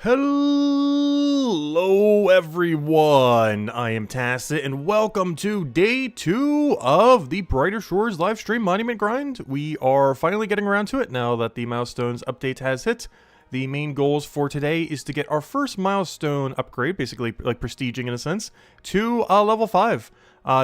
Hello everyone, I am Tacit and welcome to day 2 of the Brighter Shores livestream monument grind. We are finally getting around to it now that the Milestones update has hit. The main goals for today is to get our first milestone upgrade, basically like prestiging in a sense, to level 5.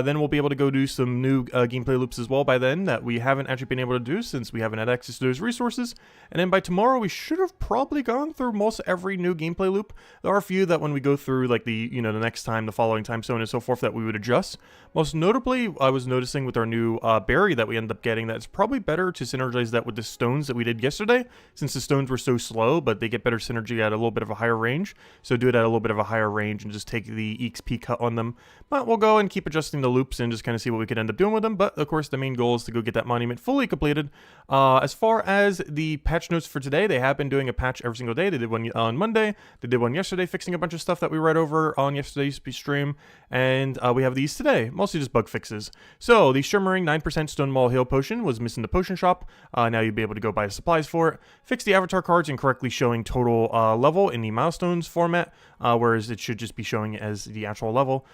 Then we'll be able to go do some new gameplay loops as well by then that we haven't actually been able to do since we haven't had access to those resources. And then by tomorrow, we should have probably gone through most every new gameplay loop. There are a few that when we go through like the next time, the following time, so on and so forth, that we would adjust. Most notably, I was noticing with our new berry that we ended up getting that it's probably better to synergize that with the stones that we did yesterday, since the stones were so slow, but they get better synergy at a little bit of a higher range. So do it at a little bit of a higher range and just take the EXP cut on them. But we'll go and keep adjusting the loops and just kind of see what we could end up doing with them. But of course, the main goal is to go get that monument fully completed. As far as the patch notes for today, they have been doing a patch every single day. They did one on Monday, they did one yesterday, fixing a bunch of stuff that we read over on yesterday's stream, and we have these today, mostly just bug fixes. So the shimmering 9% stone wall heal potion was missing the potion shop. Now you'll be able to go buy the supplies for it. Fix the avatar cards incorrectly showing total level in the milestones format, whereas it should just be showing as the actual level.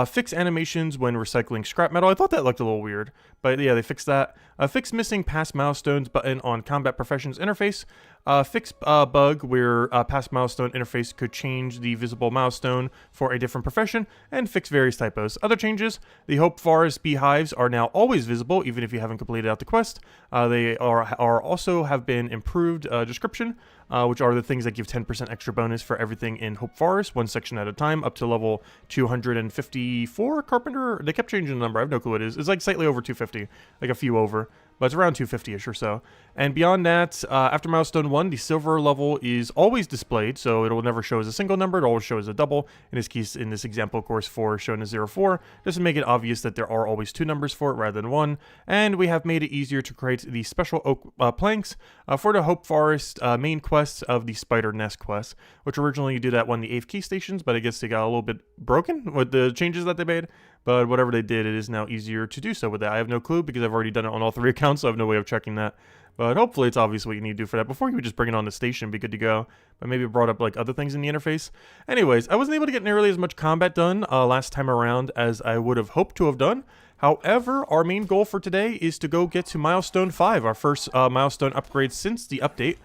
Fix animations when recycling scrap metal. I thought that looked a little weird, but yeah, they fixed that. Fix missing past milestones button on combat professions interface. Fix bug where past milestone interface could change the visible milestone for a different profession, and fix various typos. Other changes: the Hope Forest beehives are now always visible even if you haven't completed out the quest. They are also have been improved description, which are the things that give 10% extra bonus for everything in Hope Forest, one section at a time, up to level 254 Carpenter. They kept changing the number, I have no clue what it is. It's like slightly over 250, like a few over, but it's around 250-ish or so. And beyond that, after milestone 1, the silver level is always displayed, so it will never show as a single number, it always shows as a double. In this case, in this example, of course, 4 is shown as 04, just to make it obvious that there are always 2 numbers for it rather than 1. And we have made it easier to create the special oak planks for the Hope Forest main quests of the Spider Nest quest, which originally you did at one of the AFK stations, but I guess they got a little bit broken with the changes that they made. But whatever they did, it is now easier to do so with that. I have no clue because I've already done it on all 3 accounts, so I have no way of checking that. But hopefully it's obvious what you need to do for that. Before you would just bring it on the station, be good to go. But maybe it brought up like other things in the interface. Anyways, I wasn't able to get nearly as much combat done last time around as I would have hoped to have done. However, our main goal for today is to go get to milestone 5, our first milestone upgrade since the update.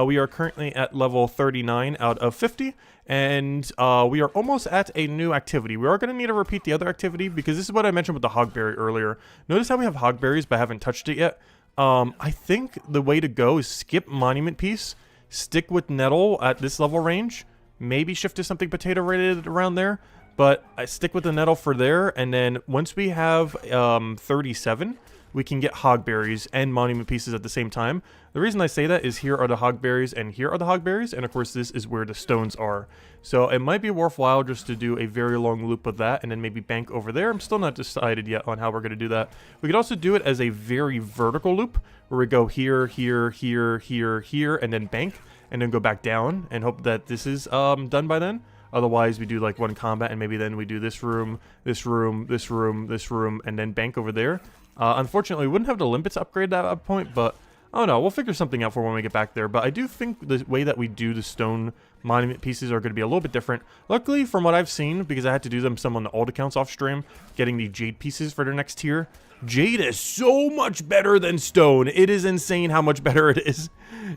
We are currently at level 39 out of 50, and we are almost at a new activity. We are going to need to repeat the other activity because this is what I mentioned with the hogberry earlier. Notice how we have hogberries but haven't touched it yet? I think the way to go is skip monument piece, stick with nettle at this level range, maybe shift to something potato related around there, but I stick with the nettle for there, and then once we have 37, we can get hogberries and monument pieces at the same time. The reason I say that is here are the hogberries and here are the hogberries, and of course this is where the stones are. So it might be worthwhile just to do a very long loop of that and then maybe bank over there. I'm still not decided yet on how we're going to do that. We could also do it as a very vertical loop where we go here, here, here, here, here, and then bank, and then go back down and hope that this is done by then. Otherwise, we do like one combat and maybe then we do this room, this room, this room, this room, and then bank over there. Unfortunately, we wouldn't have the limpets upgrade at that point, but I don't know. We'll figure something out for when we get back there. But I do think the way that we do the stone monument pieces are going to be a little bit different. Luckily, from what I've seen, because I had to do them some on the old accounts off stream, getting the jade pieces for their next tier. Jade is so much better than stone. It is insane how much better it is.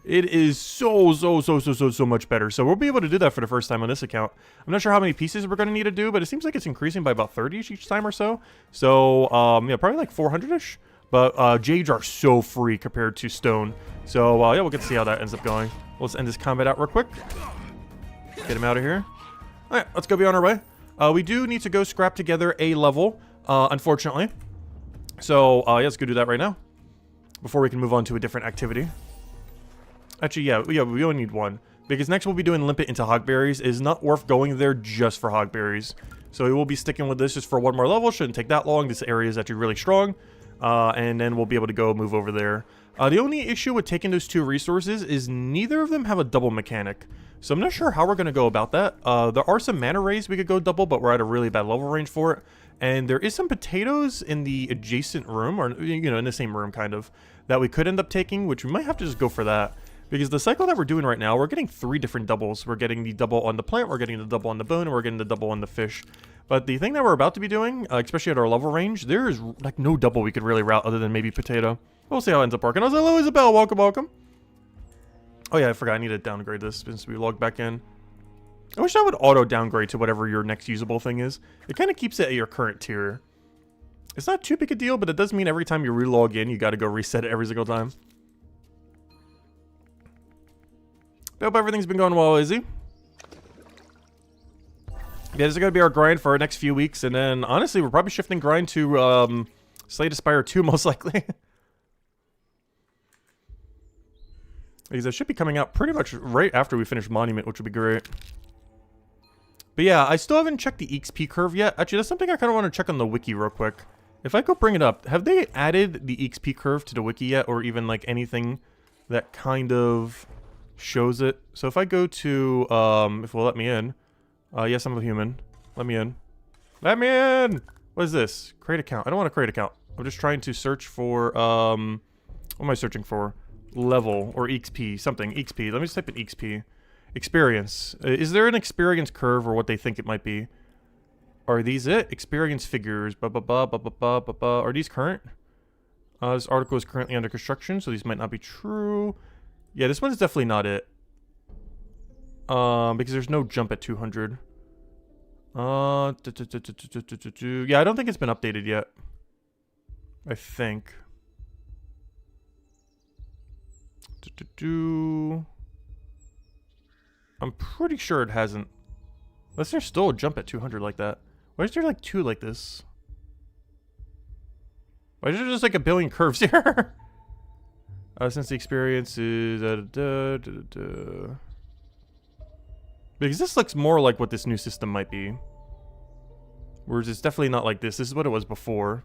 It is so much better. So we'll be able to do that for the first time on this account. I'm not sure how many pieces we're going to need to do, but it seems like it's increasing by about 30 each time or so. So yeah, probably like 400-ish. But jades are so free compared to stone. So yeah, we'll get to see how that ends up going. Let's end this combat out real quick. Get him out of here. All right, let's go be on our way. We do need to go scrap together a level, unfortunately. So yeah, let's go do that right now before we can move on to a different activity. Actually, yeah, we only need one because next we'll be doing limpet into hogberries. It is not worth going there just for hogberries. So we will be sticking with this just for one more level. Shouldn't take that long. This area is actually really strong. And then we'll be able to go move over there. The only issue with taking those 2 resources is neither of them have a double mechanic. So I'm not sure how we're going to go about that. There are some mana rays we could go double, but we're at a really bad level range for it. And there is some potatoes in the adjacent room, or, you know, in the same room kind of, that we could end up taking, which we might have to just go for that. Because the cycle that we're doing right now, we're getting 3 different doubles. We're getting the double on the plant, we're getting the double on the bone, and we're getting the double on the fish. But the thing that we're about to be doing, especially at our level range, there is like no double we could really route other than maybe potato. We'll see how it ends up working. Hello, Isabel. Welcome, welcome. Oh yeah, I forgot. I need to downgrade this since we logged back in. I wish that would auto downgrade to whatever your next usable thing is. It kind of keeps it at your current tier. It's not too big a deal, but it does mean every time you relog in, you got to go reset it every single time. I hope everything's been going well, Izzy. Yeah, this is going to be our grind for our next few weeks, and then, honestly, we're probably shifting grind to, Slay Aspire 2, most likely. Because it should be coming out pretty much right after we finish Monument, which would be great. But yeah, I still haven't checked the XP curve yet. Actually, that's something I kind of want to check on the wiki real quick. If I go bring it up, have they added the XP curve to the wiki yet, or even, like, anything that kind of shows it? So if I go to, if it will let me in. Yes, I'm a human. Let me in. Let me in! What is this? Create account. I don't want to create account. I'm just trying to search for, what am I searching for? Level or XP, something. XP. Let me just type in XP. Experience. Is there an experience curve or what they think it might be? Are these it? Experience figures. Are these current? This article is currently under construction, so these might not be true. Yeah, this one's definitely not it. Because there's no jump at 200. Yeah, I don't think it's been updated yet. I think. I'm pretty sure it hasn't. Unless there's still a jump at 200 like that. Why is there like 2 like this? Why is there just like a billion curves here? Since the experience is... Because this looks more like what this new system might be. Whereas it's definitely not like this. This is what it was before.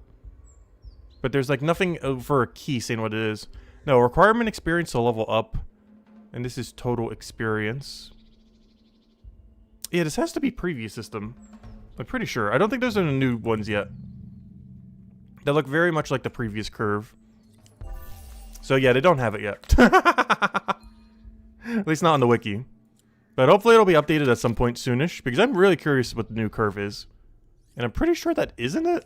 But there's like nothing for a key saying what it is. No, requirement experience to level up. And this is total experience. Yeah, this has to be previous system. I'm pretty sure. I don't think those are the new ones yet. They look very much like the previous curve. So yeah, they don't have it yet. At least not on the wiki. But hopefully it'll be updated at some point soonish. Because I'm really curious what the new curve is. And I'm pretty sure that isn't it.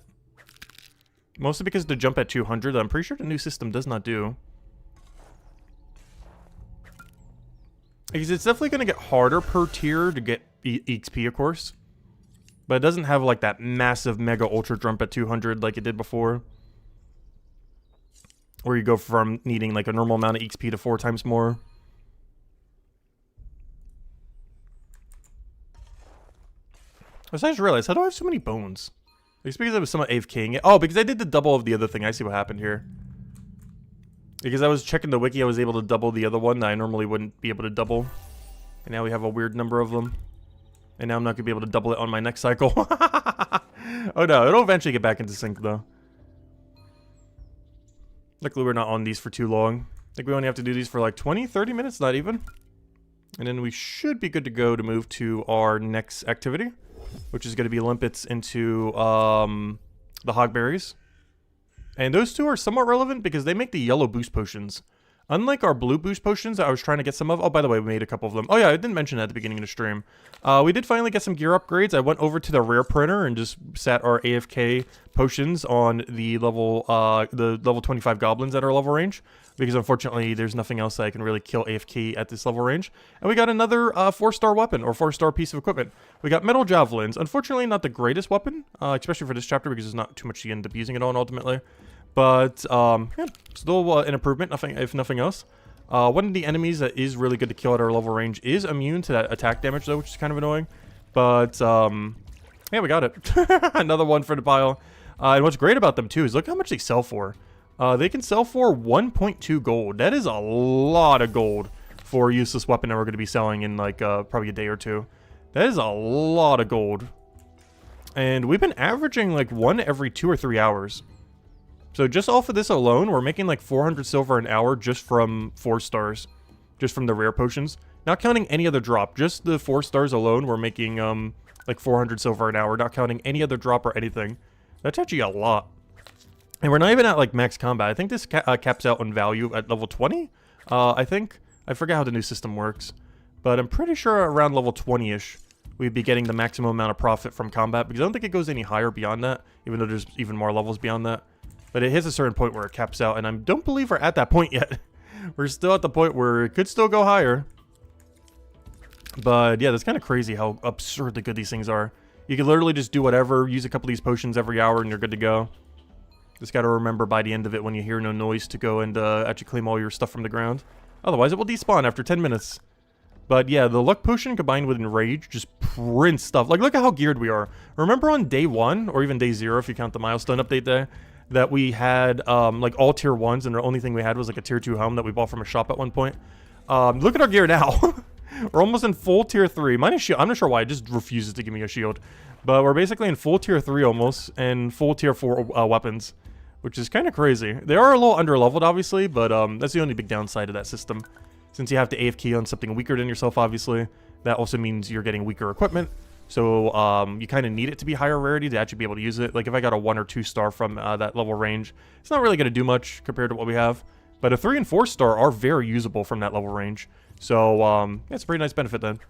Mostly because the jump at 200, I'm pretty sure the new system does not do. Because it's definitely going to get harder per tier to get XP, of course. But it doesn't have like that massive mega ultra jump at 200 like it did before. Where you go from needing like a normal amount of XP to 4 times more. I just realized, how do I have so many bones? It's because I was somewhat AFKing it. Oh, because I did the double of the other thing. I see what happened here. Because I was checking the wiki, I was able to double the other one that I normally wouldn't be able to double. And now we have a weird number of them. And now I'm not going to be able to double it on my next cycle. Oh no, it'll eventually get back into sync though. Luckily we're not on these for too long. I think we only have to do these for like 20, 30 minutes, not even. And then we should be good to go to move to our next activity. Which is going to be limpets into the hogberries. And those two are somewhat relevant because they make the yellow boost potions. Unlike our blue boost potions that I was trying to get some of. Oh, by the way, we made a couple of them. Oh yeah, I didn't mention that at the beginning of the stream. We did finally get some gear upgrades. I went over to the rare printer and just sat our AFK potions on the level 25 goblins at our level range. Because unfortunately, there's nothing else that I can really kill AFK at this level range. And we got another 4-star weapon, or 4-star piece of equipment. We got metal javelins. Unfortunately, not the greatest weapon, especially for this chapter, because there's not too much to end up using it on ultimately. But, yeah, still an improvement, if nothing else. One of the enemies that is really good to kill at our level range is immune to that attack damage, though, which is kind of annoying. But, yeah, we got it. Another one for the pile. And what's great about them, too, is look how much they sell for. They can sell for 1.2 gold. That is a lot of gold for a useless weapon that we're going to be selling in, like, probably a day or two. That is a lot of gold. And we've been averaging, like, 1 every 2 or 3 hours. So just off of this alone, we're making like 400 silver an hour just from 4 stars. Just from the rare potions. Not counting any other drop. Just the 4 stars alone, we're making like 400 silver an hour. Not counting any other drop or anything. That's actually a lot. And we're not even at like max combat. I think this caps out on value at level 20. I think. I forget how the new system works, but I'm pretty sure around level 20-ish, we'd be getting the maximum amount of profit from combat, because I don't think it goes any higher beyond that, even though there's even more levels beyond that. But it hits a certain point where it caps out, and I don't believe we're at that point yet. We're still at the point where it could still go higher. But yeah, that's kind of crazy how absurdly good these things are. You can literally just do whatever, use a couple of these potions every hour, and you're good to go. Just got to remember by the end of it, when you hear no noise, to go and actually claim all your stuff from the ground. Otherwise, it will despawn after 10 minutes. But yeah, the luck potion combined with enrage just prints stuff. Like, look at how geared we are. Remember on day 1, or even day 0 if you count the milestone update day, that we had like all tier 1s, and the only thing we had was like a tier 2 helm that we bought from a shop at one point. Look at our gear now. We're almost in full tier 3. Mine is shield. I'm not sure why, it just refuses to give me a shield. But we're basically in full tier 3 almost, and full tier 4 weapons, which is kind of crazy. They are a little under-leveled, obviously, but that's the only big downside of that system. Since you have to AFK on something weaker than yourself, obviously, that also means you're getting weaker equipment. So you kind of need it to be higher rarity to actually be able to use it. Like if I got a 1 or 2 star from that level range, it's not really going to do much compared to what we have. But a 3 and 4 star are very usable from that level range. So yeah, it's a pretty nice benefit then.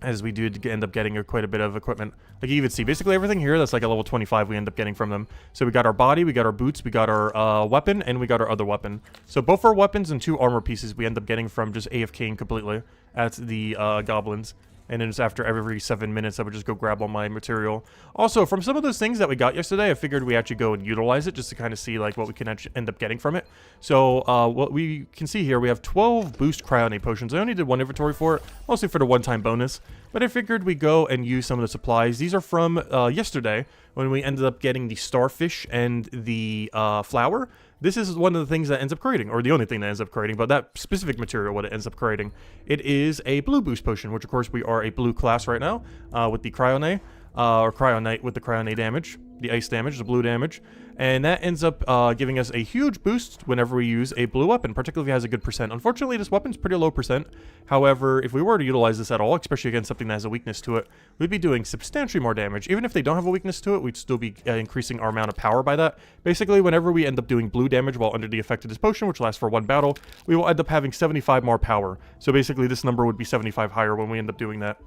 As we do end up getting quite a bit of equipment. Like you even see, basically everything here that's like a level 25 we end up getting from them. So we got our body, we got our boots, we got our weapon, and we got our other weapon. So both our weapons and 2 armor pieces we end up getting from just AFKing completely at the goblins. And then just after every 7 minutes, I would just go grab all my material. Also, from some of those things that we got yesterday, I figured we actually go and utilize it just to kind of see like what we can actually end up getting from it. So what we can see here, we have 12 boost cryonate potions. I only did 1 inventory for it, mostly for the one-time bonus. But I figured we go and use some of the supplies. These are from yesterday when we ended up getting the starfish and the flower. This is one of the things that ends up creating, or the only thing that ends up creating, but that specific material, what it ends up creating. It is a blue boost potion, which of course we are a blue class right now with the cryonate, or cryonite with the cryonate damage, the ice damage, the blue damage. And that ends up giving us a huge boost whenever we use a blue weapon, particularly if it has a good percent. Unfortunately, this weapon's pretty low percent. However, if we were to utilize this at all, especially against something that has a weakness to it, we'd be doing substantially more damage. Even if they don't have a weakness to it, we'd still be increasing our amount of power by that. Basically, whenever we end up doing blue damage while under the effect of this potion, which lasts for 1 battle, we will end up having 75 more power. So basically, this number would be 75 higher when we end up doing that.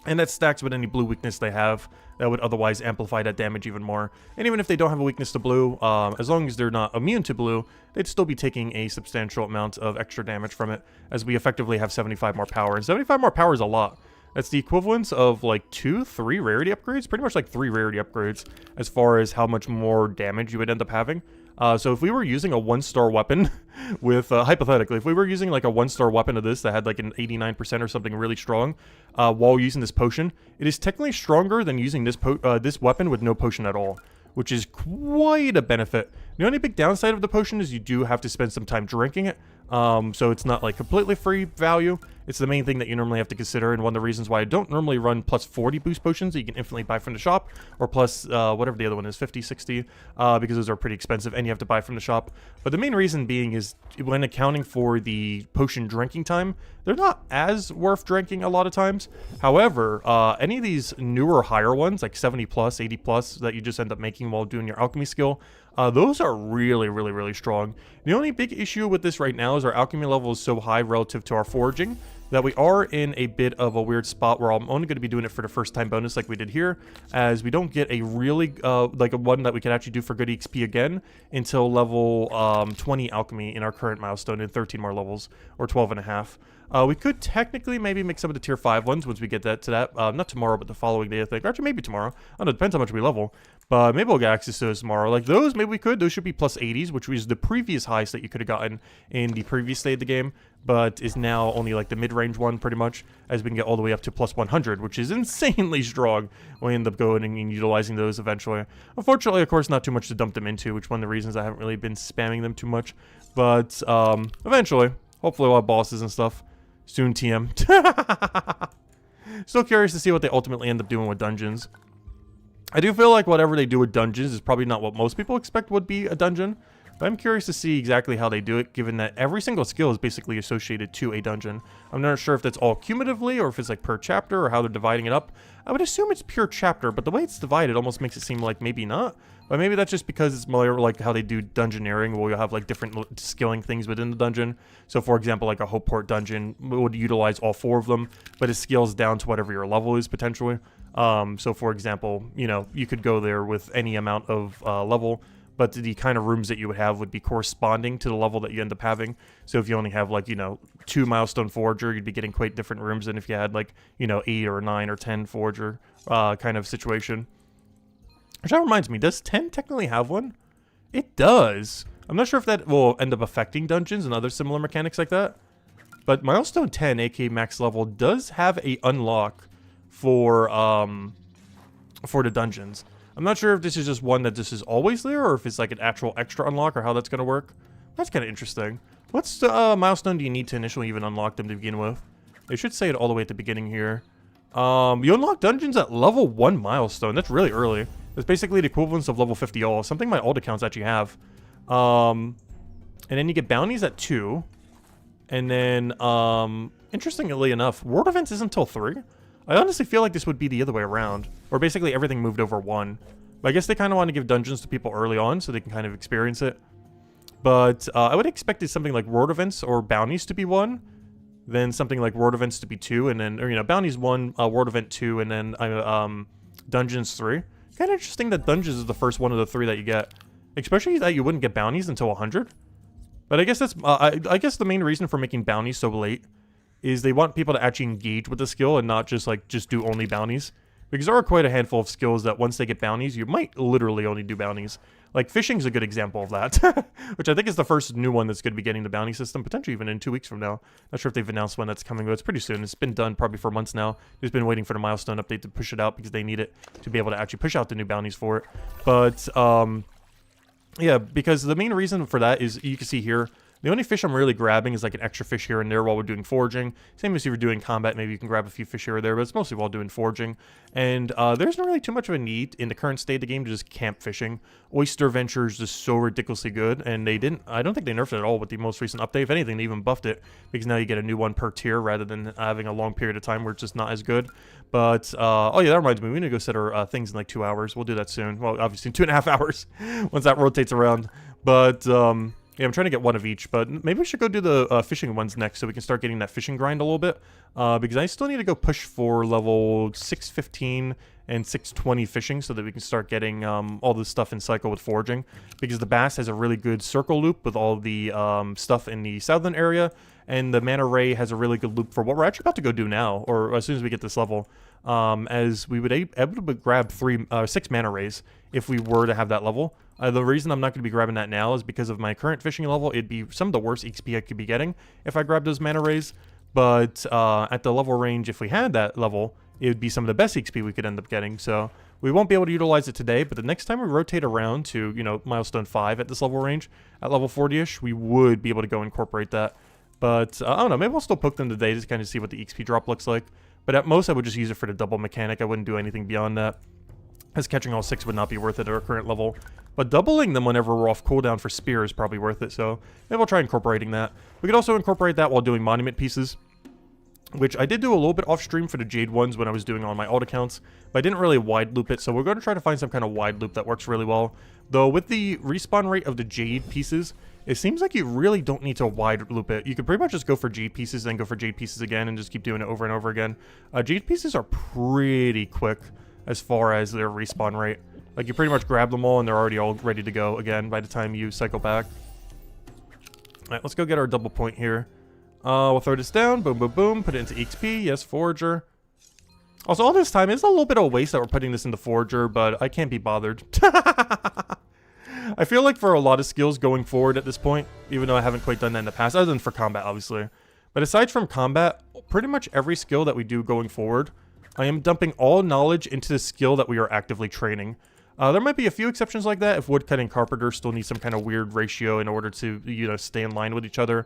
And that stacks with any blue weakness they have that would otherwise amplify that damage even more. And even if they don't have a weakness to blue, as long as they're not immune to blue, they'd still be taking a substantial amount of extra damage from it, as we effectively have 75 more power. And 75 more power is a lot. That's the equivalence of like 2-3 rarity upgrades, pretty much like 3 rarity upgrades, as far as how much more damage you would end up having. So if we were using a 1-star weapon with, hypothetically, if we were using like a 1-star weapon of this that had like an 89% or something really strong, while using this potion, it is technically stronger than using this this weapon with no potion at all, which is quite a benefit. The only big downside of the potion is you do have to spend some time drinking it. So it's not like completely free value. It's the main thing that you normally have to consider, and one of the reasons why I don't normally run plus 40 boost potions that you can infinitely buy from the shop, or plus whatever the other one is, 50, 60, because those are pretty expensive and you have to buy from the shop. But the main reason being is when accounting for the potion drinking time, they're not as worth drinking a lot of times. However, any of these newer higher ones, like 70 plus, 80 plus, that you just end up making while doing your alchemy skill, those are really, really, really strong. The only big issue with this right now is our alchemy level is so high relative to our foraging that we are in a bit of a weird spot where I'm only going to be doing it for the first time bonus like we did here, as we don't get a really, like a one that we can actually do for good XP again until level 20 alchemy in our current milestone in 13 more levels, or 12 and a half. We could technically maybe make some of the tier 5 ones once we get that to that. Not tomorrow, but the following day, I think. Actually, maybe tomorrow. I don't know, it depends how much we level. But maybe we'll get access to those tomorrow. Like those, maybe we could. Those should be plus 80s, which was the previous highest that you could have gotten in the previous state of the game, but is now only like the mid-range one, pretty much, as we can get all the way up to plus 100, which is insanely strong when we end up going and utilizing those eventually. Unfortunately, of course, not too much to dump them into, which one of the reasons I haven't really been spamming them too much. But eventually, hopefully we'll have bosses and stuff. Soon, TM. Still curious to see what they ultimately end up doing with dungeons. I do feel like whatever they do with dungeons is probably not what most people expect would be a dungeon. But I'm curious to see exactly how they do it, given that every single skill is basically associated to a dungeon. I'm not sure if that's all cumulatively or if it's like per chapter or how they're dividing it up. I would assume it's pure chapter, but the way it's divided almost makes it seem like maybe not. But maybe that's just because it's more like how they do dungeoneering, where you'll have like different skilling things within the dungeon. So for example, like a Hopeport dungeon would utilize all 4 of them, but it scales down to whatever your level is potentially. So for example, you know, you could go there with any amount of level, but the kind of rooms that you would have would be corresponding to the level that you end up having. So if you only have like, you know, 2 Milestone Forger, you'd be getting quite different rooms than if you had like, you know, 8 or 9 or 10 Forger kind of situation. Which that reminds me, does 10 technically have one? It does. I'm not sure if that will end up affecting dungeons and other similar mechanics like that. But Milestone 10, aka max level, does have a unlock for the dungeons. I'm not sure if this is just one that this is always there, or if it's like an actual extra unlock, or how that's going to work. That's kind of interesting. What's the milestone do you need to initially even unlock them to begin with? They should say it all the way at the beginning here. You unlock dungeons at level 1 milestone. That's really early. That's basically the equivalence of level 50 all. Something my old accounts actually have. And then you get bounties at 2. And then, interestingly enough, world events isn't until 3. I honestly feel like this would be the other way around. Or basically everything moved over 1. But I guess they kind of want to give dungeons to people early on so they can kind of experience it. But I would expect it something like world events or bounties to be 1. Then something like world events to be 2. And then, or, you know, bounties 1, world event 2, and then dungeons 3. Kind of interesting that dungeons is the first one of the 3 that you get. Especially that you wouldn't get bounties until 100. But I guess that's, I guess the main reason for making bounties so late is they want people to actually engage with the skill and not just do only bounties. Because there are quite a handful of skills that once they get bounties, you might literally only do bounties. Like fishing's a good example of that, which I think is the first new one that's going to be getting the bounty system, potentially even in 2 weeks from now. Not sure if they've announced when that's coming, but it's pretty soon. It's been done probably for months now. They've been waiting for the milestone update to push it out because they need it to be able to actually push out the new bounties for it. But yeah, because the main reason for that is you can see here, the only fish I'm really grabbing is like an extra fish here and there while we're doing foraging. Same as if you're doing combat, maybe you can grab a few fish here or there, but it's mostly while doing foraging. And there's not really too much of a need in the current state of the game to just camp fishing. Oyster Venture is just so ridiculously good, and I don't think they nerfed it at all with the most recent update. If anything, they even buffed it, because now you get a new one per tier rather than having a long period of time where it's just not as good. But, oh yeah, that reminds me, we need to go set our things in like 2 hours. We'll do that soon. Well, obviously in 2.5 hours, once that rotates around. But, yeah, I'm trying to get one of each, but maybe we should go do the fishing ones next so we can start getting that fishing grind a little bit. Because I still need to go push for level 615 and 620 fishing so that we can start getting all this stuff in cycle with foraging. Because the bass has a really good circle loop with all the stuff in the southern area, and the manta ray has a really good loop for what we're actually about to go do now, or as soon as we get this level. As we would able to grab 6 manta rays if we were to have that level. The reason I'm not going to be grabbing that now is because of my current fishing level. It'd be some of the worst XP I could be getting if I grabbed those manta rays. But at the level range, if we had that level, it would be some of the best XP we could end up getting. So we won't be able to utilize it today, but the next time we rotate around to, you know, milestone 5 at this level range, at level 40-ish, we would be able to go incorporate that. But I don't know, maybe I'll still poke them today to kind of see what the XP drop looks like. But at most, I would just use it for the double mechanic. I wouldn't do anything beyond that, as catching all 6 would not be worth it at our current level. But doubling them whenever we're off cooldown for spear is probably worth it, so maybe I'll try incorporating that. We could also incorporate that while doing monument pieces, which I did do a little bit off stream for the Jade ones when I was doing on my alt accounts, but I didn't really wide loop it, so we're going to try to find some kind of wide loop that works really well. Though with the respawn rate of the Jade pieces, it seems like you really don't need to wide loop it. You could pretty much just go for Jade pieces, then go for Jade pieces again, and just keep doing it over and over again. Jade pieces are pretty quick as far as their respawn rate. Like, you pretty much grab them all, and they're already all ready to go again by the time you cycle back. Alright, let's go get our double point here. We'll throw this down. Boom, boom, boom. Put it into XP. Yes, Forager. Also, all this time, it's a little bit of a waste that we're putting this into Forager, but I can't be bothered. I feel like for a lot of skills going forward at this point, even though I haven't quite done that in the past, other than for combat, obviously. But aside from combat, pretty much every skill that we do going forward, I am dumping all knowledge into the skill that we are actively training. There might be a few exceptions like that if woodcut and carpenter still need some kind of weird ratio in order to, you know, stay in line with each other.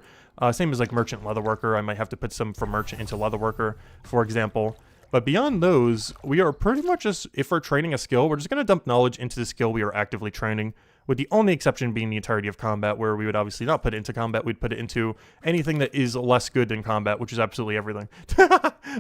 Same as like merchant leatherworker. I might have to put some from merchant into leatherworker, for example. But beyond those, we are pretty much just, if we're training a skill, we're just going to dump knowledge into the skill we are actively training, with the only exception being the entirety of combat, where we would obviously not put it into combat. We'd put it into anything that is less good than combat, which is absolutely everything,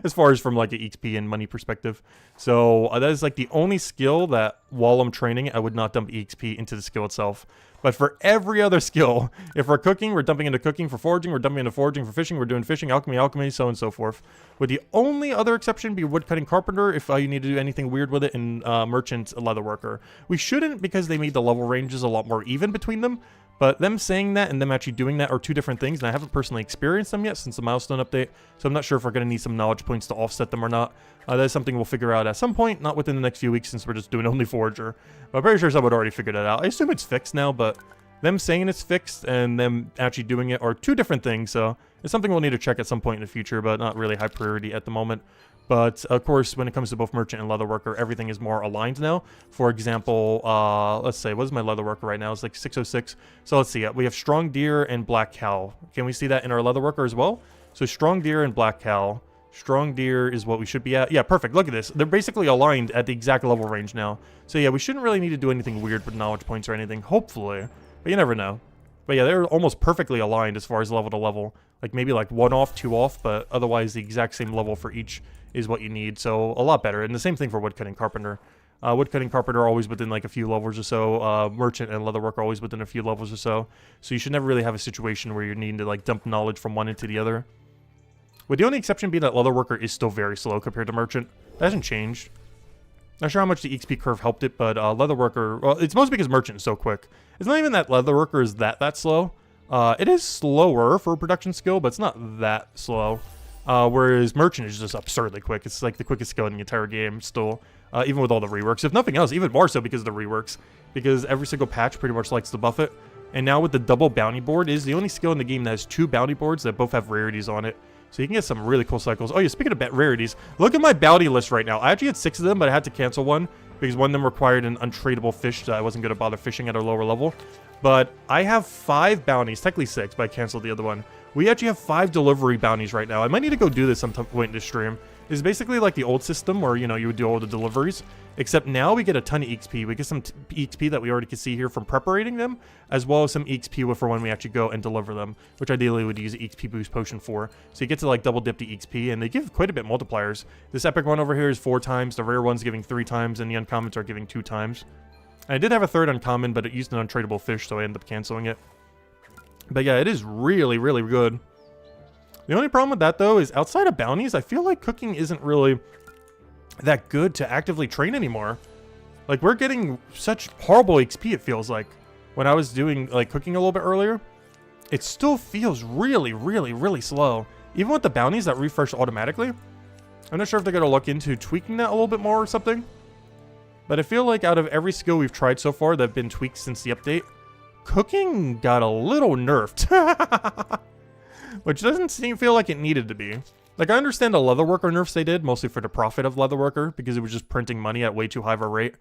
as far as from like an XP and money perspective. So that is like the only skill that while I'm training, I would not dump EXP into the skill itself. But for every other skill, if we're cooking, we're dumping into cooking. For foraging, we're dumping into foraging. For fishing, we're doing fishing, alchemy, so on and so forth. With the only other exception be woodcutting carpenter if you need to do anything weird with it, and merchant leatherworker. We shouldn't, because they made the level ranges a lot more even between them. But them saying that and them actually doing that are two different things, and I haven't personally experienced them yet since the milestone update, so I'm not sure if we're going to need some knowledge points to offset them or not. That is something we'll figure out at some point, not within the next few weeks since we're just doing only forager. But I'm pretty sure someone already figured that out. I assume it's fixed now, but them saying it's fixed and them actually doing it are two different things, so it's something we'll need to check at some point in the future, but not really high priority at the moment. But, of course, when it comes to both merchant and leatherworker, everything is more aligned now. For example, let's say, what is my leatherworker right now? It's like 606. So let's see. We have strong deer and black cow. Can we see that in our leatherworker as well? So strong deer and black cow. Strong deer is what we should be at. Yeah, perfect. Look at this. They're basically aligned at the exact level range now. So yeah, we shouldn't really need to do anything weird with knowledge points or anything, hopefully. But you never know. But yeah, they're almost perfectly aligned as far as level to level. Like maybe like 1 off, 2 off, but otherwise the exact same level for each is what you need. So a lot better. And the same thing for woodcutting carpenter. Woodcutting carpenter are always within like a few levels or so. Merchant and leatherworker are always within a few levels or so. So you should never really have a situation where you're needing to like dump knowledge from one into the other. With the only exception being that leatherworker is still very slow compared to merchant. That hasn't changed. Not sure how much the XP curve helped it, but leatherworker, well, it's mostly because merchant is so quick. It's not even that leatherworker is that slow. It is slower for a production skill, but it's not that slow. Whereas merchant is just absurdly quick. It's like the quickest skill in the entire game still, even with all the reworks. If nothing else, even more so because of the reworks. Because every single patch pretty much likes to buff it. And now with the double bounty board, it is the only skill in the game that has 2 bounty boards that both have rarities on it. So you can get some really cool cycles. Oh yeah, speaking of rarities, look at my bounty list right now. I actually had 6 of them, but I had to cancel one because one of them required an untradeable fish that I wasn't going to bother fishing at a lower level. But I have 5 bounties, technically 6, but I canceled the other one. We actually have 5 delivery bounties right now. I might need to go do this some point in the stream. It's basically like the old system where, you know, you would do all the deliveries. Except now we get a ton of XP. We get some XP that we already can see here from preparating them, as well as some XP for when we actually go and deliver them, which ideally would use an XP boost potion for. So you get to like double dip the XP, and they give quite a bit multipliers. This epic one over here is 4 times, the rare one's giving 3 times, and the uncommons are giving 2 times. And I did have a third uncommon, but it used an untradeable fish, so I ended up canceling it. But yeah, it is really, really good. The only problem with that, though, is outside of bounties, I feel like cooking isn't really that good to actively train anymore. Like, we're getting such horrible XP, it feels like. When I was doing, like, cooking a little bit earlier, it still feels really, really, really slow. Even with the bounties that refresh automatically. I'm not sure if they're going to look into tweaking that a little bit more or something. But I feel like out of every skill we've tried so far that have been tweaked since the update, cooking got a little nerfed. Which doesn't feel like it needed to be. Like, I understand the leatherworker nerfs they did, mostly for the profit of leatherworker, because it was just printing money at way too high of a rate.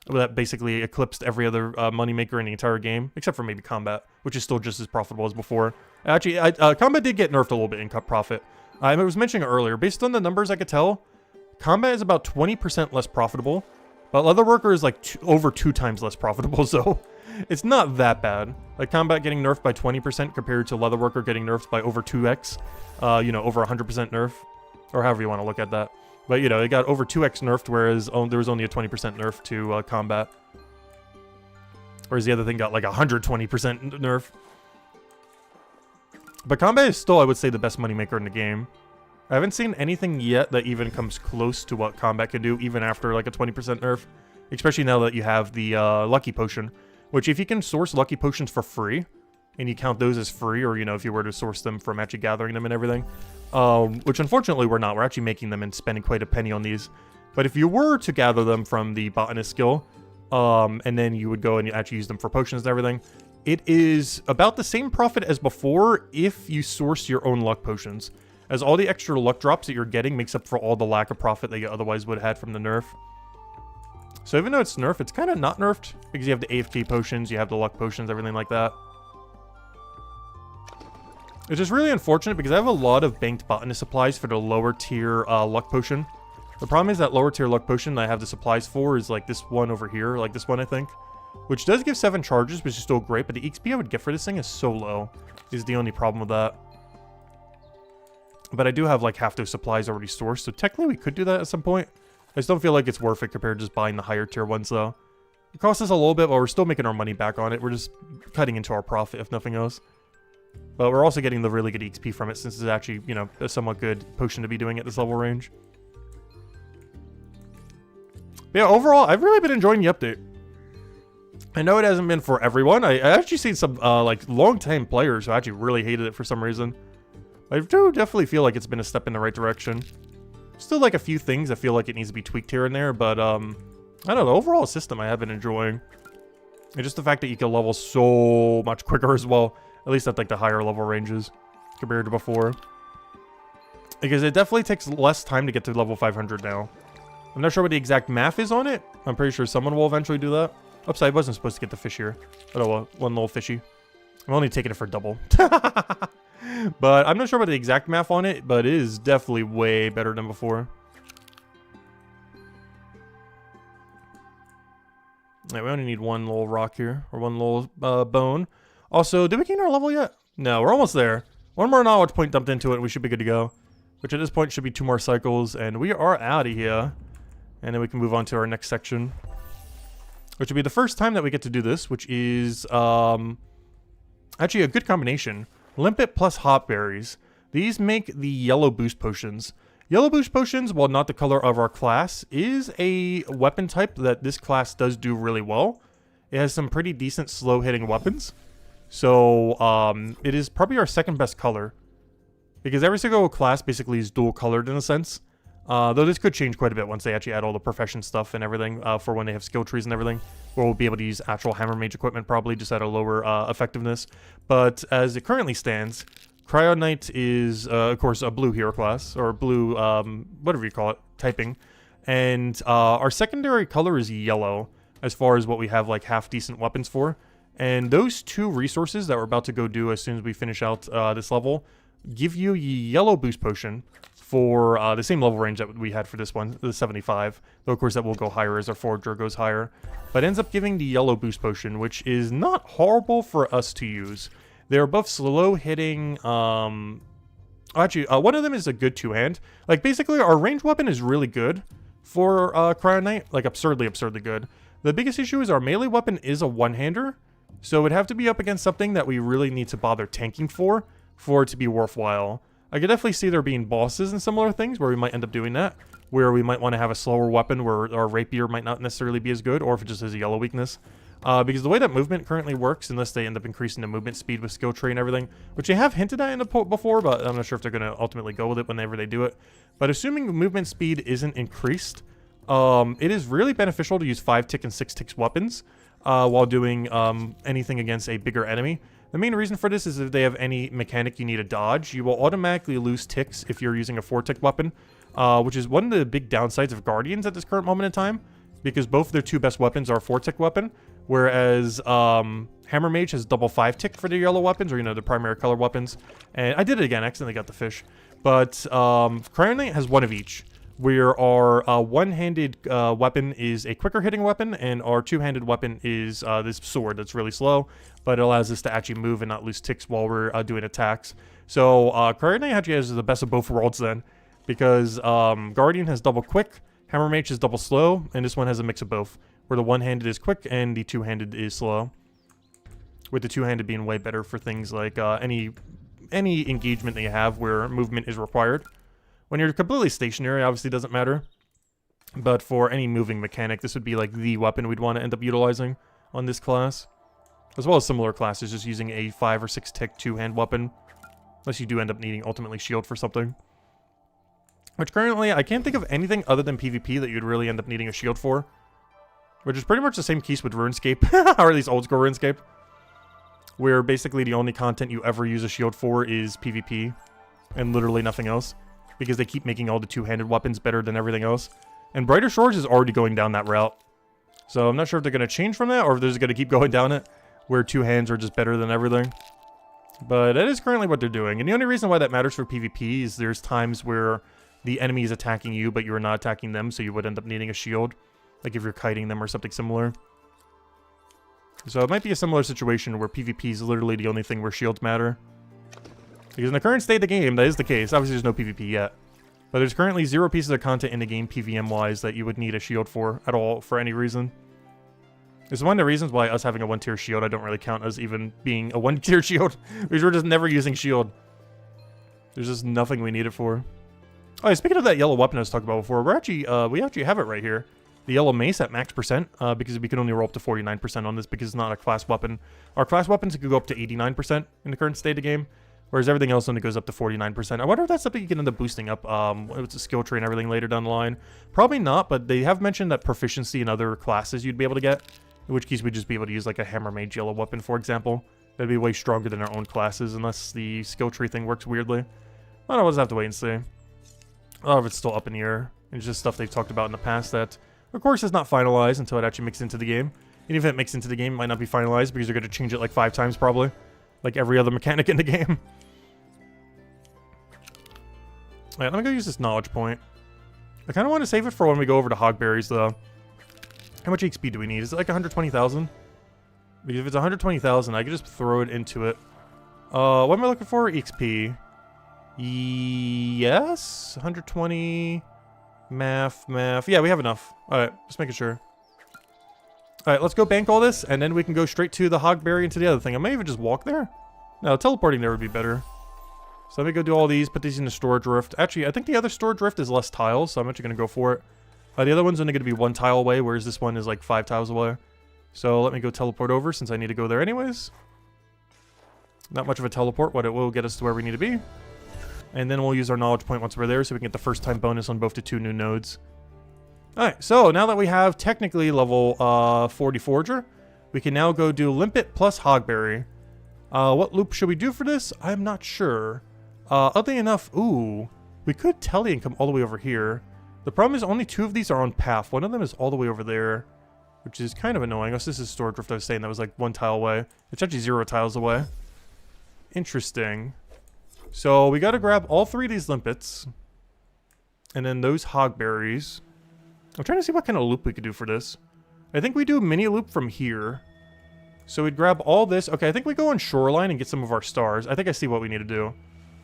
That basically eclipsed every other moneymaker in the entire game, except for maybe combat, which is still just as profitable as before. Actually, combat did get nerfed a little bit in profit. I was mentioning earlier, based on the numbers I could tell, combat is about 20% less profitable, but leatherworker is like over 2 times less profitable, so it's not that bad. Like, combat getting nerfed by 20% compared to leatherworker getting nerfed by over 2x. You know, over 100% nerf. Or however you want to look at that. But, you know, it got over 2x nerfed, whereas there was only a 20% nerf to combat. Whereas the other thing got like 120% nerf. But combat is still, I would say, the best moneymaker in the game. I haven't seen anything yet that even comes close to what combat can do, even after like a 20% nerf. Especially now that you have the lucky potion. Which, if you can source lucky potions for free, and you count those as free, or, you know, if you were to source them from actually gathering them and everything, which unfortunately we're not. We're actually making them and spending quite a penny on these. But if you were to gather them from the botanist skill, and then you would go and you actually use them for potions and everything, it is about the same profit as before if you source your own luck potions. As all the extra luck drops that you're getting makes up for all the lack of profit that you otherwise would have had from the nerf. So even though it's nerfed, it's kind of not nerfed, because you have the AFK potions, you have the luck potions, everything like that. It's just really unfortunate, because I have a lot of banked botanist supplies for the lower tier luck potion. The problem is that lower tier luck potion I have the supplies for is like this one over here, like this one I think. which does give 7 charges, which is still great, but the XP I would get for this thing is so low, is the only problem with that. But I do have like half those supplies already sourced, so technically we could do that at some point. I just don't feel like it's worth it compared to just buying the higher tier ones though. It costs us a little bit, but we're still making our money back on it. We're just cutting into our profit, if nothing else. But we're also getting the really good XP from it, since it's actually, you know, a somewhat good potion to be doing at this level range. But yeah, overall, I've really been enjoying the update. I know it hasn't been for everyone. I actually seen some, like, long-time players who actually really hated it for some reason. I do definitely feel like it's been a step in the right direction. Still, like, a few things I feel like it needs to be tweaked here and there, but, I don't know, the overall system I have been enjoying. And just the fact that you can level so much quicker as well, at least at, like, the higher level ranges compared to before. Because it definitely takes less time to get to level 500 now. I'm not sure what the exact math is on it. I'm pretty sure someone will eventually do that. Oops, I wasn't supposed to get the fish here. But oh well, one little fishy. I'm only taking it for double. But I'm not sure about the exact math on it, but it is definitely way better than before. Alright, we only need one little rock here, or one little bone. Also, did we gain our level yet? No, we're almost there. One more knowledge point dumped into it, and we should be good to go. Which at this point should be 2 more cycles, and we are out of here. And then we can move on to our next section. Which will be the first time that we get to do this, which is actually a good combination. Limpet plus hot berries. These make the yellow boost potions. Yellow boost potions, while not the color of our class, is a weapon type that this class does do really well. It has some pretty decent slow hitting weapons. So it is probably our second best color. Because every single class basically is dual colored in a sense. Though this could change quite a bit once they actually add all the profession stuff and everything for when they have skill trees and everything. Where we'll be able to use actual hammer mage equipment probably just at a lower effectiveness. But as it currently stands, Cryo Knight is, of course, a blue hero class. Or blue, whatever you call it, typing. And our secondary color is yellow. As far as what we have like half decent weapons for. And those 2 resources that we're about to go do as soon as we finish out this level give you a yellow boost potion for the same level range that we had for this one, the 75. Though, of course, that will go higher as our forager goes higher. But ends up giving the yellow boost potion, which is not horrible for us to use. They're both slow hitting. Actually, one of them is a good 2-hand. Like, basically, our ranged weapon is really good for Cryo Knight. Like, absurdly good. The biggest issue is our melee weapon is a 1-hander. So it'd have to be up against something that we really need to bother tanking for it to be worthwhile. I could definitely see there being bosses and similar things where we might end up doing that. Where we might want to have a slower weapon where our rapier might not necessarily be as good, or if it just has a yellow weakness. Because the way that movement currently works, unless they end up increasing the movement speed with skill tree and everything, which they have hinted at in the before, but I'm not sure if they're going to ultimately go with it whenever they do it. But assuming movement speed isn't increased, it is really beneficial to use 5-tick and 6-tick weapons while doing anything against a bigger enemy. The main reason for this is if they have any mechanic you need to dodge, you will automatically lose ticks if you're using a 4-tick weapon, which is one of the big downsides of Guardians at this current moment in time, because both their 2 best weapons are 4-tick weapon, whereas Hammer Mage has double 5-tick for their yellow weapons, or, you know, the primary color weapons. And I did it again, I accidentally got the fish. But Cryo Knight has 1 of each, where our 1-handed weapon is a quicker hitting weapon, and our 2-handed weapon is this sword that's really slow, but it allows us to actually move and not lose ticks while we're doing attacks. So Cryo Knight actually has the best of both worlds then, because Guardian has double quick, Hammer Mage is double slow, and this one has a mix of both, where the 1-handed is quick and the 2-handed is slow. With the 2-handed being way better for things like any engagement that you have where movement is required. When you're completely stationary, obviously doesn't matter. But for any moving mechanic, this would be like the weapon we'd want to end up utilizing on this class. As well as similar classes, just using a 5 or 6-tick 2-hand weapon. Unless you do end up needing ultimately shield for something. Which currently, I can't think of anything other than PvP that you'd really end up needing a shield for. Which is pretty much the same case with RuneScape, or at least old school RuneScape. Where basically the only content you ever use a shield for is PvP. And literally nothing else. Because they keep making all the 2-handed weapons better than everything else. And Brighter Shores is already going down that route. So I'm not sure if they're going to change from that, or if they're just going to keep going down it. Where 2 hands are just better than everything. But that is currently what they're doing. And the only reason why that matters for PvP is there's times where the enemy is attacking you, but you're not attacking them, so you would end up needing a shield. Like if you're kiting them or something similar. So it might be a similar situation where PvP is literally the only thing where shields matter. Because in the current state of the game, that is the case. Obviously, there's no PvP yet. But there's currently 0 pieces of content in the game PVM-wise that you would need a shield for at all, for any reason. This is one of the reasons why us having a 1-tier shield, I don't really count as even being a 1-tier shield. Because we're just never using shield. There's just nothing we need it for. Oh, yeah, speaking of that yellow weapon I was talking about before, we actually have it right here. The yellow mace at max percent, because we can only roll up to 49% on this because it's not a class weapon. Our class weapons could go up to 89% in the current state of the game, whereas everything else only goes up to 49%. I wonder if that's something you can end up boosting up, it's a skill tree and everything later down the line. Probably not, but they have mentioned that proficiency in other classes you'd be able to get, in which case we'd just be able to use like a hammer mage yellow weapon, for example. That'd be way stronger than our own classes, unless the skill tree thing works weirdly. I don't know, we'll just have to wait and see. A lot of it's still up in the air. It's just stuff they've talked about in the past that, of course, is not finalized until it actually mixes into the game. And even if it mixes into the game, it might not be finalized because they're going to change it like 5 times probably. Like every other mechanic in the game. Alright, let me go use this knowledge point. I kind of want to save it for when we go over to hogberries, though. How much XP do we need? Is it like 120,000? Because if it's 120,000, I can just throw it into it. What am I looking for? XP. Yes? 120... Math. Yeah, we have enough. Alright, just making sure. Alright, let's go bank all this, and then we can go straight to the hogberry and to the other thing. I may even just walk there. No, teleporting there would be better. So let me go do all these, put these into storage rift. Actually, I think the other storage rift is less tiles, so I'm actually going to go for it. The other one's only going to be 1 tile away, whereas this one is like 5 tiles away. So let me go teleport over, since I need to go there anyways. Not much of a teleport, but it will get us to where we need to be. And then we'll use our knowledge point once we're there, so we can get the first time bonus on both the 2 new nodes. Alright, so now that we have technically level 40 Forager, we can now go do Limpet plus Hogberry. What loop should we do for this? I'm not sure. Oddly enough, ooh, we could tele and come all the way over here. The problem is only 2 of these are on path. One of them is all the way over there, which is kind of annoying. Unless this is storage rift I was saying that was like 1 tile away. It's actually 0 tiles away. Interesting. So we got to grab all 3 of these limpets. And then those hogberries. I'm trying to see what kind of loop we could do for this. I think we do a mini loop from here. So we'd grab all this. Okay, I think we go on shoreline and get some of our stars. I think I see what we need to do.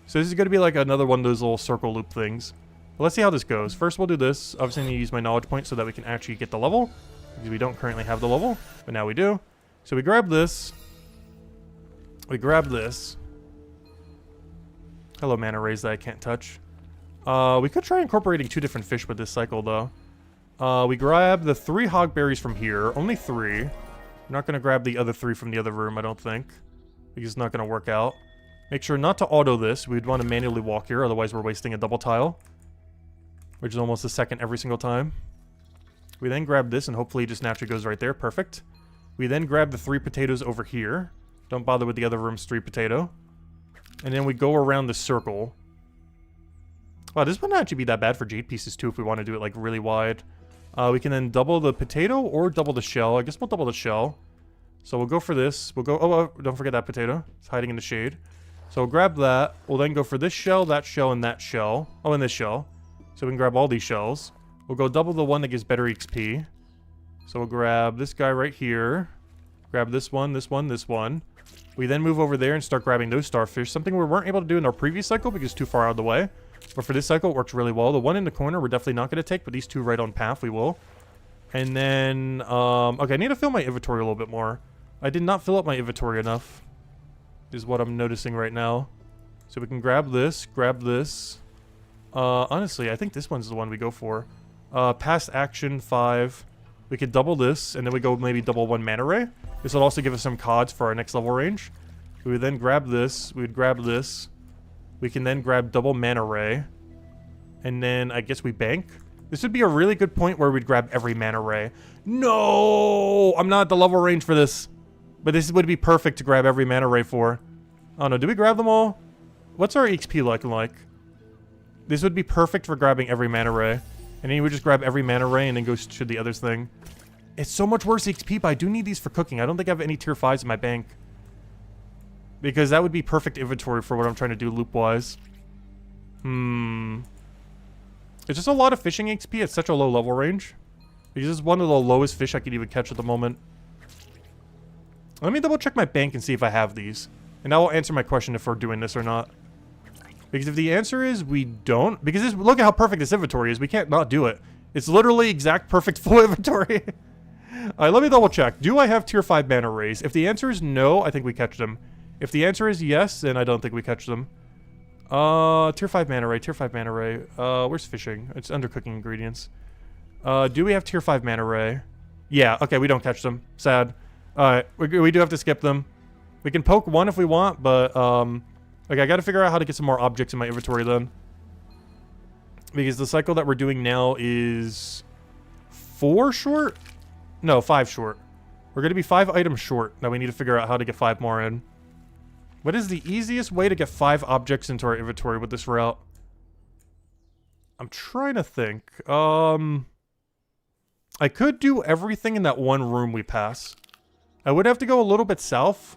So this is going to be like another one of those little circle loop things. But let's see how this goes. First we'll do this. Obviously I need to use my knowledge point so that we can actually get the level. Because we don't currently have the level. But now we do. So we grab this. We grab this. Hello, mana rays that I can't touch. We could try incorporating 2 different fish with this cycle, though. We grab the 3 hogberries from here. Only 3. We're not going to grab the other 3 from the other room, I don't think. Because it's not going to work out. Make sure not to auto this. We'd want to manually walk here, otherwise we're wasting a double tile. Which is almost a second every single time. We then grab this, and hopefully it just naturally goes right there. Perfect. We then grab the 3 potatoes over here. Don't bother with the other room's 3 potato. And then we go around the circle. Wow, this would not actually be that bad for jade pieces too if we want to do it like really wide. We can then double the potato or double the shell. I guess we'll double the shell. So we'll go for this. We'll go... Oh, don't forget that potato. It's hiding in the shade. So we'll grab that. We'll then go for this shell, that shell, and that shell. Oh, and this shell. So we can grab all these shells. We'll go double the one that gives better XP. So we'll grab this guy right here. Grab this one, this one, this one. We then move over there and start grabbing those starfish. Something we weren't able to do in our previous cycle because it's too far out of the way. But for this cycle, it works really well. The one in the corner, we're definitely not going to take. But these 2 right on path, we will. And then... okay, I need to fill my inventory a little bit more. I did not fill up my inventory enough. Is what I'm noticing right now. So we can grab this. Grab this. Honestly, I think this one's the one we go for. Past action 5. We could double this. And then we go maybe double 1 mana ray. This will also give us some cods for our next level range. We would then grab this. We would grab this. We can then grab double mana ray. And then I guess we bank. This would be a really good point where we'd grab every mana ray. No! I'm not at the level range for this. But this would be perfect to grab every mana ray for. Oh no, do we grab them all? What's our XP looking like? This would be perfect for grabbing every mana ray. And then you would just grab every mana ray and then go to the other thing. It's so much worse XP, but I do need these for cooking. I don't think I have any tier 5s in my bank. Because that would be perfect inventory for what I'm trying to do loop-wise. It's just a lot of fishing XP at such a low level range. Because this is one of the lowest fish I could even catch at the moment. Let me double check my bank and see if I have these. And that will answer my question if we're doing this or not. Because if the answer is we don't, because this, look at how perfect this inventory is. We can't not do it. It's literally exact perfect full inventory. Alright, let me double check. Do I have tier 5 mana rays? If the answer is no, I think we catch them. If the answer is yes, then I don't think we catch them. Tier 5 mana ray, tier 5 mana ray. Where's fishing? It's under cooking ingredients. Do we have tier 5 mana ray? Yeah, okay, we don't catch them. Sad. Alright, we do have to skip them. We can poke one if we want, but, okay, I gotta figure out how to get some more objects in my inventory then. Because the cycle that we're doing now is 4 short? No, 5 short. We're gonna be 5 items short. Now we need to figure out how to get 5 more in. What is the easiest way to get 5 objects into our inventory with this route? I'm trying to think. I could do everything in that one room we pass. I would have to go a little bit south.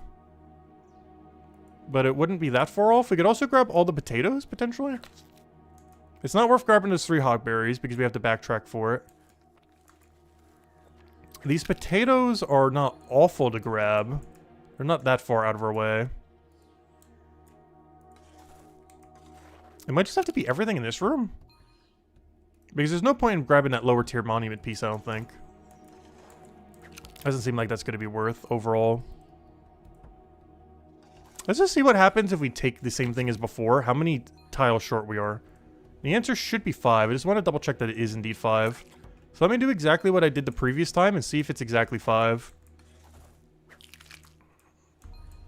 But it wouldn't be that far off. We could also grab all the potatoes, potentially. It's not worth grabbing those 3 hogberries because we have to backtrack for it. These potatoes are not awful to grab. They're not that far out of our way. It might just have to be everything in this room. Because there's no point in grabbing that lower tier monument piece, I don't think. Doesn't seem like that's going to be worth overall. Let's just see what happens if we take the same thing as before. How many tiles short we are. The answer should be 5. I just want to double check that it is indeed 5. So let me do exactly what I did the previous time and see if it's exactly 5.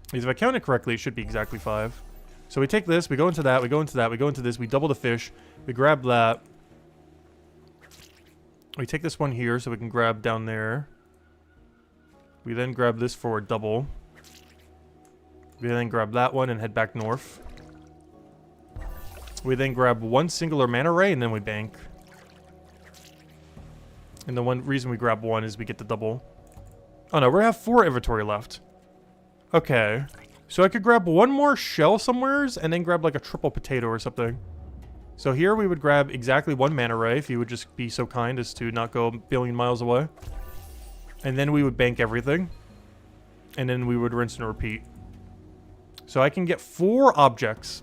Because if I counted correctly, it should be exactly 5. So we take this, we go into that, we go into that, we go into this, we double the fish, we grab that. We take this one here so we can grab down there. We then grab this for a double. We then grab that one and head back north. We then grab one singular mana ray and then we bank. And the one reason we grab one is we get the double. Oh no, we have 4 inventory left. Okay. So I could grab one more shell somewheres and then grab like a triple potato or something. So here we would grab exactly 1 mana ray if you would just be so kind as to not go a billion miles away. And then we would bank everything. And then we would rinse and repeat. So I can get 4 objects.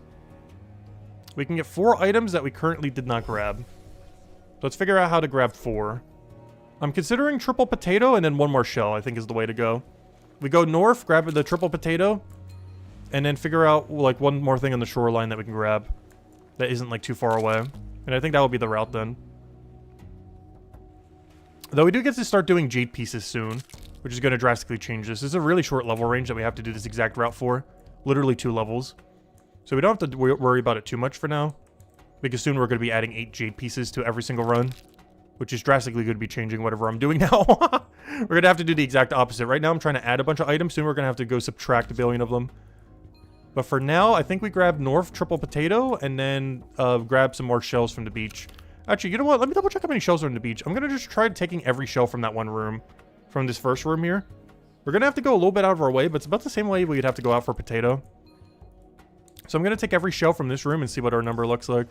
We can get 4 items that we currently did not grab. Let's figure out how to grab 4. I'm considering triple potato and then 1 more shell, I think is the way to go. We go north, grab the triple potato, and then figure out like 1 more thing on the shoreline that we can grab. That isn't like too far away. And I think that will be the route then. Though we do get to start doing jade pieces soon, which is going to drastically change this. This is a really short level range that we have to do this exact route for. Literally 2 levels. So we don't have to worry about it too much for now. Because soon we're going to be adding 8 jade pieces to every single run. Which is drastically going to be changing whatever I'm doing now. We're going to have to do the exact opposite. Right now I'm trying to add a bunch of items. Soon we're going to have to go subtract a billion of them. But for now, I think we grab north triple potato and then grab some more shells from the beach. Actually, you know what? Let me double check how many shells are in the beach. I'm going to just try taking every shell from that one room. From this first room here. We're going to have to go a little bit out of our way, but it's about the same way we'd have to go out for potato. So I'm going to take every shell from this room and see what our number looks like.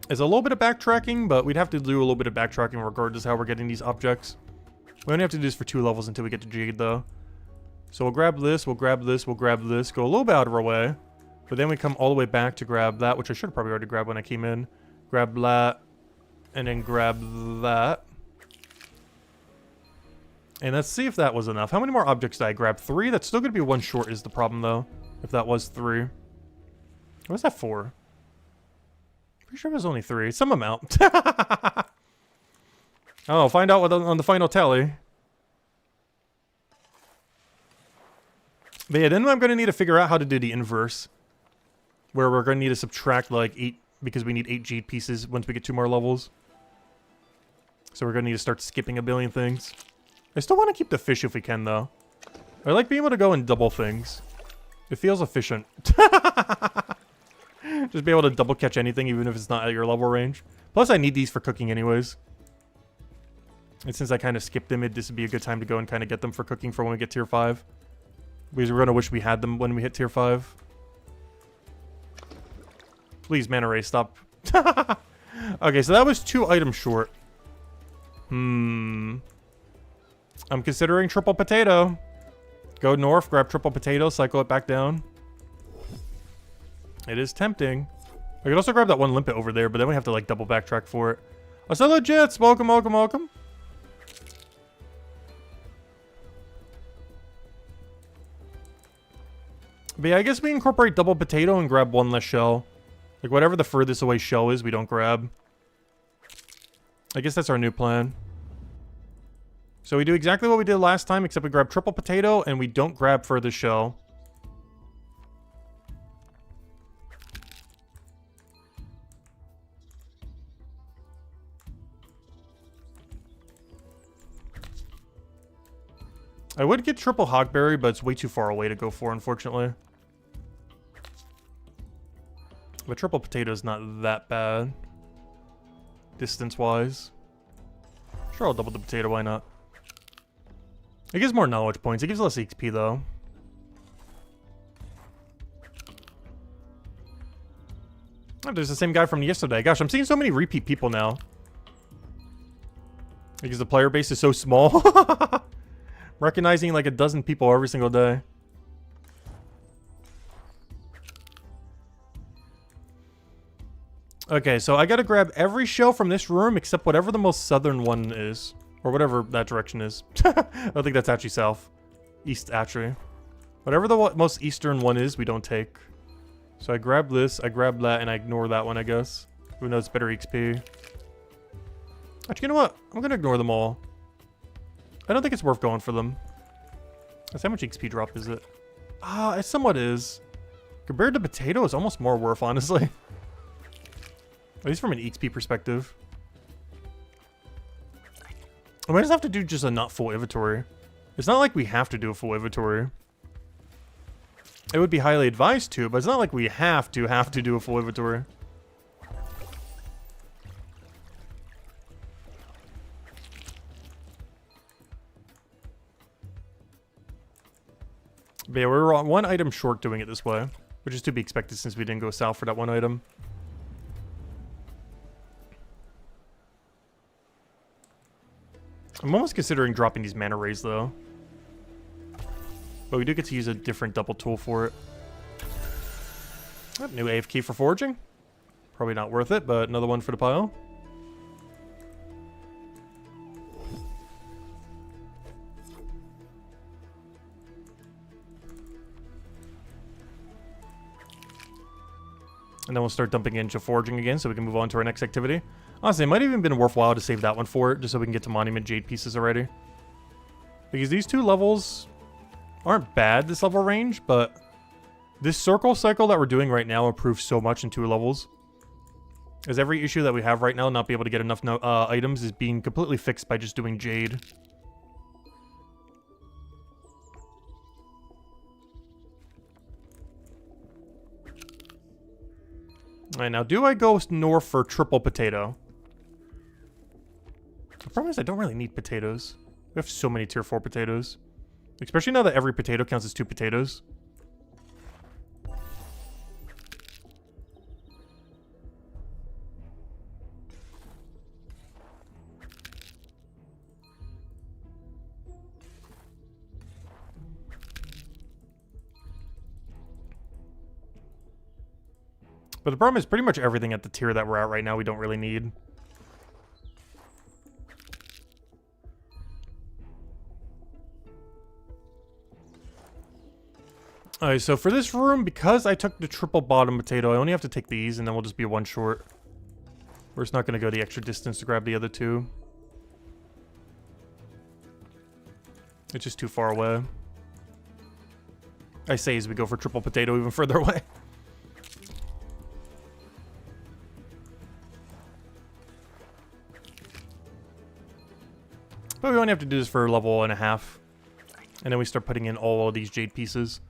It's a little bit of backtracking, but we'd have to do a little bit of backtracking regardless of how we're getting these objects. We only have to do this for 2 levels until we get to Jade, though. So we'll grab this, we'll grab this, we'll grab this, go a little bit out of our way. But then we come all the way back to grab that, which I should have probably already grabbed when I came in. Grab that, and then grab that. And let's see if that was enough. How many more objects did I grab? 3? That's still going to be 1 short is the problem, though. If that was 3. What's that for? Pretty sure it was only 3. Some amount. Oh, find out what on the final tally. But yeah, then I'm going to need to figure out how to do the inverse. Where we're going to need to subtract like 8, because we need 8 jade pieces once we get 2 more levels. So we're going to need to start skipping a billion things. I still want to keep the fish if we can, though. I like being able to go and double things. It feels efficient. Just be able to double catch anything, even if it's not at your level range. Plus, I need these for cooking anyways. And since I kind of skipped them, this would be a good time to go and kind of get them for cooking for when we get tier 5. Because we're going to wish we had them when we hit tier 5. Please, Mana Ray, stop. Okay, so that was 2 items short. I'm considering triple potato. Go north, grab triple potato, cycle it back down. It is tempting. I could also grab that one limpet over there, but then we have to like double backtrack for it. Ocello Jets, welcome, welcome, welcome. But yeah, I guess we incorporate double potato and grab one less shell. Like whatever the furthest away shell is, we don't grab. I guess that's our new plan. So we do exactly what we did last time, except we grab triple potato and we don't grab furthest shell. I would get triple hogberry, but it's way too far away to go for, unfortunately. But triple potato is not that bad. Distance-wise. Sure, I'll double the potato, why not? It gives more knowledge points. It gives less XP, though. Oh, there's the same guy from yesterday. Gosh, I'm seeing so many repeat people now. Because the player base is so small. Recognizing like a dozen people every single day. Okay, so I gotta grab every shell from this room except whatever the most southern one is. Or whatever that direction is. I think that's actually south. East, actually. Whatever the most eastern one is, we don't take. So I grab this, I grab that, and I ignore that one, I guess. Who knows, better XP. Actually, you know what? I'm gonna ignore them all. I don't think it's worth going for them. That's how much XP drop is it? It somewhat is. Compared to potato, it's almost more worth, honestly. At least from an XP perspective. I might just have to do just a not full inventory. It's not like we have to do a full inventory. It would be highly advised to, but it's not like we have to do a full inventory. But yeah, we're on one item short doing it this way, which is to be expected since we didn't go south for that one item. I'm almost considering dropping these mana rays though. But we do get to use a different double tool for it. Oh, new AFK for foraging. Probably not worth it, but another one for the pile. And then we'll start dumping into foraging again so we can move on to our next activity. Honestly, it might have even been worthwhile to save that one for it, just so we can get to monument jade pieces already. Because these two levels aren't bad, this level range, but this circle cycle that we're doing right now improves so much in 2 levels. As every issue that we have right now, not be able to get enough items, is being completely fixed by just doing jade. Alright, now do I go north for triple potato? The problem is I don't really need potatoes. We have so many tier 4 potatoes. Especially now that every potato counts as 2 potatoes. But the problem is pretty much everything at the tier that we're at right now we don't really need. Alright, so for this room, because I took the triple bottom potato, I only have to take these and then we'll just be 1 short. We're just not going to go the extra distance to grab the other 2. It's just too far away. I say as we go for triple potato even further away. But we only have to do this for a level and a half. And then we start putting in all of these jade pieces.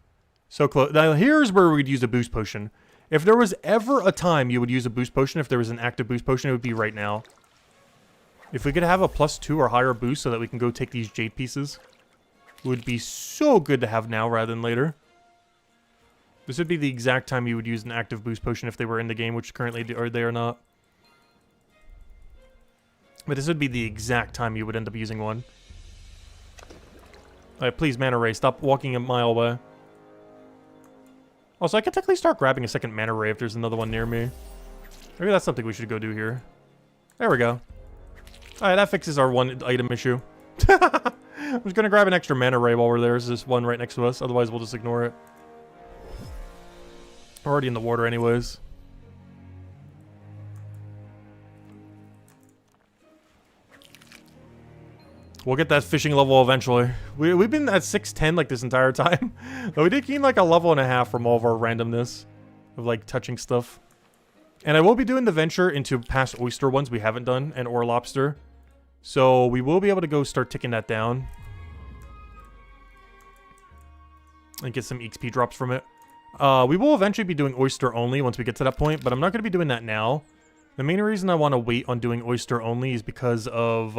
So close. Now here's where we'd use a boost potion. If there was ever a time you would use a boost potion, if there was an active boost potion, it would be right now. If we could have a +2 or higher boost so that we can go take these jade pieces, it would be so good to have now rather than later. This would be the exact time you would use an active boost potion if they were in the game, which currently they are not. But this would be the exact time you would end up using one. Alright, please, mana ray. Stop walking a mile away. Also, I could technically start grabbing a second mana ray if there's another one near me. Maybe that's something we should go do here. There we go. Alright, that fixes our one item issue. I'm just gonna grab an extra mana ray while we're there. There's this one right next to us. Otherwise, we'll just ignore it. We're already in the water anyways. We'll get that fishing level eventually. We've been at 610 like this entire time. But we did gain like a level and a half from all of our randomness of like touching stuff. And I will be doing the venture into past oyster ones we haven't done and or lobster. So we will be able to go start ticking that down. And get some XP drops from it. We will eventually be doing oyster only once we get to that point. But I'm not going to be doing that now. The main reason I want to wait on doing oyster only is because of...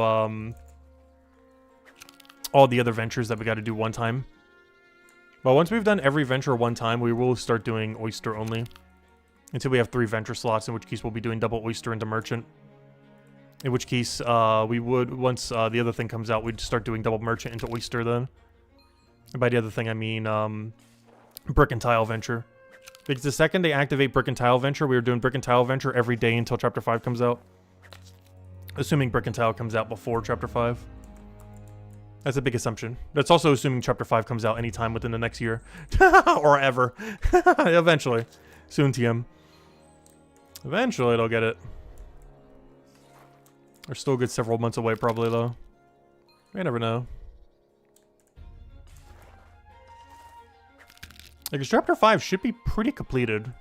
all the other ventures that we got to do one time. But once we've done every venture one time, we will start doing oyster only. Until we have 3 venture slots, in which case we'll be doing double oyster into merchant. In which case, we would, once the other thing comes out, we'd start doing double merchant into oyster then. And by the other thing, I mean brick and tile venture. Because the second they activate brick and tile venture, we are doing brick and tile venture every day until chapter 5 comes out. Assuming brick and tile comes out before chapter 5. That's a big assumption. That's also assuming chapter 5 comes out anytime within the next year. Or ever. Eventually. Soon, TM. Eventually, it'll get it. We're still a good several months away, probably, though. You never know. Like, chapter 5 should be pretty completed.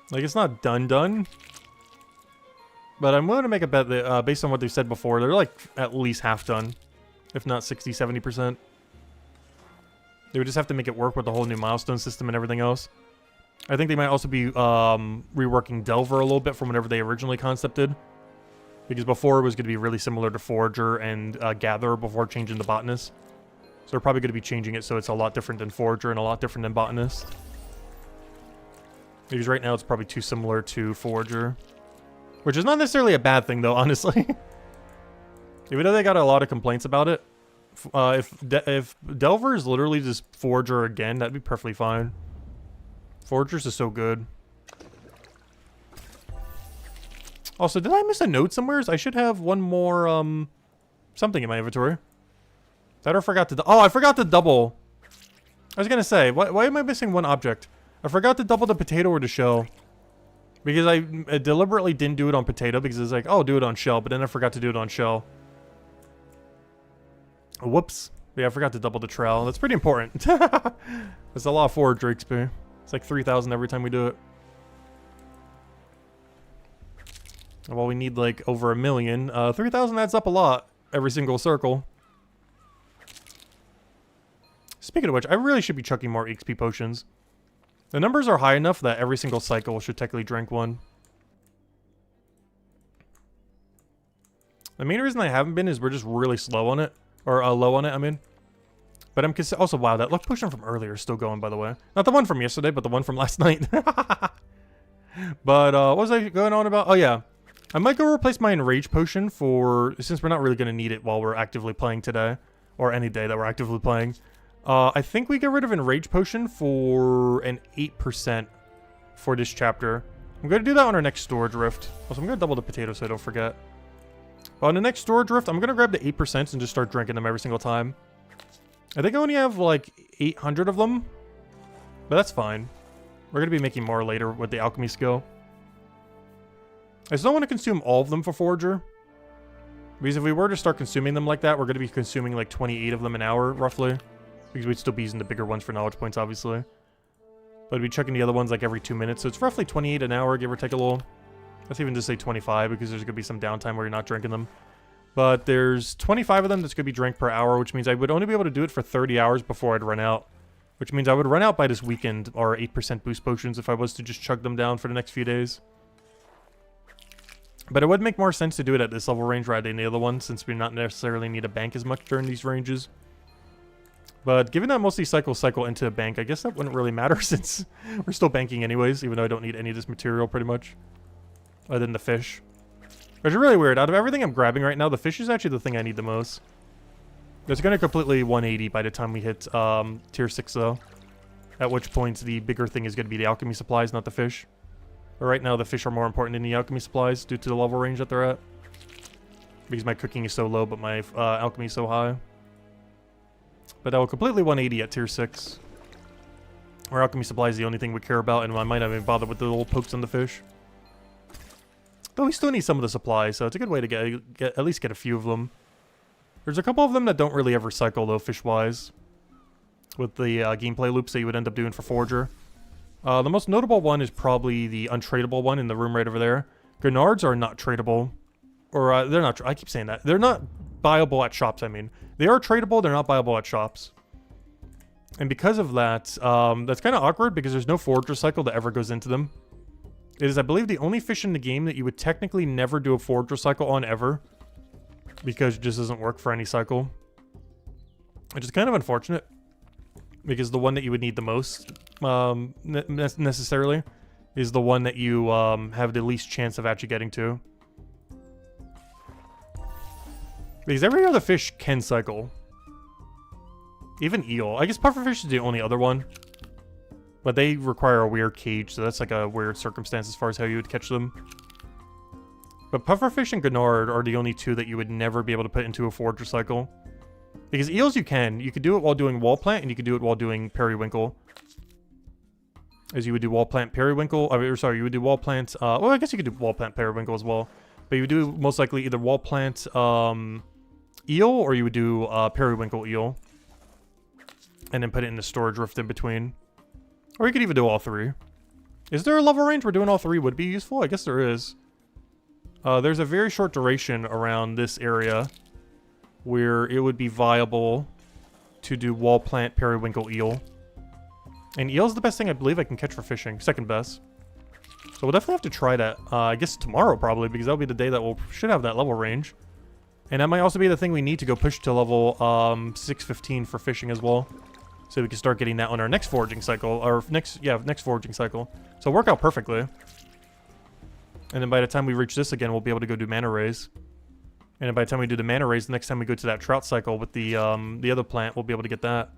Like, it's not done. But I'm willing to make a bet that, based on what they've said before, they're like at least half done. If not 60, 70%. They would just have to make it work with the whole new milestone system and everything else. I think they might also be reworking Delver a little bit from whatever they originally concepted. Because before it was going to be really similar to Forager and Gatherer before changing to Botanist. So they're probably going to be changing it so it's a lot different than Forager and a lot different than Botanist. Because right now it's probably too similar to Forager. Which is not necessarily a bad thing, though, honestly. Even though they got a lot of complaints about it. If Delver is literally just Forager again, that'd be perfectly fine. Forager's is so good. Also, did I miss a note somewhere? I should have one more, something in my inventory. That I forgot to... Oh, I forgot to double. I was gonna say, why am I missing one object? I forgot to double the potato or the shell. Because I deliberately didn't do it on potato because it's like, oh, I'll do it on shell, but then I forgot to do it on shell. Whoops. Yeah, I forgot to double the trowel. That's pretty important. That's a lot of forward Drake's pay. It's like 3,000 every time we do it. Well, we need like over 1 million. 3,000 adds up a lot every single circle. Speaking of which, I really should be chucking more XP potions. The numbers are high enough that every single cycle should technically drink one. The main reason I haven't been is we're just really slow on it. Or low on it, I mean. But I'm also, wow, that luck potion from earlier is still going, by the way. Not the one from yesterday, but the one from last night. But, what was I going on about? Oh, yeah. I might go replace my enrage potion for, since we're not really going to need it while we're actively playing today. Or any day that we're actively playing. I think we get rid of Enrage Potion for an 8% for this chapter. I'm going to do that on our next Storage Rift. Also, I'm going to double the potatoes so I don't forget. But on the next Storage Rift, I'm going to grab the 8% and just start drinking them every single time. I think I only have like 800 of them. But that's fine. We're going to be making more later with the Alchemy skill. I still want to consume all of them for Forager. Because if we were to start consuming them like that, we're going to be consuming like 28 of them an hour, roughly. Because we'd still be using the bigger ones for knowledge points, obviously. But we'd be checking the other ones like every 2 minutes. So it's roughly 28 an hour, give or take a little. Let's even just say 25, because there's going to be some downtime where you're not drinking them. But there's 25 of them that's going to be drank per hour, which means I would only be able to do it for 30 hours before I'd run out. Which means I would run out by this weekend, or 8% boost potions if I was to just chug them down for the next few days. But it would make more sense to do it at this level range rather than the other one, since we not necessarily need a bank as much during these ranges. But given that I mostly cycle into a bank, I guess that wouldn't really matter since we're still banking anyways, even though I don't need any of this material pretty much. Other than the fish. Which is really weird. Out of everything I'm grabbing right now, the fish is actually the thing I need the most. It's going to completely 180 by the time we hit tier 6 though. At which point the bigger thing is going to be the alchemy supplies, not the fish. But right now the fish are more important than the alchemy supplies due to the level range that they're at. Because my cooking is so low, but my alchemy is so high. But that will completely 180 at tier 6. Where alchemy supply is the only thing we care about, and I might not even bother with the little pokes on the fish. Though we still need some of the supplies, so it's a good way to get at least get a few of them. There's a couple of them that don't really ever cycle, though, fish-wise. With the gameplay loops that you would end up doing for Forager. The most notable one is probably the untradeable one in the room right over there. Grenards are not tradable. Or, they're not... I keep saying that. They're not buyable at shops, I mean. They are tradable, they're not buyable at shops. And because of that, that's kind of awkward because there's no Forager cycle that ever goes into them. It is, I believe, the only fish in the game that you would technically never do a Forager cycle on ever. Because it just doesn't work for any cycle. Which is kind of unfortunate. Because the one that you would need the most, necessarily, is the one that you have the least chance of actually getting to. Because every other fish can cycle. Even eel. I guess pufferfish is the only other one. But they require a weird cage, so that's like a weird circumstance as far as how you would catch them. But pufferfish and Gennard are the only two that you would never be able to put into a Forager cycle. Because eels you can. You could do it while doing wall plant, and you could do it while doing periwinkle. As you would do wall plant periwinkle. Sorry, you would do wall plant. Well, I guess you could do wall plant periwinkle as well. But you would do most likely either wall plant eel, or you would do periwinkle eel. And then put it in the storage rift in between. Or you could even do all three. Is there a level range where doing all three would be useful? I guess there is. There's a very short duration around this area where it would be viable to do wall plant periwinkle eel. And eel's the best thing I believe I can catch for fishing. Second best. So we'll definitely have to try that. I guess tomorrow probably, because that'll be the day that we should have that level range. And that might also be the thing we need to go push to level 615 for fishing as well. So we can start getting that on our next foraging cycle, or next foraging cycle. So it'll work out perfectly. And then by the time we reach this again, we'll be able to go do mana rays. And then by the time we do the mana rays, the next time we go to that trout cycle with the other plant, we'll be able to get that.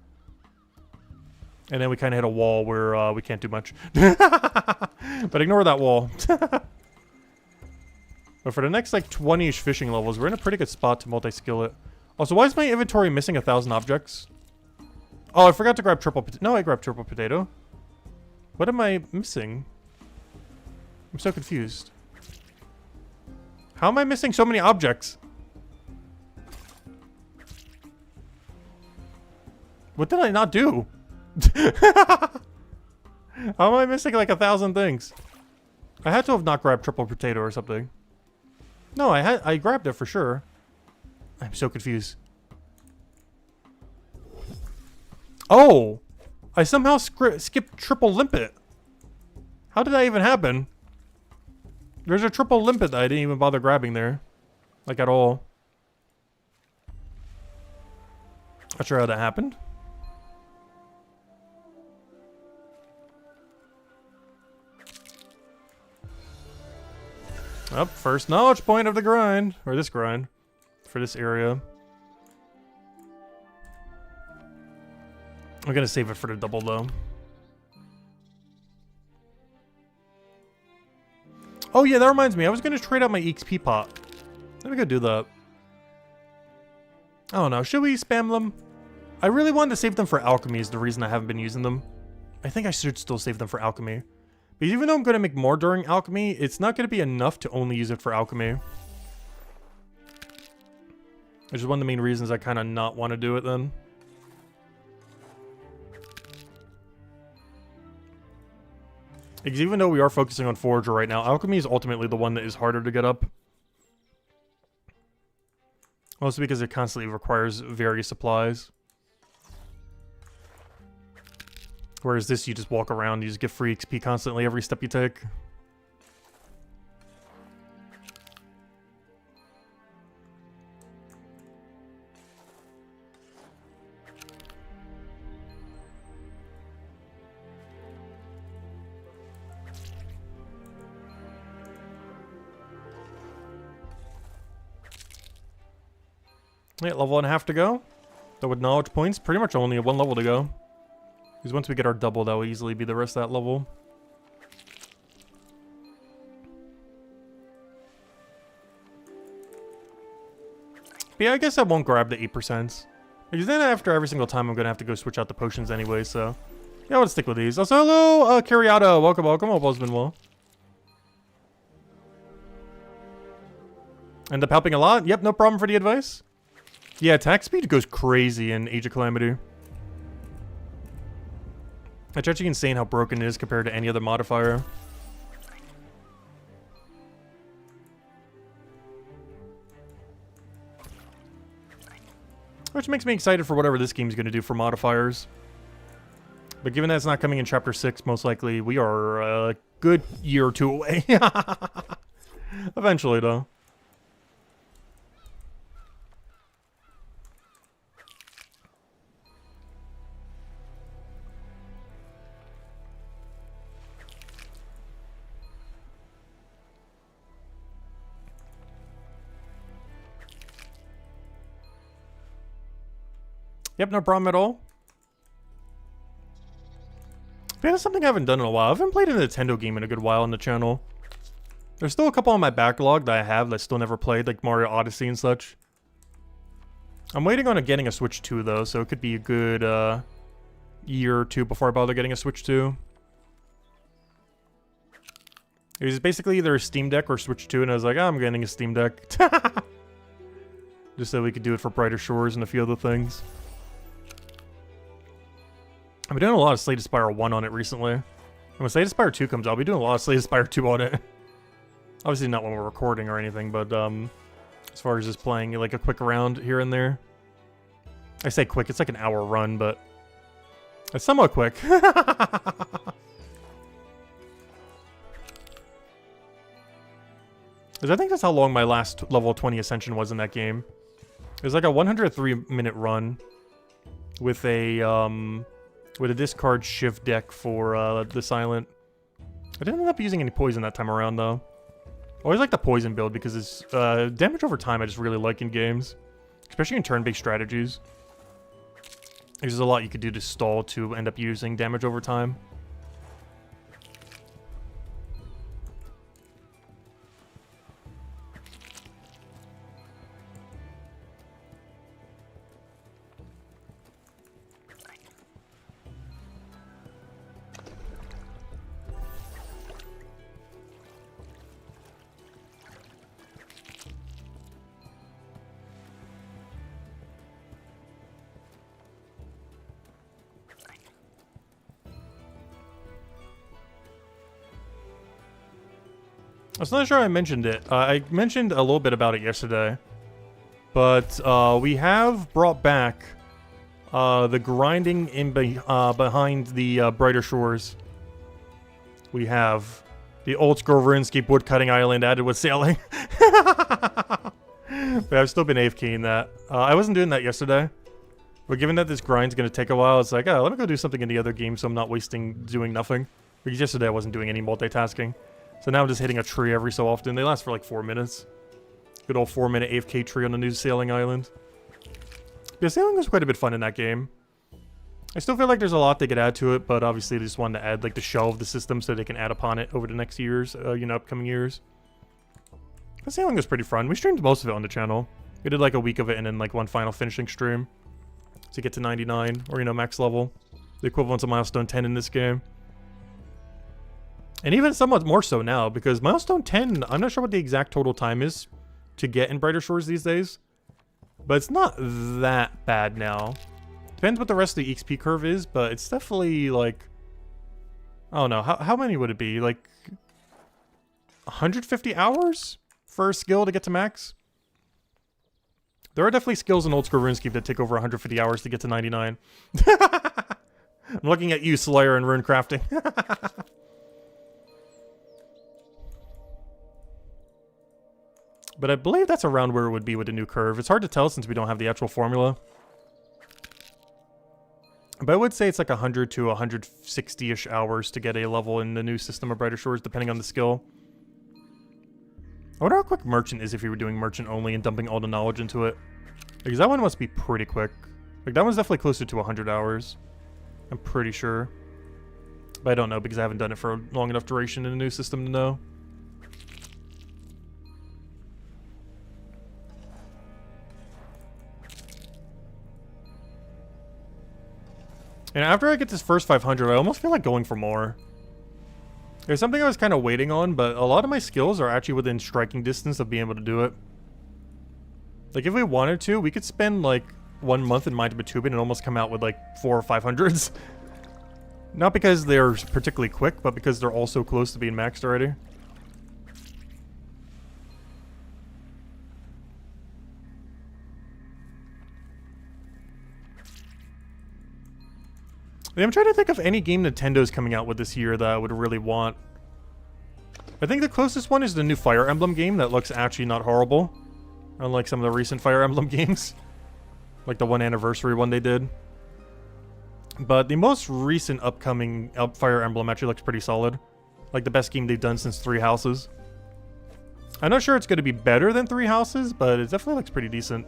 And then we kind of hit a wall where we can't do much. But ignore that wall. But for the next like 20-ish fishing levels, we're in a pretty good spot to multi-skill it. Also, why is my inventory missing 1,000 objects? Oh, I forgot to grab triple potato. No, I grabbed triple potato. What am I missing? I'm so confused. How am I missing so many objects? What did I not do? How am I missing like 1,000 things? I had to have not grabbed triple potato or something. No, I grabbed it for sure. I'm so confused. Oh! I somehow skipped triple limpet. How did that even happen? There's a triple limpet that I didn't even bother grabbing there. Like at all. Not sure how that happened. Up, first knowledge point of the grind. Or this grind. For this area. I'm gonna save it for the double though. Oh yeah, that reminds me. I was gonna trade out my XP pot. Let me go do that. I don't know. Should we spam them? I really wanted to save them for alchemy is the reason I haven't been using them. I think I should still save them for alchemy. Because even though I'm gonna make more during alchemy, it's not gonna be enough to only use it for alchemy. Which is one of the main reasons I kind of not want to do it then. Because even though we are focusing on Forager right now, alchemy is ultimately the one that is harder to get up. Mostly because it constantly requires various supplies. Whereas this, you just walk around, you just get free XP constantly every step you take. Yeah, level 1.5 to go. Though with knowledge points, pretty much only one level to go. Because once we get our double, that will easily be the rest of that level. But yeah, I guess I won't grab the 8%. Because then after every single time, I'm going to have to go switch out the potions anyway, so... yeah, I'll stick with these. Also, hello, Curiata. Welcome, welcome. Hope all's been well. End up helping a lot. Yep, no problem for the advice. Yeah, attack speed goes crazy in Age of Calamity. It's actually insane how broken it is compared to any other modifier. Which makes me excited for whatever this game's going to do for modifiers. But given that it's not coming in Chapter 6, most likely we are a good year or two away. Eventually, though. Yep, no problem at all. But that's something I haven't done in a while. I haven't played a Nintendo game in a good while on the channel. There's still a couple on my backlog that I have that I still never played, like Mario Odyssey and such. I'm waiting on getting a Switch 2, though, so it could be a good year or two before I bother getting a Switch 2. It was basically either a Steam Deck or Switch 2, and I was like, oh, I'm getting a Steam Deck. Just so we could do it for Brighter Shores and a few other things. I've been doing a lot of Slay the Spire 1 on it recently. And when Slay the Spire 2 comes out, I'll be doing a lot of Slay the Spire 2 on it. Obviously not when we're recording or anything, but as far as just playing like a quick round here and there. I say quick, it's like an hour run, but it's somewhat quick. Because I think that's how long my last level 20 Ascension was in that game. It was like a 103-minute run with a discard shift deck for the silent. I didn't end up using any poison that time around, though. I always like the poison build because it's damage over time I just really like in games. Especially in turn-based strategies. There's a lot you could do to stall to end up using damage over time. I'm not sure I mentioned it. I mentioned a little bit about it yesterday. But we have brought back the grinding in behind the Brighter Shores. We have the old school RuneScape woodcutting island added with sailing. But I've still been AFKing that. I wasn't doing that yesterday. But given that this grind's going to take a while, it's like, oh, let me go do something in the other game so I'm not wasting doing nothing. Because yesterday I wasn't doing any multitasking. So now I'm just hitting a tree every so often. They last for like 4 minutes. Good old 4-minute AFK tree on the new sailing island. Yeah, sailing was quite a bit fun in that game. I still feel like there's a lot they could add to it, but obviously they just wanted to add like the shell of the system so they can add upon it over the next years, upcoming years. But sailing was pretty fun. We streamed most of it on the channel. We did like a week of it and then like one final finishing stream to get to 99 or max level, the equivalent to Milestone 10 in this game. And even somewhat more so now, because Milestone 10, I'm not sure what the exact total time is to get in Brighter Shores these days. But it's not that bad now. Depends what the rest of the XP curve is, but it's definitely like... I don't know, how many would it be? Like 150 hours for a skill to get to max? There are definitely skills in old school RuneScape that take over 150 hours to get to 99. I'm looking at you, Slayer, and rune crafting. But I believe that's around where it would be with the new curve. It's hard to tell since we don't have the actual formula. But I would say it's like 100 to 160-ish hours to get a level in the new system of Brighter Shores, depending on the skill. I wonder how quick Merchant is if you were doing Merchant only and dumping all the knowledge into it. Because that one must be pretty quick. Like, that one's definitely closer to 100 hours. I'm pretty sure. But I don't know because I haven't done it for a long enough duration in a new system to know. And after I get this first 500, I almost feel like going for more. There's something I was kind of waiting on, but a lot of my skills are actually within striking distance of being able to do it. Like, if we wanted to, we could spend, like, 1 month in Mind of Batubin and almost come out with, like, 4 or 500s. Not because they're particularly quick, but because they're also close to being maxed already. I'm trying to think of any game Nintendo's coming out with this year that I would really want. I think the closest one is the new Fire Emblem game that looks actually not horrible. Unlike some of the recent Fire Emblem games. Like the 1 anniversary one they did. But the most recent upcoming Fire Emblem actually looks pretty solid. Like the best game they've done since Three Houses. I'm not sure it's going to be better than Three Houses, but it definitely looks pretty decent.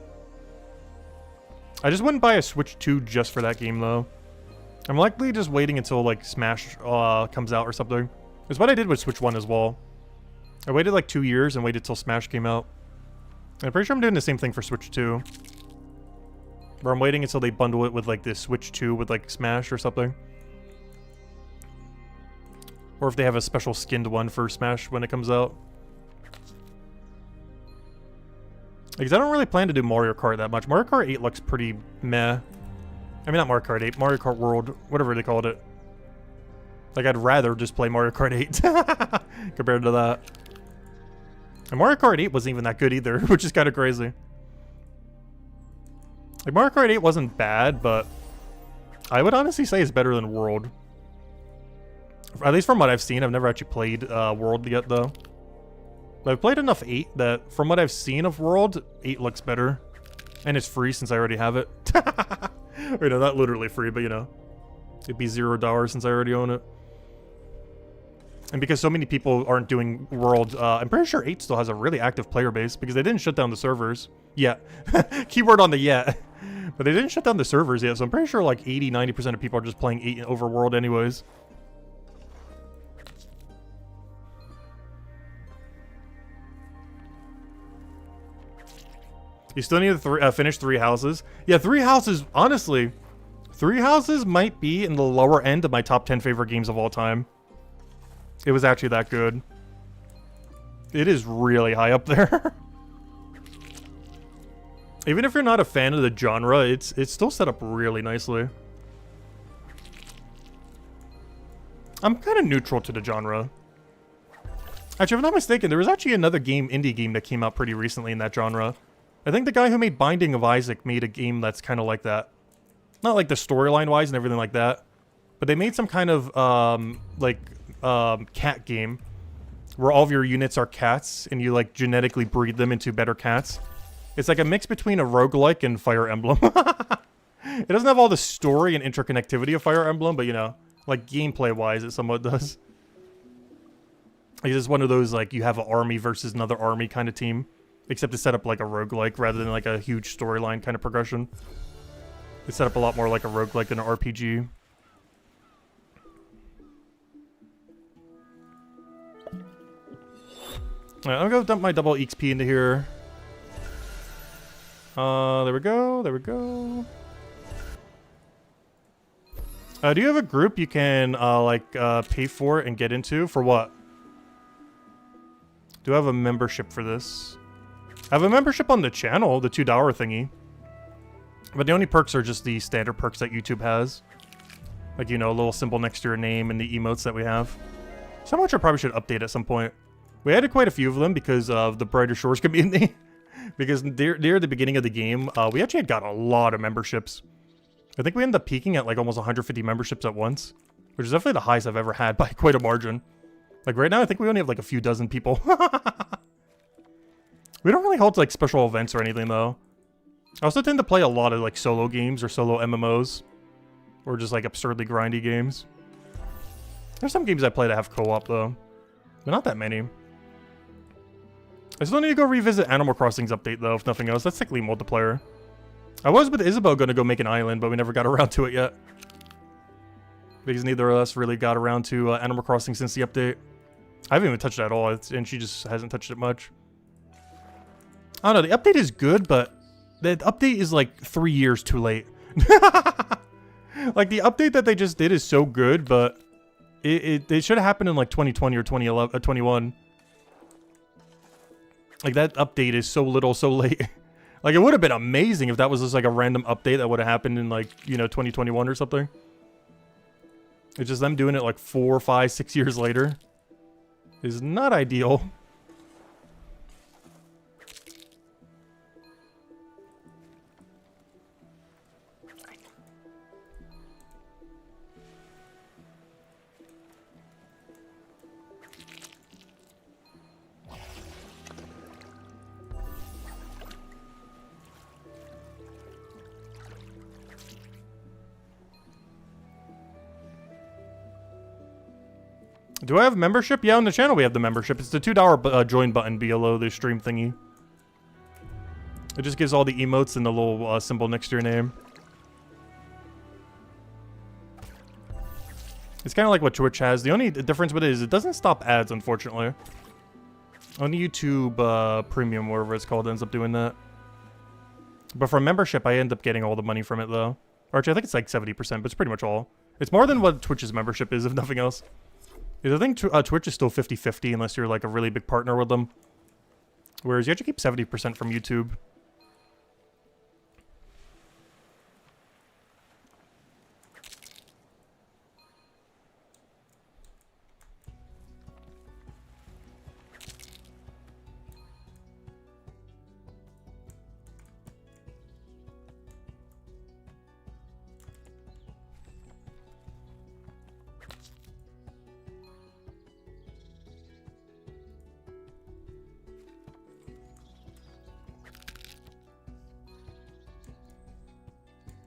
I just wouldn't buy a Switch 2 just for that game though. I'm likely just waiting until, like, Smash comes out or something. It's what I did with Switch 1 as well. I waited, like, 2 years and waited till Smash came out. And I'm pretty sure I'm doing the same thing for Switch 2. Where I'm waiting until they bundle it with, like, the Switch 2 with, like, Smash or something. Or if they have a special skinned one for Smash when it comes out. Because I don't really plan to do Mario Kart that much. Mario Kart 8 looks pretty meh. I mean, not Mario Kart 8, Mario Kart World, whatever they called it. Like, I'd rather just play Mario Kart 8 compared to that. And Mario Kart 8 wasn't even that good either, which is kind of crazy. Like, Mario Kart 8 wasn't bad, but I would honestly say it's better than World. At least from what I've seen. I've never actually played World yet, though. But I've played enough 8 that, from what I've seen of World, 8 looks better. And it's free since I already have it. Or, no, not literally free, but, you know. It'd be $0 since I already own it. And because so many people aren't doing World, I'm pretty sure 8 still has a really active player base because they didn't shut down the servers yet. Keyword on the yet. But they didn't shut down the servers yet, so I'm pretty sure like 80-90% of people are just playing 8 over World anyways. You still need to finish Three Houses. Yeah, Three Houses, honestly, Three Houses might be in the lower end of my top 10 favorite games of all time. It was actually that good. It is really high up there. Even if you're not a fan of the genre, it's still set up really nicely. I'm kind of neutral to the genre. Actually, if I'm not mistaken, there was actually another indie game that came out pretty recently in that genre. I think the guy who made Binding of Isaac made a game that's kind of like that. Not like the storyline-wise and everything like that. But they made some kind of, cat game. Where all of your units are cats, and you, like, genetically breed them into better cats. It's like a mix between a roguelike and Fire Emblem. It doesn't have all the story and interconnectivity of Fire Emblem, but, you know, like, gameplay-wise, it somewhat does. Like, it's one of those, like, you have an army versus another army kind of team. Except it's set up like a roguelike rather than like a huge storyline kind of progression. It's set up a lot more like a roguelike than an RPG. Alright, I'm gonna go dump my double XP into here. There we go, there we go. Do you have a group you can, pay for and get into? For what? Do I have a membership for this? I have a membership on the channel, the $2 thingy. But the only perks are just the standard perks that YouTube has. Like, you know, a little symbol next to your name and the emotes that we have. So much I probably should update at some point. We added quite a few of them because of the Brighter Shores community. Because near the beginning of the game, we actually had got a lot of memberships. I think we ended up peaking at like almost 150 memberships at once. Which is definitely the highest I've ever had by quite a margin. Like right now, I think we only have like a few dozen people. We don't really hold like special events or anything though. I also tend to play a lot of like solo games or solo MMOs. Or just like absurdly grindy games. There's some games I play that have co-op though. But not that many. I still need to go revisit Animal Crossing's update though, if nothing else. That's technically multiplayer. I was with Isabel going to go make an island, but we never got around to it yet. Because neither of us really got around to Animal Crossing since the update. I haven't even touched it at all, and she just hasn't touched it much. I don't know, the update is good, but the update is like 3 years too late. Like, the update that they just did is so good, but it should have happened in like 2020 or 2011, 21. Like, that update is so little, so late. Like, it would have been amazing if that was just like a random update that would have happened in like, you know, 2021 or something. It's just them doing it like 4, 5, 6 years later. Is not ideal. Do I have membership? Yeah, on the channel we have the membership. It's the $2 join button below the stream thingy. It just gives all the emotes and the little symbol next to your name. It's kind of like what Twitch has. The only difference with it is it doesn't stop ads, unfortunately. Only YouTube Premium, whatever it's called, ends up doing that. But for membership, I end up getting all the money from it, though. Or actually, I think it's like 70%, but it's pretty much all. It's more than what Twitch's membership is, if nothing else. I think Twitch is still 50-50 unless you're like a really big partner with them. Whereas you have to keep 70% from YouTube.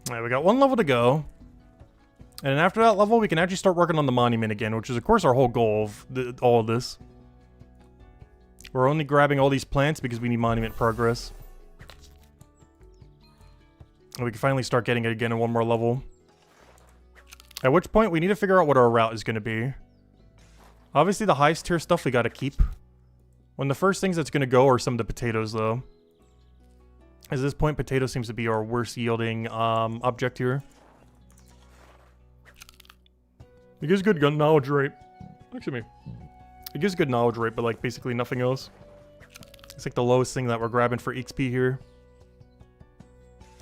Alright, we got one level to go. And then after that level, we can actually start working on the monument again, which is, of course, our whole goal of all of this. We're only grabbing all these plants because we need monument progress. And we can finally start getting it again in one more level. At which point, we need to figure out what our route is going to be. Obviously, the highest tier stuff we got to keep. One of the first things that's going to go are some of the potatoes, though. At this point, potato seems to be our worst yielding object here. It gives good gun knowledge rate. Excuse me. It gives good knowledge rate, but like basically nothing else. It's like the lowest thing that we're grabbing for XP here.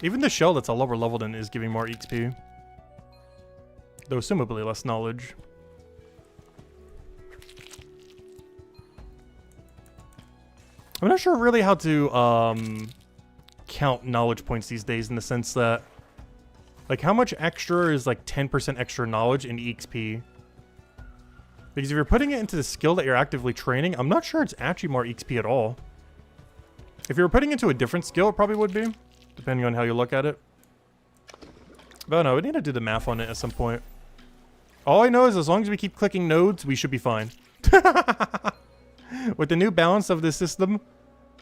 Even the shell that's a lower level than is giving more XP. Though assumably less knowledge. I'm not sure really how to count knowledge points these days, in the sense that, like, how much extra is like 10% extra knowledge in EXP? Because if you're putting it into the skill that you're actively training, I'm not sure it's actually more XP at all. If you were putting it into a different skill, it probably would be, depending on how you look at it. But no, we need to do the math on it at some point. All I know is as long as we keep clicking nodes, we should be fine. With the new balance of this system,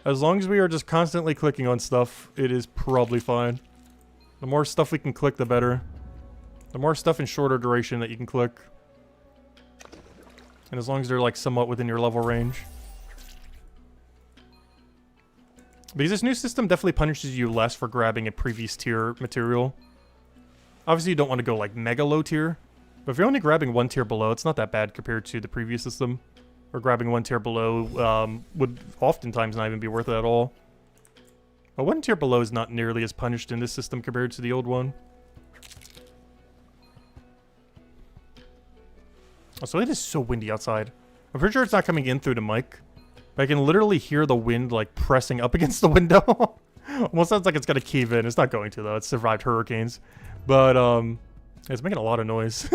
as long as we are just constantly clicking on stuff, it is probably fine. The more stuff we can click, the better. The more stuff in shorter duration that you can click. And as long as they're like somewhat within your level range. Because this new system definitely punishes you less for grabbing a previous tier material. Obviously you don't want to go like mega low tier. But if you're only grabbing one tier below, it's not that bad compared to the previous system. Or grabbing one tier below would oftentimes not even be worth it at all. But one tier below is not nearly as punished in this system compared to the old one. Also, it is so windy outside. I'm pretty sure it's not coming in through the mic. But I can literally hear the wind, like, pressing up against the window. Almost sounds like it's gonna cave in. It's not going to, though. It's survived hurricanes. But, it's making a lot of noise.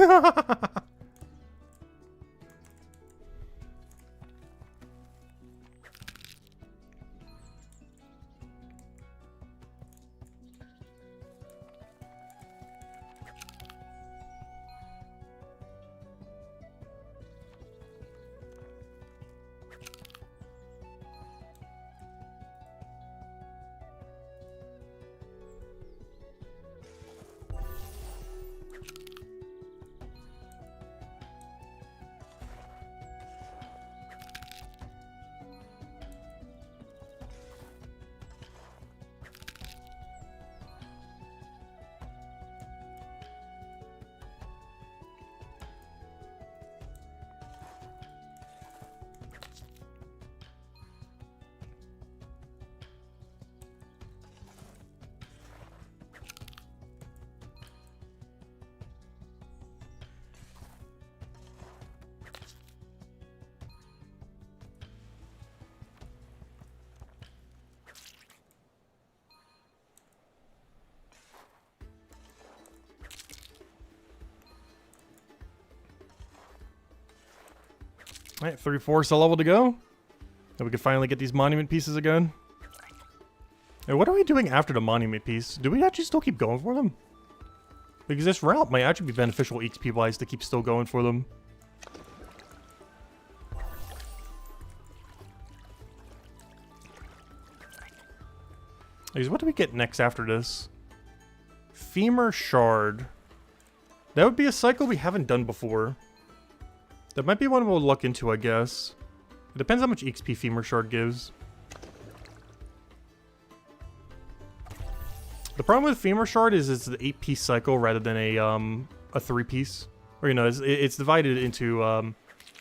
All right, 3/4 a level to go. And we can finally get these monument pieces again. And what are we doing after the monument piece? Do we actually still keep going for them? Because this route might actually be beneficial XP-wise to keep still going for them. Because what do we get next after this? Femur Shard. That would be a cycle we haven't done before. That might be one we'll look into, I guess. It depends how much XP Femur Shard gives. The problem with Femur Shard is it's an 8-piece cycle rather than a 3-piece. Or, you know, it's divided into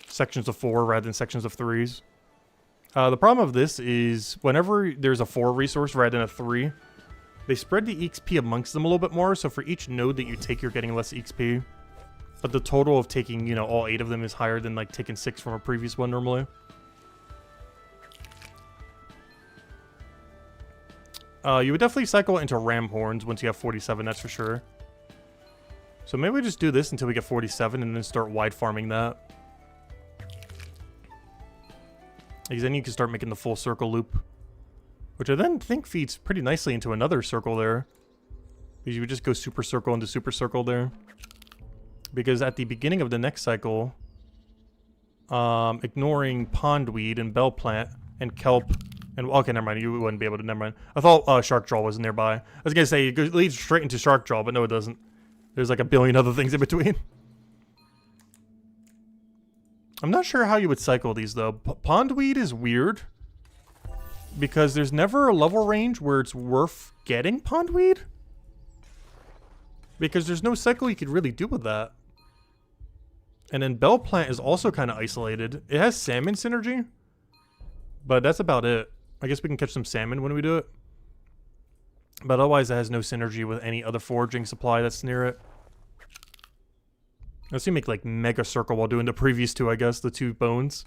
sections of 4 rather than sections of 3s. The problem of this is whenever there's a 4 resource rather than a 3, they spread the XP amongst them a little bit more. So for each node that you take, you're getting less XP. But the total of taking, you know, all 8 of them is higher than like taking 6 from a previous one normally. You would definitely cycle into ram horns once you have 47, that's for sure. So maybe we just do this until we get 47 and then start wide farming that. Because then you can start making the full circle loop. Which I then think feeds pretty nicely into another circle there. Because you would just go super circle into super circle there. Because at the beginning of the next cycle, ignoring pondweed and bell plant and kelp... And, okay, never mind. You wouldn't be able to. Never mind. I thought Shark Jaw was nearby. I was gonna say it leads straight into Shark Jaw, but no, it doesn't. There's like a billion other things in between. I'm not sure how you would cycle these though. Pondweed is weird because there's never a level range where it's worth getting pondweed. Because there's no cycle you could really do with that. And then Bell Plant is also kind of isolated. It has salmon synergy, but that's about it. I guess we can catch some salmon when we do it. But otherwise, it has no synergy with any other foraging supply that's near it. Let's see, make like mega circle while doing the previous two, I guess, the 2 bones.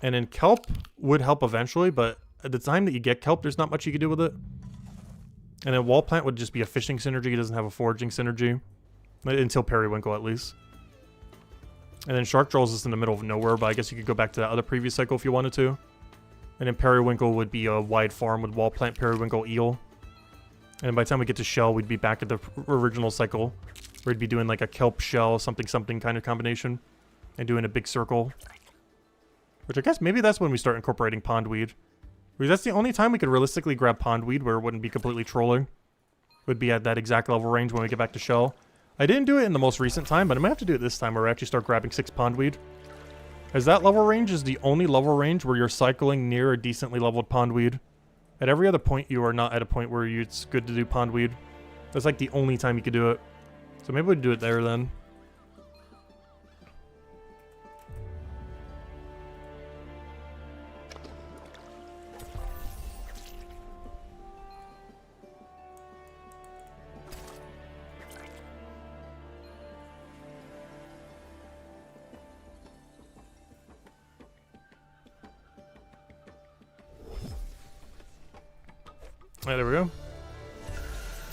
And then kelp would help eventually, but at the time that you get kelp, there's not much you can do with it. And then wall plant would just be a fishing synergy. It doesn't have a foraging synergy. Until periwinkle, at least. And then shark jaws is in the middle of nowhere, but I guess you could go back to that other previous cycle if you wanted to. And then periwinkle would be a wide farm with wall plant, periwinkle, eel. And by the time we get to shell, we'd be back at the original cycle. Where we'd be doing like a kelp shell, something kind of combination. And doing a big circle. Which I guess maybe that's when we start incorporating pondweed. Because that's the only time we could realistically grab pondweed where it wouldn't be completely trolling. Would be at that exact level range when we get back to shell. I didn't do it in the most recent time, but I might have to do it this time where I actually start grabbing 6 pondweed. As that level range is the only level range where you're cycling near a decently leveled pondweed. At every other point, you are not at a point where it's good to do pondweed. That's like the only time you could do it. So maybe we'd do it there then. Alright, there we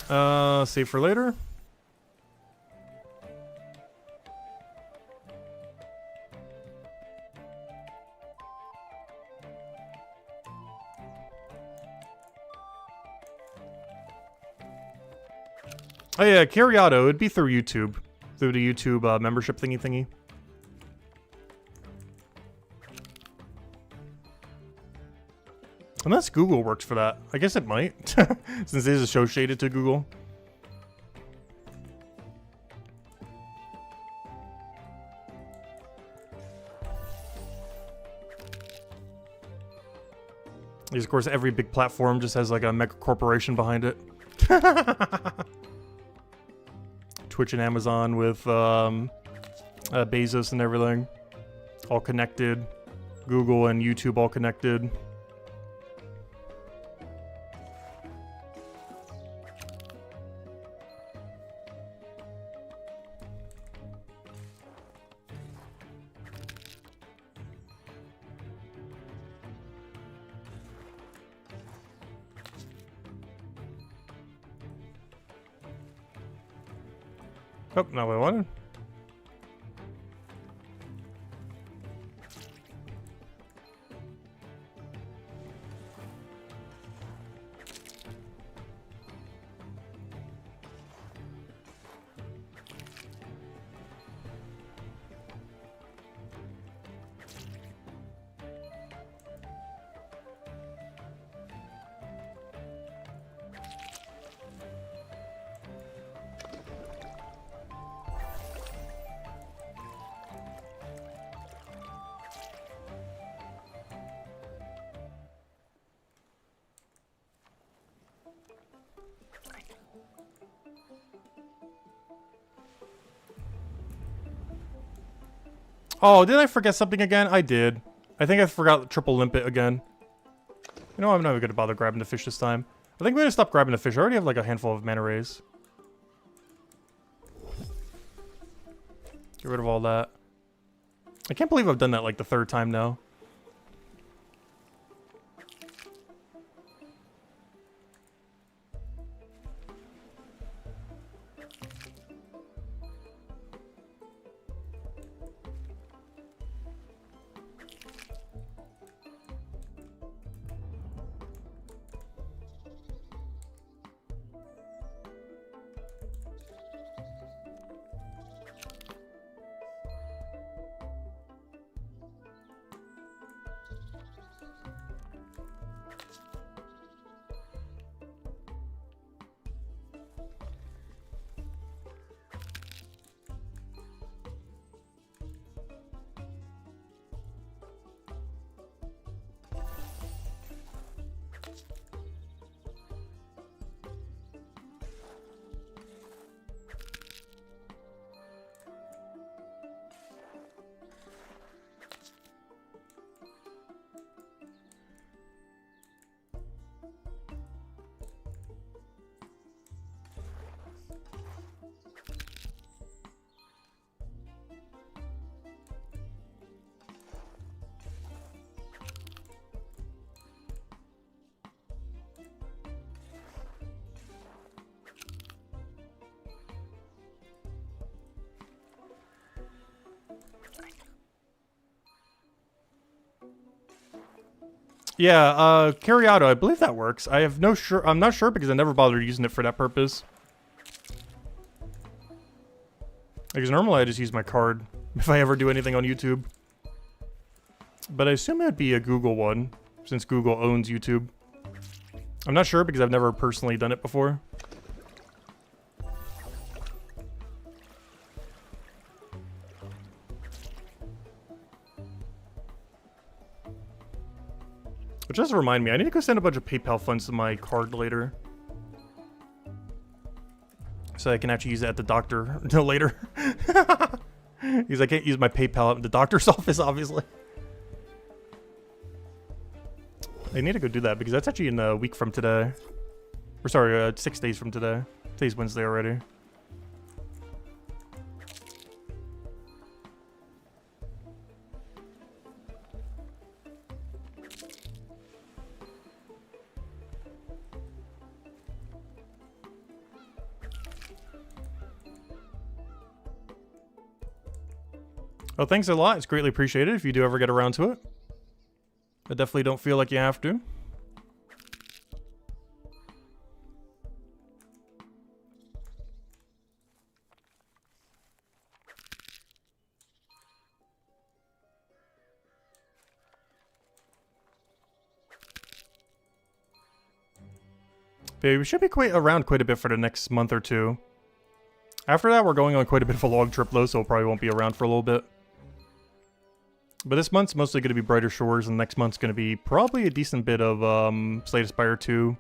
go. Save for later. Oh yeah, Cariato, it'd be through YouTube. Through the YouTube membership thingy. Unless Google works for that. I guess it might. Since it is associated to Google. Because, of course, every big platform just has like a mega corporation behind it. Twitch and Amazon with Bezos and everything. All connected. Google and YouTube all connected. Oh, not what I wanted. Oh, did I forget something again? I did. I think I forgot triple limpet again. You know, I'm not even gonna bother grabbing the fish this time. I think we're gonna stop grabbing the fish. I already have like a handful of mana rays. Get rid of all that. I can't believe I've done that like the third time now. Yeah, Carriado, I believe that works. I'm not sure because I never bothered using it for that purpose. Because normally I just use my card if I ever do anything on YouTube. But I assume it'd be a Google one, since Google owns YouTube. I'm not sure because I've never personally done it before. Which does remind me, I need to go send a bunch of PayPal funds to my card later. So I can actually use it at the doctor until later. Because I can't use my PayPal at the doctor's office, obviously. I need to go do that because that's actually in a week from today. Or sorry, 6 days from today. Today's Wednesday already. Well, thanks a lot. It's greatly appreciated if you do ever get around to it. I definitely don't feel like you have to. But we should be around quite a bit for the next month or two. After that, we're going on quite a bit of a long trip, though, so we probably won't be around for a little bit. But this month's mostly going to be Brighter Shores, and next month's going to be probably a decent bit of Slay the Spire 2.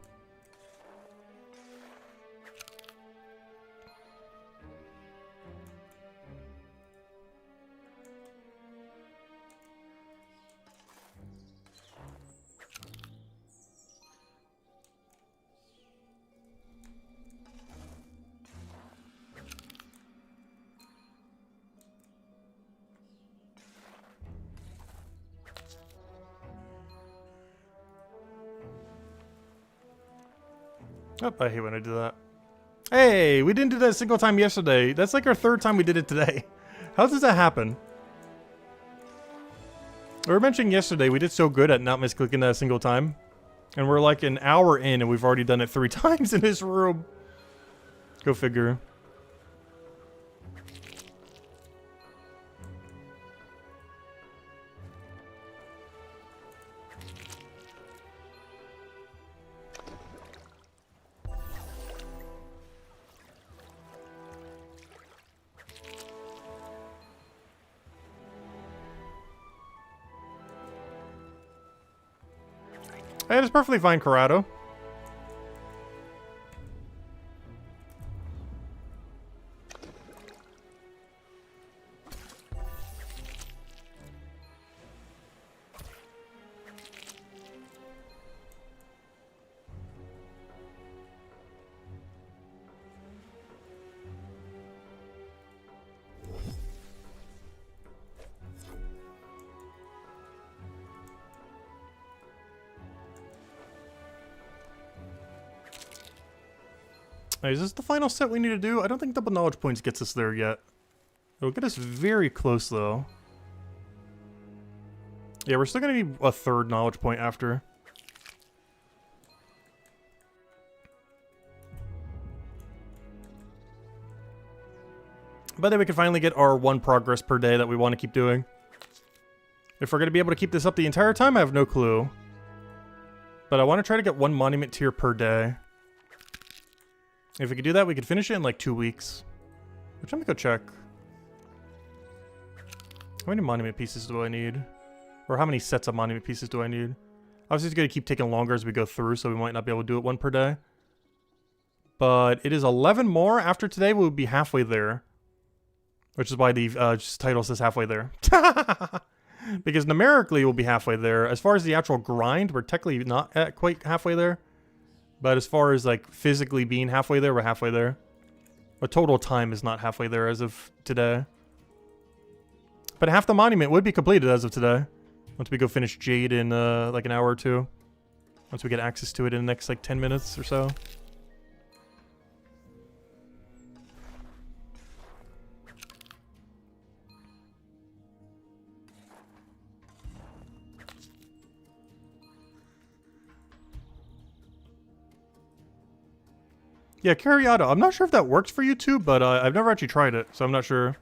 Oh, I hate when I do that. Hey, we didn't do that a single time yesterday. That's like our third time we did it today. How does that happen? We were mentioning yesterday we did so good at not misclicking that a single time. And we're like an hour in and we've already done it 3 times in this room. Go figure. Hey, that's perfectly fine, Corrado. Hey, is this the final set we need to do? I don't think double knowledge points gets us there yet. It'll get us very close, though. Yeah, we're still gonna need a third knowledge point after. But then we can finally get our 1 progress per day that we want to keep doing. If we're going to be able to keep this up the entire time, I have no clue. But I want to try to get 1 monument tier per day. If we could do that, we could finish it in like 2 weeks. Which I'm going to go check. How many monument pieces do I need? Or how many sets of monument pieces do I need? Obviously, it's going to keep taking longer as we go through, so we might not be able to do it 1 per day. But it is 11 more. After today, we would be halfway there. Which is why the title says halfway there. Because numerically we'll be halfway there. As far as the actual grind, we're technically not at quite halfway there. But as far as like physically being halfway there, we're halfway there. But total time is not halfway there as of today. But half the monument would be completed as of today. Once we go finish Jade in like an hour or 2. Once we get access to it in the next like 10 minutes or so. Yeah, Cariato. I'm not sure if that works for you too, but I've never actually tried it, so I'm not sure.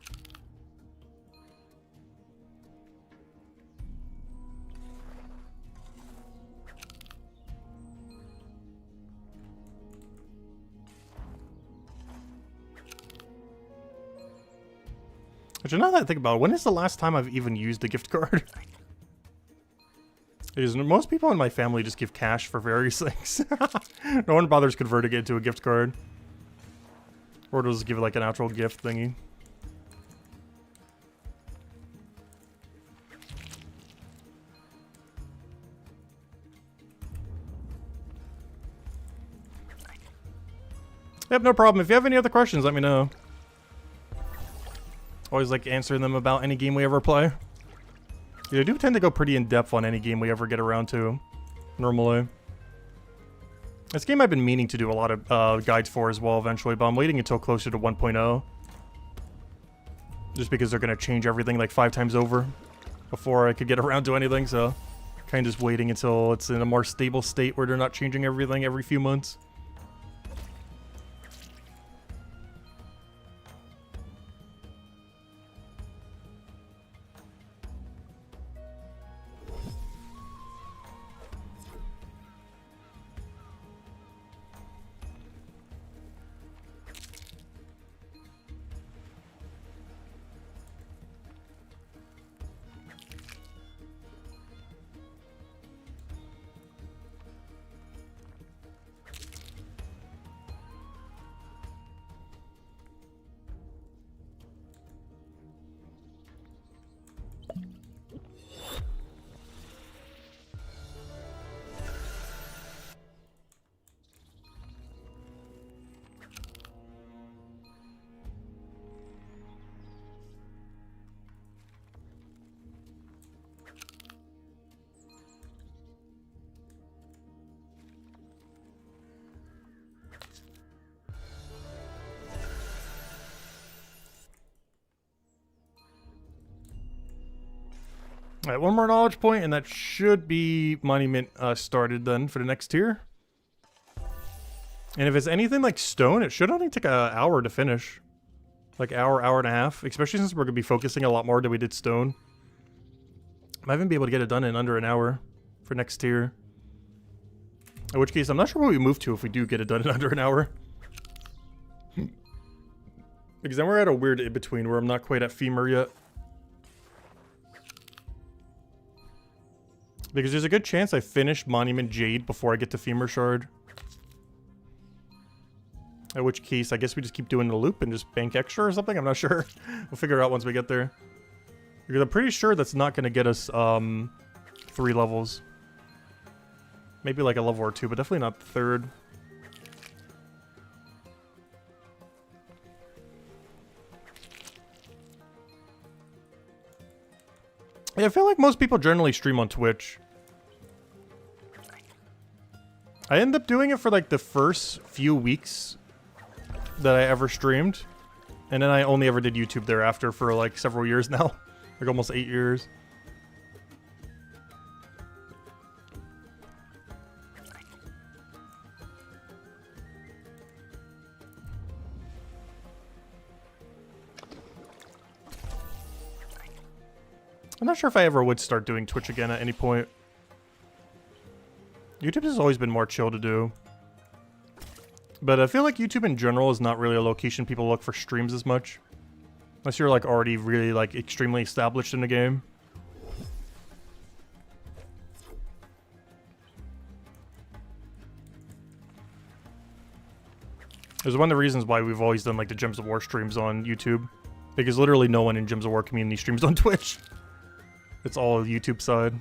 Actually, now that I think about it, when is the last time I've even used a gift card? Because most people in my family just give cash for various things. No one bothers converting it into a gift card. Or they'll just give it like an actual gift thingy. Yep, no problem. If you have any other questions, let me know. Always like answering them about any game we ever play. Yeah, I do tend to go pretty in-depth on any game we ever get around to, normally. This game I've been meaning to do a lot of guides for as well eventually, but I'm waiting until closer to 1.0. Just because they're going to change everything like 5 times over before I could get around to anything, so kind of just waiting until it's in a more stable state where they're not changing everything every few months. Alright, 1 more knowledge point, and that should be monument started then for the next tier. And if it's anything like stone, it should only take an hour to finish. Like hour and a half. Especially since we're going to be focusing a lot more than we did stone. I might even be able to get it done in under an hour for next tier. In which case, I'm not sure where we move to if we do get it done in under an hour. Because then we're at a weird in-between where I'm not quite at femur yet. Because there's a good chance I finish Monument Jade before I get to Femur Shard. In which case, I guess we just keep doing the loop and just bank extra or something? I'm not sure. We'll figure it out once we get there. Because I'm pretty sure that's not going to get us 3 levels. Maybe like a level or 2, but definitely not the 3rd. Yeah, I feel like most people generally stream on Twitch. I end up doing it for like the first few weeks that I ever streamed. And then I only ever did YouTube thereafter for like several years now. Like almost 8 years. I'm not sure if I ever would start doing Twitch again at any point. YouTube has always been more chill to do. But I feel like YouTube in general is not really a location people look for streams as much. Unless you're like already really like extremely established in the game. There's one of the reasons why we've always done like the Gems of War streams on YouTube. Because literally no one in Gems of War community streams on Twitch. It's all YouTube side.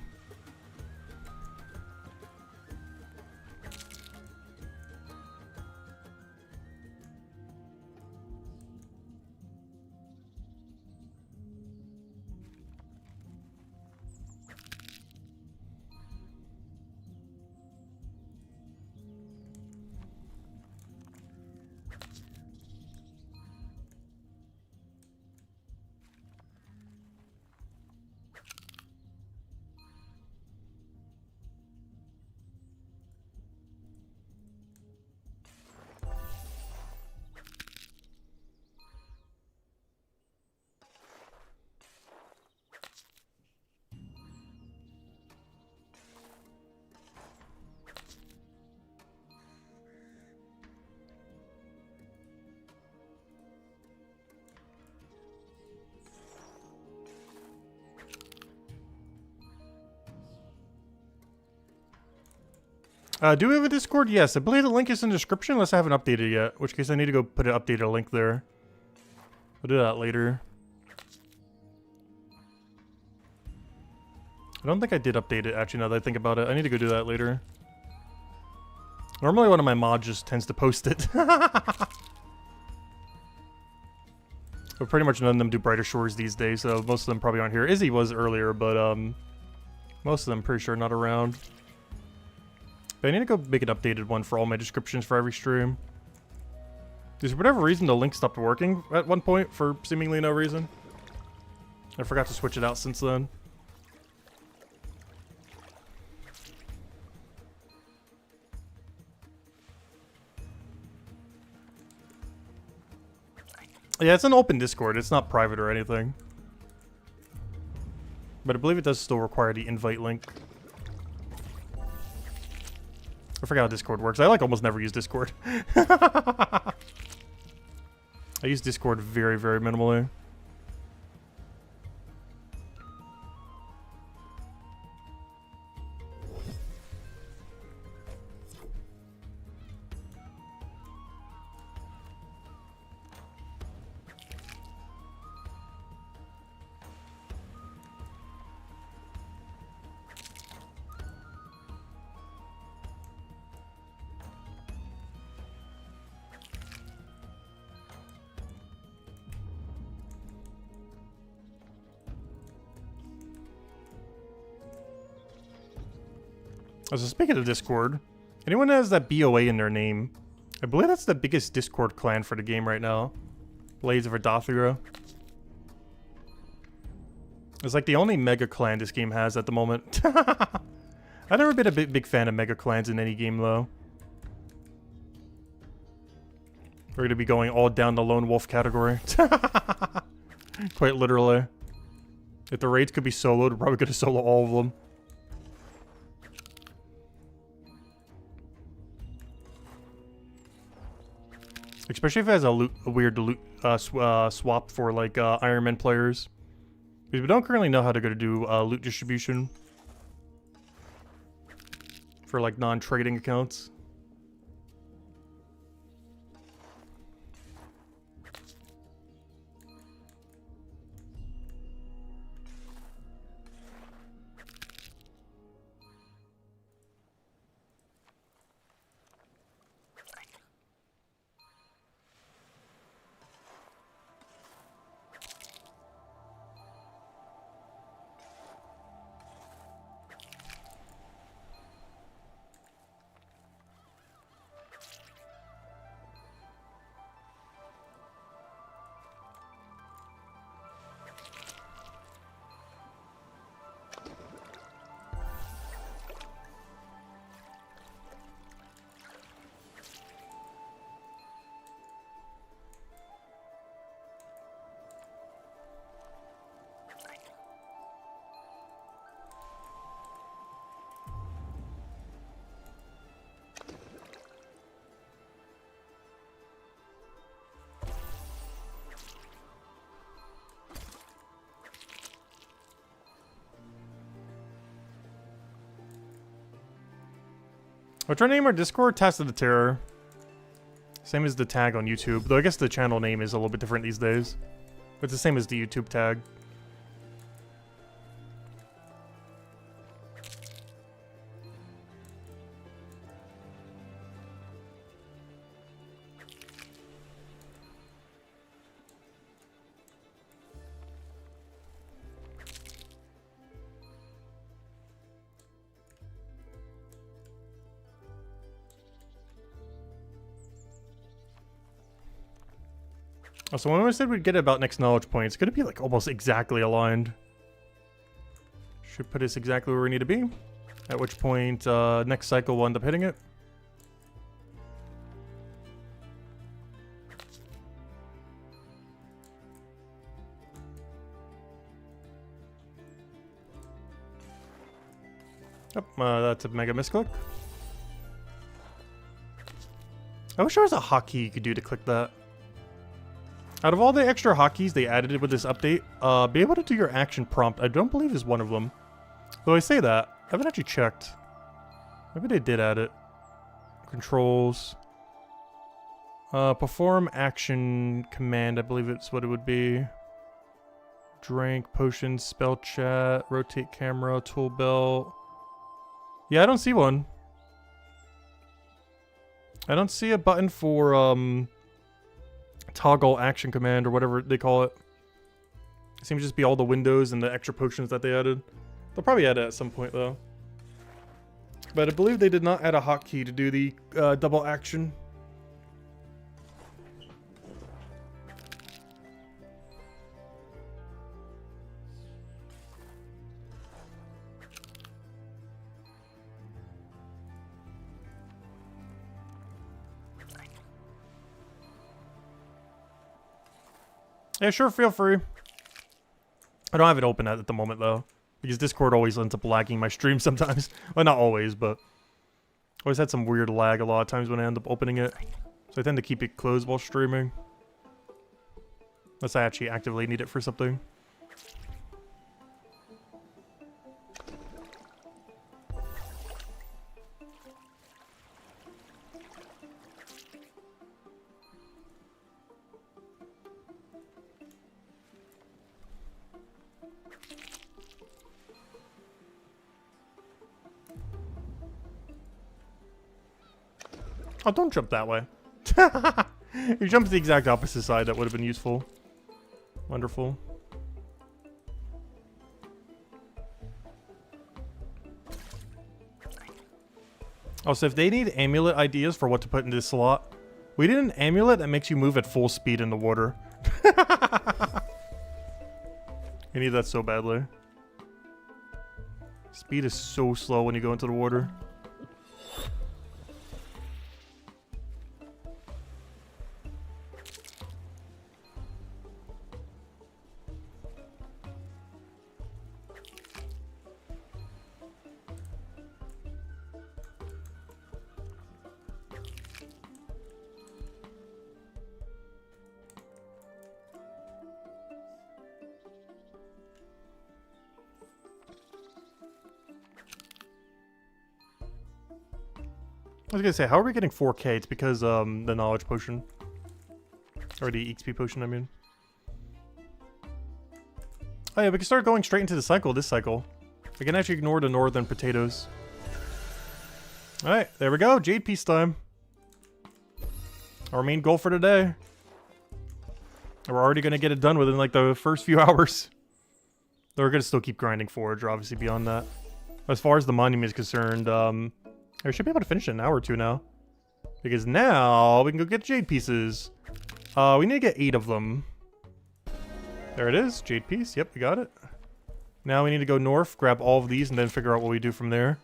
Do we have a Discord? Yes, I believe the link is in the description unless I haven't updated it yet. In which case I need to go put an updated link there. I'll do that later. I don't think I did update it actually now that I think about it. I need to go do that later. Normally one of my mods just tends to post it. But pretty much none of them do Brighter Shores these days, so most of them probably aren't here. Izzy was earlier, but most of them pretty sure not around. But I need to go make an updated one for all my descriptions for every stream. Because for whatever reason, the link stopped working at one point for seemingly no reason. I forgot to switch it out since then. Yeah, it's an open Discord. It's not private or anything. But I believe it does still require the invite link. I forgot how Discord works. I like almost never use Discord. I use Discord very, very minimally. So speaking of Discord, anyone that has that BOA in their name, I believe that's the biggest Discord clan for the game right now. Blades of Erdothera. It's like the only mega clan this game has at the moment. I've never been a big fan of mega clans in any game though. We're gonna be going all down the lone wolf category. Quite literally. If the raids could be soloed, we're probably gonna solo all of them. Especially if it has a weird loot swap for like Iron Man players. Because we don't currently know how to go to do loot distribution for like non-trading accounts. What's our name? Our Discord? Task of the Terror. Same as the tag on YouTube. Though I guess the channel name is a little bit different these days. But it's the same as the YouTube tag. So when I said we'd get about next knowledge point, it's going to be like almost exactly aligned. Should put us exactly where we need to be. At which point, next cycle we'll end up hitting it. Yep, that's a mega misclick. I wish there was a hotkey you could do to click that. Out of all the extra hotkeys they added with this update, be able to do your action prompt, I don't believe is one of them. Though I say that, I haven't actually checked. Maybe they did add it. Controls. Perform action command, I believe it's what it would be. Drink, potion, spell chat, rotate camera, tool belt. Yeah, I don't see one. I don't see a button for, toggle action command or whatever they call it. It seems to just be all the windows and the extra potions that they added. They'll probably add it at some point though. But I believe they did not add a hotkey to do the double action. Yeah, sure, feel free. I don't have it open at the moment, though. Because Discord always ends up lagging my stream sometimes. Well, not always, but... always had some weird lag a lot of times when I end up opening it. So I tend to keep it closed while streaming. Unless I actually actively need it for something. Oh, don't jump that way. You jumped the exact opposite side. That would have been useful. Wonderful. Also, if they need amulet ideas for what to put in this slot, we did an amulet that makes you move at full speed in the water. I need that so badly. Speed is so slow when you go into the water. I was gonna say, how are we getting 4K? It's because the knowledge potion. Or the XP potion, I mean. Oh yeah, we can start going straight into the cycle this cycle. We can actually ignore the northern potatoes. Alright, there we go. Jade piece time. Our main goal for today. And we're already gonna get it done within like the first few hours. Though we're gonna still keep grinding Forager, obviously, beyond that. As far as the monument is concerned, I should be able to finish it in an hour or two now. Because now we can go get jade pieces. We need to get 8 of them. There it is, jade piece. Yep, we got it. Now we need to go north, grab all of these, and then figure out what we do from there.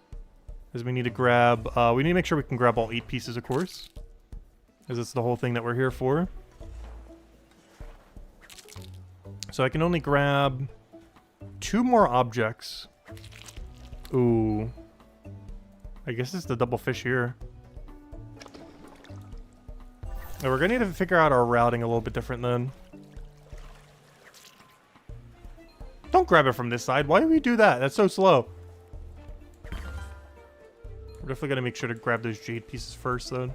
Because we need to grab, we need to make sure we can grab all 8 pieces, of course. Because that's the whole thing that we're here for. So I can only grab 2 more objects. Ooh. I guess it's the double fish here. And we're gonna need to figure out our routing a little bit different then. Don't grab it from this side. Why do we do that? That's so slow. We're definitely gotta make sure to grab those jade pieces first, then.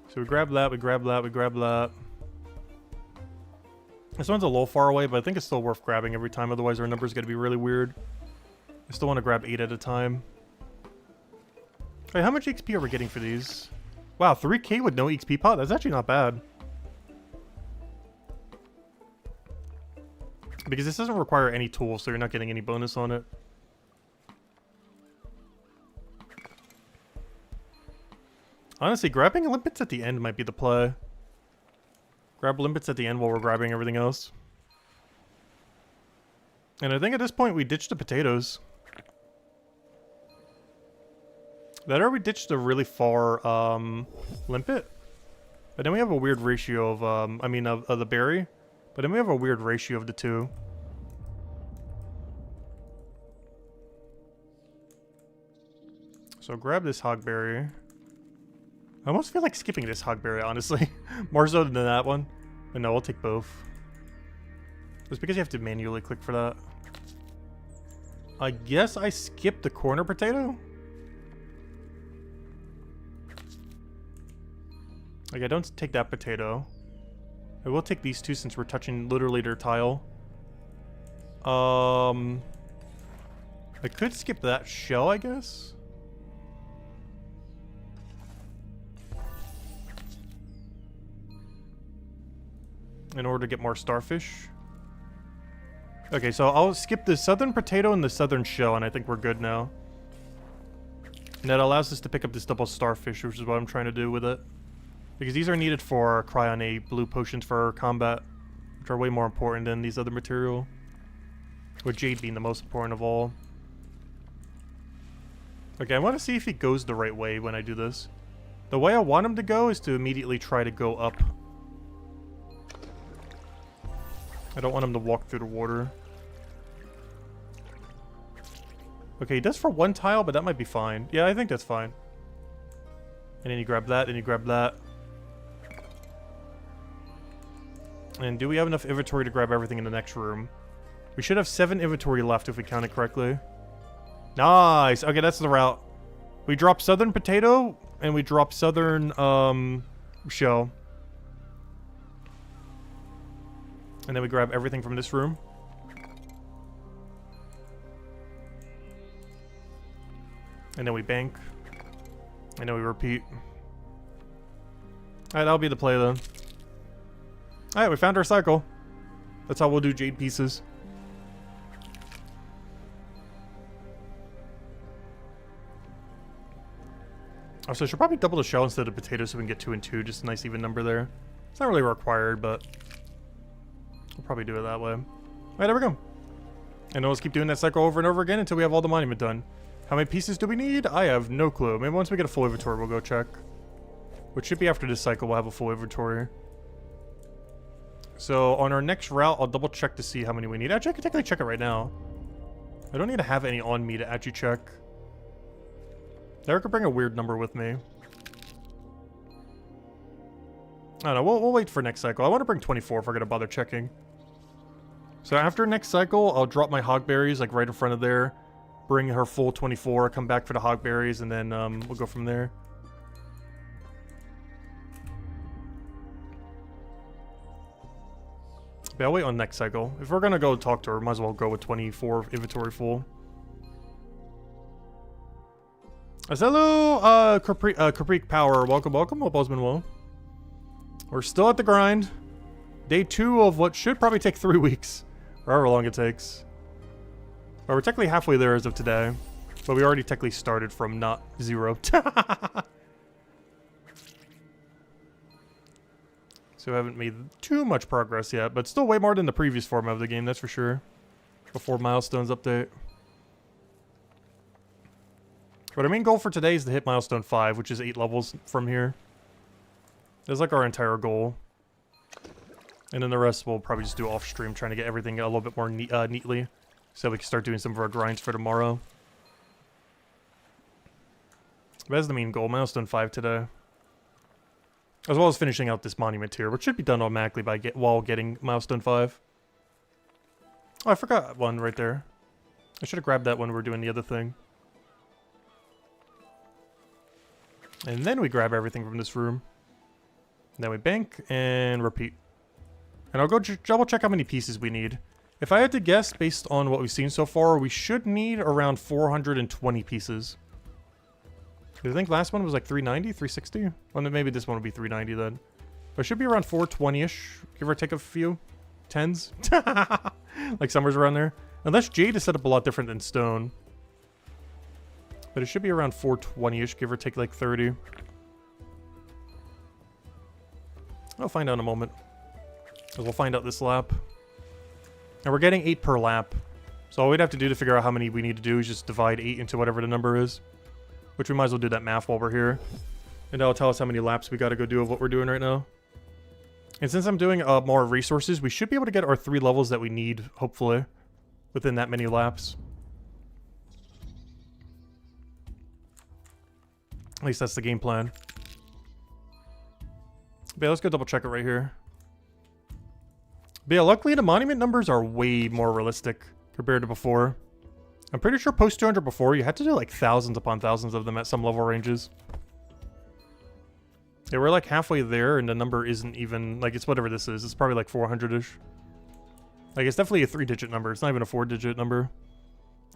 So we grab that, we grab that, we grab that. This one's a little far away, but I think it's still worth grabbing every time, otherwise our number's gonna be really weird. I still want to grab 8 at a time. Wait, how much XP are we getting for these? Wow, 3k with no XP pot? That's actually not bad. Because this doesn't require any tools, so you're not getting any bonus on it. Honestly, grabbing limpets at the end might be the play. Grab limpets at the end while we're grabbing everything else. And I think at this point we ditched the potatoes. That or we ditched a really far limpet. But then we have a weird ratio of, of the berry. But then we have a weird ratio of the two. So grab this hogberry. I almost feel like skipping this hogberry, honestly. More so than that one. But no, I'll take both. Just because you have to manually click for that. I guess I skipped the corner potato? Like, I don't take that potato. I will take these two since we're touching literally their tile. I could skip that shell, I guess. In order to get more starfish. Okay, so I'll skip the southern potato and the southern shell, and I think we're good now. And that allows us to pick up this double starfish, which is what I'm trying to do with it. Because these are needed for Cryon A blue potions for combat, which are way more important than these other material. With Jade being the most important of all. Okay, I want to see if he goes the right way when I do this. The way I want him to go is to immediately try to go up. I don't want him to walk through the water. Okay, he does for one tile, but that might be fine. Yeah, I think that's fine. And then you grab that, and you grab that. And do we have enough inventory to grab everything in the next room? We should have 7 inventory left if we count it correctly. Nice! Okay, that's the route. We drop southern potato, and we drop southern, shell. And then we grab everything from this room. And then we bank. And then we repeat. Alright, that'll be the play then. Alright, we found our cycle. That's how we'll do jade pieces. Also, I should probably double the shell instead of potatoes so we can get 2 and 2. Just a nice even number there. It's not really required, but we'll probably do it that way. Alright, there we go. And then let's keep doing that cycle over and over again until we have all the monument done. How many pieces do we need? I have no clue. Maybe once we get a full inventory, we'll go check. Which should be after this cycle, we'll have a full inventory. So on our next route, I'll double check to see how many we need. Actually, I can technically check it right now. I don't need to have any on me to actually check. Derek could bring a weird number with me. I don't know, we'll wait for next cycle. I want to bring 24 if we're going to bother checking. So after next cycle, I'll drop my hogberries like right in front of there. Bring her full 24, come back for the hogberries, and then we'll go from there. But I'll wait on next cycle. If we're going to go talk to her, might as well go with 24 inventory full. Hello, Caprique Power. Welcome, welcome. Hope all's been well. We're still at the grind. Day 2 of what should probably take 3 weeks. Or however long it takes. But we're technically halfway there as of today. But we already technically started from not 0. So we haven't made too much progress yet. But still way more than the previous format of the game, that's for sure. Before Milestone's update. But our main goal for today is to hit Milestone 5, which is 8 levels from here. That's like our entire goal. And then the rest we'll probably just do off stream, trying to get everything a little bit more neatly. So we can start doing some of our grinds for tomorrow. But that's the main goal, Milestone 5 today. As well as finishing out this monument here, which should be done automatically by while getting Milestone 5. Oh, I forgot one right there. I should have grabbed that when we were doing the other thing. And then we grab everything from this room. Then we bank and repeat. And I'll go double check how many pieces we need. If I had to guess, based on what we've seen so far, we should need around 420 pieces. I think last one was like 390, 360? Well, then maybe this one will be 390 then. But it should be around 420-ish, give or take a few. Tens. Like somewhere's around there. Unless jade is set up a lot different than stone. But it should be around 420-ish, give or take like 30. I'll find out in a moment. We'll find out this lap. And we're getting 8 per lap. So all we'd have to do to figure out how many we need to do is just divide 8 into whatever the number is. Which we might as well do that math while we're here. And that'll tell us how many laps we gotta go do of what we're doing right now. And since I'm doing more resources, we should be able to get our 3 levels that we need, hopefully, within that many laps. At least that's the game plan. But yeah, let's go double check it right here. But yeah, luckily the monument numbers are way more realistic compared to before. I'm pretty sure post 200 before, you had to do like thousands upon thousands of them at some level ranges. Yeah, we're like halfway there and the number isn't even, like it's whatever this is. It's probably like 400-ish. Like it's definitely a 3-digit number. It's not even a 4-digit number.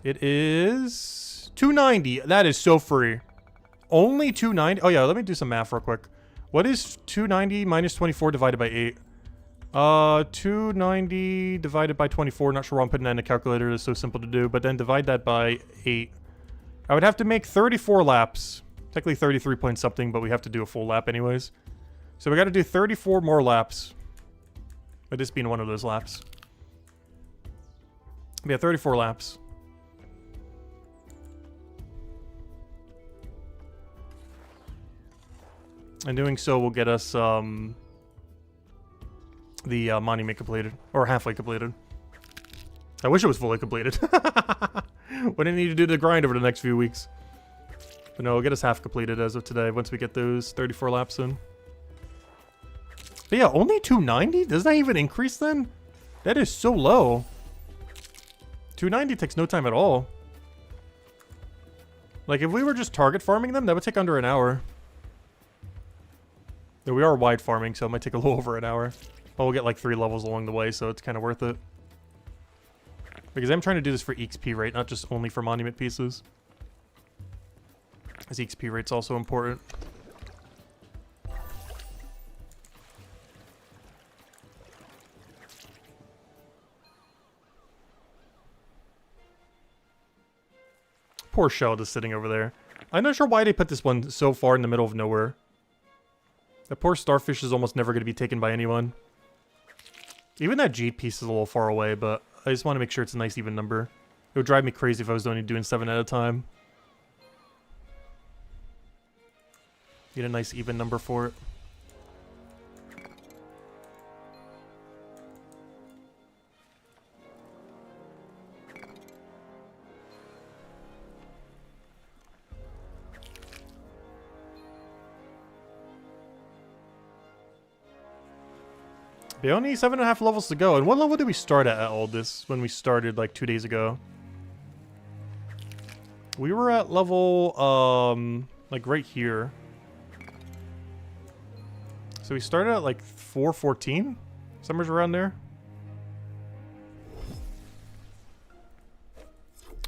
It is 290. That is so free. Only 290. Oh yeah, let me do some math real quick. What is 290 minus 24 divided by 8? 290 divided by 24. Not sure why I'm putting that in a calculator. It's so simple to do. But then divide that by 8. I would have to make 34 laps. Technically 33 point something, but we have to do a full lap anyways. So we got to do 34 more laps. With this being one of those laps. Yeah, 34 laps. And doing so will get us the monument completed. Or halfway completed. I wish it was fully completed. Wouldn't need to do the grind over the next few weeks. But no, it'll get us half completed as of today once we get those 34 laps in. But yeah, only 290? Does that even increase then? That is so low. 290 takes no time at all. Like if we were just target farming them, that would take under an hour. Yeah, we are wide farming, so it might take a little over an hour. But we'll get like 3 levels along the way, so it's kind of worth it. Because I'm trying to do this for XP rate, not just only for monument pieces. As XP rate's also important. Poor shell just sitting over there. I'm not sure why they put this one so far in the middle of nowhere. That poor starfish is almost never going to be taken by anyone. Even that jade piece is a little far away, but I just want to make sure it's a nice even number. It would drive me crazy if I was only doing 7 at a time. Need a nice even number for it. We only need 7.5 levels to go. And what level did we start at all this when we started like 2 days ago? We were at level, like right here. So we started at like 414? Somewhere around there.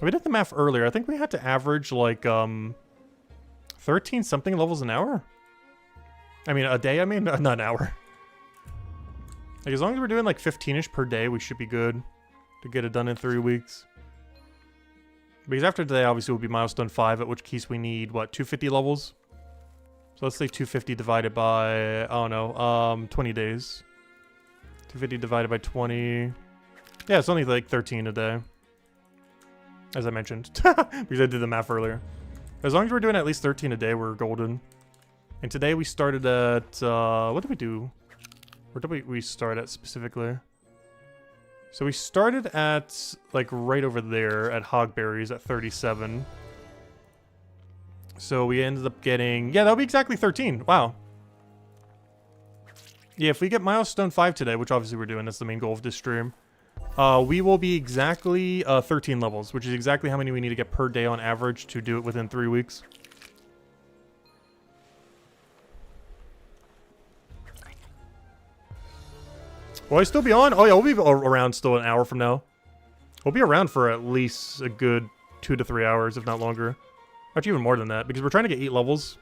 We did the math earlier. I think we had to average like 13 something levels an hour. I mean a day, not an hour. Like as long as we're doing like 15-ish per day, we should be good to get it done in 3 weeks. Because after today, obviously, will be milestone 5, at which case we need, what, 250 levels? So let's say 250 divided by, I don't know, 20 days. 250 divided by 20. Yeah, it's only like 13 a day. As I mentioned. Because I did the math earlier. As long as we're doing at least 13 a day, we're golden. And today we started at, what did we do? Where did we start at specifically? So we started at, like, right over there at Hogberries at 37. So we ended up getting... Yeah, that'll be exactly 13. Wow. Yeah, if we get Milestone 5 today, which obviously we're doing, that's the main goal of this stream, we will be exactly 13 levels, which is exactly how many we need to get per day on average to do it within 3 weeks. Will I still be on? Oh yeah, we'll be around still an hour from now. We'll be around for at least a good 2 to 3 hours, if not longer. Actually, even more than that, because we're trying to get 8 levels.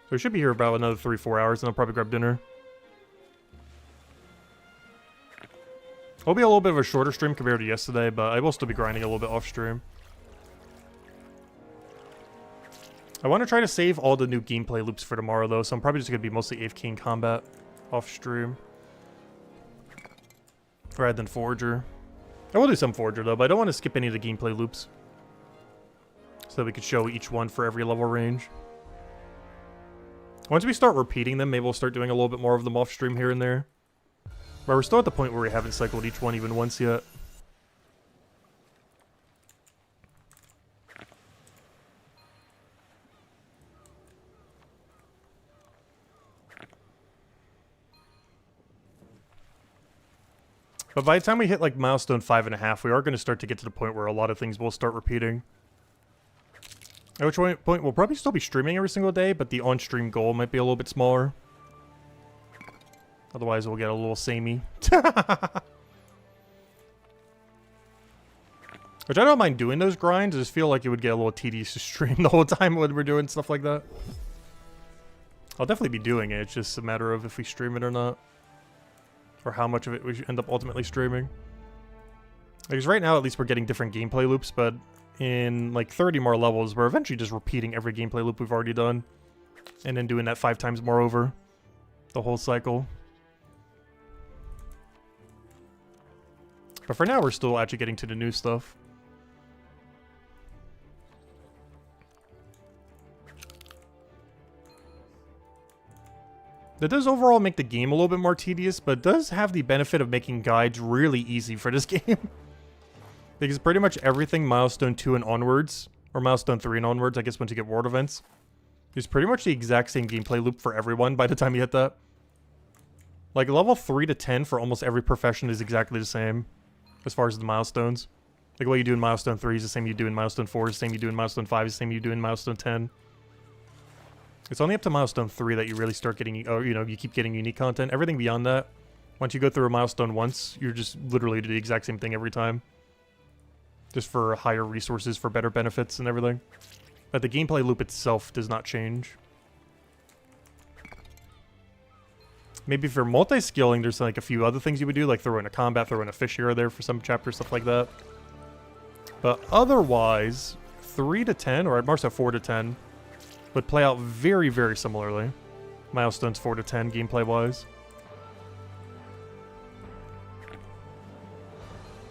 So we should be here about another 3-4 hours, and I'll probably grab dinner. It'll be a little bit of a shorter stream compared to yesterday, but I will still be grinding a little bit off stream. I want to try to save all the new gameplay loops for tomorrow, though, so I'm probably just going to be mostly AFK in combat off stream. Rather than Forager. I will do some Forager, though, but I don't want to skip any of the gameplay loops. So that we could show each one for every level range. Once we start repeating them, maybe we'll start doing a little bit more of them off stream here and there. But we're still at the point where we haven't cycled each one even once yet. But by the time we hit like milestone 5.5, we are going to start to get to the point where a lot of things will start repeating. At which point we'll probably still be streaming every single day, but the on-stream goal might be a little bit smaller. Otherwise we'll get a little samey. Which I don't mind doing those grinds, I just feel like it would get a little tedious to stream the whole time when we're doing stuff like that. I'll definitely be doing it, it's just a matter of if we stream it or not. Or how much of it we should end up ultimately streaming. Because right now at least we're getting different gameplay loops, but in like 30 more levels, we're eventually just repeating every gameplay loop we've already done. And then doing that 5 times more over the whole cycle. But for now, we're still actually getting to the new stuff. That does overall make the game a little bit more tedious, but does have the benefit of making guides really easy for this game. Because pretty much everything Milestone 2 and onwards, or Milestone 3 and onwards, I guess once you get world events, is pretty much the exact same gameplay loop for everyone by the time you hit that. Like, level 3 to 10 for almost every profession is exactly the same, as far as the milestones. Like, what you do in Milestone 3 is the same you do in Milestone 4, is the same you do in Milestone 5, is the same you do in Milestone 10. It's only up to Milestone 3 that you really start getting, or, you know, you keep getting unique content. Everything beyond that, once you go through a milestone once, you're just literally do the exact same thing every time. Just for higher resources, for better benefits and everything. But the gameplay loop itself does not change. Maybe if you're multi-skilling, there's like a few other things you would do, like throw in a combat, throw in a fish here or there for some chapters, stuff like that. But otherwise, 3 to 10, or at most 4 to 10, would play out very, very similarly. Milestones 4 to 10, gameplay-wise.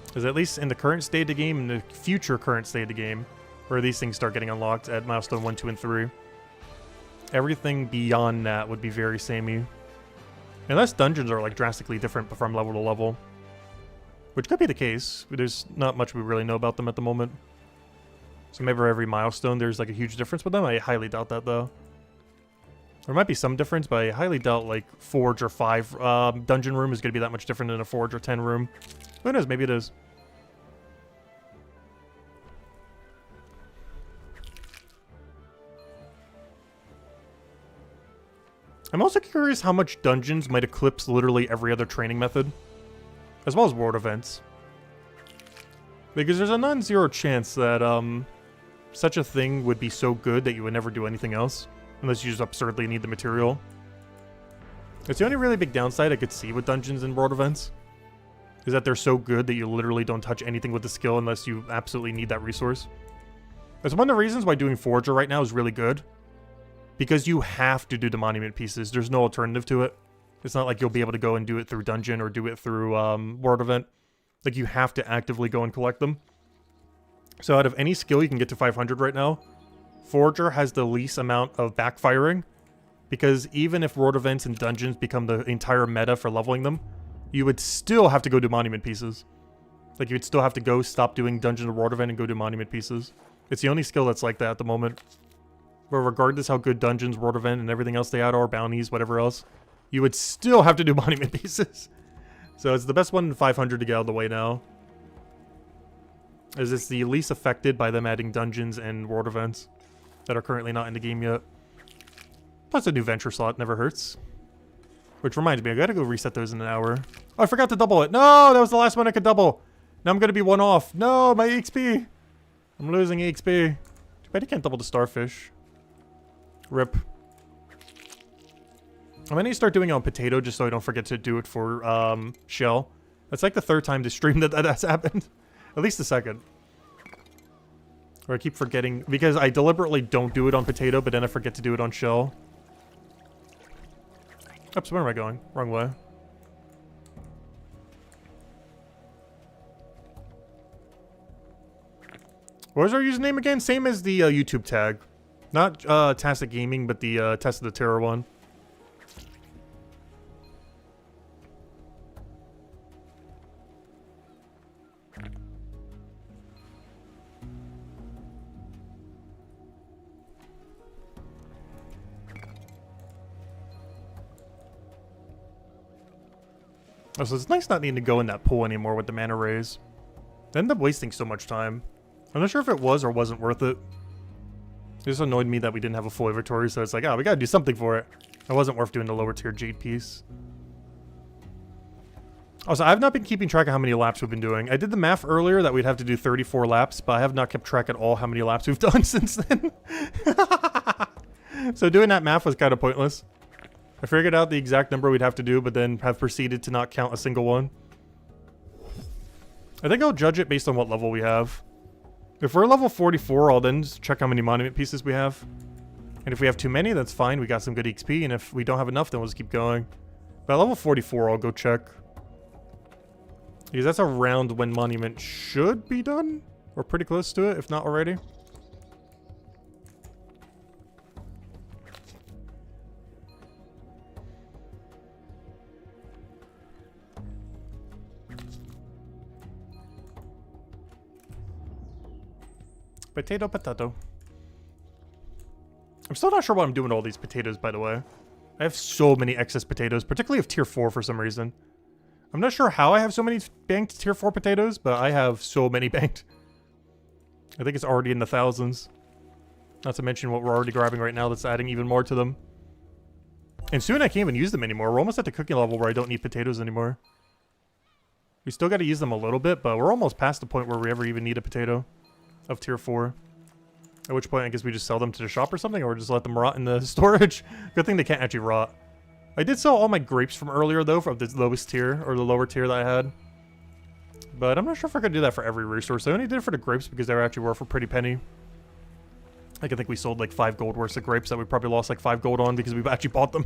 Because at least in the current state of the game, and the future current state of the game, where these things start getting unlocked at Milestone 1, 2, and 3, everything beyond that would be very samey. Unless dungeons are like drastically different from level to level. Which could be the case, but there's not much we really know about them at the moment. So maybe every milestone there's like a huge difference with them. I highly doubt that though. There might be some difference, but I highly doubt like Forge or 5 dungeon room is going to be that much different than a Forge or 10 room. Who knows, maybe it is. I'm also curious how much dungeons might eclipse literally every other training method, as well as world events. Because there's a non-zero chance that such a thing would be so good that you would never do anything else, unless you just absurdly need the material. It's the only really big downside I could see with dungeons and world events, is that they're so good that you literally don't touch anything with the skill unless you absolutely need that resource. That's one of the reasons why doing Forager right now is really good. Because you have to do the monument pieces. There's no alternative to it. It's not like you'll be able to go and do it through dungeon or do it through world event. Like, you have to actively go and collect them. So out of any skill you can get to 500 right now, Forager has the least amount of backfiring. Because even if world events and dungeons become the entire meta for leveling them, you would still have to go do monument pieces. Like, you would still have to go stop doing dungeon or world event and go do monument pieces. It's the only skill that's like that at the moment. But regardless how good dungeons, world event, and everything else they add are, bounties, whatever else, you would still have to do monument pieces. So it's the best one in 500 to get out of the way now. As it's the least affected by them adding dungeons and world events that are currently not in the game yet. Plus a new venture slot never hurts. Which reminds me, I gotta go reset those in an hour. Oh, I forgot to double it. No, that was the last one I could double. Now I'm gonna be one off. No, my EXP. I'm losing EXP. Too bad you can't double the starfish. Rip. I'm gonna start doing it on potato just so I don't forget to do it for shell. That's like the third time this stream that's happened. At least the second. Or I keep forgetting because I deliberately don't do it on potato, but then I forget to do it on shell. Oops, where am I going? Wrong way. What was our username again? Same as the YouTube tag. Not Tacit Gaming, but the Test of the Terror one. Oh, so it's nice not needing to go in that pool anymore with the mana rays. I ended up wasting so much time. I'm not sure if it was or wasn't worth it. It just annoyed me that we didn't have a full inventory, so it's like, oh, we gotta do something for it. It wasn't worth doing the lower tier jade piece. Also, I've not been keeping track of how many laps we've been doing. I did the math earlier that we'd have to do 34 laps, but I have not kept track at all how many laps we've done since then. So doing that math was kind of pointless. I figured out the exact number we'd have to do, but then have proceeded to not count a single one. I think I'll judge it based on what level we have. If we're level 44, I'll then just check how many monument pieces we have. And if we have too many, that's fine. We got some good XP, and if we don't have enough, then we'll just keep going. But at level 44, I'll go check. Because that's around when monument should be done. We're pretty close to it, if not already. Potato, potato. I'm still not sure why I'm doing all these potatoes, by the way. I have so many excess potatoes, particularly of tier 4 for some reason. I'm not sure how I have so many banked tier 4 potatoes, but I have so many banked. I think it's already in the thousands. Not to mention what we're already grabbing right now that's adding even more to them. And soon I can't even use them anymore. We're almost at the cooking level where I don't need potatoes anymore. We still got to use them a little bit, but we're almost past the point where we ever even need a potato of tier 4. At which point I guess we just sell them to the shop or something, or just let them rot in the storage. Good thing they can't actually rot. I did sell all my grapes from earlier though, from the lowest tier, or the lower tier that I had. But I'm not sure if I could do that for every resource. I only did it for the grapes because they were actually worth a pretty penny. Like I think we sold like 5 gold worth of grapes that we probably lost like 5 gold on because we've actually bought them.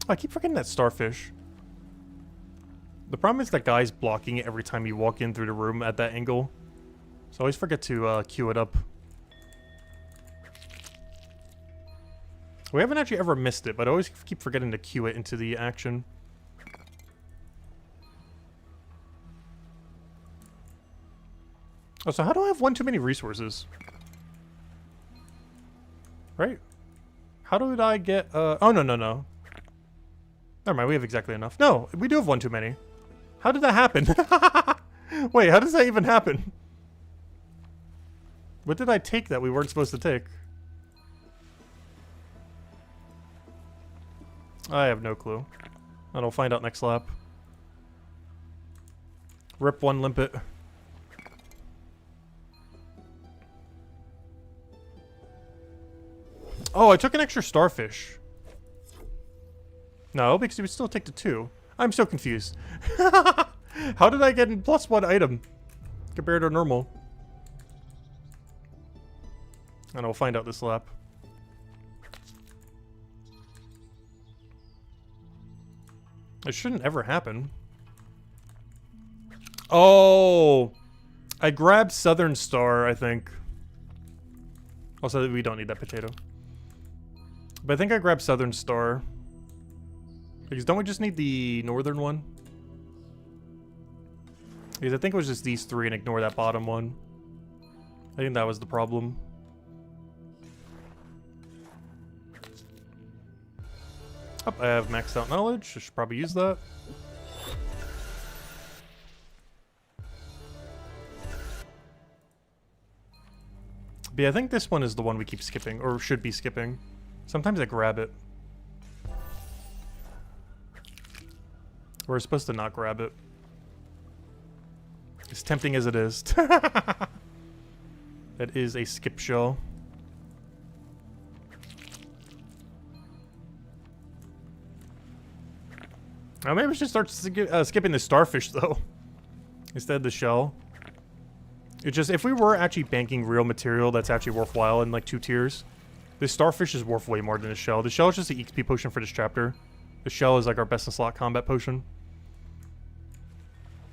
I keep forgetting that starfish. The problem is that guy's blocking it every time you walk in through the room at that angle. So I always forget to queue it up. We haven't actually ever missed it, but I always keep forgetting to queue it into the action. Oh, so how do I have one too many resources? Right? How did I get, oh, no. Never mind, we have exactly enough. No, we do have one too many. How did that happen? Wait, how does that even happen? What did I take that we weren't supposed to take? I have no clue. And I'll find out next lap. Rip one limpet. Oh, I took an extra starfish. No, because he would still take the 2. I'm so confused. How did I get in +1 item compared to normal? And I'll find out this lap. It shouldn't ever happen. Oh! I grabbed Southern Star, I think. Also, we don't need that potato. But I think I grabbed Southern Star. Because don't we just need the northern one? Because I think it was just these 3 and ignore that bottom one. I think that was the problem. Oh, I have maxed out knowledge. I should probably use that. But yeah, I think this one is the one we keep skipping, or should be skipping. Sometimes I grab it. We're supposed to not grab it. As tempting as it is. That is a skip shell. Now maybe we should start skipping the starfish though, instead of the shell. It's just, if we were actually banking real material that's actually worthwhile in like 2 tiers, the starfish is worth way more than the shell. The shell is just the XP potion for this chapter. The shell is like our best in slot combat potion.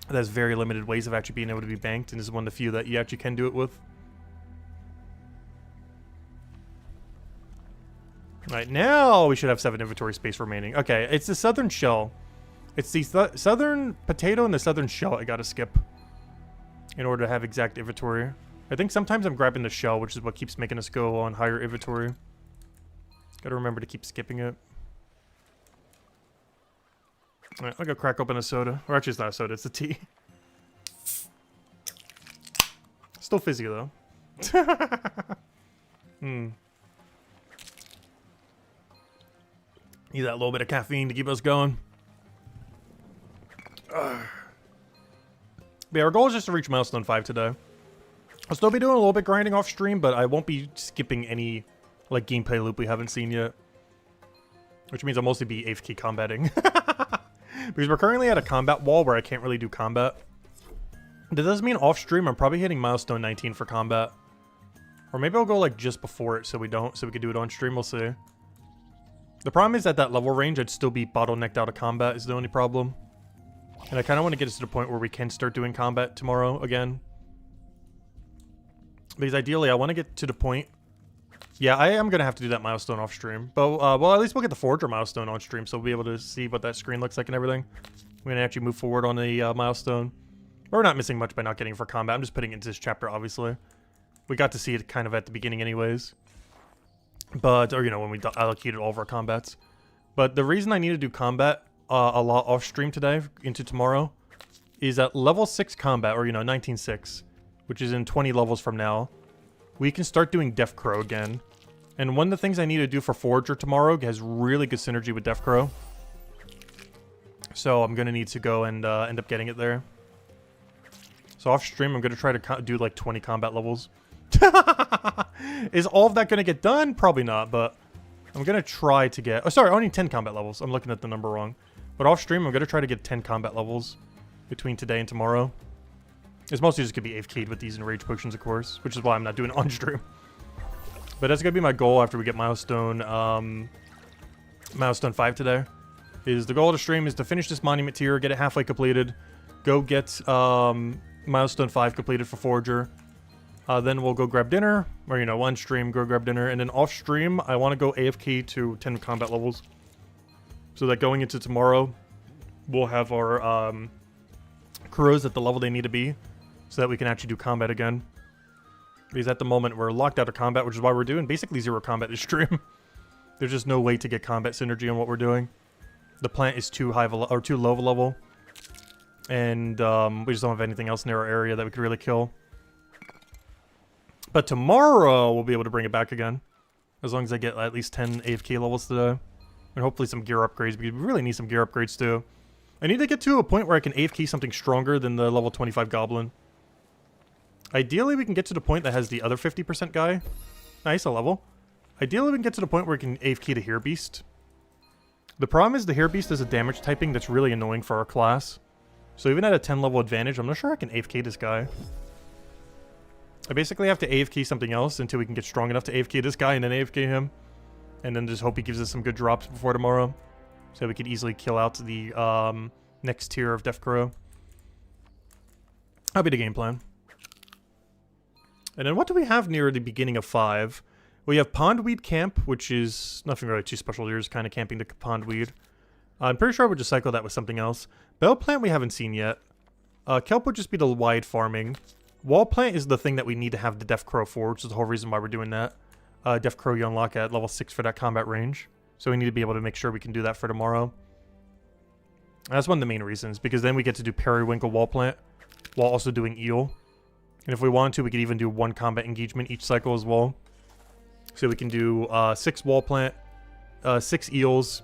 It has very limited ways of actually being able to be banked, and this is one of the few that you actually can do it with. Alright, now we should have 7 inventory space remaining. Okay, it's the southern shell. It's the southern potato and the southern shell I gotta skip in order to have exact inventory. I think sometimes I'm grabbing the shell, which is what keeps making us go on higher inventory. Gotta remember to keep skipping it. Alright, I'll go crack open a soda. Or actually, it's not a soda, it's a tea. Still fizzy, though. Need that little bit of caffeine to keep us going. But yeah, our goal is just to reach Milestone 5 today. I'll still be doing a little bit grinding off stream, but I won't be skipping any like gameplay loop we haven't seen yet. Which means I'll mostly be AFK combating. Because we're currently at a combat wall where I can't really do combat. That does mean off stream I'm probably hitting Milestone 19 for combat. Or maybe I'll go like just before it so we can do it on stream, we'll see. The problem is at that level range I'd still be bottlenecked out of combat is the only problem. And I kind of want to get us to the point where we can start doing combat tomorrow again. Because ideally I want to get to the point. Yeah, I am going to have to do that milestone off stream. But, well, at least we'll get the Forger milestone on stream, so we'll be able to see what that screen looks like and everything. We're going to actually move forward on the milestone. We're not missing much by not getting for combat. I'm just putting it into this chapter, obviously. We got to see it kind of at the beginning anyways. But, or, you know, when we allocated all of our combats. But the reason I need to do combat a lot off stream today into tomorrow is at level 6 combat, or, you know, 19.6, which is in 20 levels from now. We can start doing Death Crow again. And one of the things I need to do for Forger tomorrow has really good synergy with Death Crow. So I'm going to need to go and end up getting it there. So off stream, I'm going to try to do like 20 combat levels. Is all of that going to get done? Probably not, but I'm going to try to get... Oh, sorry, only 10 combat levels. I'm looking at the number wrong. But off stream, I'm going to try to get 10 combat levels between today and tomorrow. It's mostly just going to be AFK'd with these and rage potions, of course, which is why I'm not doing it on stream. But that's going to be my goal after we get Milestone 5 today. Is the goal of the stream is to finish this monument tier, get it halfway completed, go get Milestone 5 completed for Forger. Then we'll go grab dinner, or, you know, on stream, go grab dinner. And then off stream, I want to go AFK to 10 combat levels. So that going into tomorrow, we'll have our crews at the level they need to be, so that we can actually do combat again. Because at the moment, we're locked out of combat, which is why we're doing basically 0 combat this stream. There's just no way to get combat synergy on what we're doing. The plant is too high or too low of a level. And we just don't have anything else in our area that we could really kill. But tomorrow, we'll be able to bring it back again. As long as I get at least 10 AFK levels today. And hopefully some gear upgrades, because we really need some gear upgrades too. I need to get to a point where I can AFK something stronger than the level 25 Goblin. Ideally, we can get to the point that has the other 50% guy. Nice, a level. Ideally, we can get to the point where we can AFK the Hair Beast. The problem is the Hair Beast is a damage typing that's really annoying for our class. So even at a 10 level advantage, I'm not sure I can AFK this guy. I basically have to AFK something else until we can get strong enough to AFK this guy and then AFK him. And then just hope he gives us some good drops before tomorrow. So we could easily kill out the next tier of Death Crow. That'll be the game plan. And then what do we have near the beginning of 5? We have Pondweed Camp, which is nothing really too special. You're just kind of camping the pondweed. I'm pretty sure I would just cycle that with something else. Bell Plant we haven't seen yet. Kelp would just be the wide farming. Wall Plant is the thing that we need to have the Death Crow for, which is the whole reason why we're doing that. Death Crow you unlock at level 6 for that combat range. So we need to be able to make sure we can do that for tomorrow. That's one of the main reasons, because then we get to do Periwinkle Wall Plant while also doing Eel. And if we want to, we could even do 1 combat engagement each cycle as well. So we can do 6 wall plant, 6 eels,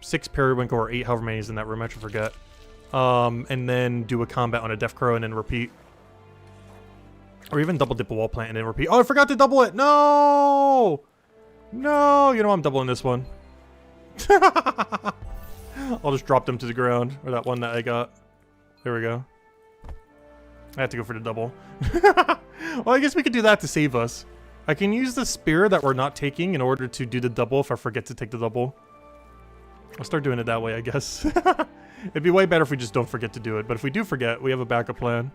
6 periwinkle, or 8, however many is in that room, I should forget. And then do a combat on a death crow and then repeat. Or even double dip a wall plant and then repeat. Oh, I forgot to double it! No! No! You know I'm doubling this one. I'll just drop them to the ground. Or that one that I got. There we go. I have to go for the double. Well, I guess we could do that to save us. I can use the spear that we're not taking in order to do the double if I forget to take the double. I'll start doing it that way, I guess. It'd be way better if we just don't forget to do it. But if we do forget, we have a backup plan.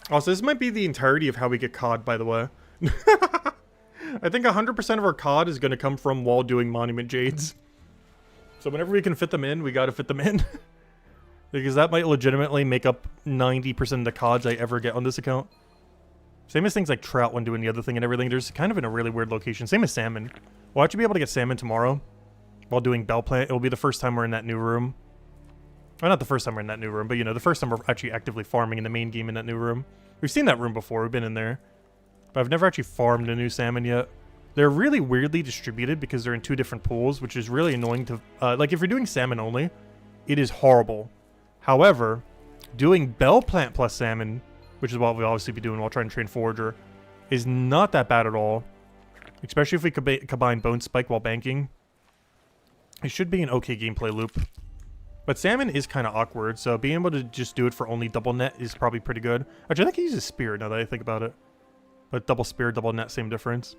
Also, this might be the entirety of how we get COD, by the way. I think 100% of our COD is going to come from while doing Monument Jades. So whenever we can fit them in, we got to fit them in. Because that might legitimately make up 90% of the CODs I ever get on this account. Same as things like trout when doing the other thing and everything. They're just kind of in a really weird location. Same as salmon. We'll actually be able to get salmon tomorrow while doing bell plant. It'll be the first time we're in that new room. Well, not the first time we're in that new room, but you know, the first time we're actually actively farming in the main game in that new room. We've seen that room before. We've been in there. But I've never actually farmed a new salmon yet. They're really weirdly distributed because they're in 2 different pools, which is really annoying to... like, if you're doing salmon only, it is horrible. However, doing bell plant plus salmon, which is what we'll obviously be doing while trying to train forager, is not that bad at all. Especially if we combine bone spike while banking. It should be an okay gameplay loop. But salmon is kind of awkward, so being able to just do it for only double net is probably pretty good. Actually, I think he uses spear now that I think about it. But double spear, double net, same difference.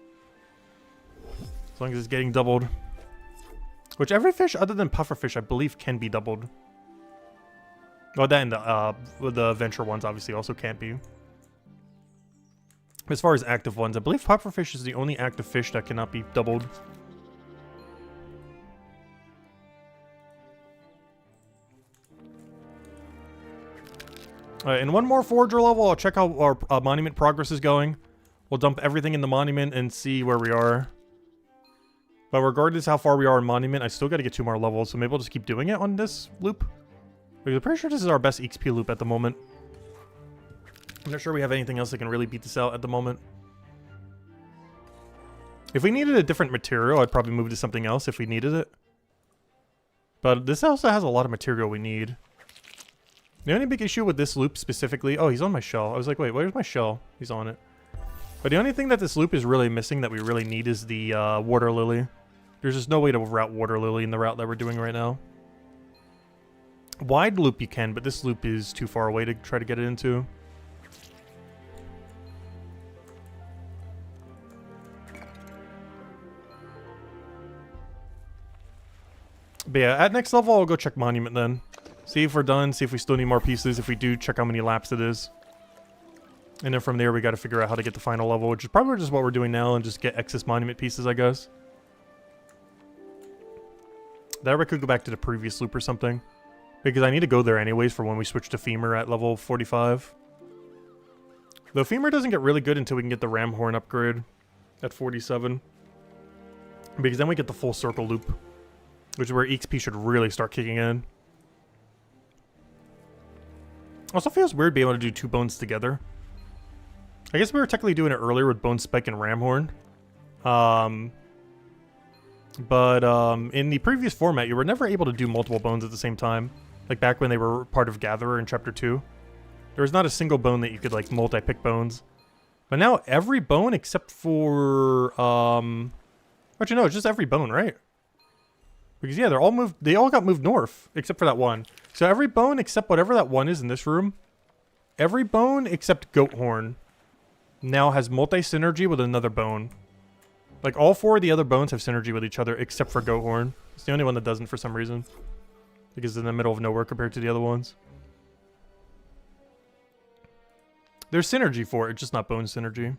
As long as it's getting doubled. Which every fish other than pufferfish, I believe, can be doubled. Well, that and the venture ones obviously also can't be. As far as active ones, I believe pufferfish is the only active fish that cannot be doubled. Alright, and one more forager level. I'll check how our monument progress is going. We'll dump everything in the monument and see where we are. But regardless how far we are in monument, I still got to get 2 more levels, so maybe we'll just keep doing it on this loop. Because I'm pretty sure this is our best XP loop at the moment. I'm not sure we have anything else that can really beat this out at the moment. If we needed a different material, I'd probably move to something else if we needed it. But this also has a lot of material we need. The only big issue with this loop specifically... Oh, he's on my shell. I was like, wait, where's my shell? He's on it. But the only thing that this loop is really missing that we really need is the water lily. There's just no way to route water lily in the route that we're doing right now. Wide loop you can, but this loop is too far away to try to get it into. But yeah, at next level, I'll go check monument then. See if we're done, see if we still need more pieces. If we do, check how many laps it is. And then from there, we got to figure out how to get the final level, which is probably just what we're doing now, and just get excess monument pieces, I guess. That we could go back to the previous loop or something. Because I need to go there anyways for when we switch to femur at level 45. Though femur doesn't get really good until we can get the ram horn upgrade at 47. Because then we get the full circle loop. Which is where XP should really start kicking in. Also feels weird being able to do 2 bones together. I guess we were technically doing it earlier with Bone Spike and Ram Horn. In the previous format, you were never able to do multiple bones at the same time. Like back when they were part of Gatherer in Chapter 2. There was not a single bone that you could like multi-pick bones. But now every bone except for... Actually no, it's just every bone, right? Because yeah, they all got moved north, except for that one. So every bone except whatever that one is in this room, every bone except Goat Horn now has multi-synergy with another bone. Like all 4 of the other bones have synergy with each other except for Goat Horn. It's the only one that doesn't for some reason. Because it's in the middle of nowhere compared to the other ones. There's synergy for it, just not bone synergy.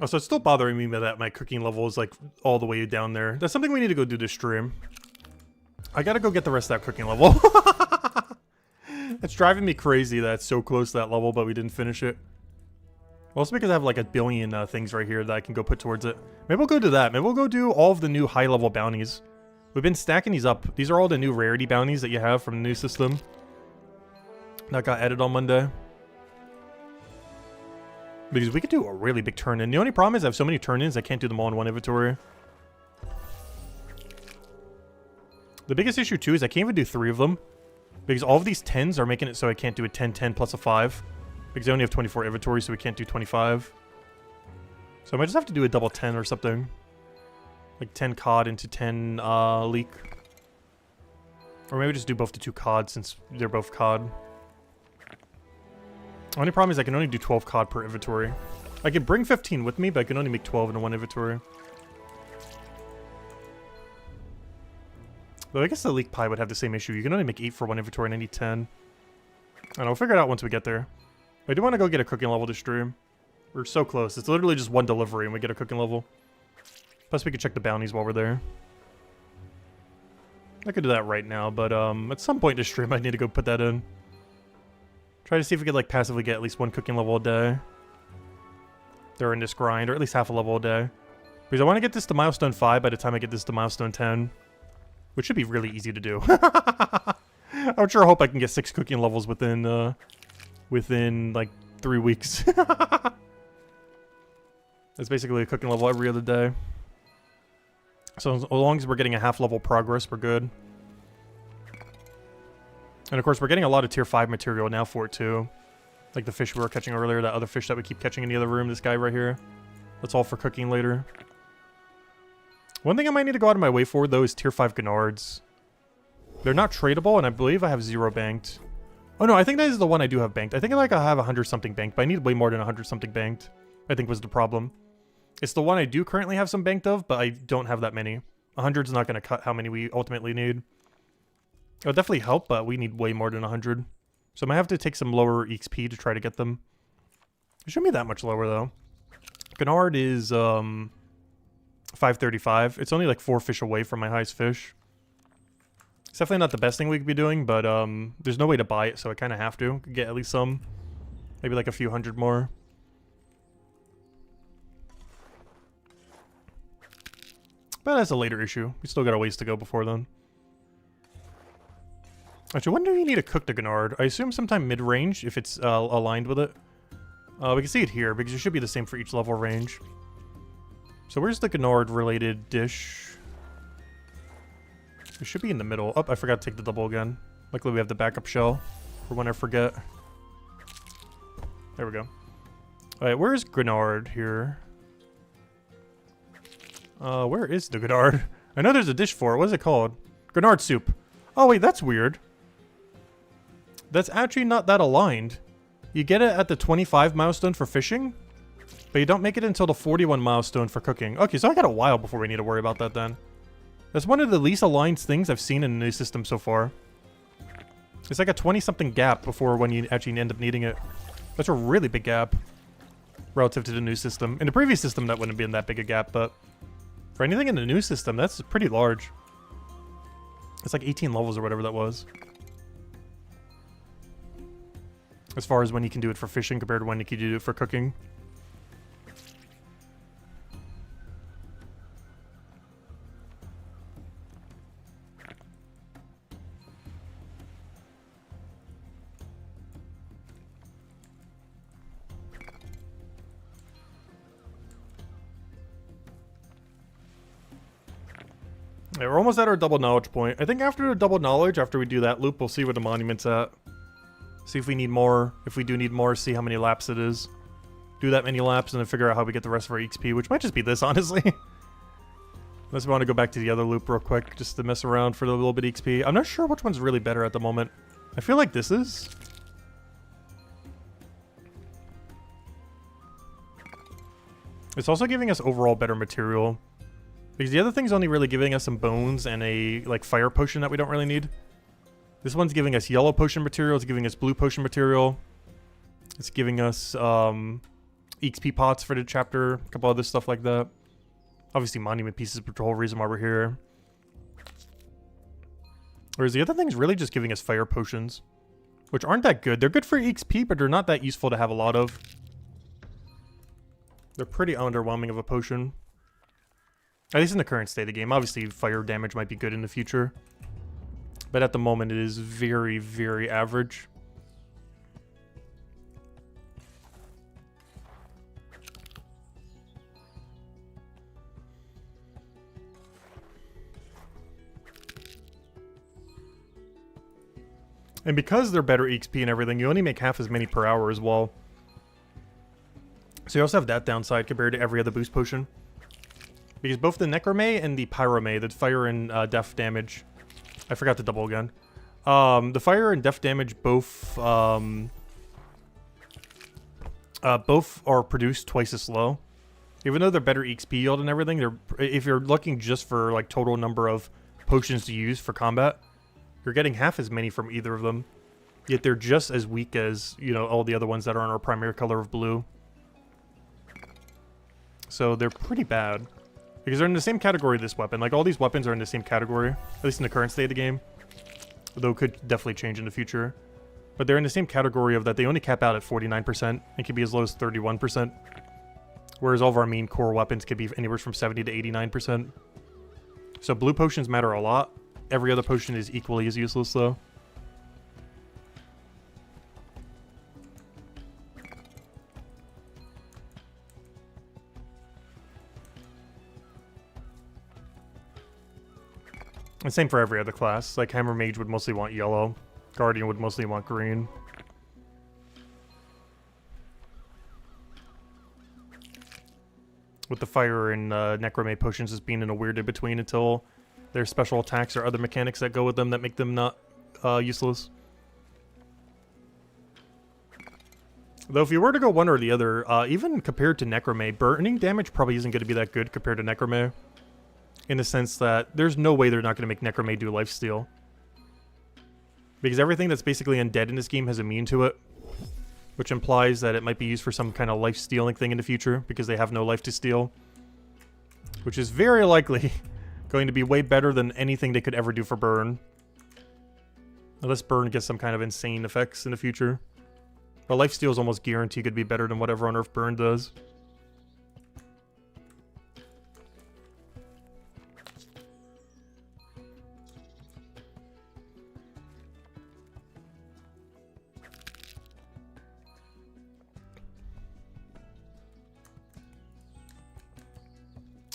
Oh, so it's still bothering me that my cooking level is like all the way down there. That's something we need to go do this stream. I gotta go get the rest of that cooking level. It's driving me crazy that it's so close to that level, but we didn't finish it. Also because I have like a billion things right here that I can go put towards it. Maybe we'll go do that. Maybe we'll go do all of the new high-level bounties. We've been stacking these up. These are all the new rarity bounties that you have from the new system. That got added on Monday. Because we could do a really big turn-in. The only problem is I have so many turn-ins I can't do them all in one inventory. The biggest issue too is I can't even do 3 of them. Because all of these 10s are making it so I can't do a 10-10 plus a 5. Because I only have 24 inventory, so we can't do 25. So I might just have to do a double 10 or something. Like 10 COD into 10 leak. Or maybe just do both the 2 COD since they're both COD. The only problem is I can only do 12 COD per inventory. I can bring 15 with me, but I can only make 12 in one inventory. Though I guess the leak pie would have the same issue. You can only make 8 for one inventory and I need 10. I don't know, we'll figure it out once we get there. I do want to go get a cooking level to stream. We're so close. It's literally just one delivery and we get a cooking level. Plus we could check the bounties while we're there. I could do that right now, but at some point in the stream I need to go put that in. Try to see if we could like passively get at least 1 cooking level a day. During this grind, or at least half a level a day. Because I want to get this to milestone 5 by the time I get this to milestone 10. Which should be really easy to do. I would sure hope I can get 6 cooking levels within like 3 weeks. That's basically a cooking level every other day. So as long as we're getting a half level progress, we're good. And of course, we're getting a lot of tier 5 material now for it too. Like the fish we were catching earlier, that other fish that we keep catching in the other room, this guy right here. That's all for cooking later. One thing I might need to go out of my way for, though, is tier 5 Gennards. They're not tradable, and I believe I have 0 banked. Oh no, I think that is the one I do have banked. I think like I have 100-something banked, but I need way more than 100-something banked, I think was the problem. It's the one I do currently have some banked of, but I don't have that many. 100's not going to cut how many we ultimately need. It'll definitely help, but we need way more than 100. So I might have to take some lower XP to try to get them. It shouldn't be that much lower, though. Gennard is 535. It's only like 4 fish away from my highest fish. It's definitely not the best thing we could be doing, but there's no way to buy it, so I kind of have to get at least some. Maybe like a few hundred more. But that's a later issue. We still got a ways to go before then. Actually, when do you need to cook the Gennard? I assume sometime mid-range, if it's aligned with it. We can see it here, because it should be the same for each level range. So where's the Gennard-related dish? It should be in the middle. Oh, I forgot to take the double again. Luckily, we have the backup shell for when I forget. There we go. Alright, where's Gennard here? Where is the Gennard? I know there's a dish for it. What is it called? Gennard soup. Oh, wait, that's weird. That's actually not that aligned. You get it at the 25 milestone for fishing, but you don't make it until the 41 milestone for cooking. Okay, so I got a while before we need to worry about that then. That's one of the least aligned things I've seen in the new system so far. It's like a 20-something gap before when you actually end up needing it. That's a really big gap relative to the new system. In the previous system, that wouldn't have been that big a gap, but for anything in the new system, that's pretty large. It's like 18 levels or whatever that was. As far as when you can do it for fishing compared to when you can do it for cooking. Yeah, we're almost at our double knowledge point. I think after the double knowledge, after we do that loop, we'll see where the monument's at. See if we need more. If we do need more, see how many laps it is. Do that many laps and then figure out how we get the rest of our XP, which might just be this, honestly. Unless we want to go back to the other loop real quick, just to mess around for a little bit of XP. I'm not sure which one's really better at the moment. I feel like this is. It's also giving us overall better material. Because the other thing's only really giving us some bones and a, like, fire potion that we don't really need. This one's giving us yellow potion material, it's giving us blue potion material. It's giving us, XP pots for the chapter, a couple other stuff like that. Obviously monument pieces, but the whole reason why we're here. Whereas the other thing's really just giving us fire potions. which aren't that good. They're good for XP, but they're not that useful to have a lot of. They're pretty underwhelming of a potion. At least in the current state of the game. Obviously, fire damage might be good in the future. But at the moment, it is very, very average. And because they're better XP and everything, you only make half as many per hour as well. So you also have that downside compared to every other boost potion. Because both the Necromay and the Pyromay, the fire and death damage... I forgot to double again. The fire and death damage both are produced twice as slow. Even though they're better XP yield and everything, they're, if you're looking just for like total number of potions to use for combat, you're getting half as many from either of them. Yet they're just as weak as, you know, all the other ones that are on our primary color of blue. So they're pretty bad. Because they're in the same category of this weapon. Like, all these weapons are in the same category. At least in the current state of the game. Though it could definitely change in the future. But they're in the same category of that they only cap out at 49%. And can be as low as 31%. Whereas all of our main core weapons could be anywhere from 70 to 89%. So blue potions matter a lot. Every other potion is equally as useless, though. And same for every other class. Like, Hammer Mage would mostly want yellow. Guardian would mostly want green. With the fire and Necromay potions just being in a weird in-between until there's special attacks or other mechanics that go with them that make them not useless. Though if you were to go one or the other, even compared to Necromay, burning damage probably isn't going to be that good compared to Necromay. In the sense that there's no way they're not going to make Necromay do lifesteal. Because everything that's basically undead in this game has immune to it. Which implies that it might be used for some kind of life-stealing thing in the future, because they have no life to steal. Which is very likely going to be way better than anything they could ever do for burn. Unless burn gets some kind of insane effects in the future. But lifesteal is almost guaranteed to be better than whatever on Earth burn does.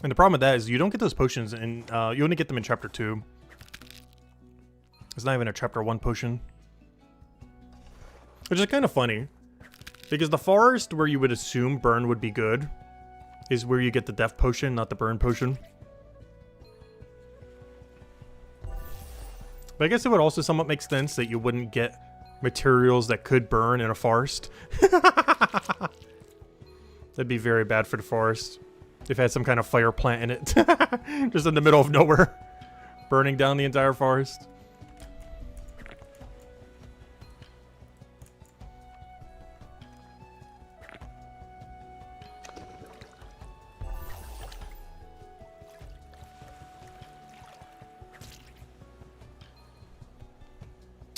And the problem with that is you don't get those potions in, you only get them in Chapter 2. It's not even a Chapter 1 potion. Which is kind of funny. Because the forest where you would assume burn would be good is where you get the death potion, not the burn potion. But I guess it would also somewhat make sense that you wouldn't get materials that could burn in a forest. That'd be very bad for the forest. If it had some kind of fire plant in it. Just in the middle of nowhere. Burning down the entire forest.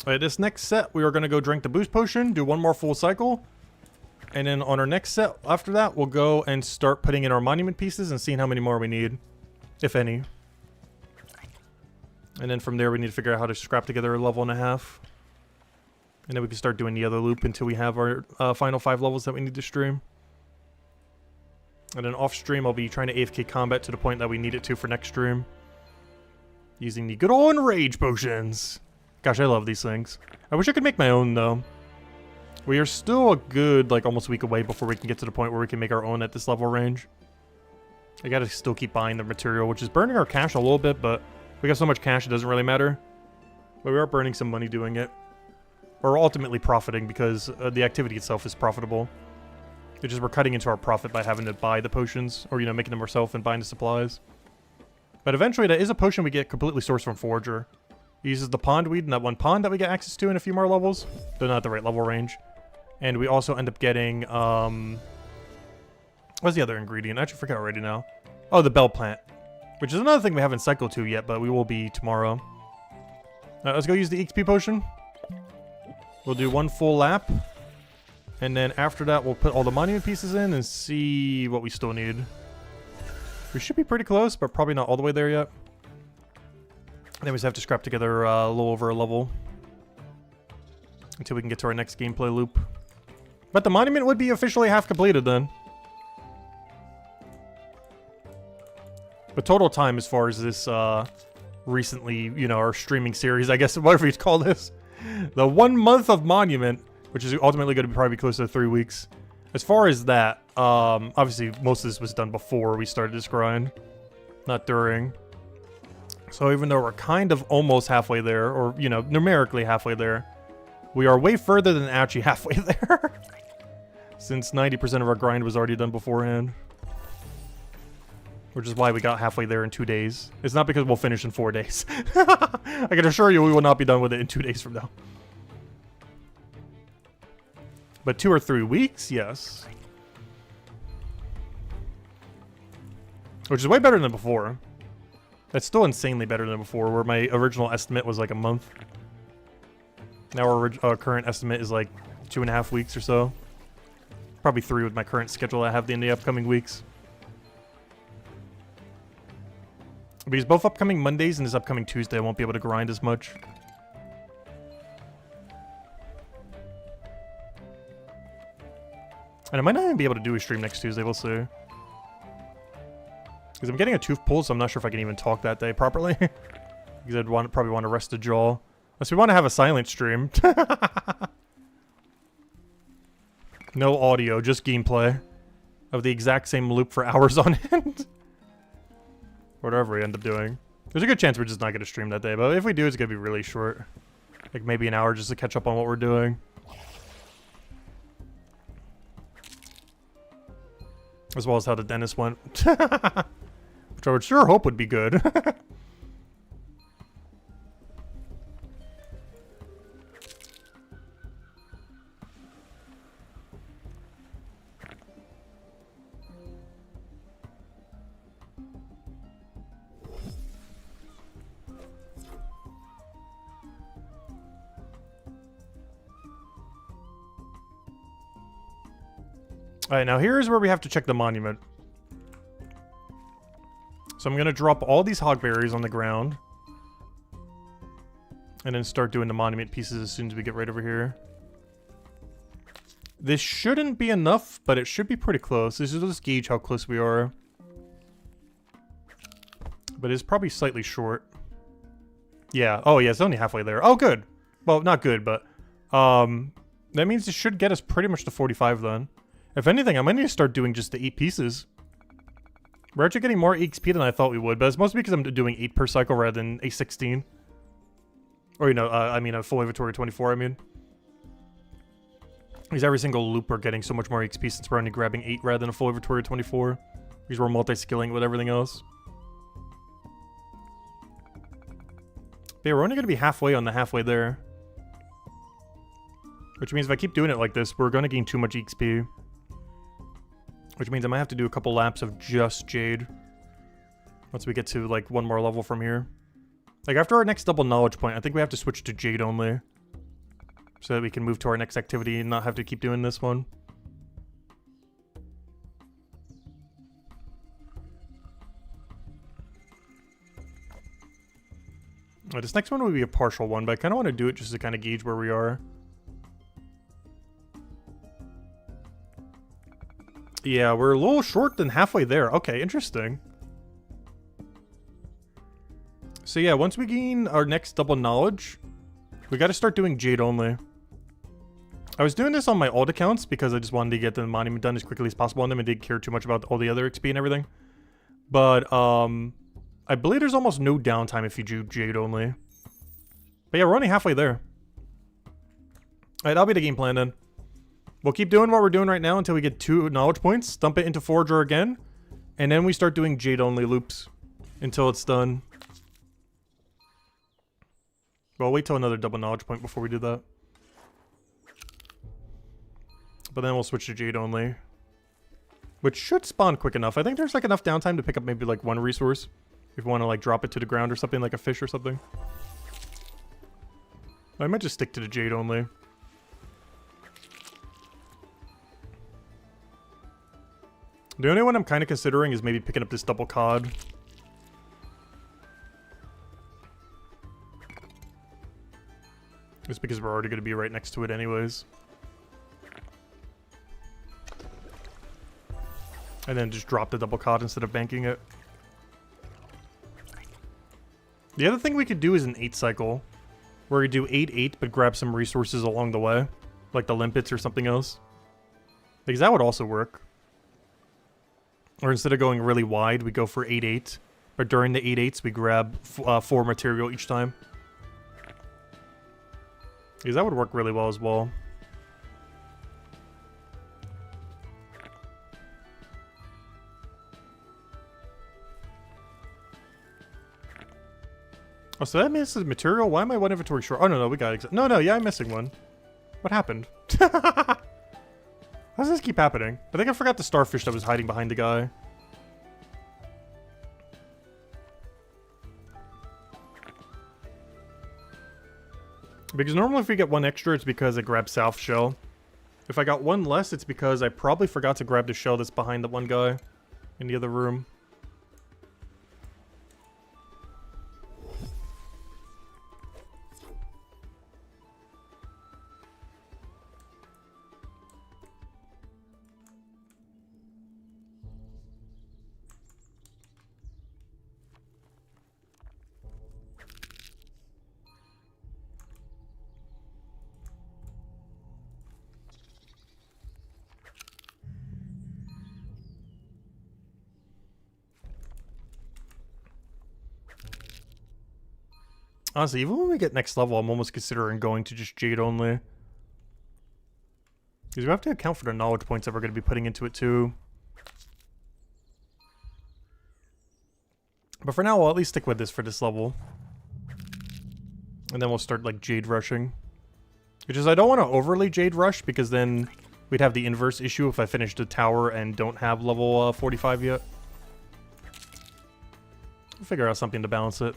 Alright, this next set, we are going to go drink the boost potion, do one more full cycle. And then on our next set, after that, we'll go and start putting in our monument pieces and seeing how many more we need. If any. And then from there, we need to figure out how to scrap together a level and a half. And then we can start doing the other loop until we have our final 5 levels that we need to stream. And then off stream, I'll be trying to AFK combat to the point that we need it to for next stream. Using the good old Enrage potions. Gosh, I love these things. I wish I could make my own, though. We are still a good, like, almost week away before we can get to the point where we can make our own at this level range. I gotta still keep buying the material, which is burning our cash a little bit, but we got so much cash it doesn't really matter. But we are burning some money doing it. Or ultimately profiting, because the activity itself is profitable. It's just we're cutting into our profit by having to buy the potions, or, you know, making them ourselves and buying the supplies. But eventually, that is a potion we get completely sourced from Forager. He uses the pondweed in that one pond that we get access to in a few more levels. They're not at the right level range. And we also end up getting, what's the other ingredient? I actually forgot already now. Oh, the bell plant. Which is another thing we haven't cycled to yet, but we will be tomorrow. Alright, let's go use the XP potion. We'll do one full lap. And then after that, we'll put all the monument pieces in and see what we still need. We should be pretty close, but probably not all the way there yet. And then we just have to scrap together a little over a level. Until we can get to our next gameplay loop. But the monument would be officially half completed then. But total time as far as this recently, you know, our streaming series, I guess, whatever you call this. The 1 month of monument, which is ultimately going to be probably close to 3 weeks. As far as that, obviously most of this was done before we started this grind, not during. So even though we're kind of almost halfway there, or, you know, numerically halfway there, we are way further than actually halfway there. Since 90% of our grind was already done beforehand. Which is why we got halfway there in 2 days. It's not because we'll finish in 4 days. I can assure you we will not be done with it in 2 days from now. But 2 or 3 weeks, yes. Which is way better than before. That's still insanely better than before, where my original estimate was like a month. Now our current estimate is like 2.5 weeks or so. Probably 3 with my current schedule I have in the upcoming weeks. Because both upcoming Mondays and this upcoming Tuesday I won't be able to grind as much. And I might not even be able to do a stream next Tuesday, we'll see. Because I'm getting a tooth pulled, so I'm not sure if I can even talk that day properly. Because I'd probably want to rest a jaw. Unless we want to have a silent stream. No audio, just gameplay. Of the exact same loop for hours on end. Whatever we end up doing. There's a good chance we're just not going to stream that day, but if we do, it's going to be really short. Like maybe an hour just to catch up on what we're doing. As well as how the dentist went. Which I would sure hope would be good. Alright, now here's where we have to check the monument. So I'm going to drop all these hogberries on the ground. And then start doing the monument pieces as soon as we get right over here. This shouldn't be enough, but it should be pretty close. This is just gauge how close we are. But it's probably slightly short. Yeah. Oh, yeah, it's only halfway there. Oh, good. Well, not good, but... that means it should get us pretty much to 45 then. If anything, I might need to start doing just the 8 pieces. We're actually getting more XP than I thought we would, but it's mostly because I'm doing 8 per cycle rather than a 16. Or, you know, I mean a full inventory 24, I mean. Because every single loop we're getting so much more XP since we're only grabbing 8 rather than a full inventory 24. Because we're multi-skilling with everything else. But yeah, we're only going to be halfway on the halfway there. Which means if I keep doing it like this, we're going to gain too much XP. Which means I might have to do a couple laps of just Jade. Once we get to, like, one more level from here. Like, after our next double knowledge point, I think we have to switch to Jade only. So that we can move to our next activity and not have to keep doing this one. This next one would be a partial one, but I kind of want to do it just to kind of gauge where we are. Yeah, we're a little short than halfway there. Okay, interesting. So yeah, once we gain our next double knowledge, we got to start doing Jade only. I was doing this on my old accounts because I just wanted to get the monument done as quickly as possible on them and didn't care too much about all the other XP and everything. But, I believe there's almost no downtime if you do Jade only. But yeah, we're only halfway there. Alright, that'll be the game plan then. We'll keep doing what we're doing right now until we get 2 knowledge points, dump it into Forager again, and then we start doing Jade only loops until it's done. Well, I'll wait till another double knowledge point before we do that. But then we'll switch to Jade only. Which should spawn quick enough. I think there's like enough downtime to pick up maybe like 1 resource. If you want to like drop it to the ground or something, like a fish or something. I might just stick to the Jade only. The only one I'm kind of considering is maybe picking up this double cod. Just because we're already going to be right next to it anyways. And then just drop the double cod instead of banking it. The other thing we could do is an 8 cycle. Where we do 8-8 but grab some resources along the way. Like the limpets or something else. Because that would also work. Or instead of going really wide, we go for 8-8. But during the 8-8s, we grab 4 material each time. Because that would work really well as well. Oh, so that misses material? Why am I one inventory short? Oh, no, we got it. No, yeah, I'm missing one. What happened? How does this keep happening? I think I forgot the starfish that was hiding behind the guy. Because normally if we get one extra, it's because I grabbed South Shell. If I got one less, it's because I probably forgot to grab the shell that's behind the one guy in the other room. Honestly, even when we get next level, I'm almost considering going to just Jade only. Because we have to account for the knowledge points that we're going to be putting into it too. But for now, I'll at least stick with this for this level. And then we'll start like Jade rushing. Which is, I don't want to overly Jade rush because then we'd have the inverse issue if I finish the tower and don't have level 45 yet. We'll figure out something to balance it.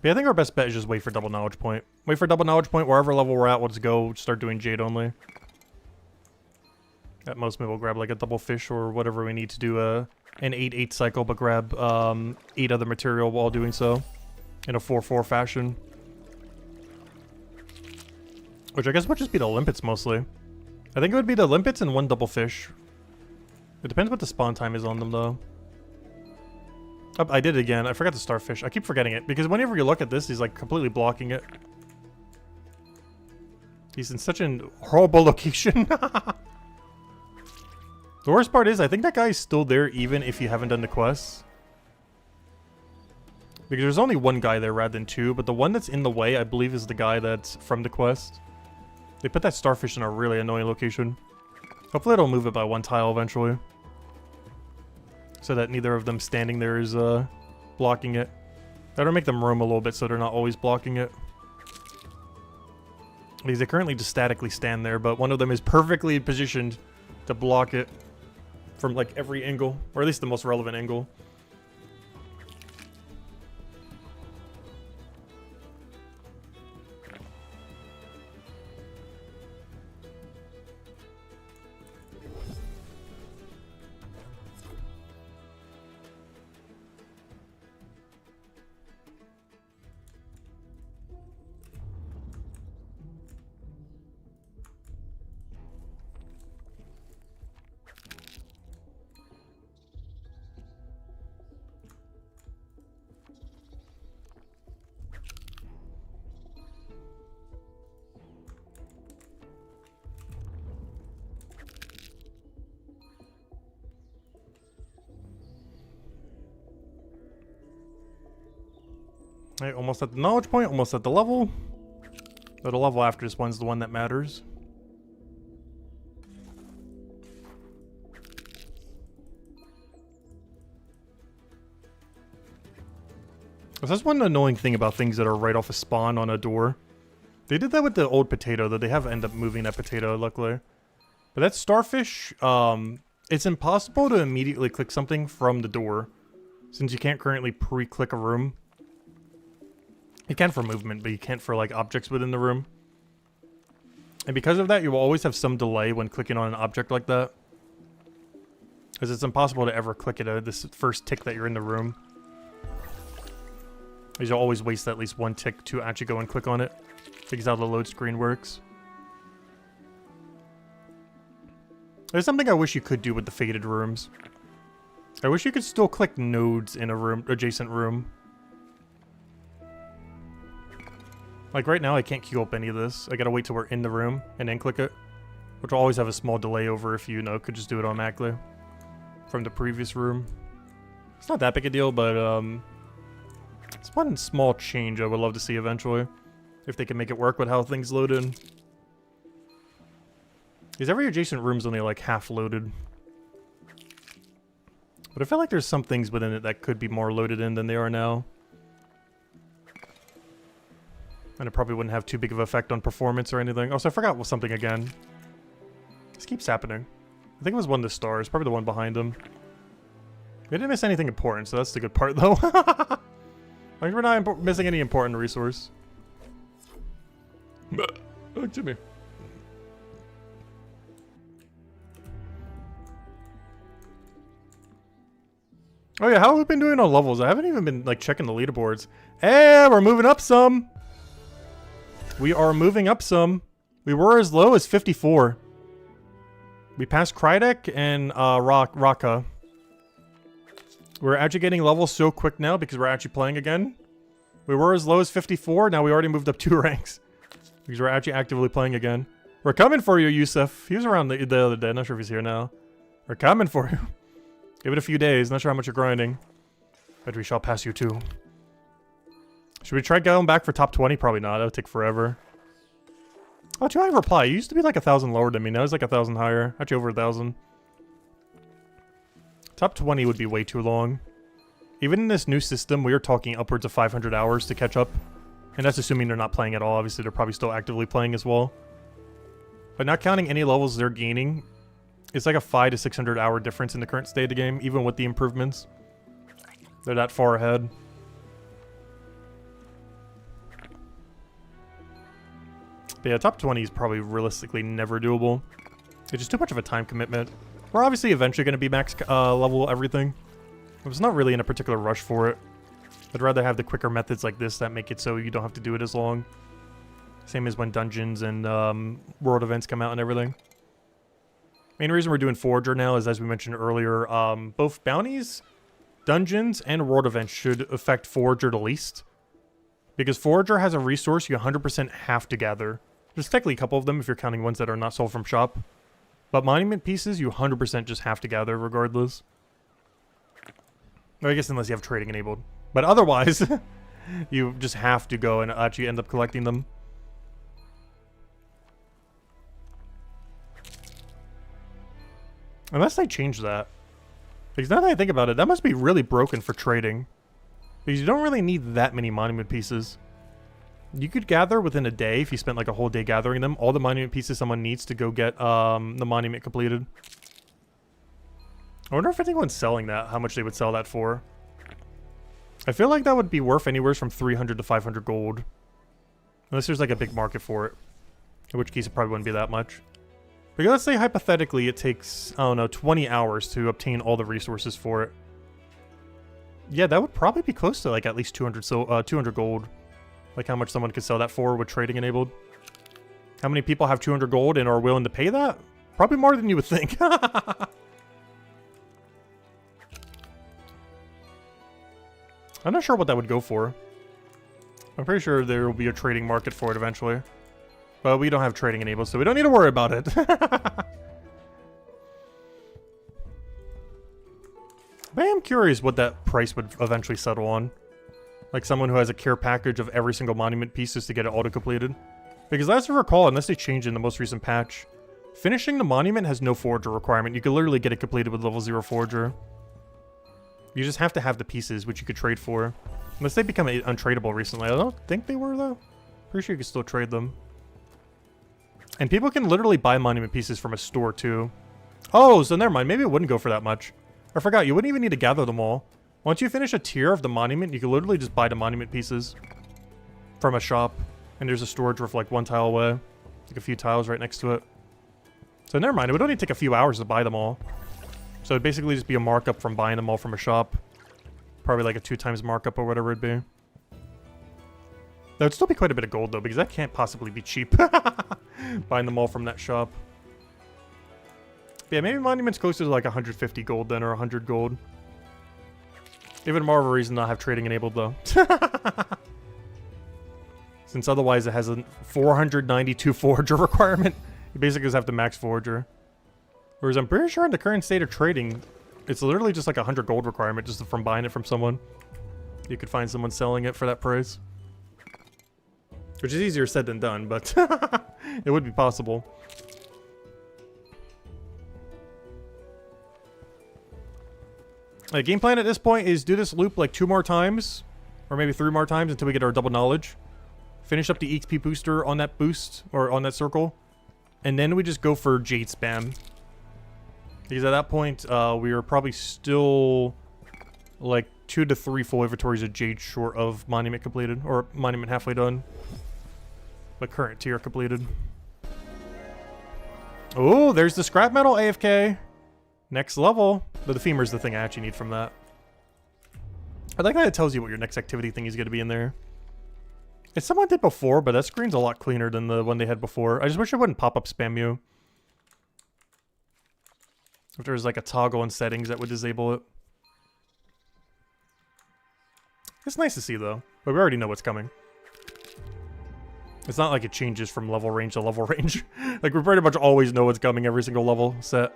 But yeah, I think our best bet is just wait for double knowledge point. Wait for double knowledge point, wherever level we're at, we'll just go start doing Jade only. At most, maybe we'll grab like a double fish or whatever we need to do an 8-8 cycle, but grab 8 other material while doing so. In a 4-4 fashion. Which I guess would just be the limpets mostly. I think it would be the limpets and 1 double fish. It depends what the spawn time is on them though. Oh, I did it again. I forgot the starfish. I keep forgetting it because whenever you look at this, he's like completely blocking it. He's in such a horrible location. The worst part is, I think that guy is still there even if you haven't done the quests. Because there's only one guy there rather than 2, but the one that's in the way, I believe, is the guy that's from the quest. They put that starfish in a really annoying location. Hopefully it'll move it by 1 tile eventually. So that neither of them standing there is blocking it. That'll make them roam a little bit so they're not always blocking it. Because they currently just statically stand there, but one of them is perfectly positioned to block it from like every angle, or at least the most relevant angle. Alright, almost at the knowledge point, almost at the level. But the level after this one's the one that matters. So that's one annoying thing about things that are right off a spawn on a door. They did that with the old potato, though they have ended up moving that potato, luckily. But that starfish, it's impossible to immediately click something from the door, since you can't currently pre-click a room. You can for movement, but you can't for like objects within the room. And because of that, you will always have some delay when clicking on an object like that. Because it's impossible to ever click it this first tick that you're in the room. Because you'll always waste at least one tick to actually go and click on it. Because how the load screen works. There's something I wish you could do with the faded rooms. I wish you could still click nodes in a room, adjacent room. Like right now I can't queue up any of this. I gotta wait till we're in the room and then click it. Which will always have a small delay over if you know, could just do it automatically. From the previous room. It's not that big a deal, but it's one small change I would love to see eventually. If they can make it work with how things load in. Because every adjacent room's only like half loaded. But I feel like there's some things within it that could be more loaded in than they are now. And it probably wouldn't have too big of an effect on performance or anything. Also, I forgot something again. This keeps happening. I think it was one of the stars, probably the one behind them. We didn't miss anything important, so that's the good part, though. Like, we're not missing any important resource. Oh, Jimmy. Oh yeah, how have we been doing on levels? I haven't even been, like, checking the leaderboards. Hey, we're moving up some! We are moving up some. We were as low as 54. We passed Krydek and Raka. We're actually getting levels so quick now because we're actually playing again. We were as low as 54, now we already moved up 2 ranks. Because we're actually actively playing again. We're coming for you, Yusuf. He was around the other day, not sure if he's here now. We're coming for you. Give it a few days, not sure how much you're grinding. But we shall pass you too. Should we try going back for top 20? Probably not, that would take forever. Oh, do I reply? You used to be like 1,000 lower than me, now it's like 1,000 higher. Actually over 1,000. Top 20 would be way too long. Even in this new system, we are talking upwards of 500 hours to catch up. And that's assuming they're not playing at all. Obviously, they're probably still actively playing as well. But not counting any levels they're gaining, it's like a 500 to 600 hour difference in the current state of the game, even with the improvements. They're that far ahead. But yeah, top 20 is probably realistically never doable. It's just too much of a time commitment. We're obviously eventually going to be max level everything. I was not really in a particular rush for it. I'd rather have the quicker methods like this that make it so you don't have to do it as long. Same as when dungeons and world events come out and everything. Main reason we're doing Forager now is, as we mentioned earlier, both bounties, dungeons, and world events should affect Forager the least. Because Forager has a resource you 100% have to gather. There's technically a couple of them if you're counting ones that are not sold from shop. But monument pieces you 100% just have to gather regardless. Or I guess unless you have trading enabled. But otherwise, you just have to go and actually end up collecting them. Unless they change that. Because now that I think about it, that must be really broken for trading. Because you don't really need that many monument pieces. You could gather within a day, if you spent like a whole day gathering them, all the monument pieces someone needs to go get the monument completed. I wonder if anyone's selling that, how much they would sell that for. I feel like that would be worth anywhere from 300 to 500 gold. Unless there's like a big market for it. In which case it probably wouldn't be that much. But let's say hypothetically it takes, I don't know, 20 hours to obtain all the resources for it. Yeah, that would probably be close to like at least 200 gold. Like how much someone could sell that for with trading enabled. How many people have 200 gold and are willing to pay that? Probably more than you would think. I'm not sure what that would go for. I'm pretty sure there will be a trading market for it eventually. But we don't have trading enabled, so we don't need to worry about it. But I am curious what that price would eventually settle on. Like someone who has a care package of every single monument pieces to get it auto-completed. Because as I recall, unless they changed in the most recent patch, finishing the monument has no Forager requirement. You could literally get it completed with level 0 Forager. You just have to have the pieces, which you could trade for. Unless they become untradeable recently. I don't think they were, though. Pretty sure you can still trade them. And people can literally buy monument pieces from a store, too. Oh, so never mind. Maybe it wouldn't go for that much. I forgot. You wouldn't even need to gather them all. Once you finish a tier of the monument, you can literally just buy the monument pieces from a shop. And there's a storage roof like one tile away. Like a few tiles right next to it. So never mind, it would only take a few hours to buy them all. So it'd basically just be a markup from buying them all from a shop. Probably like a 2 times markup or whatever it'd be. That would still be quite a bit of gold though, because that can't possibly be cheap. Buying them all from that shop. But yeah, maybe Monument's closer to like 150 gold then, or 100 gold. Even more of a reason not have trading enabled though. Since otherwise it has a 492 forager requirement. You basically just have to max forager. Whereas I'm pretty sure in the current state of trading, it's literally just like 100 gold requirement just from buying it from someone. You could find someone selling it for that price. Which is easier said than done, but it would be possible. The game plan at this point is do this loop like 2 more times, or maybe 3 more times until we get our double knowledge. Finish up the EXP booster on that boost, or on that circle. And then we just go for Jade spam. Because at that point, we were probably still like 2 to 3 full inventories of Jade short of Monument completed, or Monument halfway done. But current tier completed. Oh, there's the scrap metal AFK. Next level. But the femur's the thing I actually need from that. I like that it tells you what your next activity thing is going to be in there. It's someone did before, but that screen's a lot cleaner than the one they had before. I just wish it wouldn't pop up spam you. If there was like a toggle in settings that would disable it. It's nice to see though, but we already know what's coming. It's not like it changes from level range to level range. Like we pretty much always know what's coming every single level set.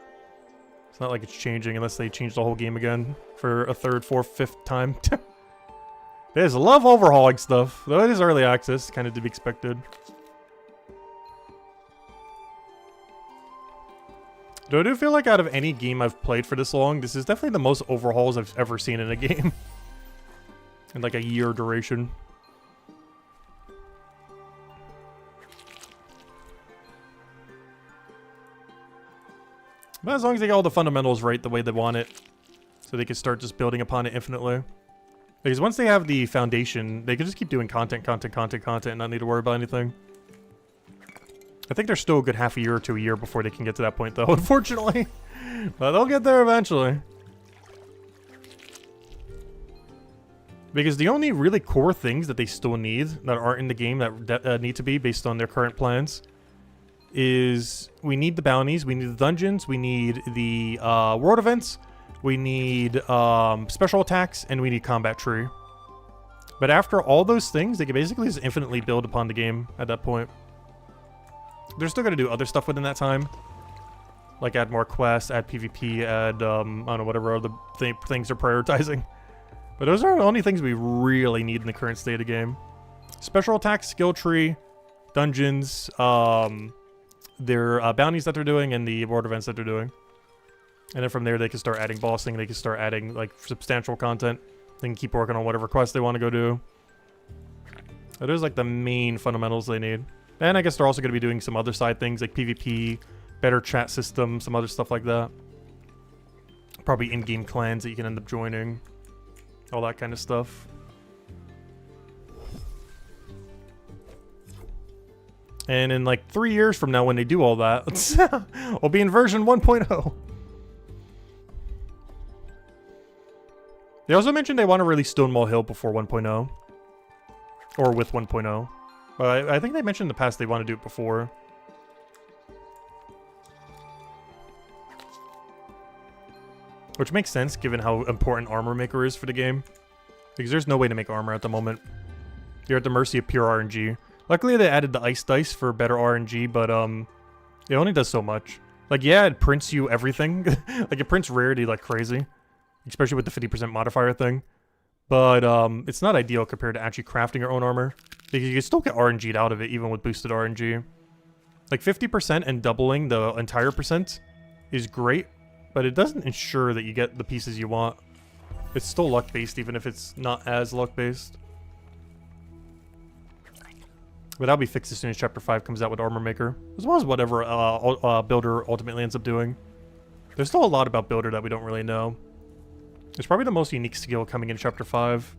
It's not like it's changing unless they change the whole game again for a 3rd, 4th, 5th time. They just love overhauling stuff, though it is early access, kind of to be expected. Though I do feel like out of any game I've played for this long, this is definitely the most overhauls I've ever seen in a game. In like a year duration. But as long as they get all the fundamentals right the way they want it, so they can start just building upon it infinitely. Because once they have the foundation, they can just keep doing content, and not need to worry about anything. I think they're still a good half a year to a year before they can get to that point, though, unfortunately. But they'll get there eventually. Because the only really core things that they still need, that aren't in the game, that need to be based on their current plans, is we need the bounties, we need the dungeons, we need the world events, we need special attacks, and we need combat tree. But after all those things, they can basically just infinitely build upon the game at that point. They're still going to do other stuff within that time. Like add more quests, add PvP, add, I don't know, whatever other things they're prioritizing. But those are the only things we really need in the current state of the game. Special attacks, skill tree, dungeons, their bounties that they're doing, and the world events that they're doing. And then from there, they can start adding bossing, they can start adding, like, substantial content. They can keep working on whatever quest they want to go do. That is, like, the main fundamentals they need. And I guess they're also going to be doing some other side things, like PvP, better chat system, some other stuff like that. Probably in-game clans that you can end up joining. All that kind of stuff. And in, like, 3 years from now when they do all that, we'll be in version 1.0. They also mentioned they want to release Stonewall Hill before 1.0. Or with 1.0. But I think they mentioned in the past they want to do it before. Which makes sense given how important Armor Maker is for the game. Because there's no way to make armor at the moment. You're at the mercy of pure RNG. Luckily they added the Ice Dice for better RNG, but it only does so much. Like, yeah, it prints you everything. Like, it prints rarity like crazy. Especially with the 50% modifier thing. But it's not ideal compared to actually crafting your own armor. Because you can still get RNG'd out of it, even with boosted RNG. Like, 50% and doubling the entire percent is great. But it doesn't ensure that you get the pieces you want. It's still luck-based, even if it's not as luck-based. But that'll be fixed as soon as Chapter 5 comes out with Armor Maker. As well as whatever Builder ultimately ends up doing. There's still a lot about Builder that we don't really know. It's probably the most unique skill coming in Chapter 5.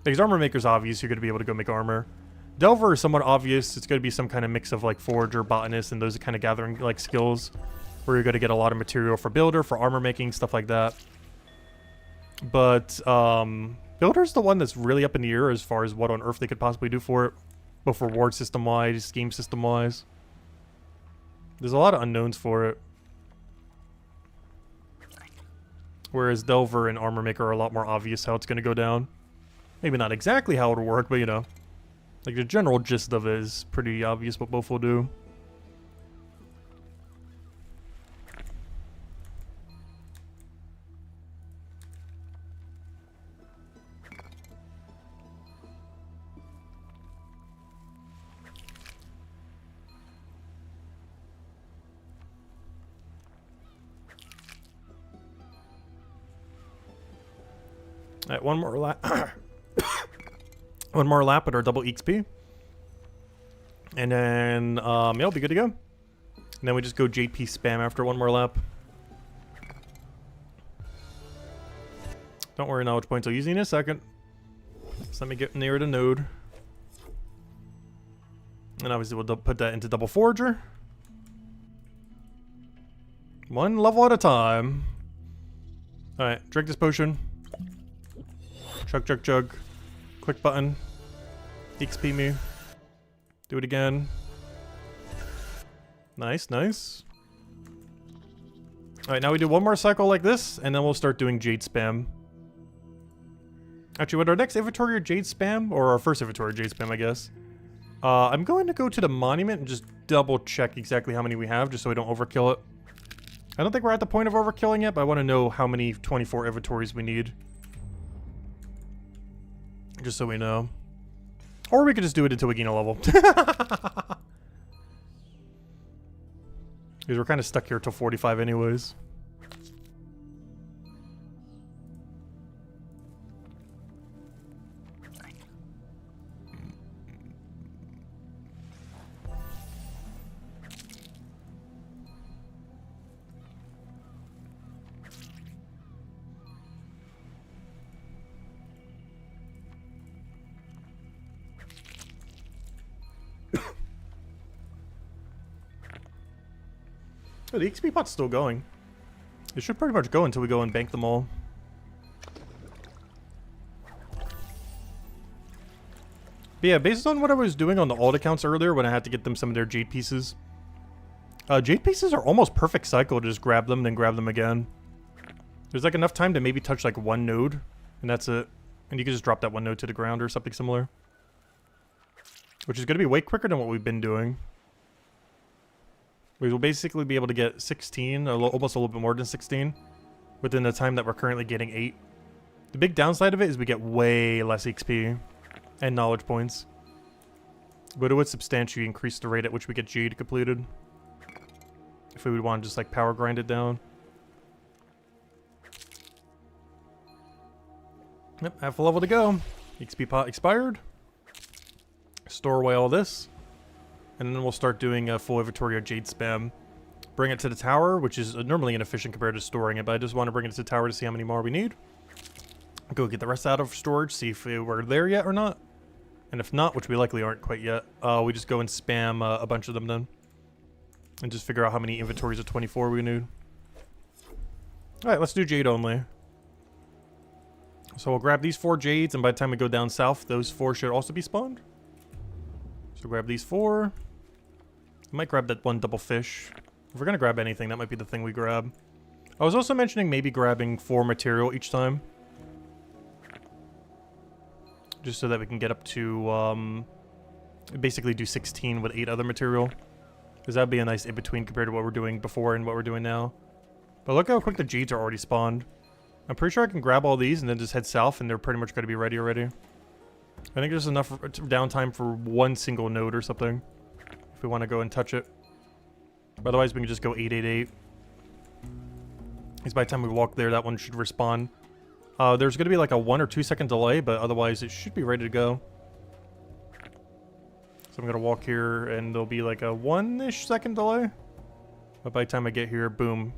Because Armor Maker's obvious, you're going to be able to go make armor. Delver is somewhat obvious. It's going to be some kind of mix of like Forager, Botanist, and those kind of gathering like skills where you're going to get a lot of material for Builder, for armor making, stuff like that. But Builder's the one that's really up in the air as far as what on earth they could possibly do for it, both reward system-wise, game system-wise. There's a lot of unknowns for it. Whereas Delver and Armor Maker are a lot more obvious how it's going to go down. Maybe not exactly how it'll work, but you know. Like the general gist of it is pretty obvious what both will do. Alright, one more lap. One more lap at our double XP. And then, yeah, we'll be good to go. And then we just go JP spam after one more lap. Don't worry, knowledge points I'll use in a second. So let me get near the node. And obviously we'll put that into double forager. One level at a time. Alright, drink this potion. Chug, chug, chug. Click button. XP me. Do it again. Nice, nice. Alright, now we do one more cycle like this, and then we'll start doing Jade spam. Actually, with our next inventory or Jade spam, or our first inventory Jade spam, I guess. I'm going to go to the monument and just double check exactly how many we have, just so we don't overkill it. I don't think we're at the point of overkilling yet, but I want to know how many 24 inventories we need. Just so we know. Or we could just do it until we gain a level. Because we're kind of stuck here till 45 anyways. Oh, the XP pot's still going. It should pretty much go until we go and bank them all. But yeah, based on what I was doing on the alt accounts earlier when I had to get them some of their jade pieces. Jade pieces are almost perfect cycle to just grab them, then grab them again. There's like enough time to maybe touch like one node, and that's it. And you can just drop that one node to the ground or something similar. Which is going to be way quicker than what we've been doing. We will basically be able to get 16, almost a little bit more than 16, within the time that we're currently getting 8. The big downside of it is we get way less XP and knowledge points. But it would substantially increase the rate at which we get Jade completed. If we would want to just like power grind it down. Yep, half a level to go. XP pot expired. Store away all this. And then we'll start doing a full inventory of Jade spam. Bring it to the tower, which is normally inefficient compared to storing it, but I just want to bring it to the tower to see how many more we need. Go get the rest out of storage, see if we're there yet or not. And if not, which we likely aren't quite yet, we just go and spam a bunch of them then. And just figure out how many inventories of 24 we need. Alright, let's do Jade only. So we'll grab these 4 Jades, and by the time we go down south, those 4 should also be spawned. So grab these 4. I might grab that one double fish. If we're gonna grab anything, that might be the thing we grab. I was also mentioning maybe grabbing 4 material each time. Just so that we can get up to, basically do 16 with 8 other material. Because that'd be a nice in-between compared to what we're doing before and what we're doing now. But look how quick the Jades are already spawned. I'm pretty sure I can grab all these and then just head south and they're pretty much gonna be ready already. I think there's enough downtime for one single node or something. If we want to go and touch it. Otherwise, we can just go 888. Because by the time we walk there, that one should respawn. There's going to be like a 1 or 2 second delay, but otherwise it should be ready to go. So I'm going to walk here, and there'll be like a 1-ish second delay. But by the time I get here, boom.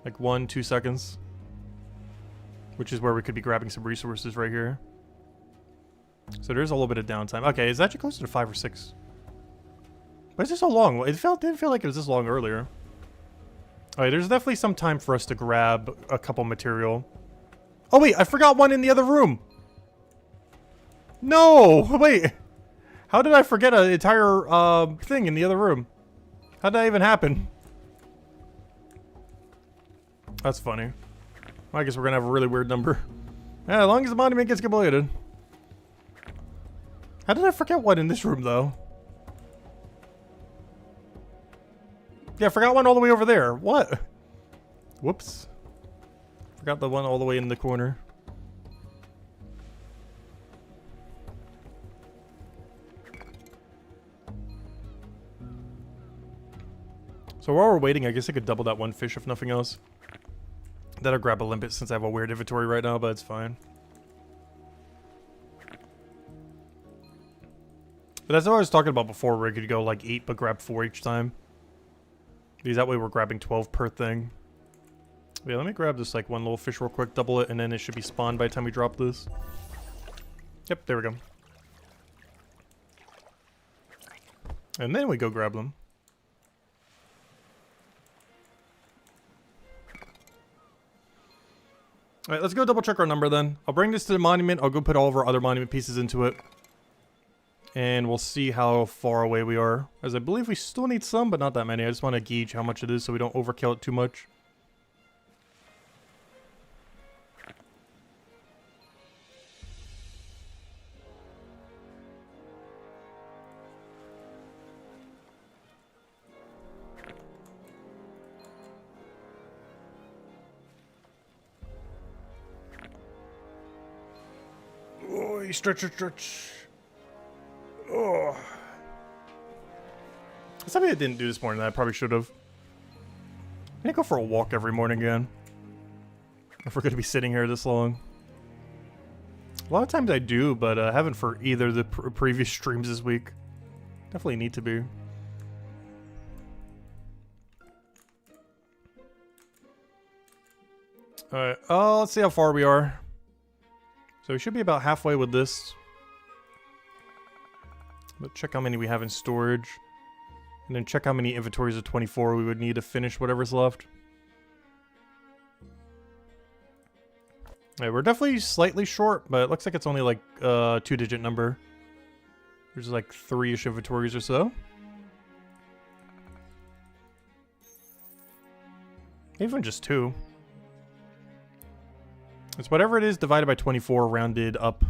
Like 1, 2 seconds. Which is where we could be grabbing some resources right here. So there's a little bit of downtime. Okay, it's actually closer to 5 or 6. Why is it so long? Didn't feel like it was this long earlier. Alright, there's definitely some time for us to grab a couple material. Oh wait, I forgot one in the other room! No! Wait! How did I forget an entire thing in the other room? How did that even happen? That's funny. Well, I guess we're gonna have a really weird number. Yeah, as long as the monument gets completed. How did I forget one in this room, though? Yeah, I forgot one all the way over there. What? Whoops. Forgot the one all the way in the corner. So while we're waiting, I guess I could double that one fish if nothing else. Then I'll grab a limpet since I have a weird inventory right now, but it's fine. But that's what I was talking about before, where I could go like 8 but grab 4 each time. Because that way we're grabbing 12 per thing. Yeah, let me grab this like one little fish real quick, double it, and then it should be spawned by the time we drop this. Yep, there we go. And then we go grab them. Alright, let's go double check our number then. I'll bring this to the monument. I'll go put all of our other monument pieces into it. And we'll see how far away we are. As I believe we still need some, but not that many. I just want to gauge how much it is so we don't overkill it too much. Oh, stretch. Oh. That's something I didn't do this morning that I probably should have. I need to go for a walk every morning again. If we're going to be sitting here this long. A lot of times I do, but I haven't for either of the previous streams this week. Definitely need to be. Alright, let's see how far we are. So we should be about halfway with this. But check how many we have in storage. And then check how many inventories of 24 we would need to finish whatever's left. Alright, we're definitely slightly short, but it looks like it's only like a 2-digit number. There's like 3-ish inventories or so. Even just 2. It's whatever it is divided by 24 rounded up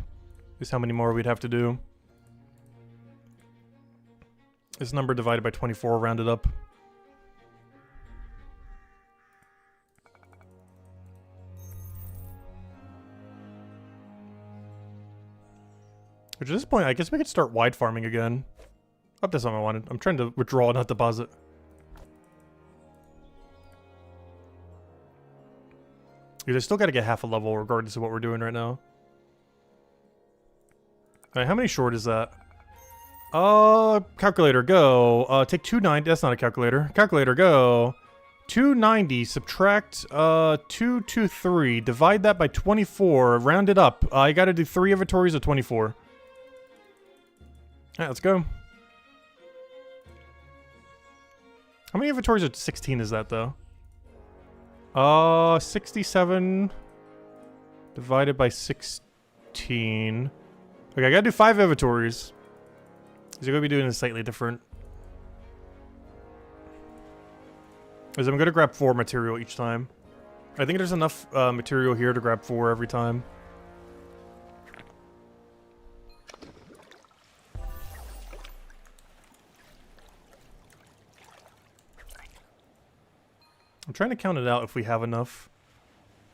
is how many more we'd have to do. This number divided by 24 rounded up. Which at this point, I guess we could start wide farming again. Oh, that's what I wanted. I'm trying to withdraw, not deposit. Because I still gotta get half a level regardless of what we're doing right now. Alright, how many short is that? Calculator, go. Take 290. That's not a calculator. Calculator, go. 290, subtract 223. Divide that by 24. Round it up. I gotta do 3 inventories of 24. Alright, let's go. How many inventories of 16 is that, though? 67 divided by 16. Okay, I gotta do 5 inventories. So you're gonna be doing this slightly different. Because I'm gonna grab 4 material each time. I think there's enough material here to grab 4 every time. I'm trying to count it out if we have enough.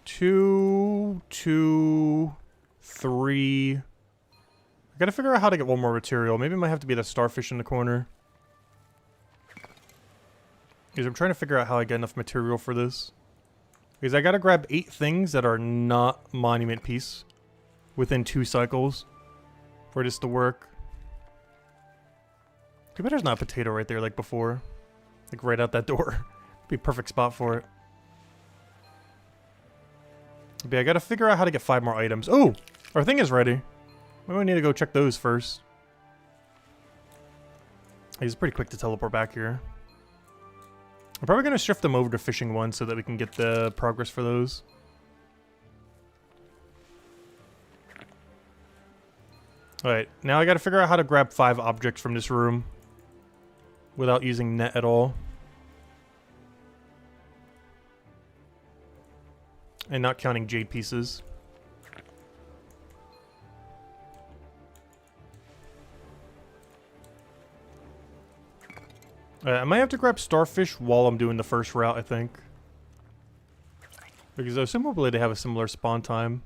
2, 2, 3. I gotta figure out how to get one more material. Maybe it might have to be the starfish in the corner. Because I'm trying to figure out how I get enough material for this. Because I gotta grab 8 things that are not monument piece within 2 cycles for this to work. Too bad there's not a potato right there like before. Like right out that door. Be a perfect spot for it. But yeah, I gotta figure out how to get 5 more items. Oh! Our thing is ready. We might need to go check those first. He's pretty quick to teleport back here. I'm probably going to shift them over to fishing ones so that we can get the progress for those. Alright, now I got to figure out how to grab 5 objects from this room without using net at all. And not counting jade pieces. I might have to grab starfish while I'm doing the first route, I think. Because assumably they have a similar spawn time.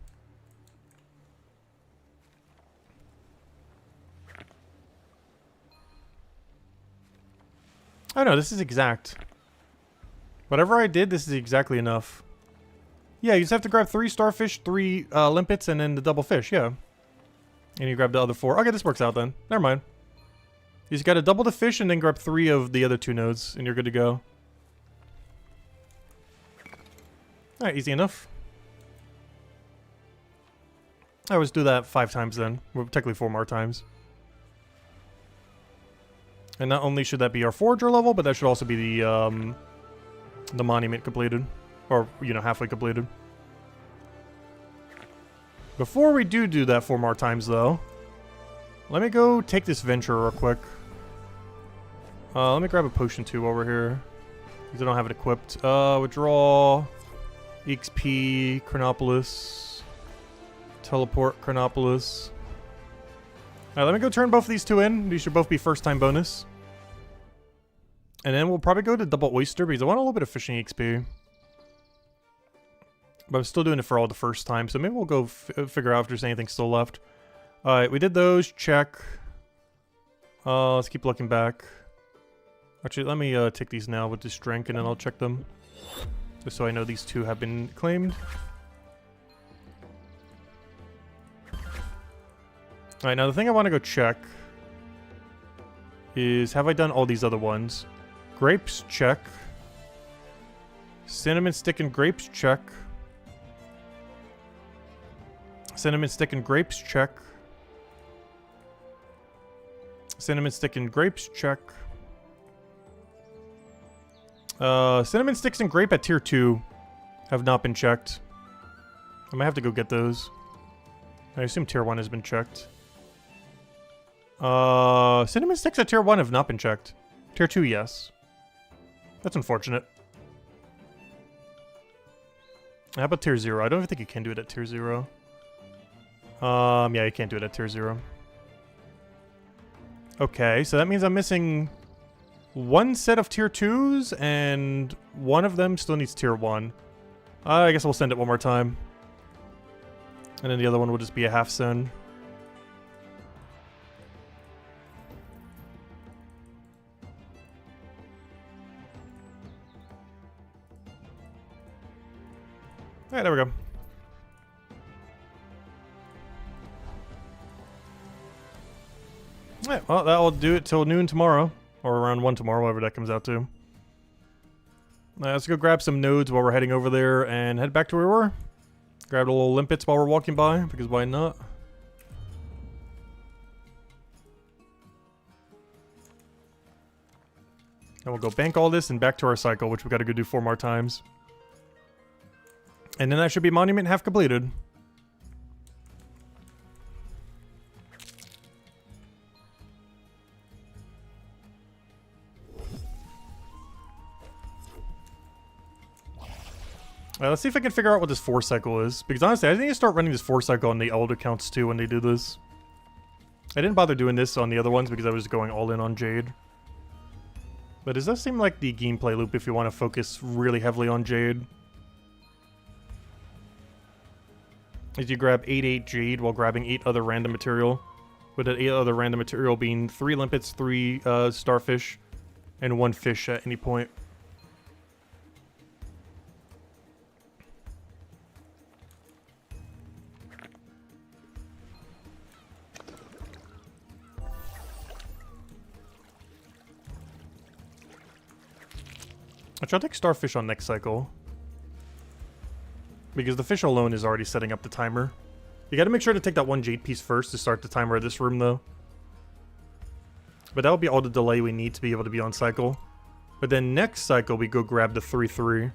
Oh no, this is exact. Whatever I did, this is exactly enough. Yeah, you just have to grab 3 starfish, 3 limpets, and then the double fish, yeah. And you grab the other 4. Okay, this works out then. Never mind. You just gotta double the fish and then grab 3 of the other 2 nodes, and you're good to go. Alright, easy enough. I always do that 5 times then. Well, technically 4 more times. And not only should that be our forager level, but that should also be the monument completed. Or, you know, halfway completed. Before we do that 4 more times, though, let me go take this venture real quick. Let me grab a potion too while we're here. Because I don't have it equipped. Withdraw. XP. Chronopolis. Teleport. Chronopolis. Alright, let me go turn both of these 2 in. These should both be first time bonus. And then we'll probably go to double oyster because I want a little bit of fishing XP. But I'm still doing it for all the first time, so maybe we'll go figure out if there's anything still left. Alright, we did those. Check. Let's keep looking back. Actually, let me take these now with this drink, and then I'll check them. Just so I know these 2 have been claimed. Alright, now the thing I want to go check is, have I done all these other ones? Grapes, check. Cinnamon stick and grapes, check. Cinnamon stick and grapes, check. Cinnamon stick and grapes, check. Cinnamon sticks and grape at tier 2 have not been checked. I might have to go get those. I assume tier 1 has been checked. Cinnamon sticks at tier 1 have not been checked. Tier 2, yes. That's unfortunate. How about tier 0? I don't even think you can do it at tier 0. Yeah, you can't do it at tier 0. Okay, so that means I'm missing 1 set of tier 2s, and 1 of them still needs tier 1. I guess we'll send it 1 more time. And then the other one will just be a half send. Alright, there we go. Alright, well, that will do it till noon tomorrow. Or around 1 tomorrow, whatever that comes out to. Let's go grab some nodes while we're heading over there and head back to where we were. Grab a little limpets while we're walking by, because why not? And we'll go bank all this and back to our cycle, which we got to go do 4 more times. And then that should be monument half completed. Let's see if I can figure out what this 4 cycle is. Because honestly, I need to start running this 4 cycle on the old accounts too when they do this. I didn't bother doing this on the other ones because I was going all in on Jade. But does that seem like the gameplay loop if you want to focus really heavily on Jade? Is you grab 8 Jade while grabbing 8 other random material. With that 8 other random material being 3 limpets, 3 starfish, and 1 fish at any point. Actually, I'll take starfish on next cycle. Because the fish alone is already setting up the timer. You gotta make sure to take that one jade piece first to start the timer of this room, though. But that'll be all the delay we need to be able to be on cycle. But then next cycle, we go grab the 3-3.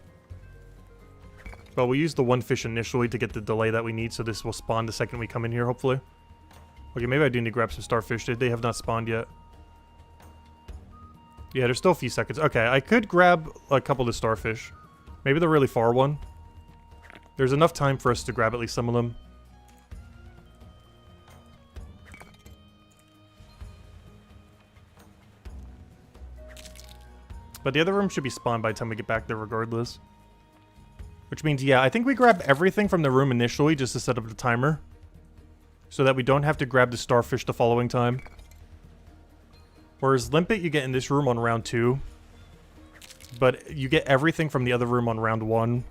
But we'll use the one fish initially to get the delay that we need, so this will spawn the second we come in here, hopefully. Okay, maybe I do need to grab some starfish. They have not spawned yet. Yeah, there's still a few seconds. Okay, I could grab a couple of the starfish. Maybe the really far one. There's enough time for us to grab at least some of them. But the other room should be spawned by the time we get back there regardless. Which means, yeah, I think we grab everything from the room initially just to set up the timer. So that we don't have to grab the starfish the following time. Whereas limpet you get in this room on round 2. But you get everything from the other room on round 1.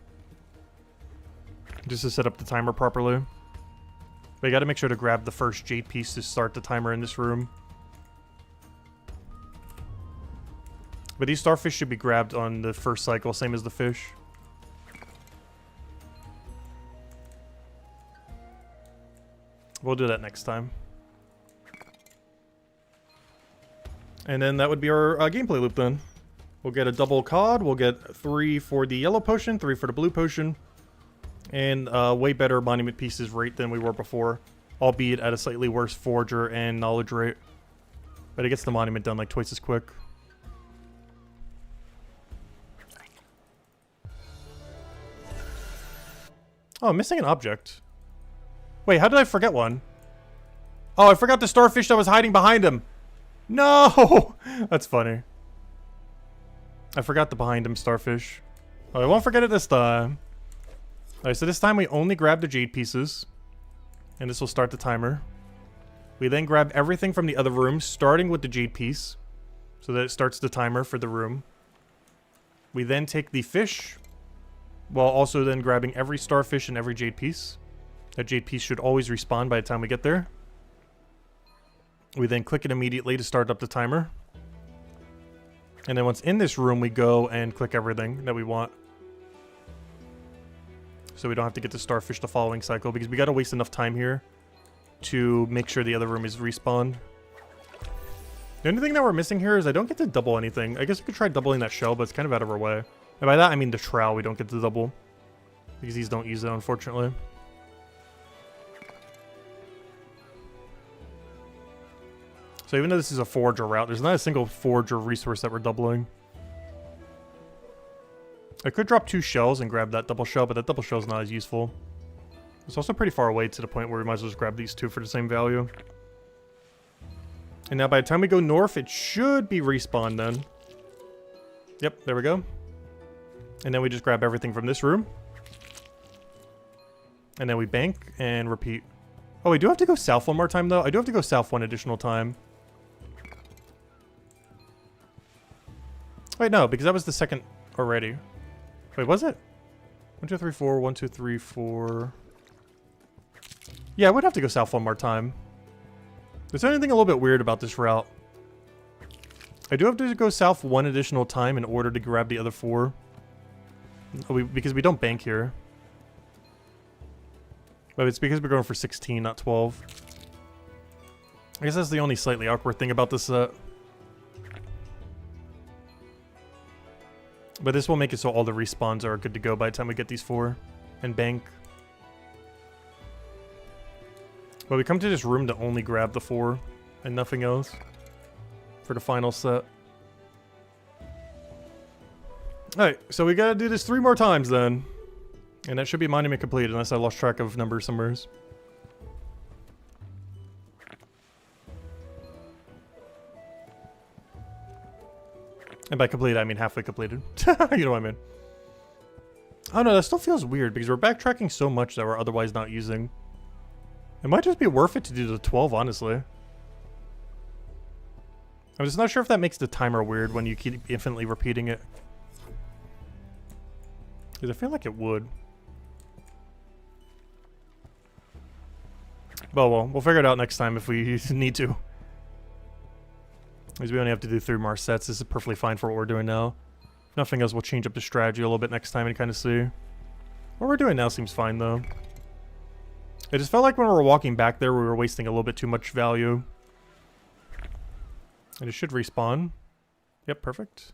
Just to set up the timer properly. But you gotta make sure to grab the first jade piece to start the timer in this room. But these starfish should be grabbed on the first cycle, same as the fish. We'll do that next time. And then that would be our gameplay loop then. We'll get a double cod, we'll get 3 for the yellow potion, 3 for the blue potion. And way better monument pieces rate than we were before. Albeit at a slightly worse forager and knowledge rate. But it gets the monument done like twice as quick. Oh, I'm missing an object. Wait, how did I forget one? Oh, I forgot the starfish that was hiding behind him. No! That's funny. I forgot the behind him starfish. Oh, I won't forget it this time. Alright, so this time we only grab the jade pieces. And this will start the timer. We then grab everything from the other room, starting with the jade piece. So that it starts the timer for the room. We then take the fish, while also then grabbing every starfish and every jade piece. That jade piece should always respawn by the time we get there. We then click it immediately to start up the timer. And then once in this room, we go and click everything that we want. So we don't have to get the starfish the following cycle, because we gotta waste enough time here to make sure the other room is respawned. The only thing that we're missing here is I don't get to double anything. I guess we could try doubling that shell, but it's kind of out of our way. And by that, I mean the trowel we don't get to double. Because these don't use it, unfortunately. So even though this is a forager route, there's not a single forager resource that we're doubling. I could drop 2 shells and grab that double shell, but that double shell is not as useful. It's also pretty far away to the point where we might as well just grab these 2 for the same value. And now by the time we go north, it should be respawned then. Yep, there we go. And then we just grab everything from this room. And then we bank and repeat. Oh, we do have to go south one more time, though. I do have to go south one additional time. Wait, no, because that was the second already. Wait, was it? 1, 2, 3, 4. 1, 2, 3, 4. Yeah, I would have to go south one more time. There's anything a little bit weird about this route. I do have to go south 1 additional time in order to grab the other 4. Because we don't bank here. But it's because we're going for 16, not 12. I guess that's the only slightly awkward thing about this set. But this will make it so all the respawns are good to go by the time we get these 4. And bank. But we come to this room to only grab the 4. And nothing else. For the final set. Alright, so we gotta do this 3 more times then. And that should be monument complete unless I lost track of numbers somewheres. And by complete, I mean halfway completed. You know what I mean. Oh no, that still feels weird because we're backtracking so much that we're otherwise not using. It might just be worth it to do the 12, honestly. I'm just not sure if that makes the timer weird when you keep infinitely repeating it. Because I feel like it would. Well, we'll figure it out next time if we need to. Because we only have to do 3 more sets. This is perfectly fine for what we're doing now. If nothing else, we'll change up the strategy a little bit next time and kind of see. What we're doing now seems fine, though. It just felt like when we were walking back there, we were wasting a little bit too much value. And it should respawn. Yep, perfect.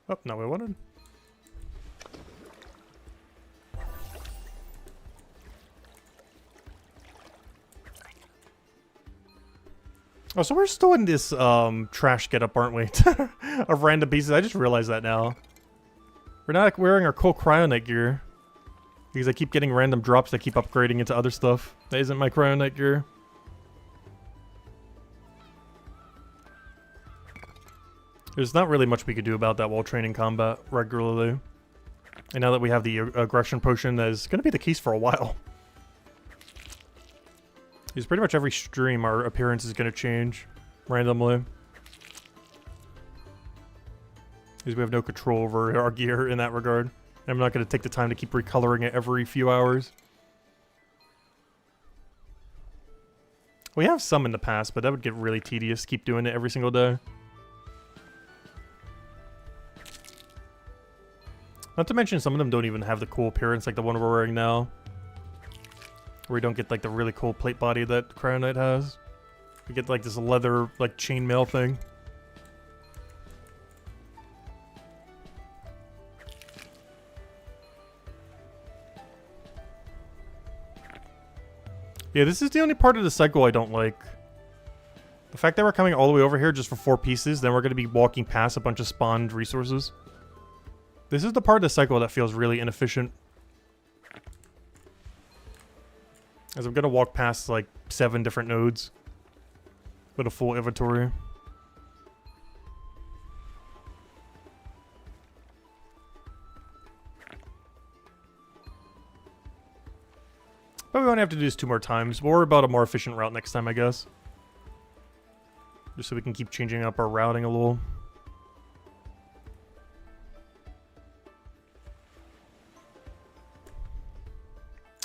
Oh, not what I wanted. Oh, so we're still in this trash getup, aren't we? Of random pieces. I just realized that now. We're not wearing our cool cryonite gear. Because I keep getting random drops that keep upgrading into other stuff. That isn't my cryonite gear. There's not really much we could do about that while training combat regularly. And now that we have the aggression potion, that is going to be the case for a while. Because pretty much every stream our appearance is going to change randomly. Because we have no control over our gear in that regard. And I'm not going to take the time to keep recoloring it every few hours. We have some in the past, but that would get really tedious, keep doing it every single day. Not to mention some of them don't even have the cool appearance like the one we're wearing now. Where we don't get like the really cool plate body that Cryonite has. We get like this leather like chainmail thing. Yeah, this is the only part of the cycle I don't like. The fact that we're coming all the way over here just for 4 pieces, then we're going to be walking past a bunch of spawned resources. This is the part of the cycle that feels really inefficient. As I'm going to walk past like 7 different nodes with a full inventory. But we only have to do this 2 more times. We'll worry about a more efficient route next time, I guess. Just so we can keep changing up our routing a little.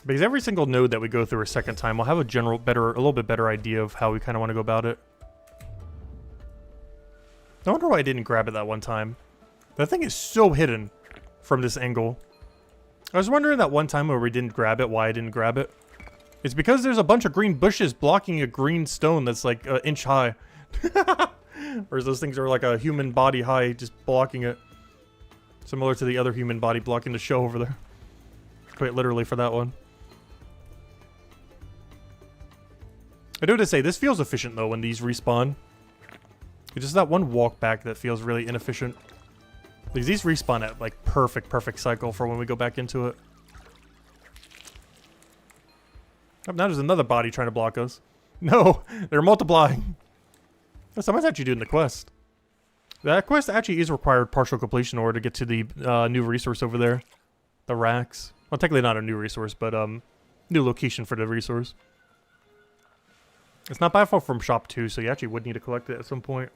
Because every single node that we go through a second time, we'll have a little bit better idea of how we kind of want to go about it. I wonder why I didn't grab it that one time. That thing is so hidden from this angle. I was wondering that one time where we didn't grab it, why I didn't grab it. It's because there's a bunch of green bushes blocking a green stone that's like an inch high. Whereas those things are like a human body high, just blocking it. Similar to the other human body blocking the show over there. Quite literally for that one. I do have to say, this feels efficient though when these respawn. It's just that one walk back that feels really inefficient. Because these respawn at like perfect cycle for when we go back into it. Oh, now there's another body trying to block us. No, they're multiplying. Oh, someone's actually doing the quest. That quest actually is required partial completion in order to get to the new resource over there. The racks. Well, technically not a new resource, but new location for the resource. It's not by far from shop 2, so you actually would need to collect it at some point.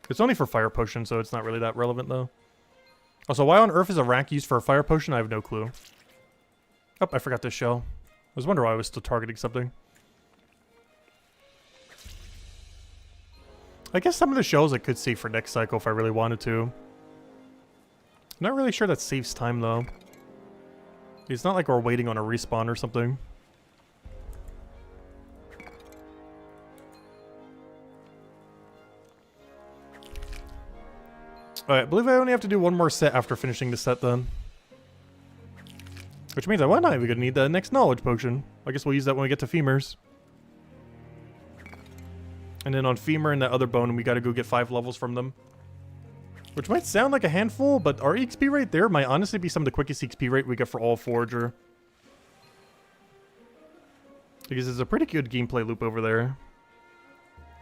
It's only for fire potion, so it's not really that relevant though. Also, why on earth is a rack used for a fire potion? I have no clue. Oh, I forgot this shell. I was wondering why I was still targeting something. I guess some of the shells I could save for next cycle if I really wanted to. I'm not really sure that saves time though. It's not like we're waiting on a respawn or something. Alright, I believe I only have to do one more set after finishing the set then. Which means I might not even gonna need the next knowledge potion. I guess we'll use that when we get to femurs. And then on femur and that other bone, we gotta go get 5 levels from them. Which might sound like a handful, but our XP rate there might honestly be some of the quickest XP rate we get for all Forager. Because it's a pretty good gameplay loop over there.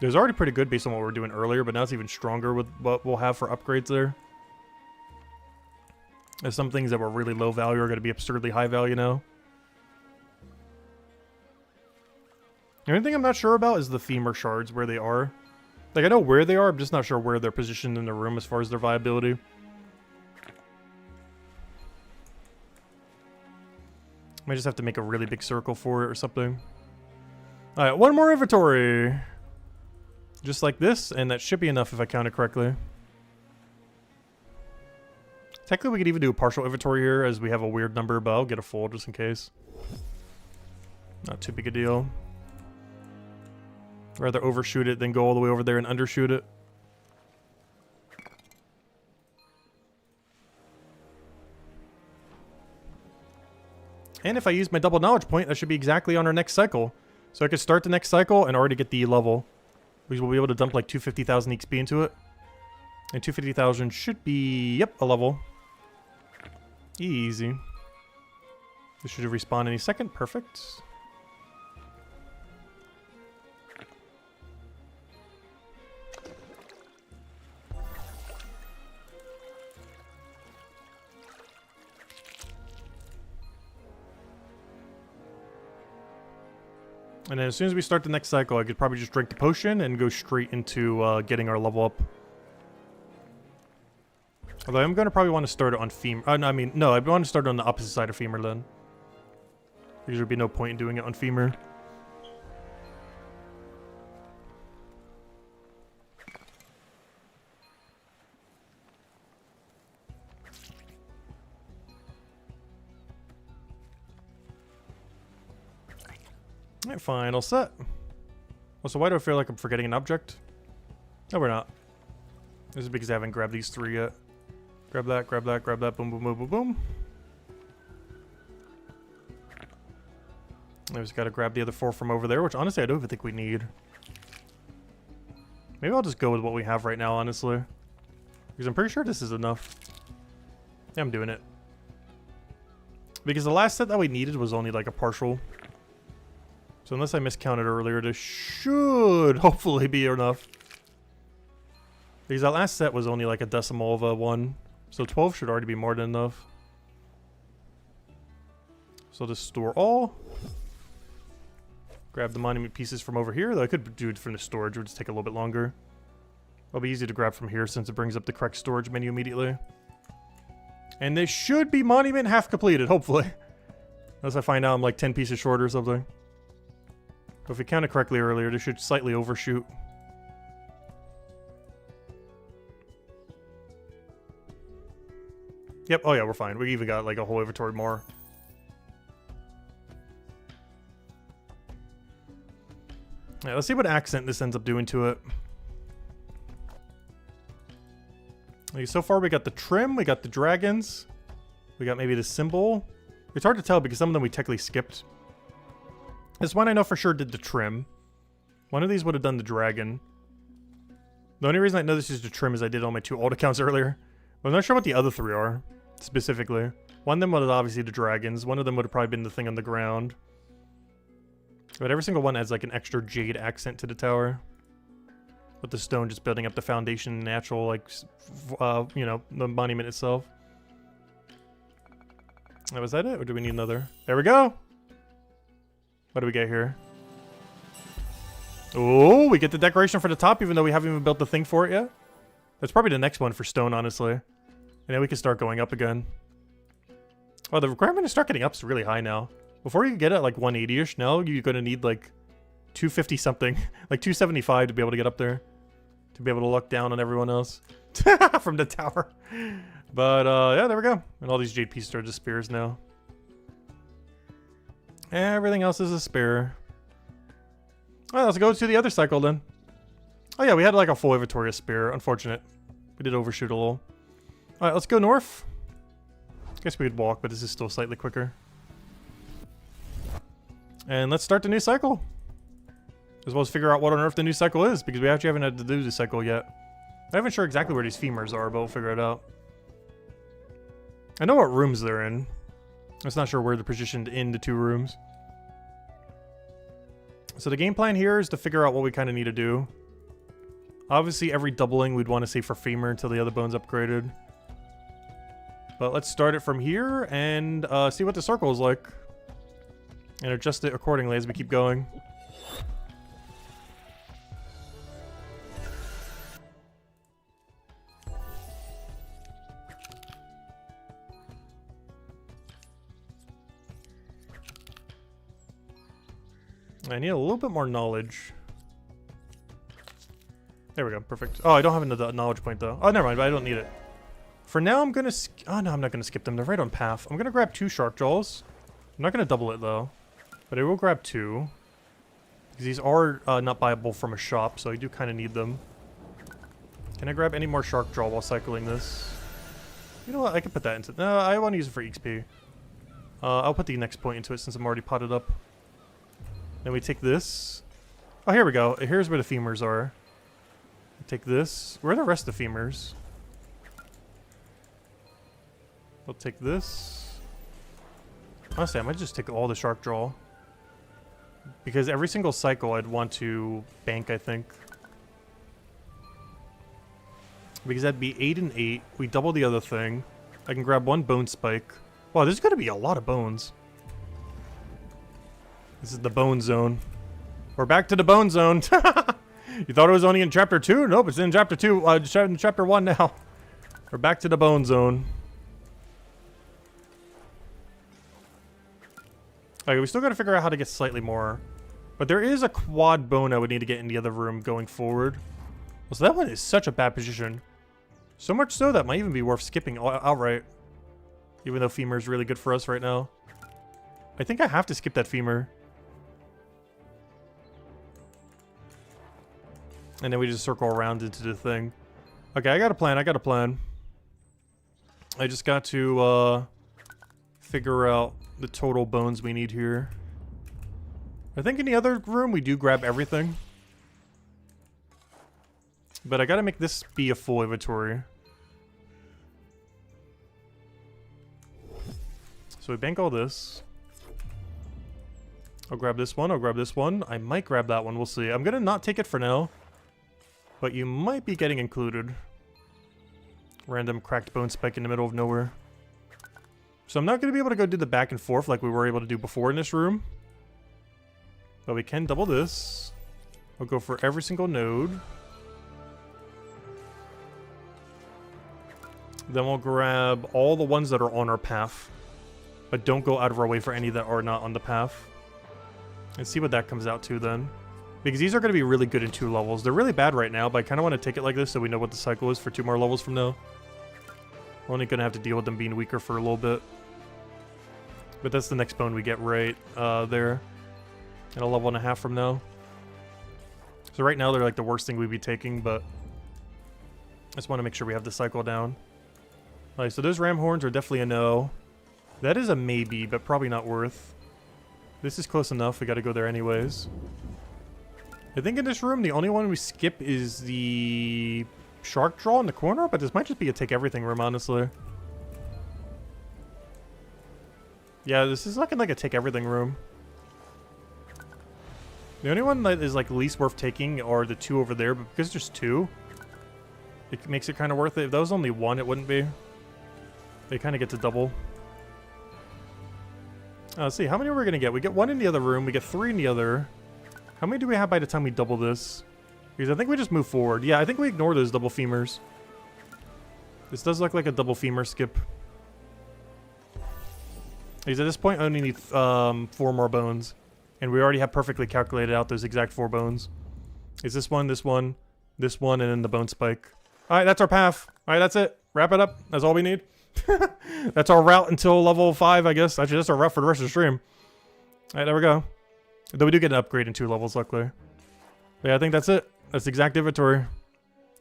It was already pretty good based on what we were doing earlier, but now it's even stronger with what we'll have for upgrades there. There's some things that were really low value are going to be absurdly high value now. The only thing I'm not sure about is the femur shards, where they are. Like, I know where they are, I'm just not sure where they're positioned in the room as far as their viability. Might just have to make a really big circle for it or something. Alright, one more inventory. Just like this, and that should be enough if I count it correctly. Technically, we could even do a partial inventory here as we have a weird number, but I'll get a full just in case. Not too big a deal. Rather overshoot it than go all the way over there and undershoot it. And if I use my double knowledge point, that should be exactly on our next cycle. So I could start the next cycle and already get the level. Because we'll be able to dump like 250,000 XP into it. And 250,000 should be, yep, a level. Easy. This should respawn any second. Perfect. And then as soon as we start the next cycle, I could probably just drink the potion and go straight into getting our level up. Although I'm going to probably want to start it on femur. No, I'd want to start it on the opposite side of femur then. Because there'd be no point in doing it on femur. Alright, fine, all set. Also, why do I feel like I'm forgetting an object? No, we're not. This is because I haven't grabbed these three yet. Grab that, grab that, grab that, boom, boom, boom, boom, boom. I just gotta grab the other 4 from over there, which honestly I don't even think we need. Maybe I'll just go with what we have right now, honestly. Because I'm pretty sure this is enough. Yeah, I'm doing it. Because the last set that we needed was only like a partial. So unless I miscounted earlier, this should hopefully be enough. Because that last set was only like a decimal of a 1. So 12 should already be more than enough. So just store all. Grab the monument pieces from over here. Though I could do it from the storage, it would just take a little bit longer. It'll be easy to grab from here since it brings up the correct storage menu immediately. And this should be monument half completed, hopefully. Unless I find out I'm like 10 pieces short or something. But if we counted correctly earlier, this should slightly overshoot. Yep, oh yeah, we're fine. We even got like a whole inventory more. Yeah, let's see what accent this ends up doing to it. Okay, so far we got the trim, we got the dragons, we got maybe the symbol. It's hard to tell because some of them we technically skipped. This one I know for sure did the trim. One of these would have done the dragon. The only reason I know this is the trim is I did on my 2 alt accounts earlier. But I'm not sure what the other 3 are, specifically. One of them was obviously the dragons. One of them would have probably been the thing on the ground. But every single one has like an extra jade accent to the tower. With the stone just building up the foundation, natural, like, you know, the monument itself. Oh, was that it? Or do we need another? There we go! What do we get here? Oh, we get the decoration for the top even though we haven't even built the thing for it yet. That's probably the next one for stone, honestly. And then we can start going up again. Oh, the requirement to start getting up is really high now. Before you get at like 180-ish, now you're going to need like 250 something. Like 275 to be able to get up there. To be able to look down on everyone else. From the tower. But yeah, there we go. And all these jade pieces are just spears now. Everything else is a spare. Alright, let's go to the other cycle then. Oh yeah, we had like a full inventory of spare. Unfortunate. We did overshoot a little. Alright, let's go north. Guess we could walk, but this is still slightly quicker. And let's start the new cycle. As well as figure out what on earth the new cycle is, because we actually haven't had to do the cycle yet. I'm not even sure exactly where these femurs are, but we'll figure it out. I know what rooms they're in. I'm just not sure where they're positioned in the 2 rooms. So the game plan here is to figure out what we kind of need to do. Obviously, every doubling we'd want to save for femur until the other bone's upgraded. But let's start it from here and see what the circle is like. And adjust it accordingly as we keep going. I need a little bit more knowledge. There we go, perfect. Oh, I don't have another knowledge point though. Oh, never mind, but I don't need it. For now, I'm gonna... Oh, no, I'm not gonna skip them. They're right on path. I'm gonna grab 2 shark jaws. I'm not gonna double it, though. But I will grab 2. Because these are not buyable from a shop, so I do kind of need them. Can I grab any more shark jaw while cycling this? You know what? I can put that into... No, I want to use it for XP. I'll put the next point into it since I'm already potted up. Then we take this. Oh, here we go. Here's where the femurs are. Take this. Where are the rest of the femurs? I'll take this. Honestly, I might just take all the shark jaw. Because every single cycle I'd want to bank, I think. Because that'd be 8 and 8. We double the other thing. I can grab 1 bone spike. Wow, there's gonna be a lot of bones. This is the bone zone. We're back to the bone zone. You thought it was only in chapter 2? Nope, it's in chapter 2. In chapter 1 now. We're back to the bone zone. Okay, we still gotta figure out how to get slightly more. But there is a quad bone I would need to get in the other room going forward. Well, so that one is such a bad position. So much so that might even be worth skipping outright. Even though femur is really good for us right now. I think I have to skip that femur. And then we just circle around into the thing. Okay, I got a plan, I just got to figure out the total bones we need here. I think in the other room we do grab everything. But I gotta make this be a full inventory. So we bank all this. I'll grab this one, I'll grab this one. I might grab that one, we'll see. I'm gonna not take it for now. But you might be getting included. Random cracked bone spike in the middle of nowhere. So I'm not going to be able to go do the back and forth like we were able to do before in this room. But we can double this. We'll go for every single node. Then we'll grab all the ones that are on our path. But don't go out of our way for any that are not on the path. And see what that comes out to then. Because these are going to be really good in 2 levels. They're really bad right now, but I kind of want to take it like this so we know what the cycle is for 2 more levels from now. We're only going to have to deal with them being weaker for a little bit. But that's the next bone we get right there. And a level and a half from now. So right now they're like the worst thing we'd be taking, but I just want to make sure we have the cycle down. Alright, so those ram horns are definitely a no. That is a maybe, but probably not worth. This is close enough, we got to go there anyways. I think in this room, the only one we skip is the shark draw in the corner, but this might just be a take everything room, honestly. Yeah, this is looking like a take everything room. The only one that is like least worth taking are the 2 over there, but because there's 2, it makes it kind of worth it. If that was only 1, it wouldn't be. They kind of get to double. Let's see, how many are we going to get? We get 1 in the other room, we get 3 in the other. How many do we have by the time we double this? Because I think we just move forward. Yeah, I think we ignore those double femurs. This does look like a double femur skip. Because at this point, I only need 4 more bones. And we already have perfectly calculated out those exact 4 bones. Is this one, this one, this one, and then the bone spike. Alright, that's our path. Alright, that's it. Wrap it up. That's all we need. That's our route until level 5, I guess. Actually, that's our route for the rest of the stream. Alright, there we go. Though we do get an upgrade in 2 levels, luckily. But yeah, I think that's it. That's the exact inventory.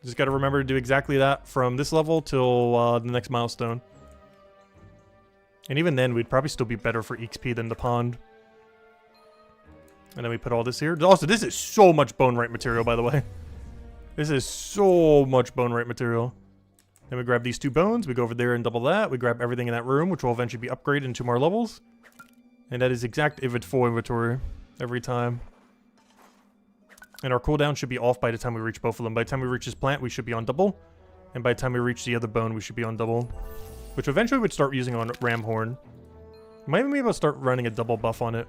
Just gotta remember to do exactly that from this level till the next milestone. And even then, we'd probably still be better for XP than the pond. And then we put all this here. Also, this is so much bone right material, by the way. This is so much bone right material. Then we grab these 2 bones. We go over there and double that. We grab everything in that room, which will eventually be upgraded in 2 more levels. And that is exact full inventory every time. And our cooldown should be off by the time we reach both of them. By the time we reach this plant, we should be on double. And by the time we reach the other bone, we should be on double. Which eventually we'd start using on ram horn. Might even be able to start running a double buff on it.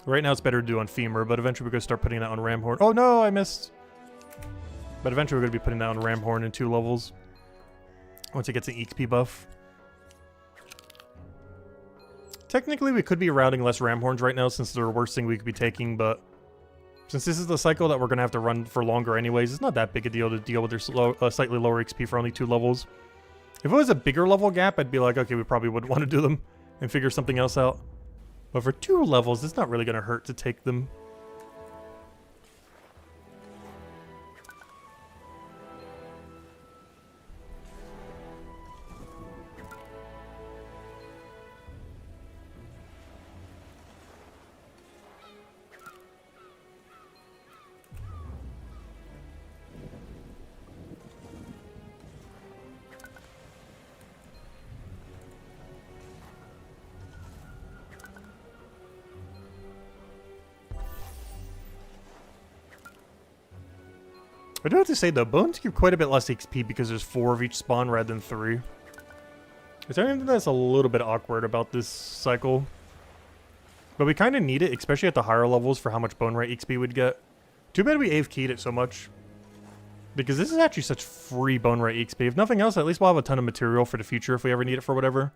Right now it's better to do on femur, but eventually we're going to start putting that on ram horn. Oh no, I missed. But eventually we're going to be putting that on ram horn in 2 levels. Once it gets an XP buff. Technically we could be routing less ram horns right now since they're the worst thing we could be taking, but since this is the cycle that we're going to have to run for longer anyways, it's not that big a deal to deal with their slightly lower XP for only 2 levels. If it was a bigger level gap, I'd be like, okay, we probably wouldn't want to do them and figure something else out. But for 2 levels, it's not really going to hurt to take them. I do have to say though, bones give quite a bit less XP because there's 4 of each spawn rather than 3. Is there anything that's a little bit awkward about this cycle? But we kind of need it, especially at the higher levels, for how much bone rate XP we'd get. Too bad we AFK'd it so much. Because this is actually such free bone rate XP. If nothing else, at least we'll have a ton of material for the future if we ever need it for whatever.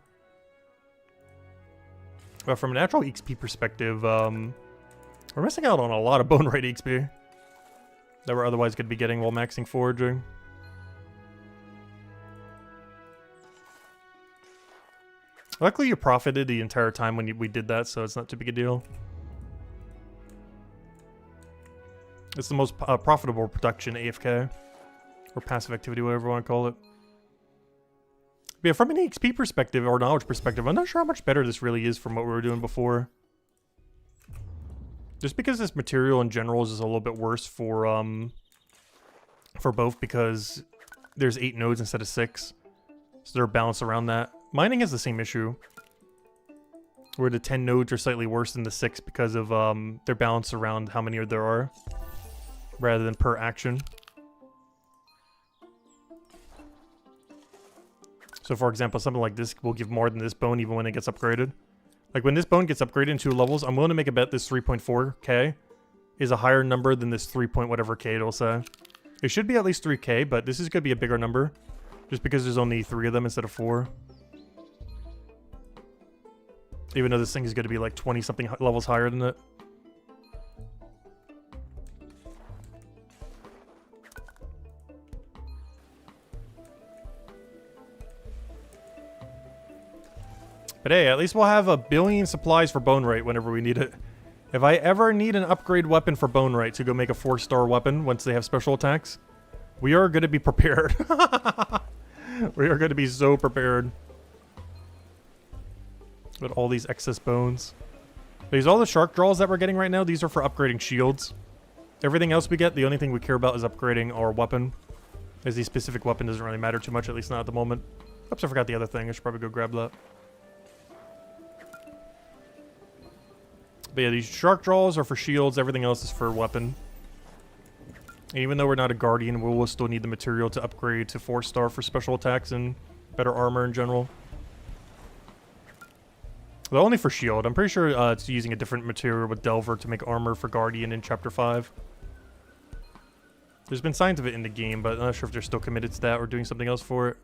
But from an actual XP perspective, we're missing out on a lot of bone rate XP that we're otherwise going to be getting while maxing foraging. Luckily, you profited the entire time when we did that, so it's not too big a deal. It's the most profitable production AFK. Or passive activity, whatever you want to call it. But yeah, from an XP perspective, or knowledge perspective, I'm not sure how much better this really is from what we were doing before. Just because this material in general is just a little bit worse for both, because there's 8 nodes instead of 6. So they're balanced around that. Mining has the same issue, where the 10 nodes are slightly worse than the 6 because of they're balanced around how many there are, rather than per action. So for example, something like this will give more than this bone even when it gets upgraded. Like when this bone gets upgraded in 2 levels, I'm willing to make a bet this 3.4k is a higher number than this 3 point whatever k it'll say. It should be at least 3k, but this is going to be a bigger number. Just because there's only 3 of them instead of 4. Even though this thing is going to be like 20 something levels higher than it. But hey, at least we'll have 1 billion supplies for bone rate whenever we need it. If I ever need an upgrade weapon for bone rate to go make a 4-star weapon once they have special attacks, we are going to be prepared. We are going to be so prepared. With all these excess bones. These all the shark draws that we're getting right now, these are for upgrading shields. Everything else we get, the only thing we care about is upgrading our weapon. As the specific weapon doesn't really matter too much, at least not at the moment. Oops, I forgot the other thing. I should probably go grab that. But yeah, these shark draws are for shields, everything else is for weapon. And even though we're not a guardian, we will still need the material to upgrade to 4-star for special attacks and better armor in general. Well, only for shield. I'm pretty sure it's using a different material with Delver to make armor for Guardian in Chapter 5. There's been signs of it in the game, but I'm not sure if they're still committed to that or doing something else for it.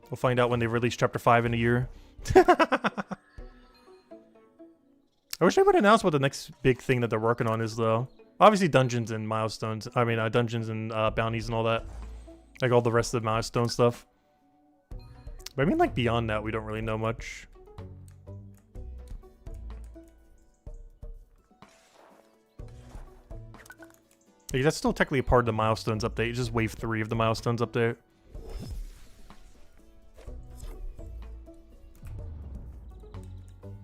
We'll find out when they release Chapter 5 in a year. I wish they would announce what the next big thing that they're working on is, though. Obviously, dungeons and milestones. I mean, dungeons and bounties and all that. Like all the rest of the milestone stuff. But I mean, like, beyond that, we don't really know much. Like, that's still technically a part of the milestones update. It's just wave 3 of the milestones update.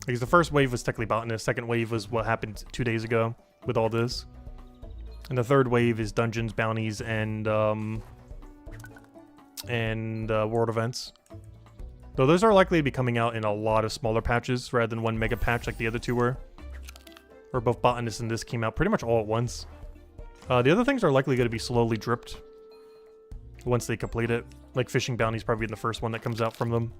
Because the first wave was technically botanist, the second wave was what happened 2 days ago with all this. And the third wave is dungeons, bounties, and world events. Though those are likely to be coming out in a lot of smaller patches rather than one mega patch like the other two were. Or both botanist and this came out pretty much all at once. The other things are likely going to be slowly dripped once they complete it. Like fishing bounties probably in the first one that comes out from them.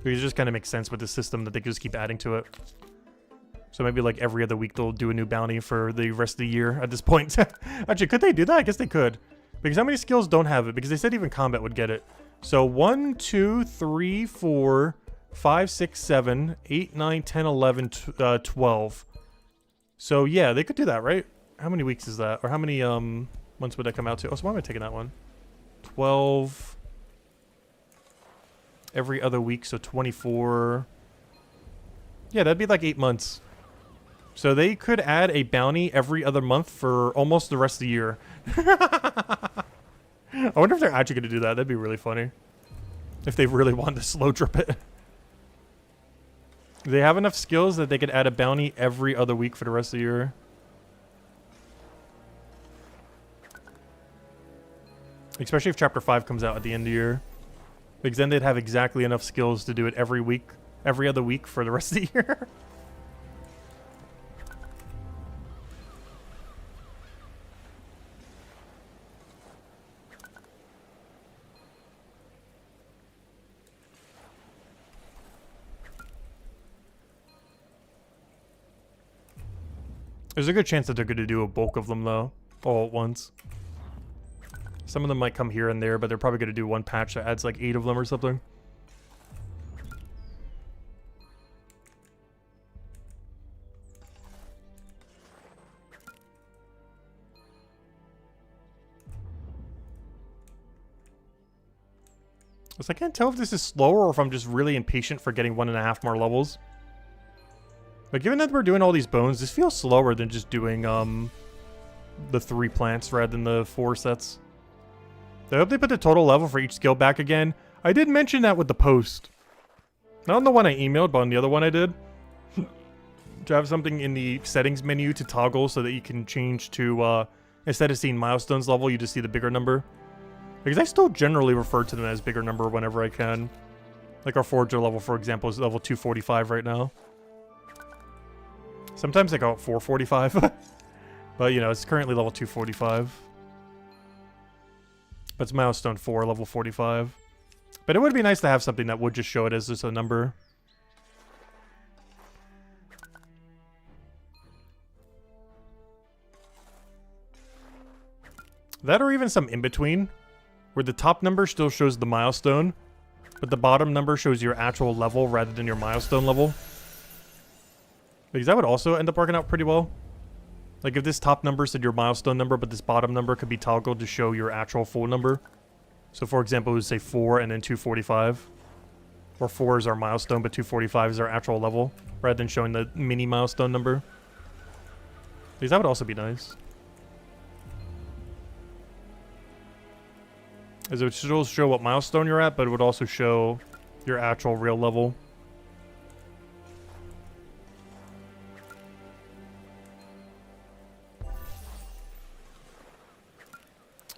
It just kind of makes sense with the system that they can just keep adding to it. So maybe like every other week they'll do a new bounty for the rest of the year at this point. Actually, could they do that? I guess they could. Because how many skills don't have it? Because they said even combat would get it. So 1, 2, 3, 4, 5, 6, 7, 8, 9, 10, 11, 12. So yeah, they could do that, right? How many weeks is that? Or how many months would that come out to? Oh, so why am I taking that one? 12, every other week, so 24. Yeah, that'd be like 8 months. So they could add a bounty every other month for almost the rest of the year. I wonder if they're actually going to do that. That'd be really funny. If they really wanted to slow drip it. They have enough skills that they could add a bounty every other week for the rest of the year. Especially if Chapter 5 comes out at the end of the year. Because then they'd have exactly enough skills to do it every week, every other week for the rest of the year. There's a good chance that they're going to do a bulk of them, though, all at once. Some of them might come here and there, but they're probably going to do one patch that adds like 8 of them or something. So I can't tell if this is slower or if I'm just really impatient for getting 1.5 more levels. But given that we're doing all these bones, this feels slower than just doing the 3 plants rather than the 4 sets. I hope they put the total level for each skill back again. I did mention that with the post. Not on the one I emailed, but on the other one I did. To have something in the settings menu to toggle so that you can change to, instead of seeing milestones level, you just see the bigger number. Because I still generally refer to them as bigger number whenever I can. Like our Forger level, for example, is level 245 right now. Sometimes I go at 445. But, you know, it's currently level 245. But it's Milestone 4, level 45. But it would be nice to have something that would just show it as just a number. That or even some in-between, where the top number still shows the milestone, but the bottom number shows your actual level rather than your milestone level. Because that would also end up working out pretty well. Like if this top number said your milestone number, but this bottom number could be toggled to show your actual full number. So for example, it would say 4 and then 245. Or 4 is our milestone, but 245 is our actual level, rather than showing the mini milestone number. Because that would also be nice. As it would still show what milestone you're at, but it would also show your actual real level.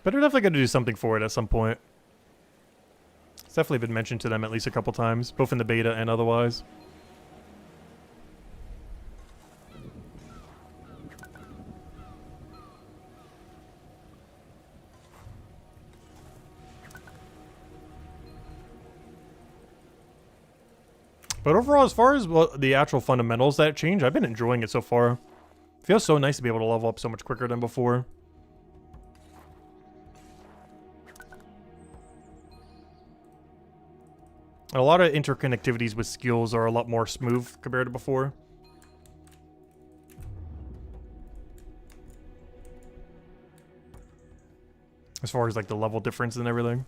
But they're definitely going to do something for it at some point. It's definitely been mentioned to them at least a couple times, both in the beta and otherwise. But overall, as far as the actual fundamentals that change, I've been enjoying it so far. It feels so nice to be able to level up so much quicker than before. A lot of interconnectivities with skills are a lot more smooth compared to before. As far as like the level difference and everything.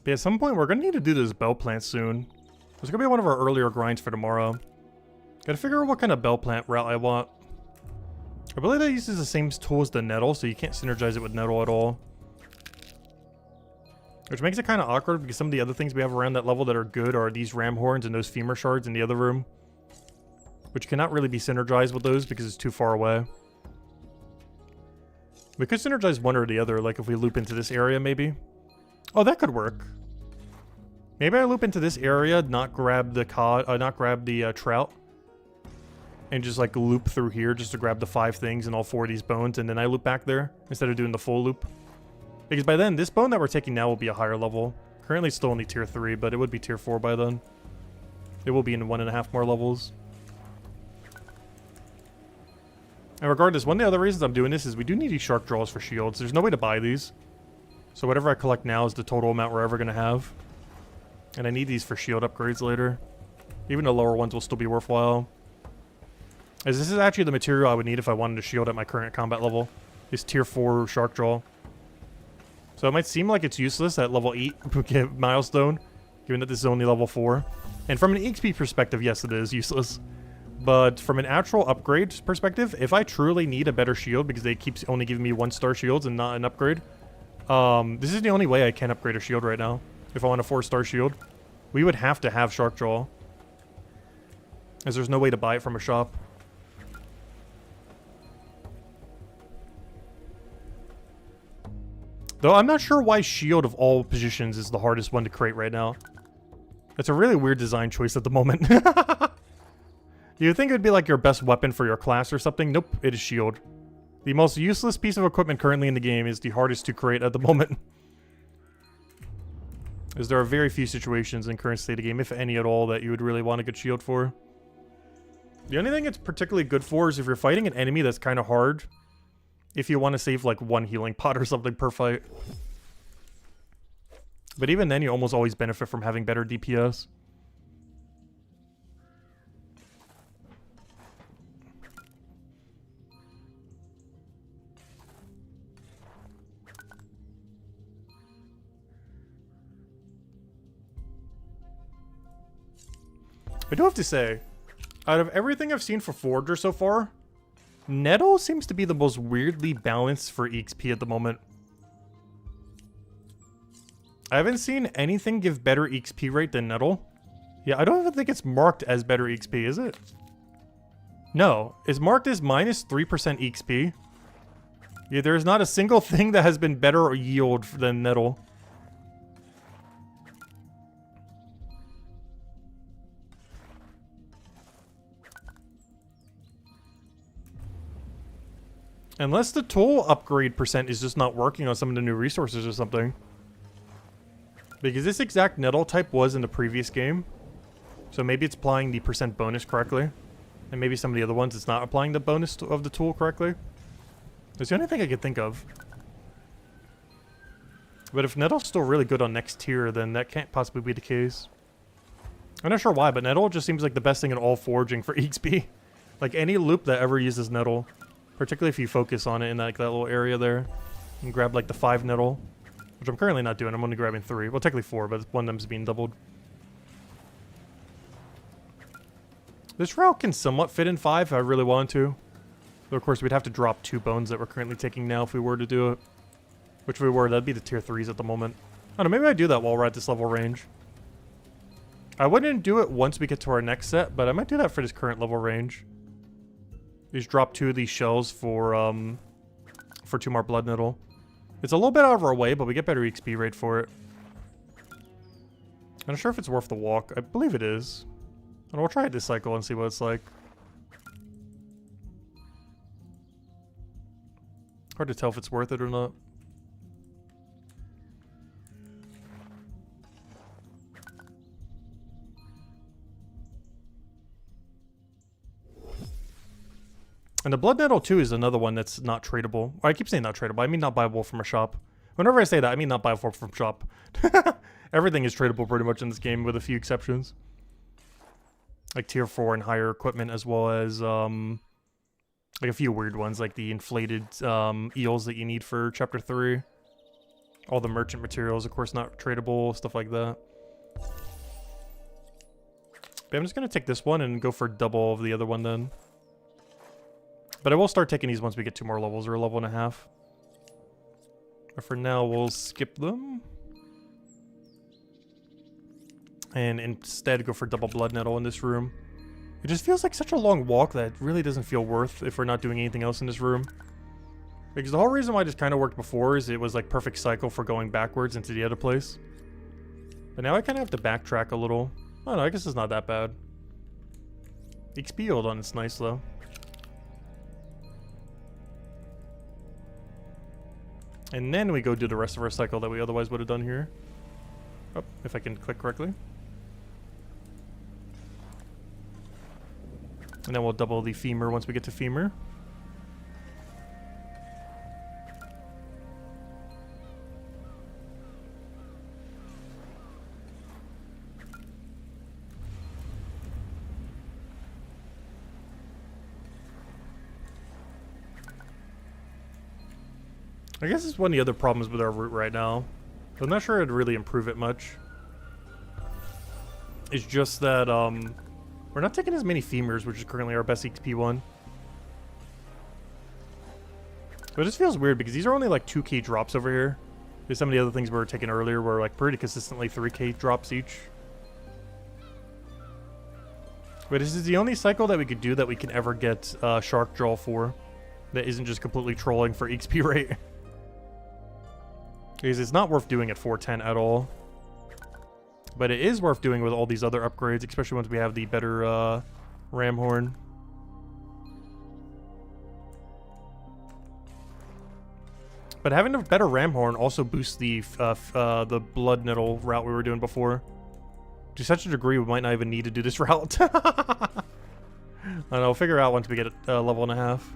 But at some point, we're going to need to do this bell plant soon. It's going to be one of our earlier grinds for tomorrow. Got to figure out what kind of bell plant route I want. I believe that uses the same tool as the nettle, so you can't synergize it with nettle at all. Which makes it kind of awkward, because some of the other things we have around that level that are good are these ram horns and those femur shards in the other room. Which cannot really be synergized with those because it's too far away. We could synergize one or the other, like if we loop into this area maybe. Oh, that could work. Maybe I loop into this area, not grab the trout, and just like loop through here just to grab the 5 things and all 4 of these bones, and then I loop back there instead of doing the full loop. Because by then, this bone that we're taking now will be a higher level. Currently still only tier 3, but it would be tier 4 by then. It will be in 1.5 more levels. And regardless, one of the other reasons I'm doing this is we do need these shark draws for shields. There's no way to buy these. So whatever I collect now is the total amount we're ever going to have. And I need these for shield upgrades later. Even the lower ones will still be worthwhile. As this is actually the material I would need if I wanted to shield at my current combat level. Is tier 4 Shark Jaw. So it might seem like it's useless at level 8 Milestone, given that this is only level 4. And from an XP perspective, yes, it is useless. But from an actual upgrade perspective, if I truly need a better shield, because they keep only giving me 1-star shields and not an upgrade, this is the only way I can upgrade a shield right now. If I want a 4-star shield, we would have to have Shark Jaw, as there's no way to buy it from a shop. Though I'm not sure why shield of all positions is the hardest one to create right now. It's a really weird design choice at the moment. You'd think it would be like your best weapon for your class or something. Nope, it is shield. The most useless piece of equipment currently in the game is the hardest to create at the moment. As there are very few situations in current state of game, if any at all, that you would really want a good shield for. The only thing it's particularly good for is if you're fighting an enemy that's kind of hard. If you want to save like 1 healing pot or something per fight. But even then, you almost always benefit from having better DPS. I do have to say, out of everything I've seen for Forager so far, Nettle seems to be the most weirdly balanced for XP at the moment. I haven't seen anything give better XP rate than Nettle. Yeah, I don't even think it's marked as better XP, is it? No, it's marked as minus 3% XP. Yeah, there's not a single thing that has been better yield than Nettle. Unless the tool upgrade percent is just not working on some of the new resources or something. Because this exact Nettle type was in the previous game. So maybe it's applying the percent bonus correctly. And maybe some of the other ones it's not applying the bonus of the tool correctly. That's the only thing I could think of. But if Nettle's still really good on next tier, then that can't possibly be the case. I'm not sure why, but Nettle just seems like the best thing in all foraging for XP. Like any loop that ever uses Nettle. Particularly if you focus on it in like that little area there. And grab like the 5 Nettle. Which I'm currently not doing, I'm only grabbing 3. Well, technically 4, but one of them's being doubled. This route can somewhat fit in 5 if I really wanted to. Though of course we'd have to drop 2 bones that we're currently taking now if we were to do it. Which we were, that'd be the tier 3s at the moment. I don't know, maybe I do that while we're at this level range. I wouldn't do it once we get to our next set, but I might do that for this current level range. Just drop 2 of these shells for 2 more blood nettle. It's a little bit out of our way, but we get better XP rate for it. I'm not sure if it's worth the walk. I believe it is. And we'll try it this cycle and see what it's like. Hard to tell if it's worth it or not. And the blood nettle too is another one that's not tradable. I keep saying not tradable. I mean not buyable from a shop. Whenever I say that, I mean not buyable from shop. Everything is tradable pretty much in this game with a few exceptions. Like tier 4 and higher equipment, as well as like a few weird ones like the inflated eels that you need for chapter 3. All the merchant materials, of course, not tradable, stuff like that. But I'm just gonna take this one and go for double of the other one then. But I will start taking these once we get 2 more levels, or a level and a half. But for now, we'll skip them. And instead go for double blood nettle in this room. It just feels like such a long walk that it really doesn't feel worth if we're not doing anything else in this room. Because the whole reason why this kind of worked before is it was like perfect cycle for going backwards into the other place. But now I kind of have to backtrack a little. I don't know, I guess it's not that bad. XP yield on it's nice though. And then we go do the rest of our cycle that we otherwise would have done here. Oh, if I can click correctly. And then we'll double the femur once we get to femur. I guess it's one of the other problems with our route right now. I'm not sure it'd really improve it much. It's just that we're not taking as many femurs, which is currently our best XP one. But it just feels weird because these are only like 2k drops over here. There's some of the other things we were taking earlier were like pretty consistently 3k drops each. But this is the only cycle that we could do that we can ever get Shark Draw for. That isn't just completely trolling for XP rate. Because it's not worth doing at 410 at all. But it is worth doing with all these other upgrades, especially once we have the better ram horn. But having a better ram horn also boosts the blood nettle route we were doing before. To such a degree, we might not even need to do this route. I don't know, we'll figure out once we get a level and a half.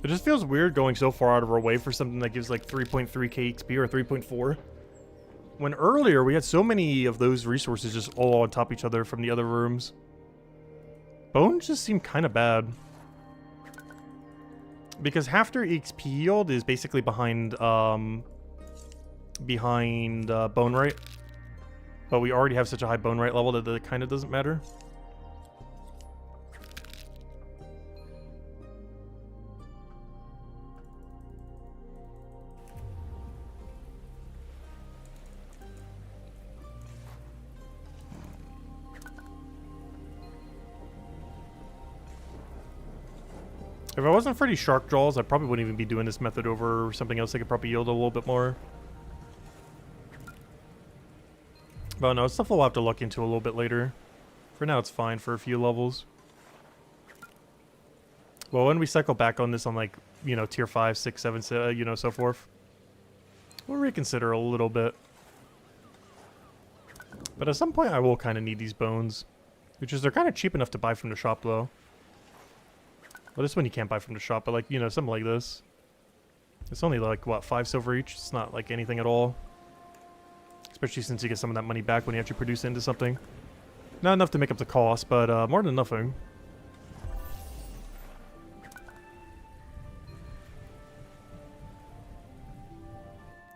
It just feels weird going so far out of our way for something that gives like 3.3k XP or 3.4. When earlier we had so many of those resources just all on top of each other from the other rooms. Bones just seem kind of bad. Because half their XP yield is basically behind bone rate. But we already have such a high bone rate level that it kind of doesn't matter. If I wasn't for these shark draws, I probably wouldn't even be doing this method over something else that could probably yield a little bit more. But no, it's stuff we'll have to look into a little bit later. For now, it's fine for a few levels. Well, when we cycle back on this on like, you know, tier 5, 6, 7, you know, so forth, we'll reconsider a little bit. But at some point, I will kind of need these bones. Which is, they're kind of cheap enough to buy from the shop, though. Well, this one you can't buy from the shop, but like, you know, something like this. It's only like, what, 5 silver each? It's not like anything at all. Especially since you get some of that money back when you actually produce it into something. Not enough to make up the cost, but more than nothing.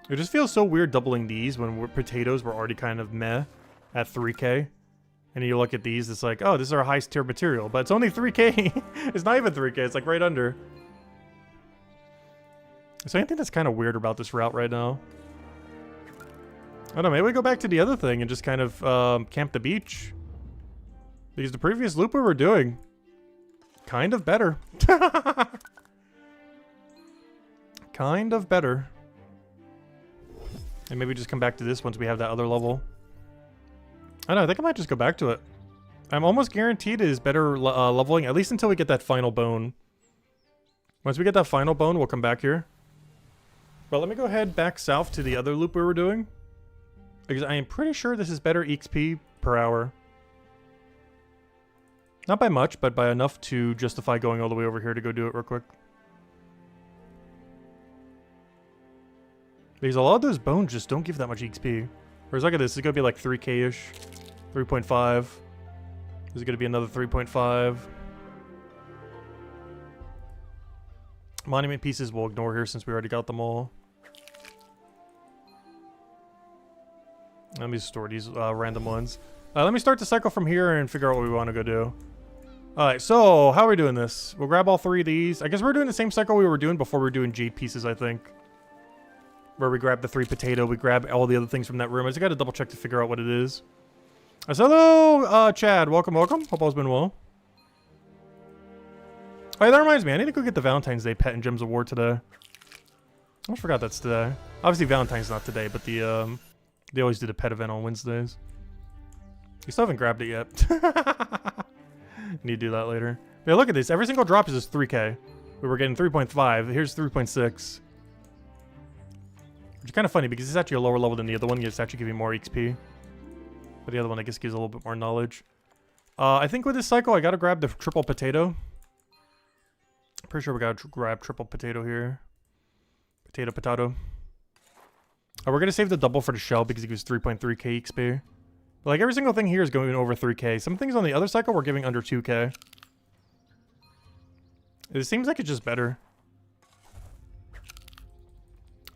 It just feels so weird doubling these when potatoes were already kind of meh at 3k. And you look at these, it's like, oh, this is our highest tier material, but it's only 3k. It's not even 3k, it's like right under. So anything that's kind of weird about this route right now? I don't know, maybe we go back to the other thing and just kind of camp the beach. Because the previous loop we were doing, kind of better. Kind of better. And maybe just come back to this once we have that other level. I don't know, I think I might just go back to it. I'm almost guaranteed it is better leveling, at least until we get that final bone. Once we get that final bone, we'll come back here. But let me go ahead back south to the other loop we were doing. Because I am pretty sure this is better XP per hour. Not by much, but by enough to justify going all the way over here to go do it real quick. Because a lot of those bones just don't give that much XP. Whereas look at this, it's going to be like 3k-ish. 3.5. This is going to be another 3.5. Monument pieces we'll ignore here since we already got them all. Let me store these random ones. Let me start the cycle from here and figure out what we want to go do. Alright, so how are we doing this? We'll grab all 3 of these. I guess we're doing the same cycle we were doing before we were doing jade pieces, I think. Where we grab the 3 potato, we grab all the other things from that room. I just got to double check to figure out what it is. So hello, Chad. Welcome, welcome. Hope all's been well. Oh, yeah, that reminds me. I need to go get the Valentine's Day Pet and Gems Award today. I almost forgot that's today. Obviously, Valentine's not today, but the they always do the pet event on Wednesdays. You still haven't grabbed it yet. Need to do that later. But yeah, look at this. Every single drop is just 3k. We were getting 3.5. Here's 3.6. Which is kind of funny because it's actually a lower level than the other one. It's actually giving more XP. But the other one, I guess, gives a little bit more knowledge. I think with this cycle, I gotta grab the triple potato. Pretty sure we gotta grab triple potato here. Potato. We're gonna save the double for the shell because it gives 3.3k XP. But like every single thing here is going over 3k. Some things on the other cycle we're giving under 2k. It seems like it's just better.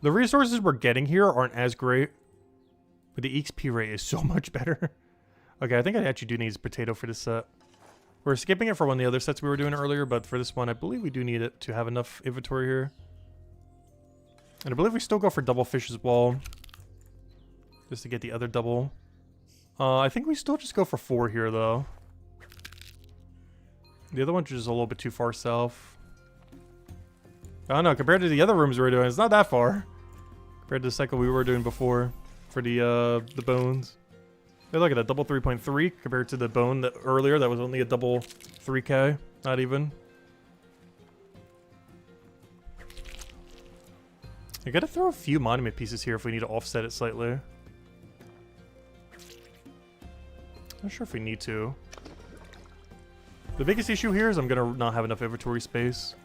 The resources we're getting here aren't as great. But the XP rate is so much better. Okay, I think I actually do need potato for this set. We're skipping it for one of the other sets we were doing earlier, but for this one, I believe we do need it to have enough inventory here. And I believe we still go for double fish as well. Just to get the other double. I think we still just go for 4 here, though. The other one's just a little bit too far south. I don't know, compared to the other rooms we were doing, it's not that far. Compared to the cycle we were doing before for the bones. Hey, look at that, double 3.3 compared to the bone that earlier that was only a double 3k. Not even. I gotta throw a few monument pieces here if we need to offset it slightly. Not sure if we need to. The biggest issue here is I'm gonna not have enough inventory space.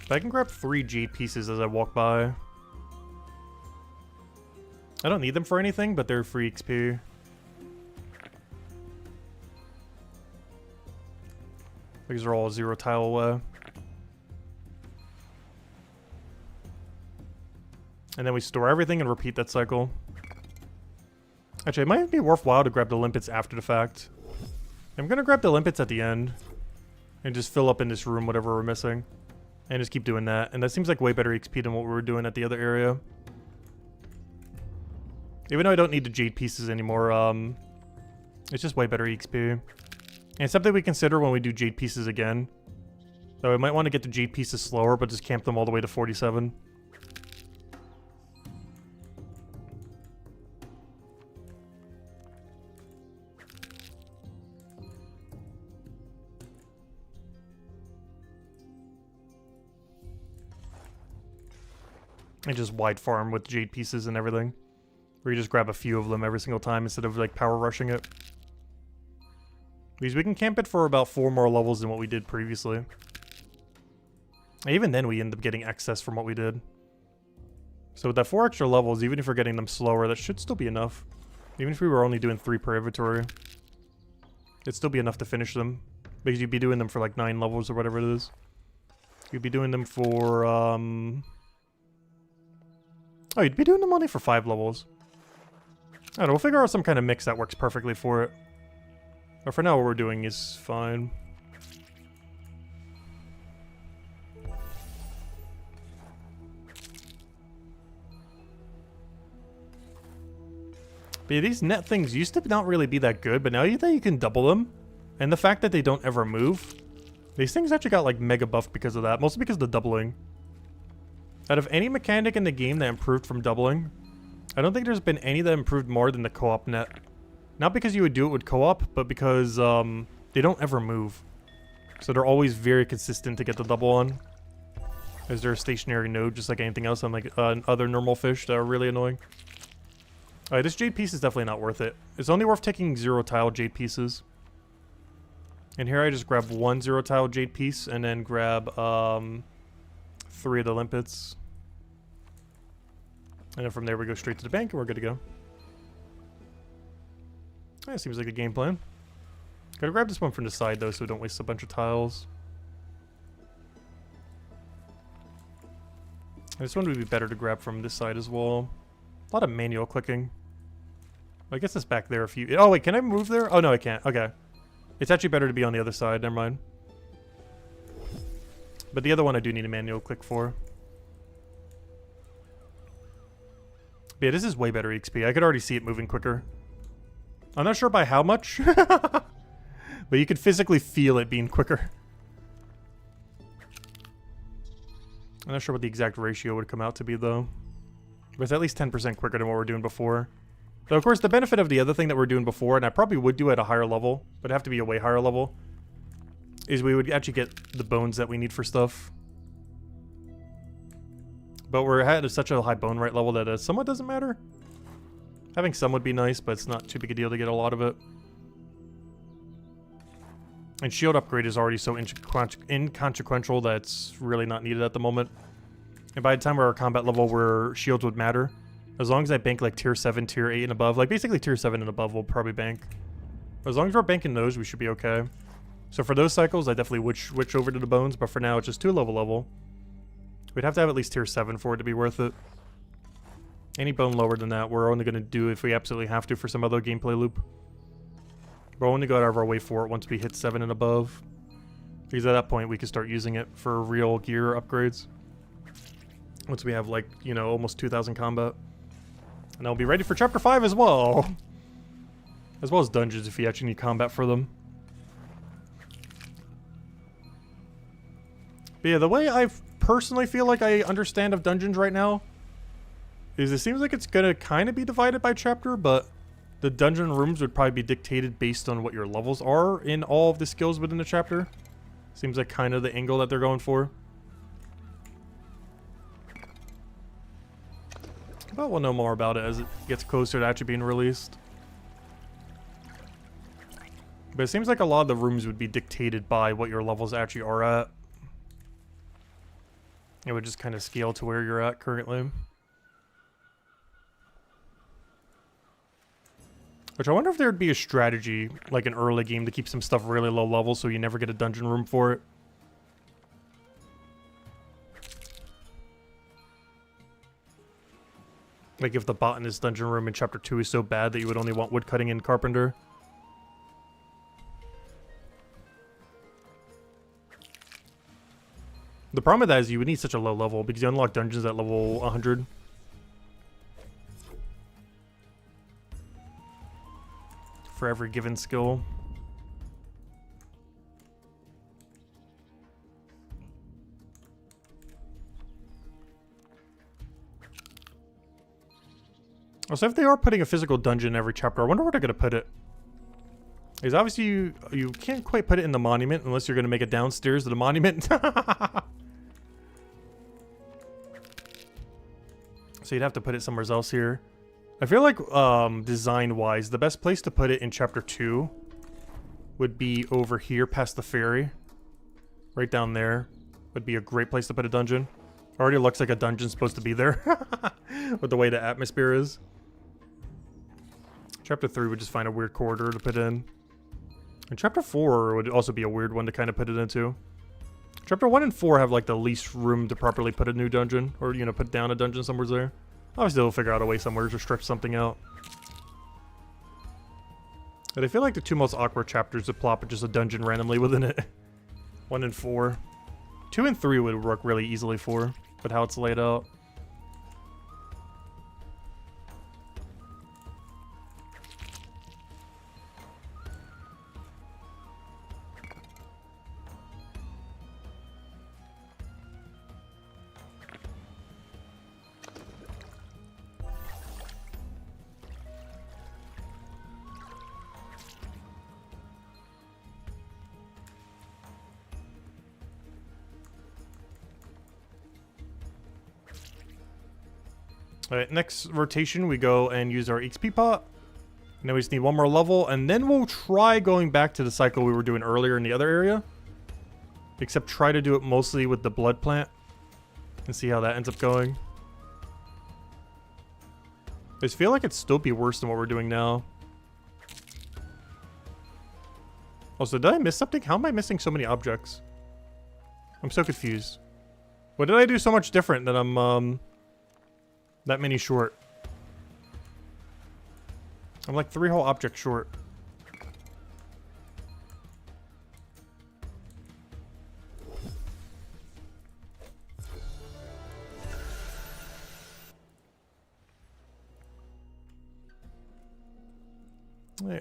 But I can grab 3 jade pieces as I walk by. I don't need them for anything, but they're free XP. These are all 0 tile away. And then we store everything and repeat that cycle. Actually, it might be worthwhile to grab the limpets after the fact. I'm gonna grab the limpets at the end. And just fill up in this room whatever we're missing. And just keep doing that. And that seems like way better XP than what we were doing at the other area. Even though I don't need the jade pieces anymore, it's just way better XP. And something we consider when we do jade pieces again. So we might want to get the jade pieces slower, but just camp them all the way to 47. And just wide farm with jade pieces and everything. Where you just grab a few of them every single time instead of like power rushing it. Because we can camp it for about 4 more levels than what we did previously. And even then we end up getting excess from what we did. So with that 4 extra levels, even if we're getting them slower, that should still be enough. Even if we were only doing 3 per inventory. It'd still be enough to finish them. Because you'd be doing them for like 9 levels or whatever it is. You'd be doing them for, oh, you'd be doing them only for 5 levels. I don't know, we'll figure out some kind of mix that works perfectly for it. But for now, what we're doing is fine. But yeah, these net things used to not really be that good, but now that you can double them, and the fact that they don't ever move, these things actually got like mega buffed because of that, mostly because of the doubling. Out of any mechanic in the game that improved from doubling, I don't think there's been any that improved more than the co-op net. Not because you would do it with co-op, but because they don't ever move. So they're always very consistent to get the double on. Is there a stationary node just like anything else on like other normal fish that are really annoying? Alright, this jade piece is definitely not worth it. It's only worth taking 0 tile jade pieces. And here I just grab 1 0 tile jade piece and then grab 3 of the limpets. And then from there we go straight to the bank and we're good to go. That seems like a game plan. Gotta grab this one from the side though so we don't waste a bunch of tiles. This one would be better to grab from this side as well. A lot of manual clicking. I guess it's back there a few... Oh wait, can I move there? Oh no, I can't. Okay. It's actually better to be on the other side. Never mind. But the other one I do need a manual click for. But yeah, this is way better XP. I could already see it moving quicker. I'm not sure by how much. But you could physically feel it being quicker. I'm not sure what the exact ratio would come out to be though. But it's at least 10% quicker than what we were doing before. So of course the benefit of the other thing that we're doing before, and I probably would do at a higher level, but it'd have to be a way higher level, is we would actually get the bones that we need for stuff. But we're at such a high bone rate level that it somewhat doesn't matter. Having some would be nice, but it's not too big a deal to get a lot of it. And shield upgrade is already so inconsequential that it's really not needed at the moment. And by the time we're at our combat level where shields would matter, as long as I bank like tier 7, tier 8 and above, like basically tier 7 and above we'll probably bank. But as long as we're banking those, we should be okay. So for those cycles, I definitely would switch over to the bones, but for now it's just 2 level. We'd have to have at least tier 7 for it to be worth it. Any bone lower than that, we're only going to do if we absolutely have to for some other gameplay loop. We'll only go out of our way for it once we hit 7 and above. Because at that point, we can start using it for real gear upgrades. Once we have, like, you know, almost 2,000 combat. And I'll be ready for Chapter 5 as well. As well as dungeons if you actually need combat for them. But yeah, the way I personally feel like I understand of dungeons right now is it seems like it's going to kind of be divided by chapter, but the dungeon rooms would probably be dictated based on what your levels are in all of the skills within the chapter. Seems like kind of the angle that they're going for. But we'll know more about it as it gets closer to actually being released. But it seems like a lot of the rooms would be dictated by what your levels actually are at. It would just kind of scale to where you're at currently. Which I wonder if there would be a strategy, like an early game, to keep some stuff really low level so you never get a dungeon room for it. Like if the botanist dungeon room in chapter 2 is so bad that you would only want woodcutting and carpenter. The problem with that is you would need such a low level because you unlock dungeons at level 100. For every given skill. Also, if they are putting a physical dungeon in every chapter, I wonder where they're going to put it. Because obviously you can't quite put it in the monument unless you're going to make it downstairs to the monument. So you'd have to put it somewhere else here. I feel like design-wise, the best place to put it in chapter 2 would be over here past the ferry. Right down there would be a great place to put a dungeon. Already looks like a dungeon's supposed to be there. With the way the atmosphere is. Chapter 3 would just find a weird corridor to put in. And chapter 4 would also be a weird one to kind of put it into. Chapter 1 and 4 have like the least room to properly put a new dungeon. Or, you know, put down a dungeon somewhere there. Obviously they'll figure out a way somewhere to strip something out. But I feel like the 2 most awkward chapters to plop just a dungeon randomly within it. 1 and 4. 2 and 3 would work really easily for, but how it's laid out. Alright, next rotation we go and use our XP pot. And then we just need 1 more level, and then we'll try going back to the cycle we were doing earlier in the other area. Except try to do it mostly with the blood plant. And see how that ends up going. I just feel like it'd still be worse than what we're doing now. Also, did I miss something? How am I missing so many objects? I'm so confused. What did I do so much different that I'm, that many short? I'm like 3 whole objects short.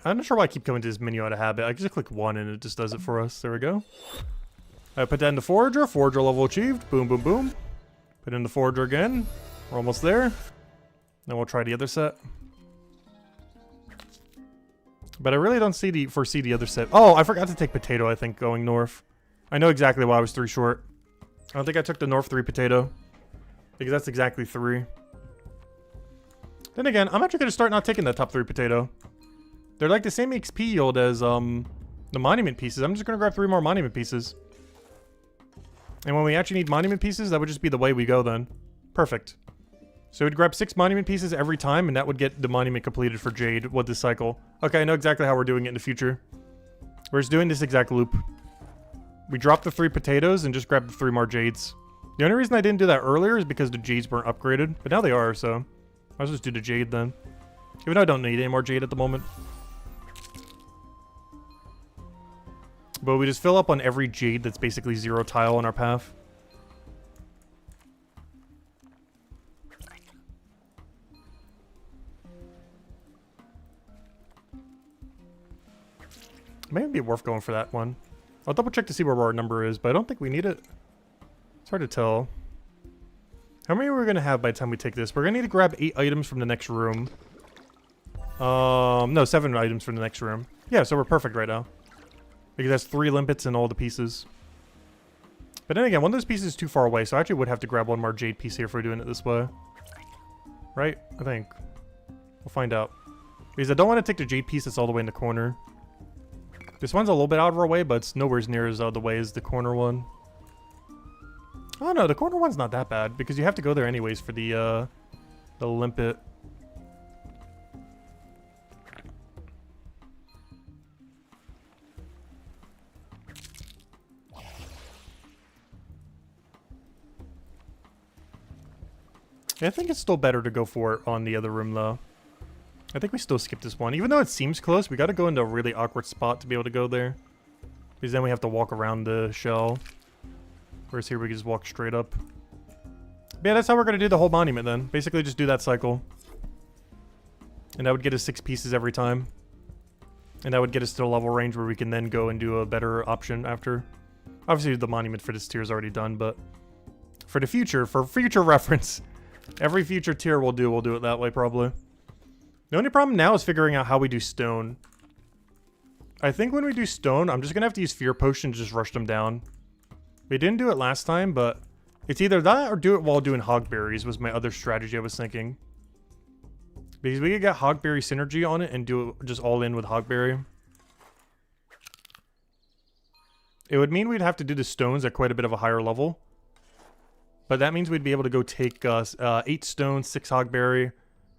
I'm not sure why I keep coming to this menu out of habit. I just click 1 and it just does it for us. There we go. I put that in the Forager. Forager level achieved. Boom, boom, boom. Put in the Forager again. We're almost there. Then we'll try the other set. But I really don't foresee the other set. Oh, I forgot to take potato, I think, going north. I know exactly why I was 3 short. I don't think I took the north 3 potato. Because that's exactly 3. Then again, I'm actually going to start not taking the top 3 potato. They're like the same XP yield as the monument pieces. I'm just going to grab 3 more monument pieces. And when we actually need monument pieces, that would just be the way we go then. Perfect. So we'd grab 6 monument pieces every time, and that would get the monument completed for Jade with this cycle. Okay, I know exactly how we're doing it in the future. We're just doing this exact loop. We drop the 3 potatoes and just grab the 3 more Jades. The only reason I didn't do that earlier is because the Jades weren't upgraded, but now they are, so I'll just do the Jade then. Even though I don't need any more Jade at the moment. But we just fill up on every Jade that's basically 0 tile on our path. Maybe it'd be worth going for that one. I'll double check to see where our number is, but I don't think we need it. It's hard to tell. How many are we going to have by the time we take this? We're going to need to grab 8 items from the next room. No, 7 items from the next room. Yeah, so we're perfect right now. Because that's 3 limpets and all the pieces. But then again, one of those pieces is too far away, so I actually would have to grab one more Jade piece here if we're doing it this way. Right? I think. We'll find out. Because I don't want to take the Jade piece that's all the way in the corner. This one's a little bit out of our way, but it's nowhere as near as the way as the corner one. Oh no, the corner one's not that bad, because you have to go there anyways for the limpet. I think it's still better to go for it on the other room, though. I think we still skip this one. Even though it seems close, we gotta go into a really awkward spot to be able to go there. Because then we have to walk around the shell. Whereas here we can just walk straight up. But yeah, that's how we're gonna do the whole monument then. Basically just do that cycle. And that would get us 6 pieces every time. And that would get us to a level range where we can then go and do a better option after. Obviously the monument for this tier is already done, but for the future, for future reference, every future tier we'll do it that way probably. The only problem now is figuring out how we do stone. I think when we do stone, I'm just gonna have to use fear potion to just rush them down. We didn't do it last time, but it's either that or do it while doing hogberries was my other strategy I was thinking. Because we could get hogberry synergy on it and do it just all in with hogberry. It would mean we'd have to do the stones at quite a bit of a higher level. But that means we'd be able to go take 8 stones, 6 hogberry,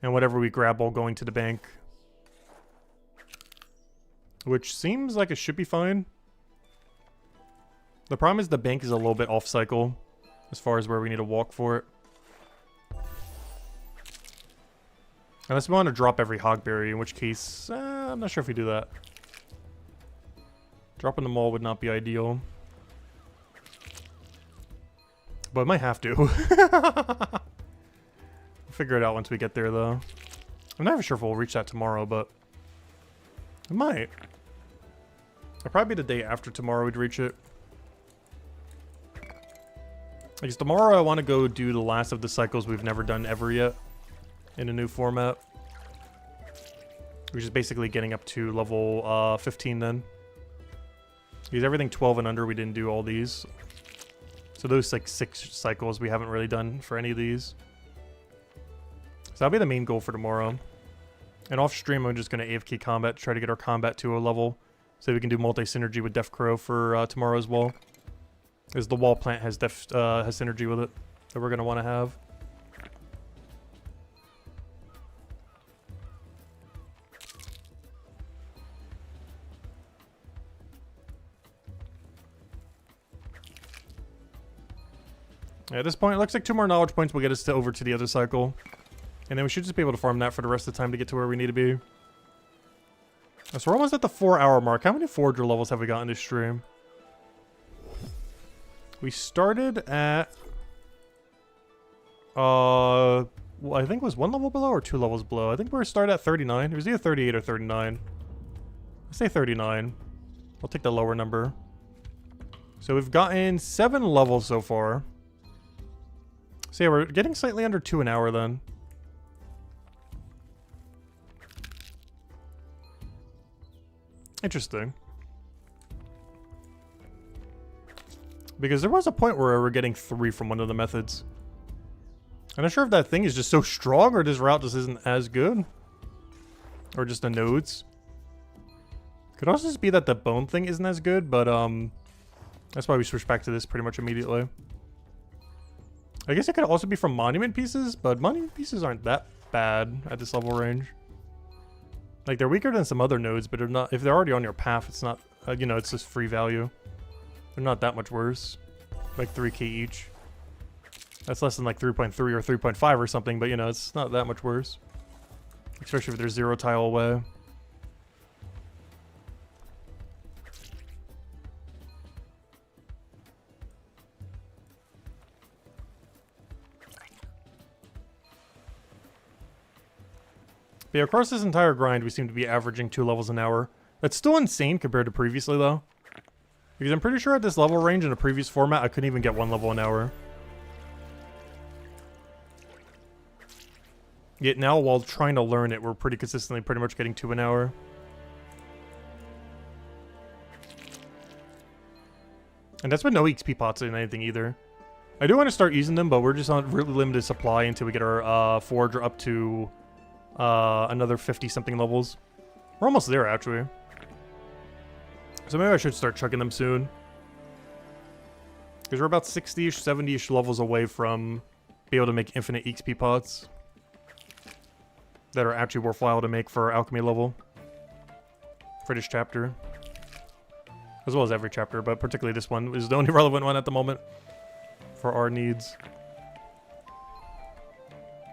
and whatever we grab while going to the bank. Which seems like it should be fine. The problem is the bank is a little bit off cycle as far as where we need to walk for it. Unless we want to drop every hogberry, in which case, I'm not sure if we do that. Dropping them all would not be ideal. But I might have to. We'll figure it out once we get there, though. I'm not even sure if we'll reach that tomorrow, but it might. It'll probably be the day after tomorrow we'd reach it. Because tomorrow I want to go do the last of the cycles we've never done ever yet in a new format. Which is basically getting up to level 15 then. Because everything 12 and under we didn't do all these. So those like 6 cycles we haven't really done for any of these. So that'll be the main goal for tomorrow. And off stream I'm just going to AFK combat, try to get our combat to a level so we can do multi-synergy with Death Crow for tomorrow as well. Because the wall plant has has synergy with it that we're going to want to have. Yeah, at this point, it looks like 2 more knowledge points will get us over to the other cycle. And then we should just be able to farm that for the rest of the time to get to where we need to be. So we're almost at the 4-hour mark. How many forager levels have we got in this stream? We started at... well, I think it was 1 level below or 2 levels below. I think we were started at 39. It was either 38 or 39. Let's say 39. I'll take the lower number. So we've gotten 7 levels so far. So yeah, we're getting slightly under 2 an hour then. Interesting. Because there was a point where we're getting 3 from one of the methods. I'm not sure if that thing is just so strong or this route just isn't as good. Or just the nodes. Could also just be that the bone thing isn't as good, but that's why we switched back to this pretty much immediately. I guess it could also be from monument pieces, but monument pieces aren't that bad at this level range. Like, they're weaker than some other nodes, but they're not, if they're already on your path, it's not, you know, it's just free value. They're not that much worse. Like 3k each. That's less than like 3.3 or 3.5 or something, but you know, it's not that much worse. Especially if there's 0 tile away. But yeah, across this entire grind, we seem to be averaging 2 levels an hour. That's still insane compared to previously, though. Because I'm pretty sure at this level range in a previous format, I couldn't even get 1 level an hour. Yet now, while trying to learn it, we're pretty consistently pretty much getting 2 an hour. And that's with no XP pots in anything either. I do want to start using them, but we're just on really limited supply until we get our forager up to another 50-something levels. We're almost there, actually. So maybe I should start chucking them soon. Because we're about 60-ish, 70-ish levels away from being able to make infinite XP pots. That are actually worthwhile to make for our alchemy level. For this chapter. As well as every chapter, but particularly this one is the only relevant one at the moment. For our needs.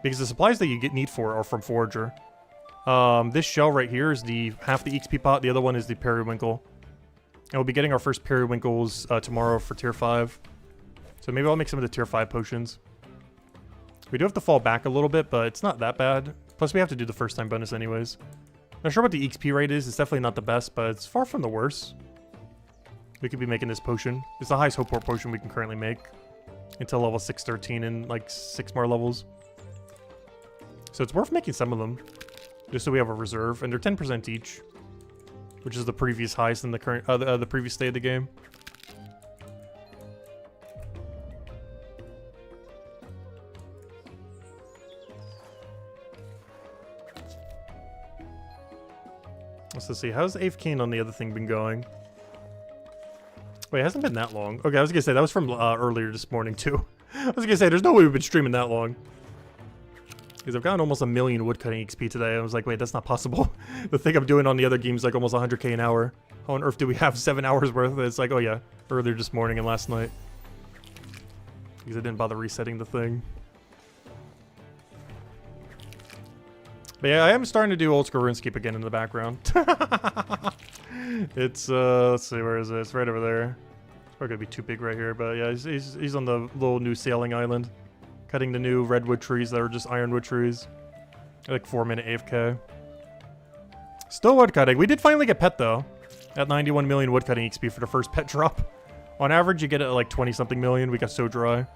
Because the supplies that you need for are from Forager. This shell right here is the half the XP pot, the other one is the periwinkle. And we'll be getting our first periwinkles tomorrow for tier 5. So maybe I'll make some of the tier 5 potions. We do have to fall back a little bit, but it's not that bad. Plus, we have to do the first time bonus anyways. Not sure what the XP rate is. It's definitely not the best, but it's far from the worst. We could be making this potion. It's the highest hope port potion we can currently make. Until level 613 in like 6 more levels. So it's worth making some of them. Just so we have a reserve. And they're 10% each. Which is the previous highest in the current, the previous state of the game. Let's see, how's Kane on the other thing been going? Wait, it hasn't been that long. Okay, I was gonna say, that was from earlier this morning, too. I was gonna say, there's no way we've been streaming that long. Because I've gotten almost 1 million woodcutting XP today. I was like, wait, that's not possible. The thing I'm doing on the other game is like almost 100k an hour. How on earth do we have 7 hours worth? It's like, oh yeah, earlier this morning and last night. Because I didn't bother resetting the thing. But yeah, I am starting to do old school RuneScape again in the background. It's, let's see, where is it? It's right over there. It's probably gonna be too big right here, but yeah, he's on the little new sailing island. Cutting the new redwood trees that are just ironwood trees. Like 4-minute AFK. Still woodcutting. We did finally get pet though. At 91 million woodcutting XP for the first pet drop. On average, you get it at like 20-something million. We got so dry.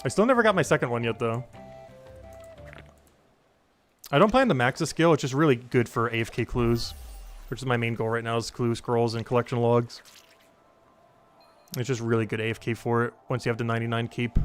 I still never got my second one yet though. I don't plan to max the skill, it's just really good for AFK clues. Which is my main goal right now, is clue scrolls and collection logs. It's just really good AFK for it, once you have the 99 keep.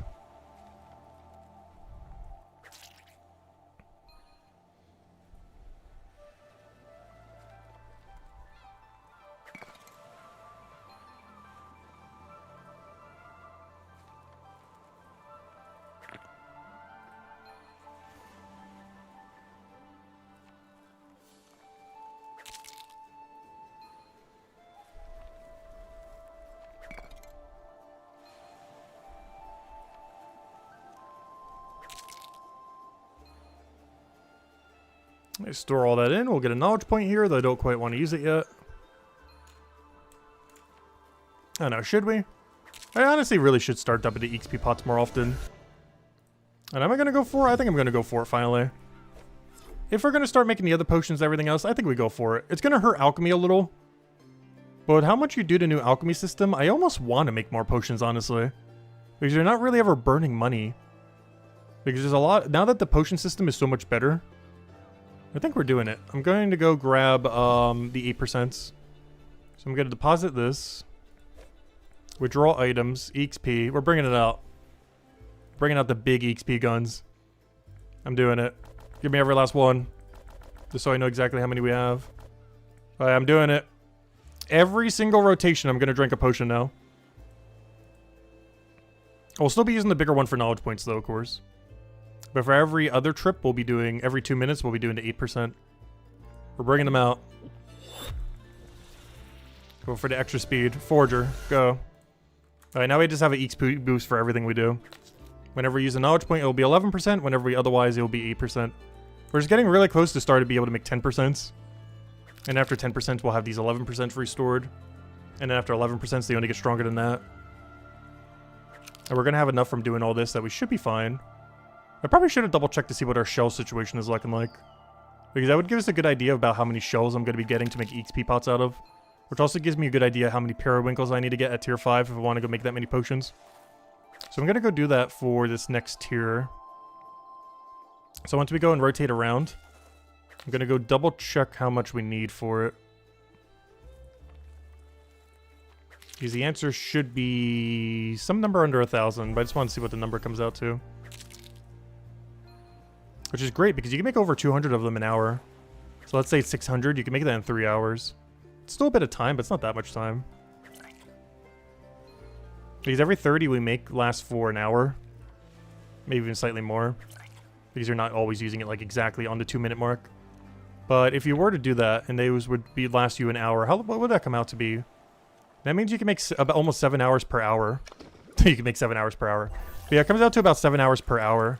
Let's store all that in. We'll get a knowledge point here, though I don't quite want to use it yet. I don't know, should we? I honestly really should start dumping the XP pots more often. And am I going to go for it? I think I'm going to go for it finally. If we're going to start making the other potions and everything else, I think we go for it. It's going to hurt alchemy a little. But how much you do to new alchemy system, I almost want to make more potions, honestly. Because you're not really ever burning money. Because there's a lot... Now that the potion system is so much better... I think we're doing it. I'm going to go grab the 8%. So I'm going to deposit this. Withdraw items. EXP. We're bringing it out. Bringing out the big EXP guns. I'm doing it. Give me every last one. Just so I know exactly how many we have. Alright, I'm doing it. Every single rotation, I'm going to drink a potion now. We'll still be using the bigger one for knowledge points, though, of course. But for every other trip, we'll be doing... Every 2 minutes, we'll be doing the 8%. We're bringing them out. Go for the extra speed. Forger. Go. Alright, now we just have an EXP boost for everything we do. Whenever we use a knowledge point, it'll be 11%. Whenever we otherwise, it'll be 8%. We're just getting really close to start to be able to make 10%. And after 10%, we'll have these 11% restored. And then after 11%, they only get stronger than that. And we're going to have enough from doing all this that we should be fine. I probably should have double-checked to see what our shell situation is looking like. Because that would give us a good idea about how many shells I'm going to be getting to make EXP pots out of. Which also gives me a good idea how many periwinkles I need to get at tier 5 if I want to go make that many potions. So I'm going to go do that for this next tier. So once we go and rotate around, I'm going to go double check how much we need for it. Because the answer should be some number under 1,000, but I just want to see what the number comes out to. Which is great because you can make over 200 of them an hour. So let's say it's 600, you can make that in 3 hours. It's still a bit of time, but it's not that much time. Because every 30 we make lasts for an hour. Maybe even slightly more. Because you're not always using it like exactly on the 2-minute mark. But if you were to do that, and those would last you an hour, what would that come out to be? That means you can make about almost 7 hours per hour. You can make 7 hours per hour. But yeah, it comes out to about 7 hours per hour.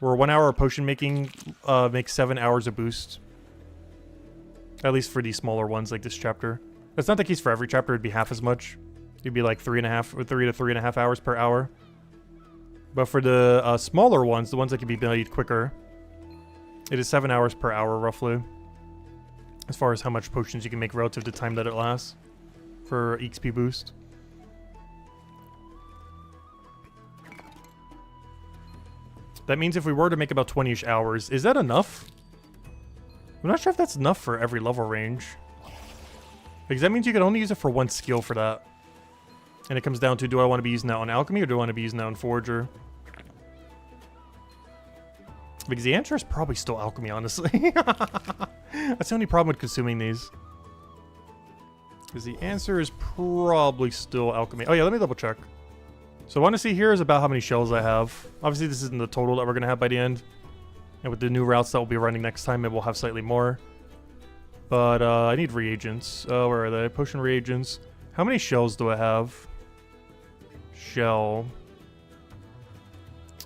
Where 1 hour of potion making makes 7 hours of boost. At least for these smaller ones like this chapter. That's not the case for every chapter, it'd be half as much. It'd be like 3 to 3.5 hours per hour. But for the smaller ones, the ones that can be made quicker, it is 7 hours per hour roughly. As far as how much potions you can make relative to time that it lasts. For EXP boost. That means if we were to make about 20-ish hours, is that enough? I'm not sure if that's enough for every level range. Because that means you can only use it for one skill for that. And it comes down to, do I want to be using that on Alchemy or do I want to be using that on Forger? Because the answer is probably still Alchemy, honestly. That's the only problem with consuming these. Because the answer is probably still Alchemy. Oh yeah, let me double check. So I want to see here is about how many shells I have. Obviously this isn't the total that we're going to have by the end. And with the new routes that we'll be running next time, maybe we'll have slightly more. But I need reagents. Where are they? Potion reagents. How many shells do I have? Shell.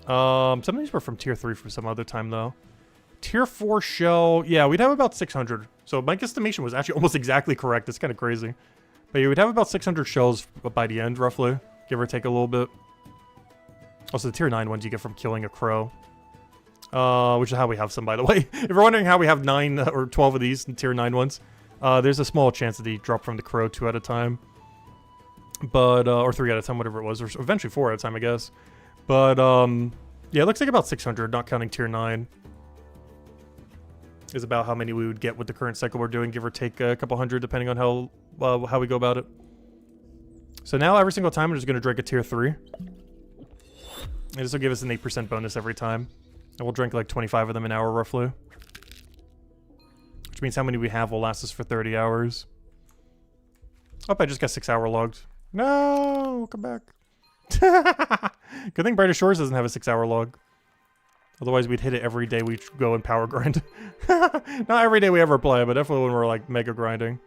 Some of these were from tier 3 from some other time though. Tier 4 shell. Yeah, we'd have about 600. So my guesstimation was actually almost exactly correct. It's kind of crazy. But yeah, we'd have about 600 shells by the end, roughly. Give or take a little bit. Also, the tier 9 ones you get from killing a crow. Which is how we have some, by the way. If you're wondering how we have 9 or 12 of these tier 9 ones, there's a small chance that they drop from the crow 2 at a time. But, or 3 at a time, whatever it was. Or eventually 4 at a time, I guess. But, yeah, it looks like about 600, not counting tier 9. Is about how many we would get with the current cycle we're doing, give or take a couple hundred, depending on how we go about it. So now, every single time, we're just going to drink a tier 3. And this will give us an 8% bonus every time. And we'll drink like 25 of them an hour, roughly. Which means how many we have will last us for 30 hours. Oh, I just got 6 hour logged. No, come back. Good thing Brighter Shores doesn't have a 6 hour log. Otherwise, we'd hit it every day we go and power grind. Not every day we ever play, but definitely when we're like mega grinding.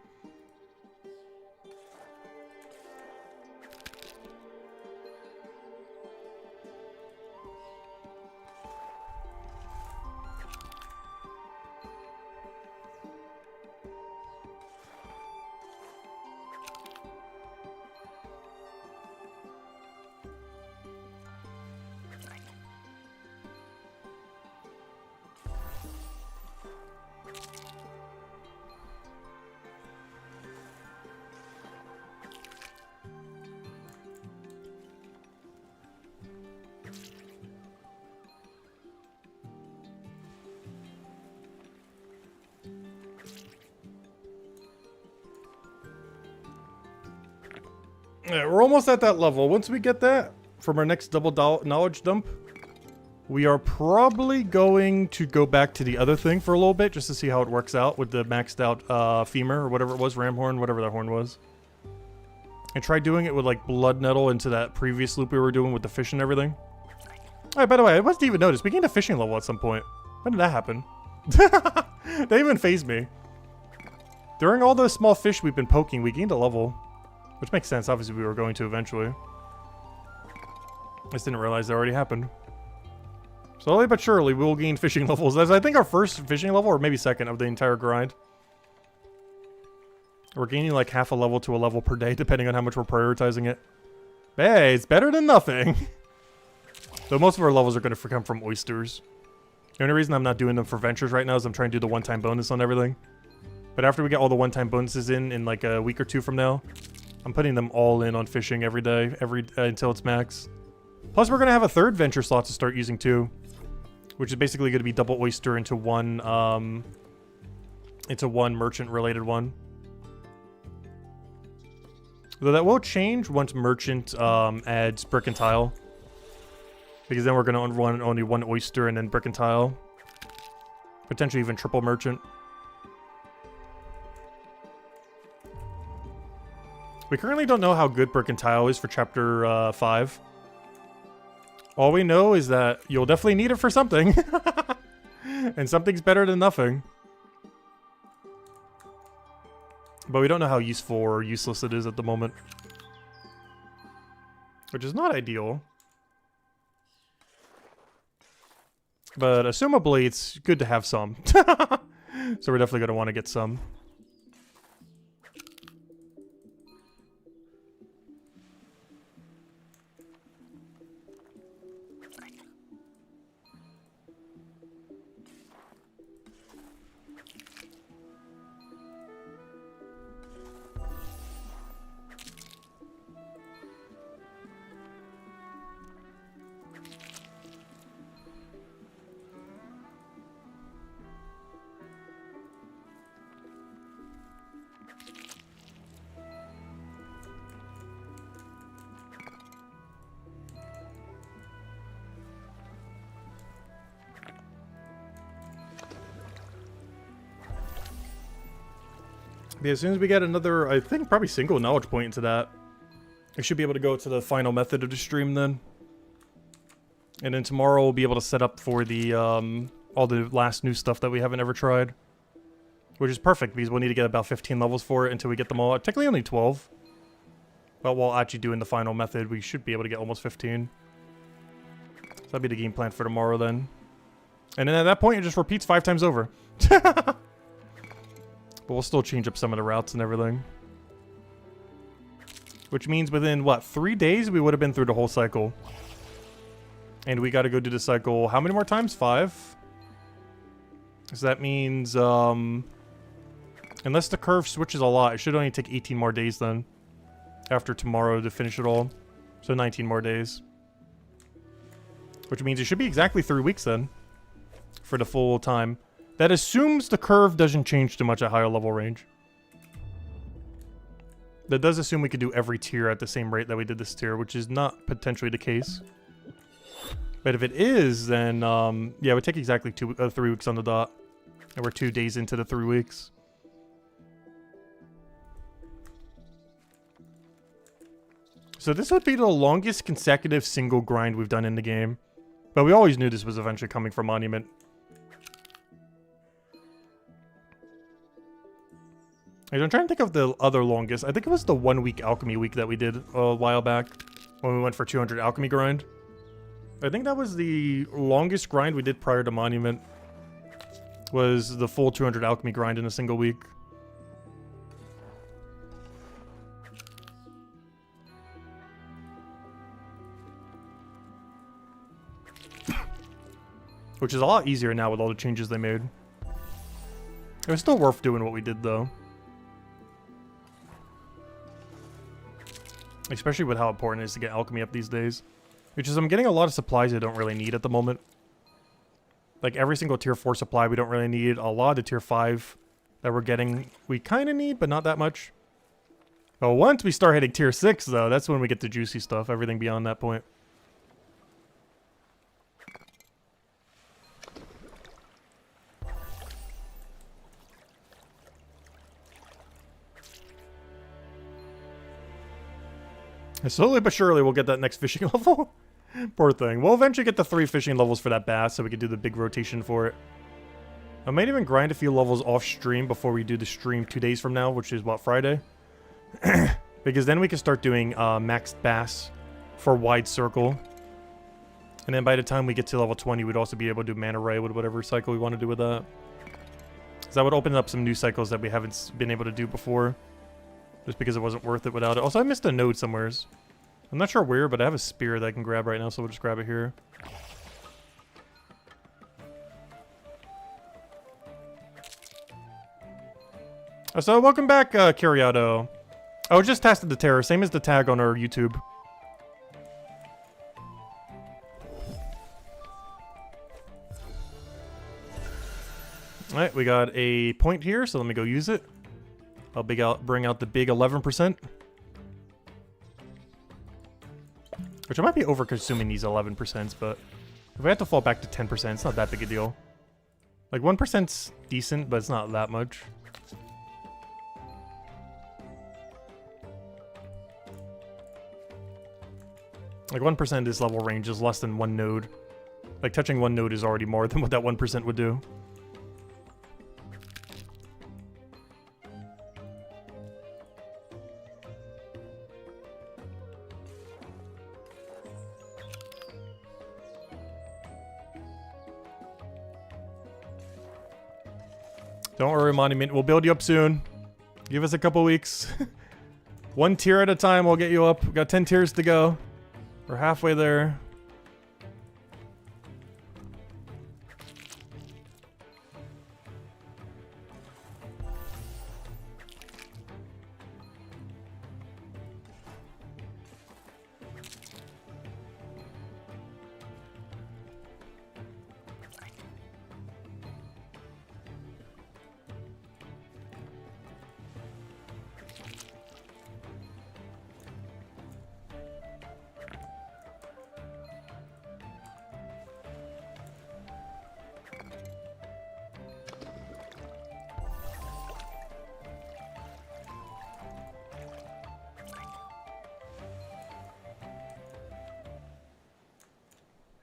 Yeah, we're almost at that level. Once we get that from our next double knowledge dump, we are probably going to go back to the other thing for a little bit just to see how it works out with the maxed out femur or whatever it was, ram horn, whatever that horn was. And try doing it with like blood nettle into that previous loop we were doing with the fish and everything. Oh, by the way, I wasn't even noticed. We gained a fishing level at some point. When did that happen? They even phased me. During all those small fish we've been poking, we gained a level. Which makes sense. Obviously, we were going to eventually. I just didn't realize that already happened. Slowly but surely, we will gain fishing levels. That's, I think, our first fishing level, or maybe second, of the entire grind. We're gaining like half a level to a level per day, depending on how much we're prioritizing it. Hey, it's better than nothing. Though most of our levels are going to come from oysters. The only reason I'm not doing them for ventures right now is I'm trying to do the one-time bonus on everything. But after we get all the one-time bonuses in like a week or two from now, I'm putting them all in on fishing every day, until it's max. Plus, we're going to have a third venture slot to start using too, which is basically going to be double oyster into one merchant-related one. Though that will change once merchant adds brick and tile. Because then we're going to run only one oyster and then brick and tile. Potentially even triple merchant. We currently don't know how good brick and tile is for chapter 5. All we know is that you'll definitely need it for something. And something's better than nothing. But we don't know how useful or useless it is at the moment. Which is not ideal. But assumably it's good to have some. So we're definitely going to want to get some. But as soon as we get another, I think, probably single knowledge point into that, I should be able to go to the final method of the stream then. And then tomorrow we'll be able to set up for the, all the last new stuff that we haven't ever tried. Which is perfect, because we'll need to get about 15 levels for it until we get them all. Technically only 12. But while actually doing the final method, we should be able to get almost 15. So that'll be the game plan for tomorrow then. And then at that point, it just repeats 5 times over. But we'll still change up some of the routes and everything. Which means within, what, 3 days we would have been through the whole cycle. And we got to go do the cycle, how many more times? 5? So that means, unless the curve switches a lot, it should only take 18 more days then. After tomorrow to finish it all. So 19 more days. Which means it should be exactly 3 weeks then. For the full time. That assumes the curve doesn't change too much at higher level range. That does assume we could do every tier at the same rate that we did this tier, which is not potentially the case. But if it is, then, yeah, it would take exactly 3 weeks on the dot. And we're 2 days into the 3 weeks. So this would be the longest consecutive single grind we've done in the game. But we always knew this was eventually coming from Monument. I'm trying to think of the other longest. I think it was the 1 week alchemy week that we did a while back. When we went for 200 alchemy grind. I think that was the longest grind we did prior to Monument. Was the full 200 alchemy grind in a single week. Which is a lot easier now with all the changes they made. It was still worth doing what we did though. Especially with how important it is to get alchemy up these days. Which is I'm getting a lot of supplies I don't really need at the moment. Like every single tier 4 supply we don't really need. A lot of the tier 5 that we're getting we kind of need, but not that much. Oh, once we start hitting tier 6, though, that's when we get the juicy stuff. Everything beyond that point. And slowly but surely, we'll get that next fishing level. Poor thing. We'll eventually get the 3 fishing levels for that bass, so we can do the big rotation for it. I might even grind a few levels off stream before we do the stream 2 days from now, which is, what, Friday? Because then we can start doing maxed bass for wide circle. And then by the time we get to level 20, we'd also be able to do mana ray with whatever cycle we want to do with that. So that would open up some new cycles that we haven't been able to do before. Just because it wasn't worth it without it. Also, I missed a node somewheres. I'm not sure where, but I have a spear that I can grab right now, so we'll just grab it here. So welcome back, Curiado. Oh, just tested the terror, same as the tag on our YouTube. Alright, we got a point here, so let me go use it. I'll bring out the big 11%. Which I might be over-consuming these 11%, but if I have to fall back to 10%, it's not that big a deal. Like, 1%'s decent, but it's not that much. Like, 1% this level range is less than 1 node. Like, touching 1 node is already more than what that 1% would do. Don't worry, Monument. We'll build you up soon. Give us a couple weeks. 1 tier at a time, we'll get you up. We've got 10 tiers to go. We're halfway there.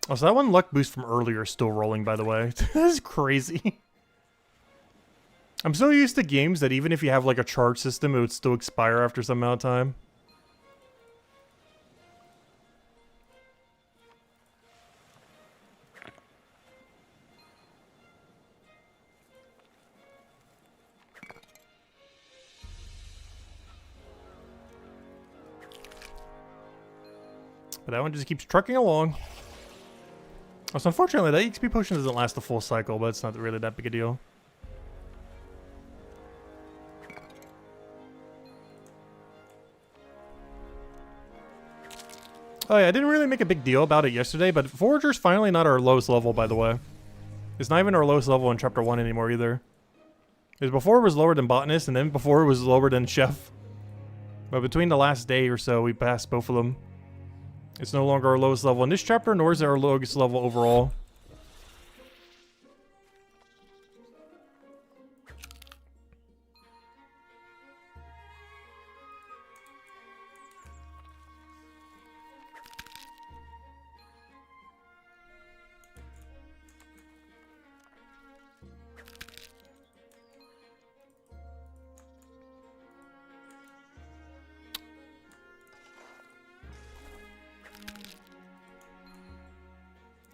Oh, so that one luck boost from earlier is still rolling, by the way. This is crazy. I'm so used to games that even if you have like a charge system, it would still expire after some amount of time. But that one just keeps trucking along. So unfortunately, that XP potion doesn't last the full cycle, but it's not really that big a deal. Oh yeah, I didn't really make a big deal about it yesterday, but Forager's finally not our lowest level, by the way. It's not even our lowest level in Chapter 1 anymore, either. Because before it was lower than Botanist, and then before it was lower than Chef. But between the last day or so, we passed both of them. It's no longer our lowest level in this chapter, nor is it our lowest level overall.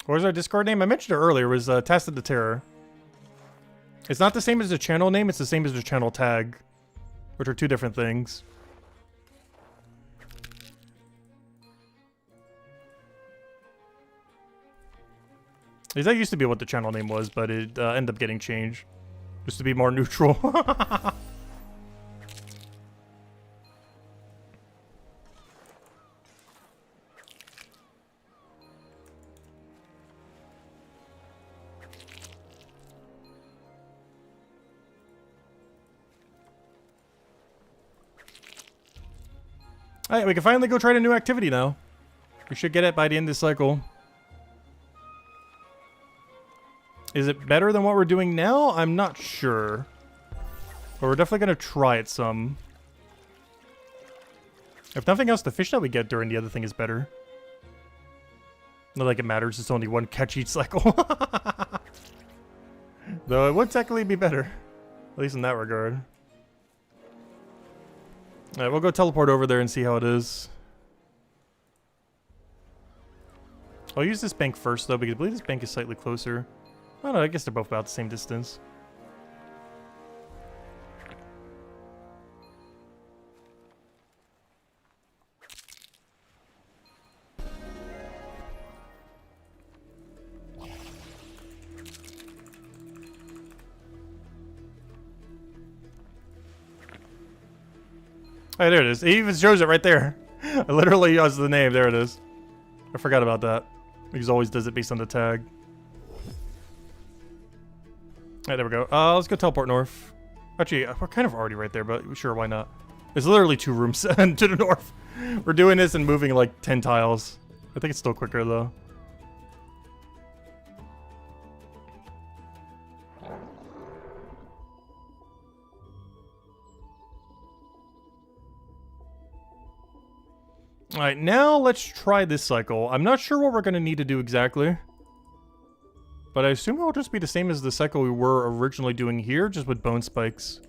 What was our Discord name? I mentioned it earlier. It was Tested the Terror. It's not the same as the channel name. It's the same as the channel tag, which are 2 different things. That used to be what the channel name was, but it ended up getting changed. Just to be more neutral. Alright, we can finally go try a new activity now. We should get it by the end of the cycle. Is it better than what we're doing now? I'm not sure. But we're definitely going to try it some. If nothing else, the fish that we get during the other thing is better. Not like it matters, it's only one catch each cycle. Though it would technically be better. At least in that regard. Alright, we'll go teleport over there and see how it is. I'll use this bank first though, because I believe this bank is slightly closer. I don't know, I guess they're both about the same distance. Hey, there it is. It even shows it right there. I literally used the name. There it is. I forgot about that. He always does it based on the tag. Alright, there we go. Let's go teleport north. Actually, we're kind of already right there, but sure, why not? There's literally 2 rooms to the north. We're doing this and moving like 10 tiles. I think it's still quicker, though. Alright, now let's try this cycle. I'm not sure what we're going to need to do exactly. But I assume it'll just be the same as the cycle we were originally doing here, just with bone spikes.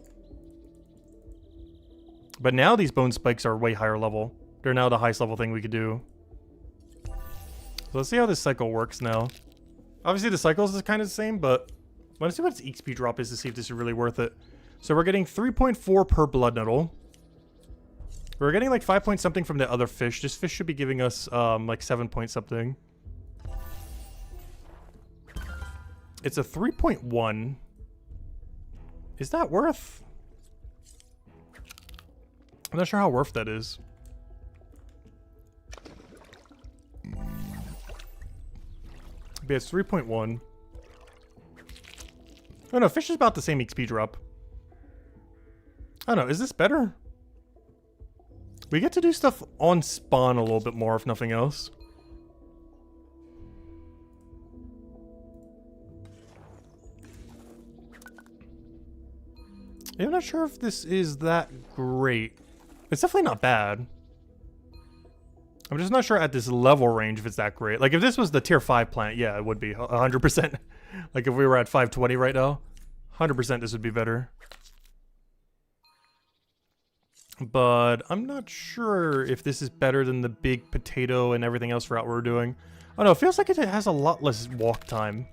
But now these bone spikes are way higher level. They're now the highest level thing we could do. So let's see how this cycle works now. Obviously the cycles is kind of the same, but I want to see what its XP drop is to see if this is really worth it. So we're getting 3.4 per blood nettle. We're getting like 5 point something from the other fish. This fish should be giving us like 7 point something. It's a 3.1. Is that worth? I'm not sure how worth that is. But it's 3.1. Oh no, fish is about the same XP drop. I don't know, is this better? We get to do stuff on spawn a little bit more, if nothing else. I'm not sure if this is that great. It's definitely not bad. I'm just not sure at this level range if it's that great. Like, if this was the tier 5 plant, yeah, it would be 100%. Like, if we were at 520 right now, 100% this would be better. But I'm not sure if this is better than the big potato and everything else route we're doing. Oh no, it feels like it has a lot less walk time.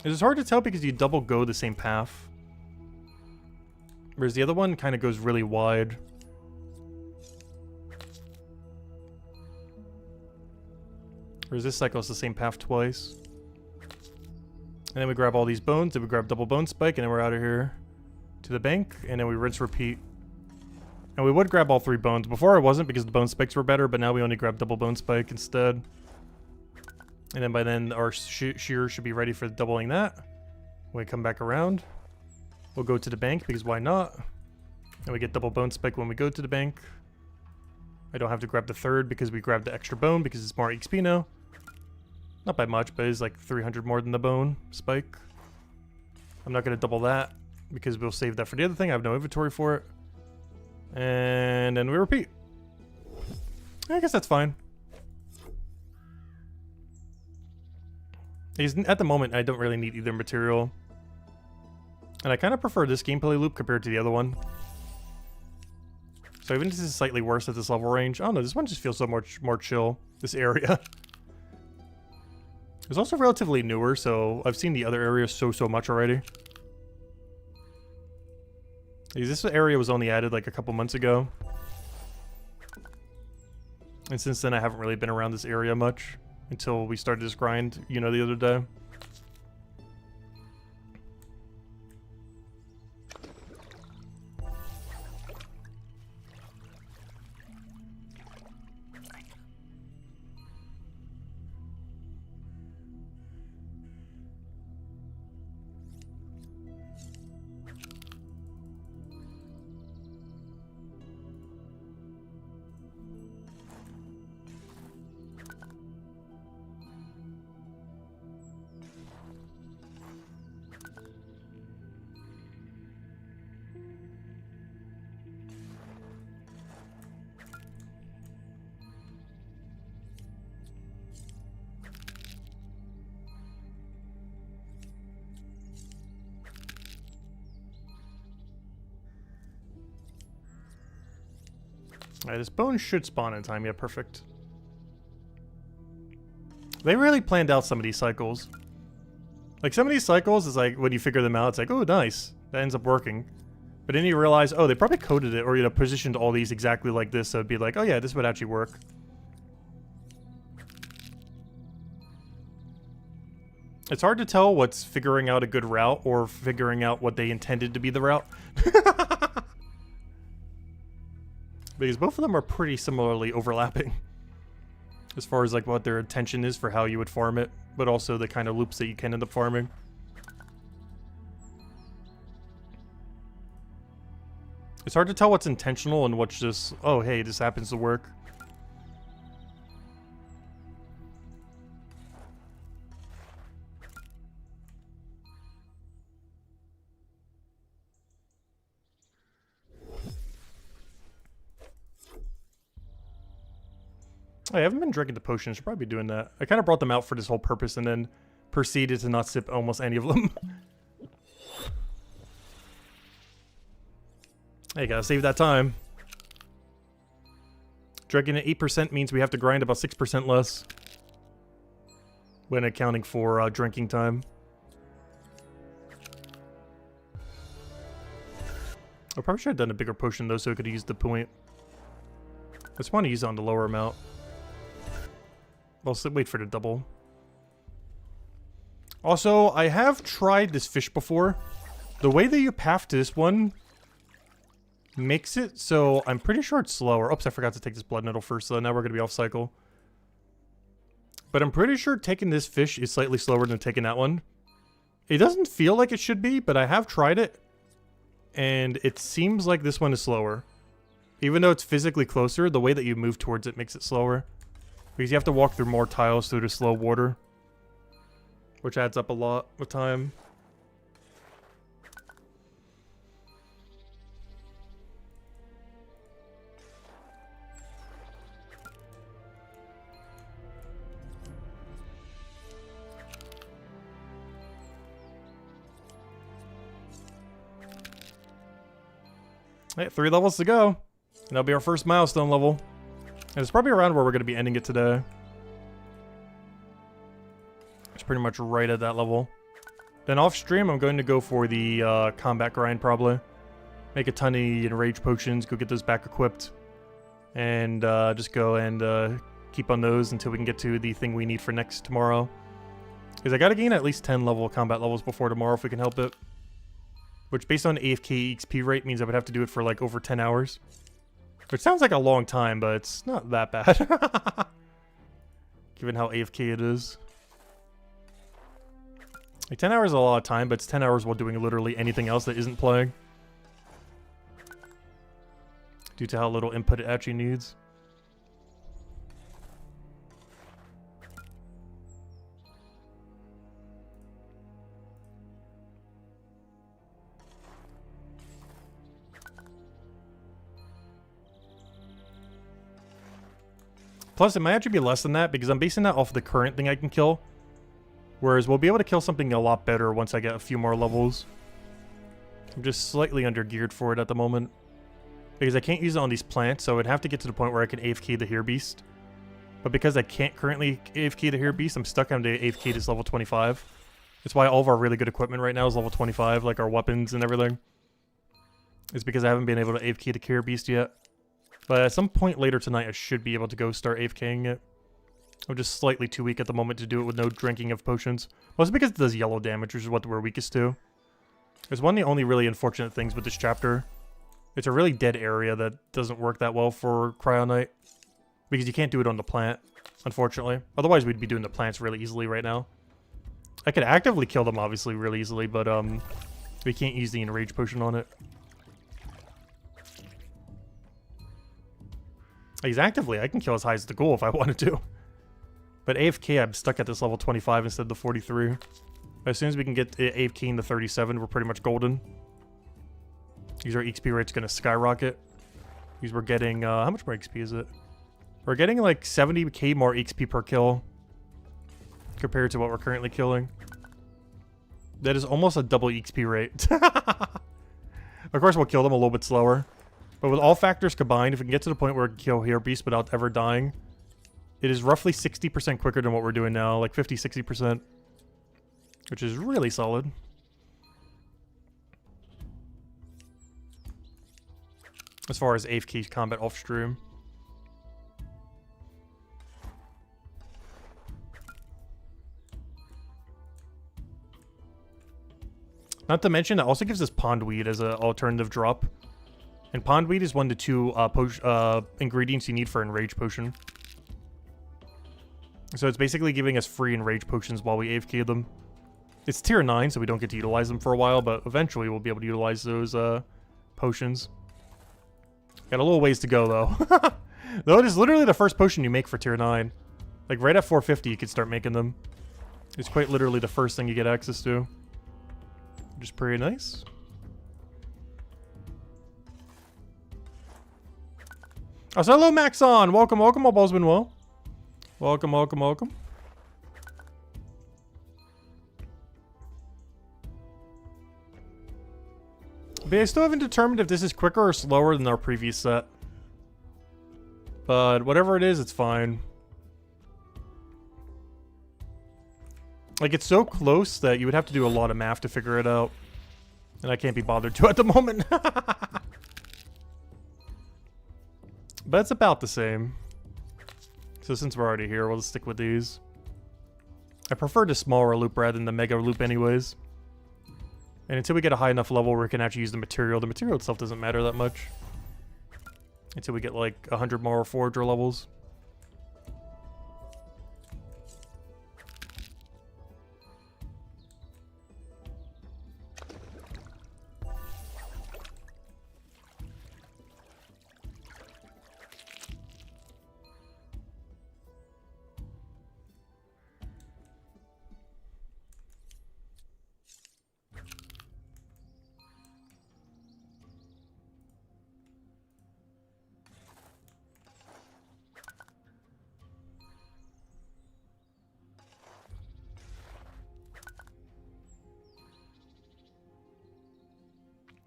It's hard to tell because you double go the same path. Whereas the other one kind of goes really wide. Whereas this cycle is the same path twice. And then we grab all these bones, then we grab double bone spike, and then we're out of here to the bank, and then we rinse repeat. And we would grab all 3 bones. Before I wasn't because the bone spikes were better, but now we only grab double bone spike instead. And then by then our shear should be ready for doubling that. When we come back around, we'll go to the bank because why not? And we get double bone spike when we go to the bank. I don't have to grab the 3rd because we grabbed the extra bone because it's more XP now. Not by much, but it's like 300 more than the bone spike. I'm not going to double that because we'll save that for the other thing. I have no inventory for it. And then we repeat. I guess that's fine. At the moment, I don't really need either material. And I kind of prefer this gameplay loop compared to the other one. So even if this is slightly worse at this level range, I don't know, this one just feels so much more chill, this area. It's also relatively newer, so I've seen the other areas so much already. This area was only added like a couple months ago. And since then I haven't really been around this area much. Until we started this grind, you know, the other day. Alright, this bone should spawn in time. Yeah, perfect. They really planned out some of these cycles. Like, some of these cycles is like, when you figure them out, it's like, oh, nice. That ends up working. But then you realize, oh, they probably coded it or, you know, positioned all these exactly like this, so it'd be like, oh yeah, this would actually work. It's hard to tell what's figuring out a good route or figuring out what they intended to be the route. Because both of them are pretty similarly overlapping. As far as like what their intention is for how you would farm it, but also the kind of loops that you can end up farming. It's hard to tell what's intentional and what's just, oh hey, this happens to work. I haven't been drinking the potions. Should probably be doing that. I kind of brought them out for this whole purpose and then proceeded to not sip almost any of them. Hey, gotta save that time. Drinking at 8% means we have to grind about 6% less when accounting for drinking time. I probably should have done a bigger potion though so I could have used the point. I just want to use it on the lower amount. Well, wait for the double. Also, I have tried this fish before. The way that you path to this one makes it so I'm pretty sure it's slower. Oops, I forgot to take this blood nettle first, so now we're going to be off cycle. But I'm pretty sure taking this fish is slightly slower than taking that one. It doesn't feel like it should be, but I have tried it. And it seems like this one is slower. Even though it's physically closer, the way that you move towards it makes it slower. Because you have to walk through more tiles through the slow water. Which adds up a lot with time. Hey, 3 levels to go. And that'll be our first milestone level. And it's probably around where we're going to be ending it today. It's pretty much right at that level. Then off stream, I'm going to go for the combat grind probably. Make a ton of enrage potions, go get those back equipped. And just go and keep on those until we can get to the thing we need for next tomorrow. Because I got to gain at least 10 level combat levels before tomorrow if we can help it. Which based on AFK XP rate means I would have to do it for like over 10 hours. Which sounds like a long time, but it's not that bad. Given how AFK it is. Like 10 hours is a lot of time, but it's 10 hours while doing literally anything else that isn't playing. Due to how little input it actually needs. Plus, it might actually be less than that because I'm basing that off the current thing I can kill. Whereas we'll be able to kill something a lot better once I get a few more levels. I'm just slightly under-geared for it at the moment. Because I can't use it on these plants, so I'd have to get to the point where I can AFK the Here Beast. But because I can't currently AFK the Here Beast, I'm stuck on the AFK this level 25. That's why all of our really good equipment right now is level 25, like our weapons and everything. It's because I haven't been able to AFK the Here Beast yet. But at some point later tonight, I should be able to go start AFKing it. I'm just slightly too weak at the moment to do it with no drinking of potions. Mostly because it does yellow damage, which is what we're weakest to. It's one of the only really unfortunate things with this chapter. It's a really dead area that doesn't work that well for Cryonite. Because you can't do it on the plant, unfortunately. Otherwise, we'd be doing the plants really easily right now. I could actively kill them, obviously, really easily, but we can't use the Enrage Potion on it. Because actively, I can kill as high as the goal if I wanted to. But AFK, I'm stuck at this level 25 instead of the 43. As soon as we can get AFK in the 37, we're pretty much golden. These our XP rate's going to skyrocket. Because we're getting, how much more XP is it? We're getting like 70k more XP per kill. Compared to what we're currently killing. That is almost a double XP rate. Of course, we'll kill them a little bit slower. But with all factors combined, if we can get to the point where we can kill Hero Beast without ever dying, it is roughly 60% quicker than what we're doing now, like 50-60%, which is really solid. As far as AFK combat off stream. Not to mention, it also gives us Pondweed as an alternative drop. And Pondweed is 1 to 2 ingredients you need for Enrage Potion. So it's basically giving us free Enrage Potions while we AFK them. It's tier 9, so we don't get to utilize them for a while, but eventually we'll be able to utilize those potions. Got a little ways to go, though. Though it is literally the first potion you make for tier 9. Like, right at 450, you could start making them. It's quite literally the first thing you get access to. Which is pretty nice. Oh, so hello, Maxon! Welcome, welcome. Hope all's been well. Welcome, welcome, welcome. But I still haven't determined if this is quicker or slower than our previous set. But whatever it is, it's fine. Like, it's so close that you would have to do a lot of math to figure it out. And I can't be bothered to at the moment. But it's about the same. So since we're already here, we'll just stick with these. I prefer the smaller loop rather than the mega loop anyways. And until we get a high enough level where we can actually use the material itself doesn't matter that much. Until we get like 100 more Forager levels.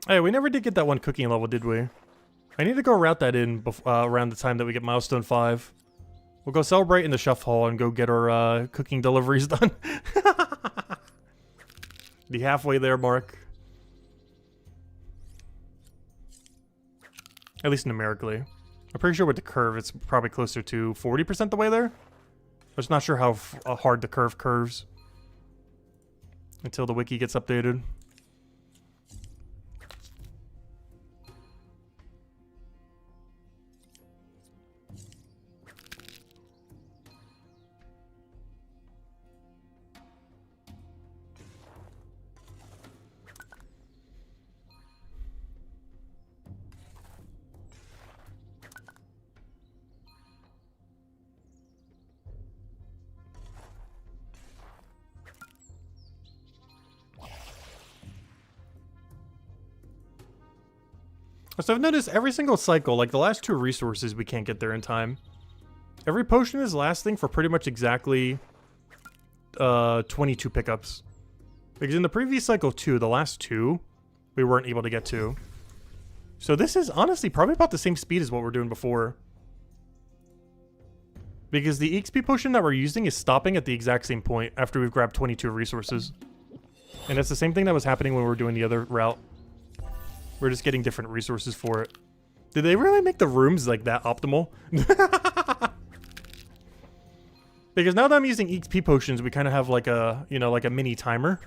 Hey, we never did get that one cooking level, did we? I need to go route that in around the time that we get Milestone 5. We'll go celebrate in the chef hall and go get our cooking deliveries done. The halfway there mark. At least numerically. I'm pretty sure with the curve, it's probably closer to 40% the way there. I'm just not sure how hard the curve curves. Until the wiki gets updated. So I've noticed every single cycle, like the last 2 resources, we can't get there in time. Every potion is lasting for pretty much exactly 22 pickups. Because in the previous cycle 2, the last 2, we weren't able to get to. So this is honestly probably about the same speed as what we're doing before. Because the EXP potion that we're using is stopping at the exact same point after we've grabbed 22 resources. And that's the same thing that was happening when we were doing the other route. We're just getting different resources for it. Did they really make the rooms like that optimal? Because now that I'm using XP potions, we kind of have like a, you know, like a mini timer.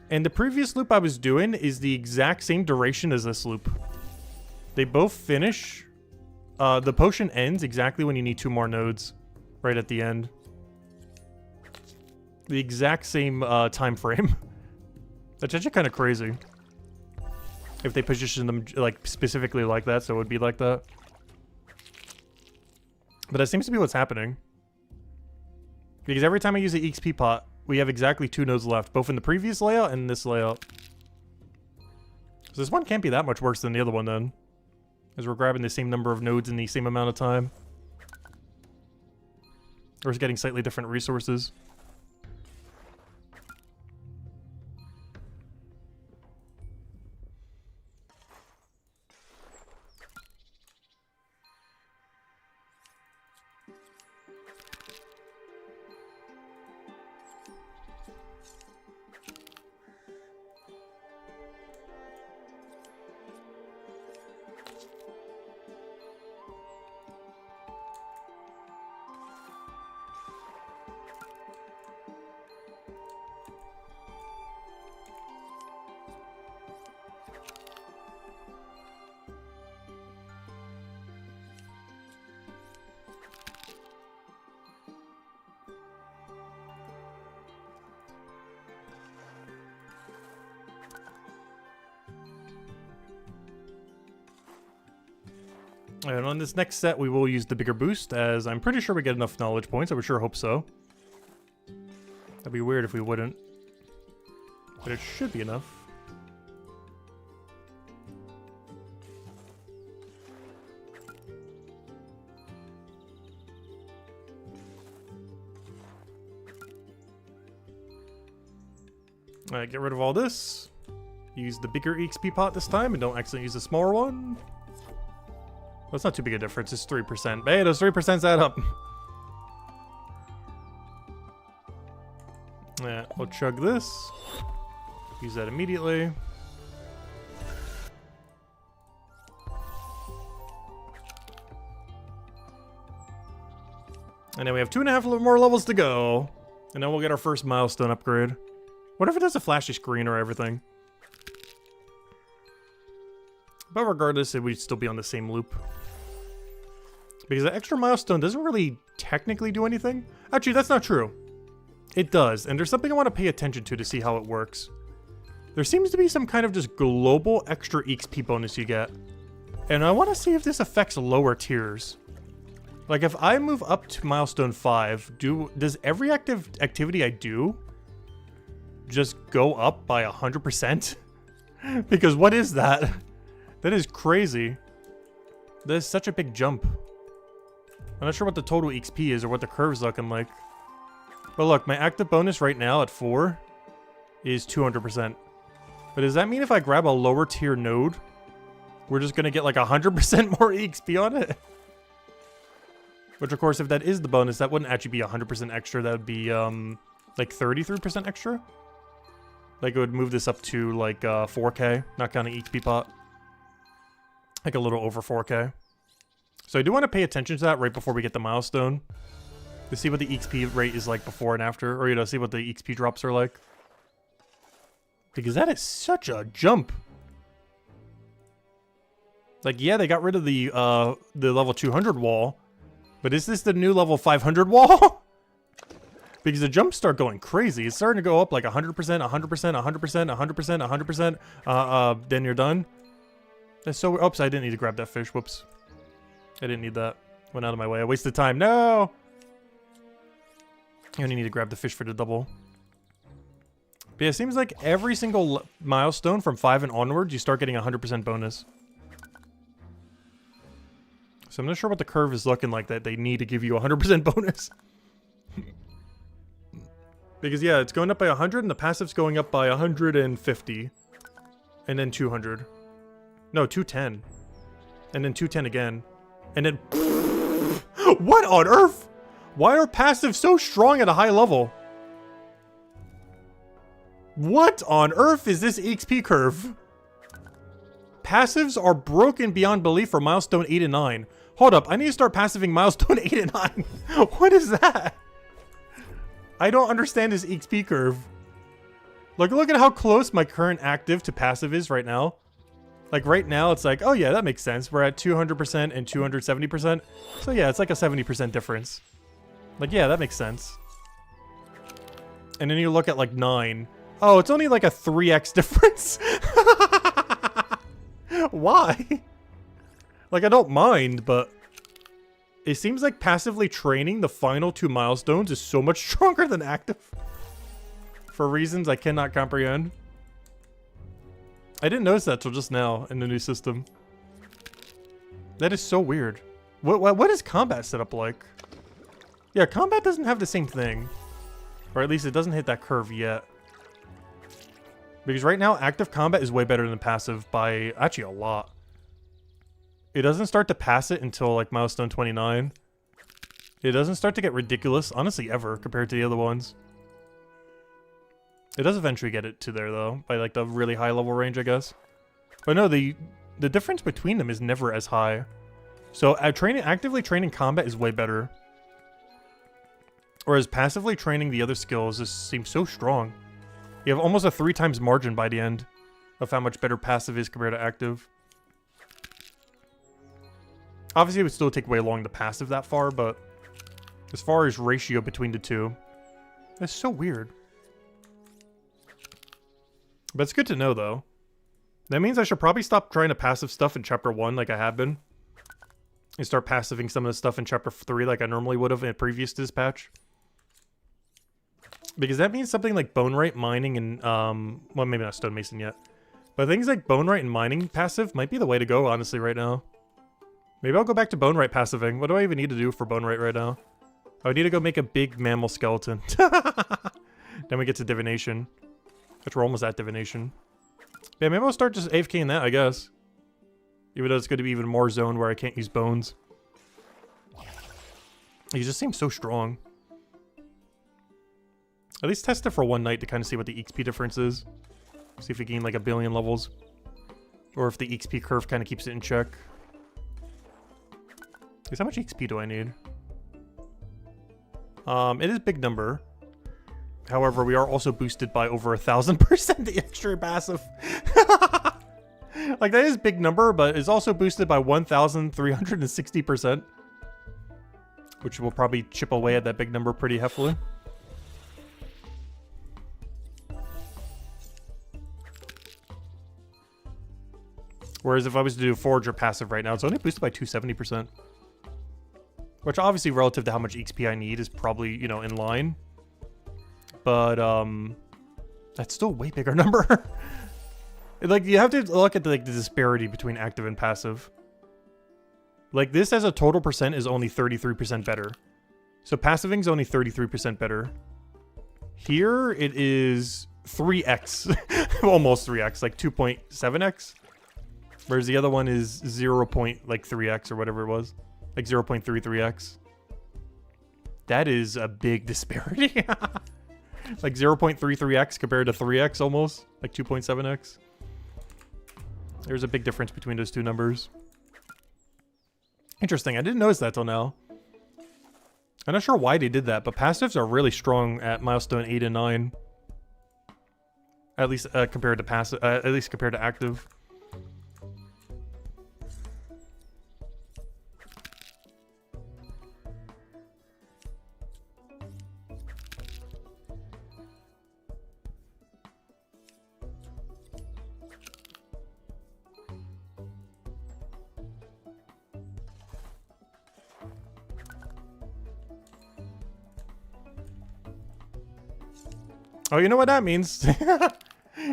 And the previous loop I was doing is the exact same duration as this loop. They both finish. The potion ends exactly when you need 2 more nodes. Right at the end. The exact same time frame. That's actually kind of crazy. If they position them like specifically like that, so it would be like that. But that seems to be what's happening. Because every time I use the XP pot, we have exactly 2 nodes left, both in the previous layout and this layout. So this one can't be that much worse than the other one then. As we're grabbing the same number of nodes in the same amount of time. Or just getting slightly different resources. And on this next set, we will use the bigger boost, as I'm pretty sure we get enough knowledge points. I would sure hope so. That'd be weird if we wouldn't. But it should be enough. Alright, get rid of all this. Use the bigger XP pot this time, and don't accidentally use the smaller one. Well, it's not too big a difference, it's 3%. But hey, those 3% add up. Yeah, we'll chug this. Use that immediately. And then we have 2.5 more levels to go. And then we'll get our first milestone upgrade. What if it does a flashy screen or everything? But regardless, it would still be on the same loop. Because the extra milestone doesn't really technically do anything. Actually, that's not true. It does, and there's something I want to pay attention to see how it works. There seems to be some kind of just global extra XP bonus you get. And I want to see if this affects lower tiers. Like, if I move up to milestone 5, does every activity I do just go up by 100%? Because what is that? That is crazy. That is such a big jump. I'm not sure what the total XP is or what the curve's looking like. But look, my active bonus right now at 4 is 200%. But does that mean if I grab a lower tier node, we're just going to get like 100% more XP on it? Which, of course, if that is the bonus, that wouldn't actually be 100% extra. That would be like 33% extra. Like, it would move this up to like 4K, not counting XP pot. Like a little over 4K. So I do want to pay attention to that right before we get the milestone. To see what the XP rate is like before and after. Or, you know, see what the XP drops are like. Because that is such a jump. Like, yeah, they got rid of the level 200 wall. But is this the new level 500 wall? Because the jumps start going crazy. It's starting to go up like 100%, 100%, 100%, 100%, 100%. Then you're done. That's so... Oops, I didn't need to grab that fish. Whoops. I didn't need that. Went out of my way. I wasted time. No! You only need to grab the fish for the double. But yeah, it seems like every single milestone from 5 and onwards, you start getting a 100% bonus. So I'm not sure what the curve is looking like that they need to give you a 100% bonus. Because yeah, it's going up by 100 and the passive's going up by 150. And then 200. No, 210. And then 210 again. And then... What on earth? Why are passives so strong at a high level? What on earth is this XP curve? Passives are broken beyond belief for milestone 8 and 9. Hold up, I need to start passiving milestone 8 and 9. What is that? I don't understand this XP curve. Look at how close my current active to passive is right now. Like right now, it's like, oh yeah, that makes sense. We're at 200% and 270%. So yeah, it's like a 70% difference. Like, yeah, that makes sense. And then you look at like 9. Oh, it's only like a 3x difference. Why? Like, I don't mind, but it seems like passively training the final 2 milestones is so much stronger than active. For reasons I cannot comprehend. I didn't notice that till just now in the new system. That is so weird. What is combat set up like? Yeah, combat doesn't have the same thing. Or at least it doesn't hit that curve yet. Because right now, active combat is way better than passive by actually a lot. It doesn't start to pass it until like milestone 29. It doesn't start to get ridiculous, honestly, ever, compared to the other ones. It does eventually get it to there, though, by like the really high level range, I guess. But no, the difference between them is never as high. So actively training combat is way better. Whereas passively training the other skills just seems so strong. You have almost a 3 times margin by the end of how much better passive is compared to active. Obviously, it would still take way long to passive that far, but as far as ratio between the two, that's so weird. But it's good to know, though. That means I should probably stop trying to passive stuff in Chapter 1 like I have been. and start passiving some of the stuff in Chapter 3 like I normally would have in a previous dispatch. Because that means something like Bone Right, Mining, and, well, maybe not Stonemason yet. But things like Bone Right and Mining passive might be the way to go, honestly, right now. Maybe I'll go back to Bone Right passiving. What do I even need to do for Bone Right now? I would need to go make a big mammal skeleton. Then we get to Divination. Which we're almost at Divination. Yeah, maybe I'll start just AFKing that, I guess. Even though it's going to be even more zoned where I can't use bones. He just seems so strong. At least test it for one night to kind of see what the XP difference is. See if we gain like 1 billion levels. Or if the XP curve kind of keeps it in check. Because how much XP do I need? It is a big number. However, we are also boosted by over 1,000% the extra passive. Like, that is a big number, but it's also boosted by 1,360%. Which will probably chip away at that big number pretty heavily. Whereas if I was to do Forager passive right now, it's only boosted by 270%. Which obviously relative to how much XP I need is probably, you know, in line. But, that's still a way bigger number. Like, you have to look at the disparity between active and passive. Like, this as a total percent is only 33% better. So passiving is only 33% better. Here, it is 3x. Almost 3x, like 2.7x. Whereas the other one is 0.3x or whatever it was. Like 0.33x. That is a big disparity. Like 0.33x compared to 3x almost. Like 2.7x. There's a big difference between those two numbers. Interesting. I didn't notice that till now. I'm not sure why they did that, but passives are really strong at milestone 8 and 9. At least compared to passive. At least compared to active. Oh, you know what that means.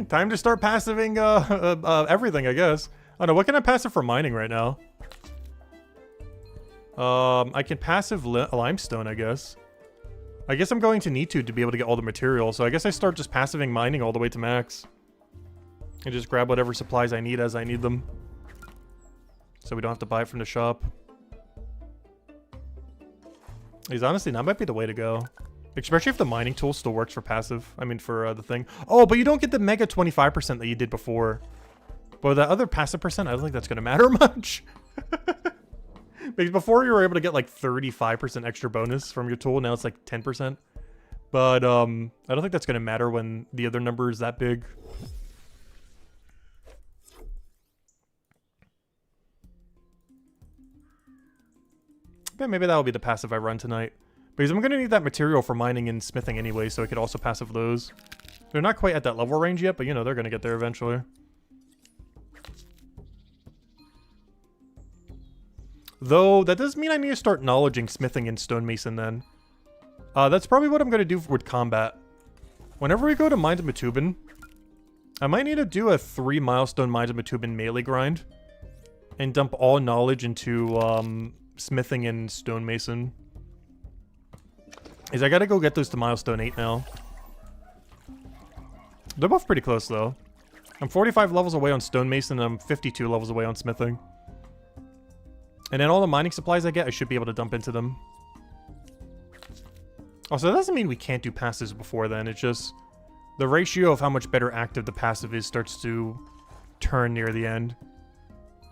Time to start passiving everything, I guess. I don't know, what can I passive for mining right now? I can passive limestone, I guess. I guess I'm going to need to be able to get all the material, so I guess I start just passiving mining all the way to max. And just grab whatever supplies I need as I need them. So we don't have to buy it from the shop. Because honestly, that might be the way to go. Especially if the mining tool still works for passive. I mean, for the thing. Oh, but you don't get the mega 25% that you did before. But that other passive percent, I don't think that's going to matter much. Because before you were able to get like 35% extra bonus from your tool. Now it's like 10%. But I don't think that's going to matter when the other number is that big. Yeah, maybe that'll be the passive I run tonight. Because I'm going to need that material for mining and smithing anyway, so I could also passive those. They're not quite at that level range yet, but you know, they're going to get there eventually. Though, that does mean I need to start knowledging smithing and stonemason then. That's probably what I'm going to do with combat. Whenever we go to Mines of Matubin, I might need to do a 3 milestone Mines of Matubin melee grind. And dump all knowledge into smithing and stonemason. I gotta go get those to milestone 8 now. They're both pretty close though. I'm 45 levels away on stonemason and I'm 52 levels away on smithing. And then all the mining supplies I get, I should be able to dump into them. Also, that doesn't mean we can't do passives before then. It's just the ratio of how much better active the passive is starts to turn near the end.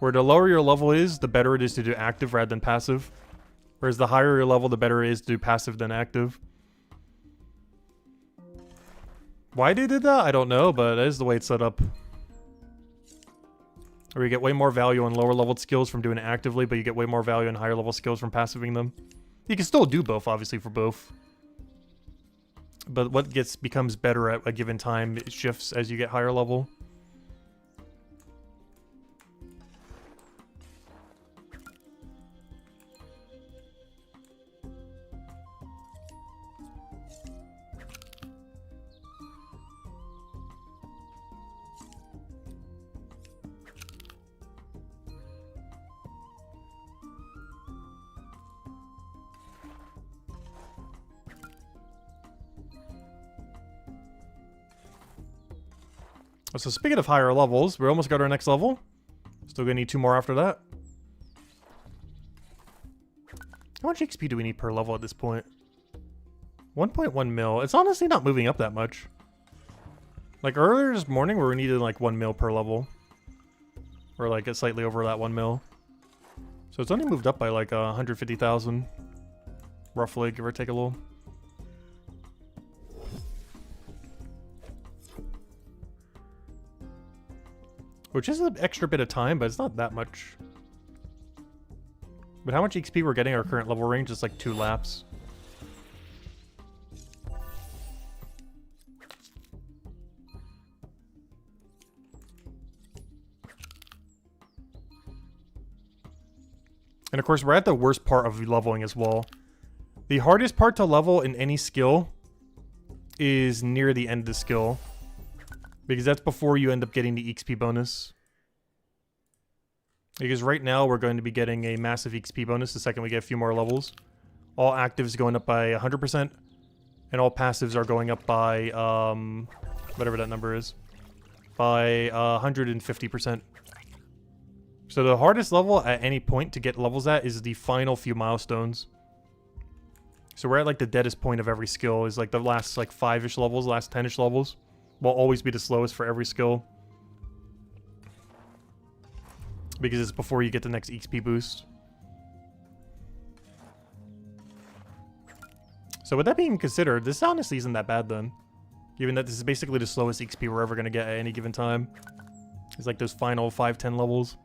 Where the lower your level is, the better it is to do active rather than passive. Whereas the higher your level, the better it is to do passive than active. Why they did that? I don't know, but that is the way it's set up. Or you get way more value on lower leveled skills from doing it actively, but you get way more value on higher level skills from passiving them. You can still do both, obviously, for both. But what becomes better at a given time, it shifts as you get higher level. So speaking of higher levels, we almost got our next level. Still gonna need 2 more after that. How much XP do we need per level at this point? 1.1 mil. It's honestly not moving up that much. Like earlier this morning where we needed like 1 mil per level. Or like it's slightly over that 1 mil. So it's only moved up by like 150,000. Roughly, give or take a little. Which is an extra bit of time, but it's not that much. But how much XP we're getting our current level range is like 2 laps. And of course, we're at the worst part of leveling as well. The hardest part to level in any skill is near the end of the skill. Because that's before you end up getting the XP bonus. Because right now we're going to be getting a massive XP bonus the second we get a few more levels. All actives going up by 100%. And all passives are going up by, whatever that number is. By 150%. So the hardest level at any point to get levels at is the final few milestones. So we're at like the deadest point of every skill is like the last like 5-ish levels, last 10-ish levels. Will always be the slowest for every skill. Because it's before you get the next XP boost. So with that being considered, this honestly isn't that bad then. Given that this is basically the slowest XP we're ever going to get at any given time. It's like those final 5-10 levels.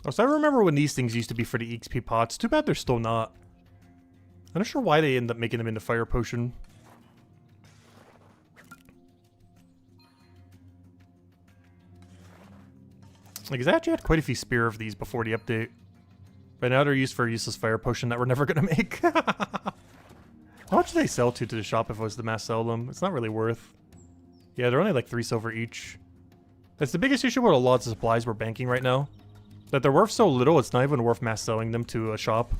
Oh, so I remember when these things used to be for the XP pots. Too bad they're still not. I'm not sure why they end up making them into fire potion. Like, I actually had quite a few spear of these before the update. But now they're used for a useless fire potion that we're never gonna make. How much do they sell to the shop if I was to mass sell them? It's not really worth. Yeah, they're only like 3 silver each. That's the biggest issue with a lot of supplies we're banking right now. That they're worth so little, it's not even worth mass selling them to a shop.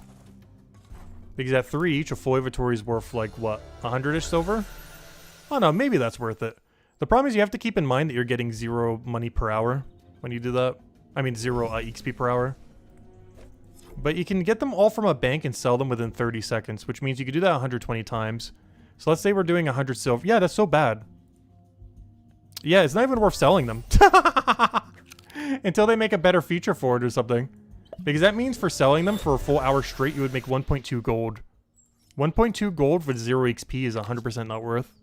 Because at 3 each, a full inventory is worth like, what, 100-ish silver? Oh no, maybe that's worth it. The problem is you have to keep in mind that you're getting 0 money per hour when you do that. I mean 0 XP per hour. But you can get them all from a bank and sell them within 30 seconds, which means you could do that 120 times. So let's say we're doing 100 silver. Yeah, that's so bad. Yeah, it's not even worth selling them. Until they make a better feature for it or something. Because that means for selling them for a full hour straight, you would make 1.2 gold. 1.2 gold with 0 XP is 100% not worth.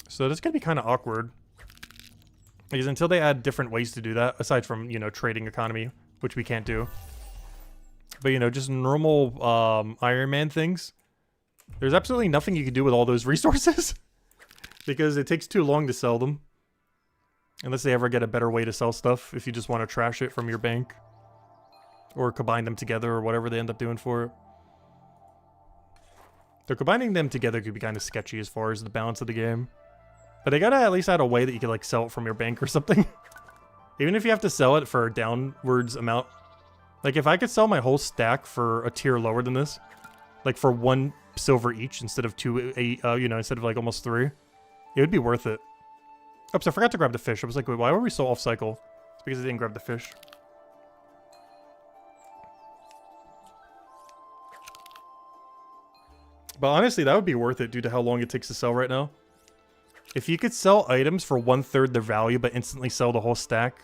So that's going to be kind of awkward. Because until they add different ways to do that, aside from, you know, trading economy, which we can't do. But, you know, just normal Iron Man things. There's absolutely nothing you can do with all those resources. Because it takes too long to sell them. Unless they ever get a better way to sell stuff, if you just want to trash it from your bank. Or combine them together, or whatever they end up doing for it. So combining them together could be kind of sketchy as far as the balance of the game. But they gotta at least add a way that you can like sell it from your bank or something. Even if you have to sell it for a downwards amount. Like if I could sell my whole stack for a tier lower than this. Like for 1 silver each instead of 2, you know, instead of like almost 3. It would be worth it. Oops, I forgot to grab the fish. I was like, wait, why were we so off cycle? It's because I didn't grab the fish. But honestly, that would be worth it due to how long it takes to sell right now. If you could sell items for 1/3 their value but instantly sell the whole stack,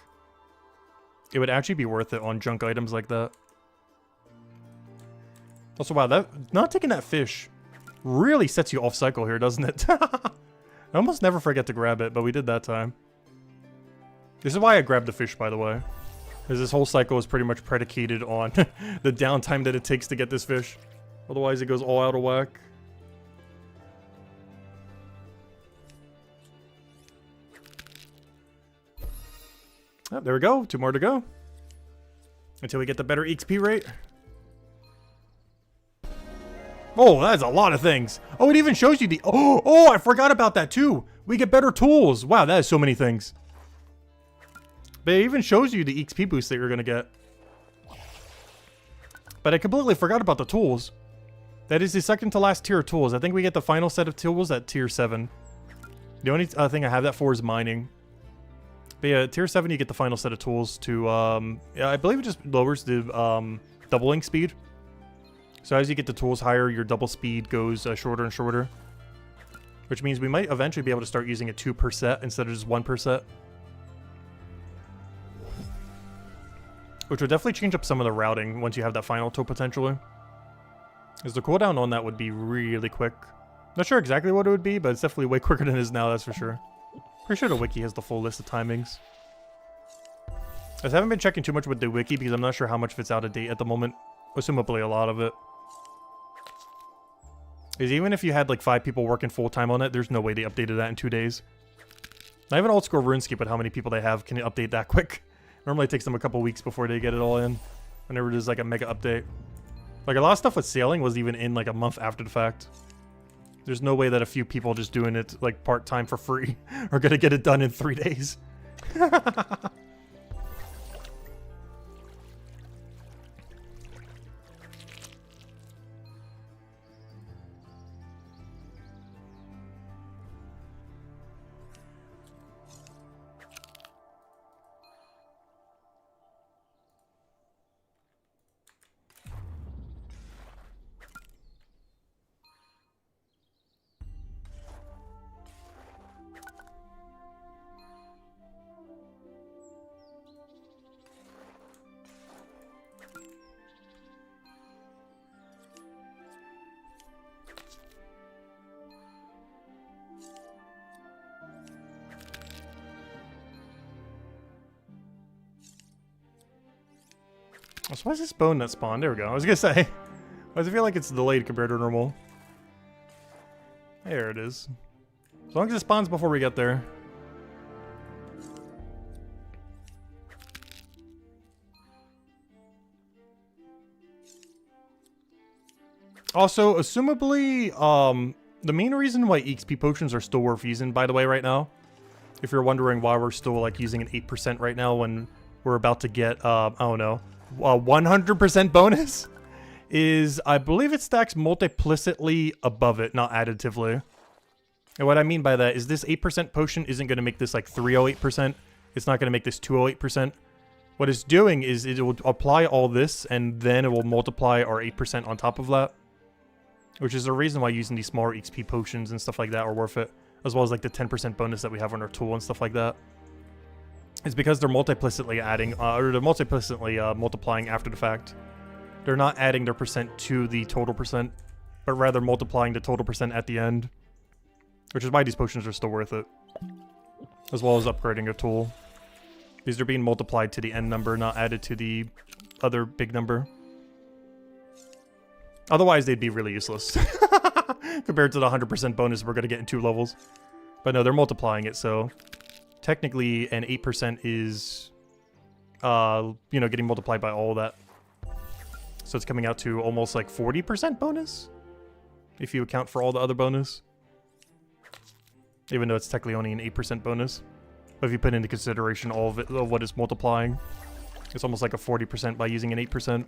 it would actually be worth it on junk items like that. Also, wow, that not taking that fish really sets you off cycle here, doesn't it? I almost never forget to grab it, but we did that time. This is why I grabbed the fish, by the way. Because this whole cycle is pretty much predicated on the downtime that it takes to get this fish. Otherwise, it goes all out of whack. Oh, there we go. 2 more to go. Until we get the better XP rate. Oh, that's a lot of things. Oh, it even shows you the... Oh, I forgot about that too. We get better tools. Wow, that is so many things. But it even shows you the XP boost that you're going to get. But I completely forgot about the tools. That is the second to last tier of tools. I think we get the final set of tools at tier 7. The only thing I have that for is mining. But yeah, tier 7 you get the final set of tools to... yeah, I believe it just lowers the doubling speed. So as you get the tools higher, your double speed goes shorter and shorter. Which means we might eventually be able to start using it 2 per set instead of just 1 per set. Which would definitely change up some of the routing once you have that final tool potentially. Because the cooldown on that would be really quick. Not sure exactly what it would be, but it's definitely way quicker than it is now, that's for sure. Pretty sure the wiki has the full list of timings. I just haven't been checking too much with the wiki because I'm not sure how much of it's out of date at the moment. Assumably a lot of it. Because even if you had like 5 people working full-time on it, there's no way they updated that in 2 days. Not even old school RuneScape, but how many people they have can update that quick. Normally it takes them a couple weeks before they get it all in. Whenever there's like a mega update. Like a lot of stuff with sailing was even in like a month after the fact. There's no way that a few people just doing it like part-time for free are gonna get it done in 3 days. So why is this bone that spawned? There we go. I was gonna say. Why does it feel like it's delayed compared to normal? There it is. As long as it spawns before we get there. Also, assumably, the main reason why EXP potions are still worth using, by the way, right now, if you're wondering why we're still like using an 8% right now when we're about to get, I don't know, 100% bonus, is I believe it stacks multiplicitly above it, not additively. And what I mean by that is this 8% potion isn't going to make this like 308%. It's not going to make this 208%. What it's doing is it will apply all this and then it will multiply our 8% on top of that. Which is the reason why using these smaller XP potions and stuff like that are worth it. As well as like the 10% bonus that we have on our tool and stuff like that. It's because they're multiplicitly adding, or they're multiplicitly multiplying after the fact. They're not adding their percent to the total percent, but rather multiplying the total percent at the end. Which is why these potions are still worth it. As well as upgrading a tool. Because they're being multiplied to the end number, not added to the other big number. Otherwise, they'd be really useless. Compared to the 100% bonus we're going to get in 2 levels. But no, they're multiplying it, so... Technically, an 8% is... you know, getting multiplied by all of that. So it's coming out to almost like 40% bonus? If you account for all the other bonus. Even though it's technically only an 8% bonus. But if you put into consideration all of it, of what it's multiplying, it's almost like a 40% by using an 8%.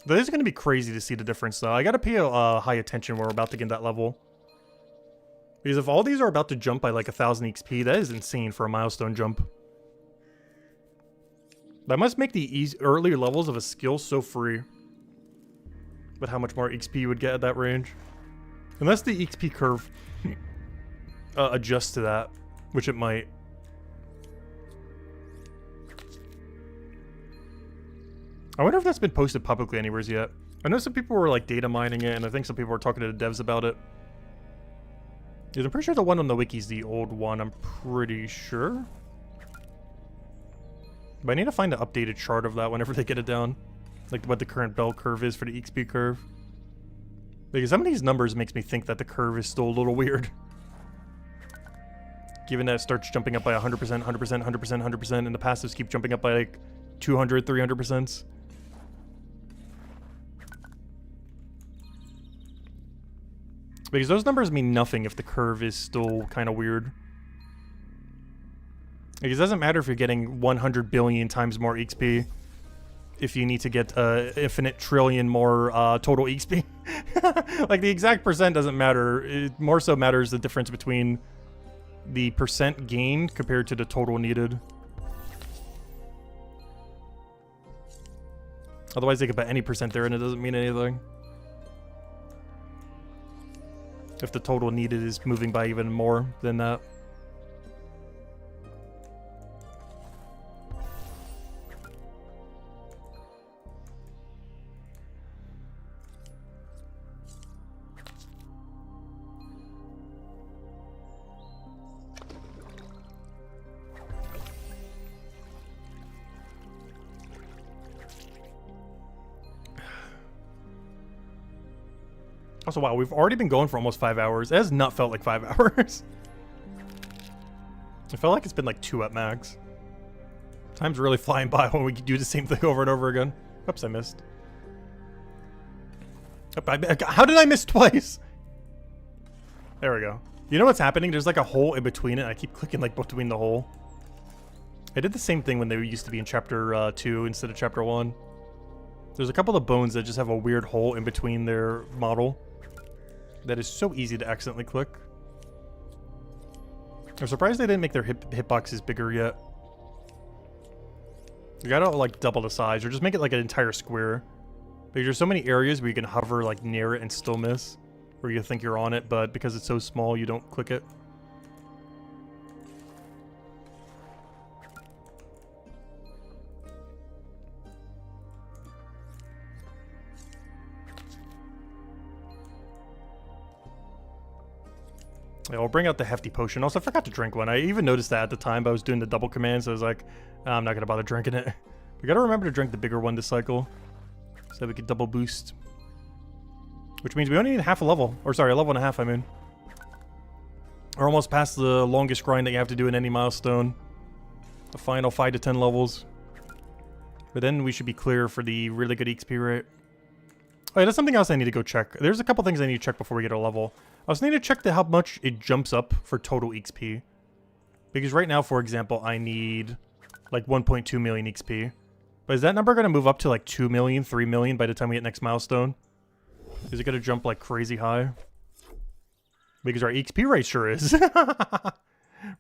That is going to be crazy to see the difference, though. I got to pay high attention when we're about to get that level. Because if all these are about to jump by like 1,000 XP, that is insane for a milestone jump. That must make the earlier levels of a skill so free. But how much more XP you would get at that range. Unless the XP curve adjusts to that, which it might. I wonder if that's been posted publicly anywhere yet. I know some people were like data mining it, and I think some people were talking to the devs about it. Yeah, I'm pretty sure the one on the wiki is the old one, I'm pretty sure. But I need to find an updated chart of that whenever they get it down. Like what the current bell curve is for the XP curve. Because some of these numbers makes me think that the curve is still a little weird. Given that it starts jumping up by 100%, 100%, 100%, 100%, and the passives keep jumping up by like 200, 300%. Because those numbers mean nothing if the curve is still kind of weird. Because it doesn't matter if you're getting 100 billion times more XP. If you need to get infinite trillion more total XP. Like the exact percent doesn't matter. It more so matters the difference between the percent gained compared to the total needed. Otherwise they could put any percent there and it doesn't mean anything. If the total needed is moving by even more than that. Also, wow, we've already been going for almost 5 hours. It has not felt like 5 hours. It felt like it's been like 2 at max. Time's really flying by when we do the same thing over and over again. Oops, I missed. How did I miss twice? There we go. You know what's happening? There's like a hole in between it. I keep clicking like between the hole. I did the same thing when they used to be in chapter 2 instead of chapter 1. There's a couple of bones that just have a weird hole in between their model. That is so easy to accidentally click. I'm surprised they didn't make their hitboxes bigger yet. You gotta like double the size or just make it like an entire square. Because there's so many areas where you can hover like near it and still miss. Where you think you're on it, but because it's so small you don't click it. Yeah, we'll bring out the hefty potion. Also, I forgot to drink one. I even noticed that at the time, but I was doing the double command, so I was like, I'm not going to bother drinking it. We got to remember to drink the bigger one this cycle, so that we can double boost. Which means we only need half a level. Or sorry, a level and a half, I mean. We're almost past the longest grind that you have to do in any milestone. The final 5 to 10 levels. But then we should be clear for the really good XP rate. Oh yeah, that's something else I need to go check. There's a couple things I need to check before we get a level. I also need to check how much it jumps up for total XP. Because right now, for example, I need like 1.2 million XP. But is that number going to move up to like 2 million, 3 million by the time we hit next milestone? Is it going to jump like crazy high? Because our XP rate sure is.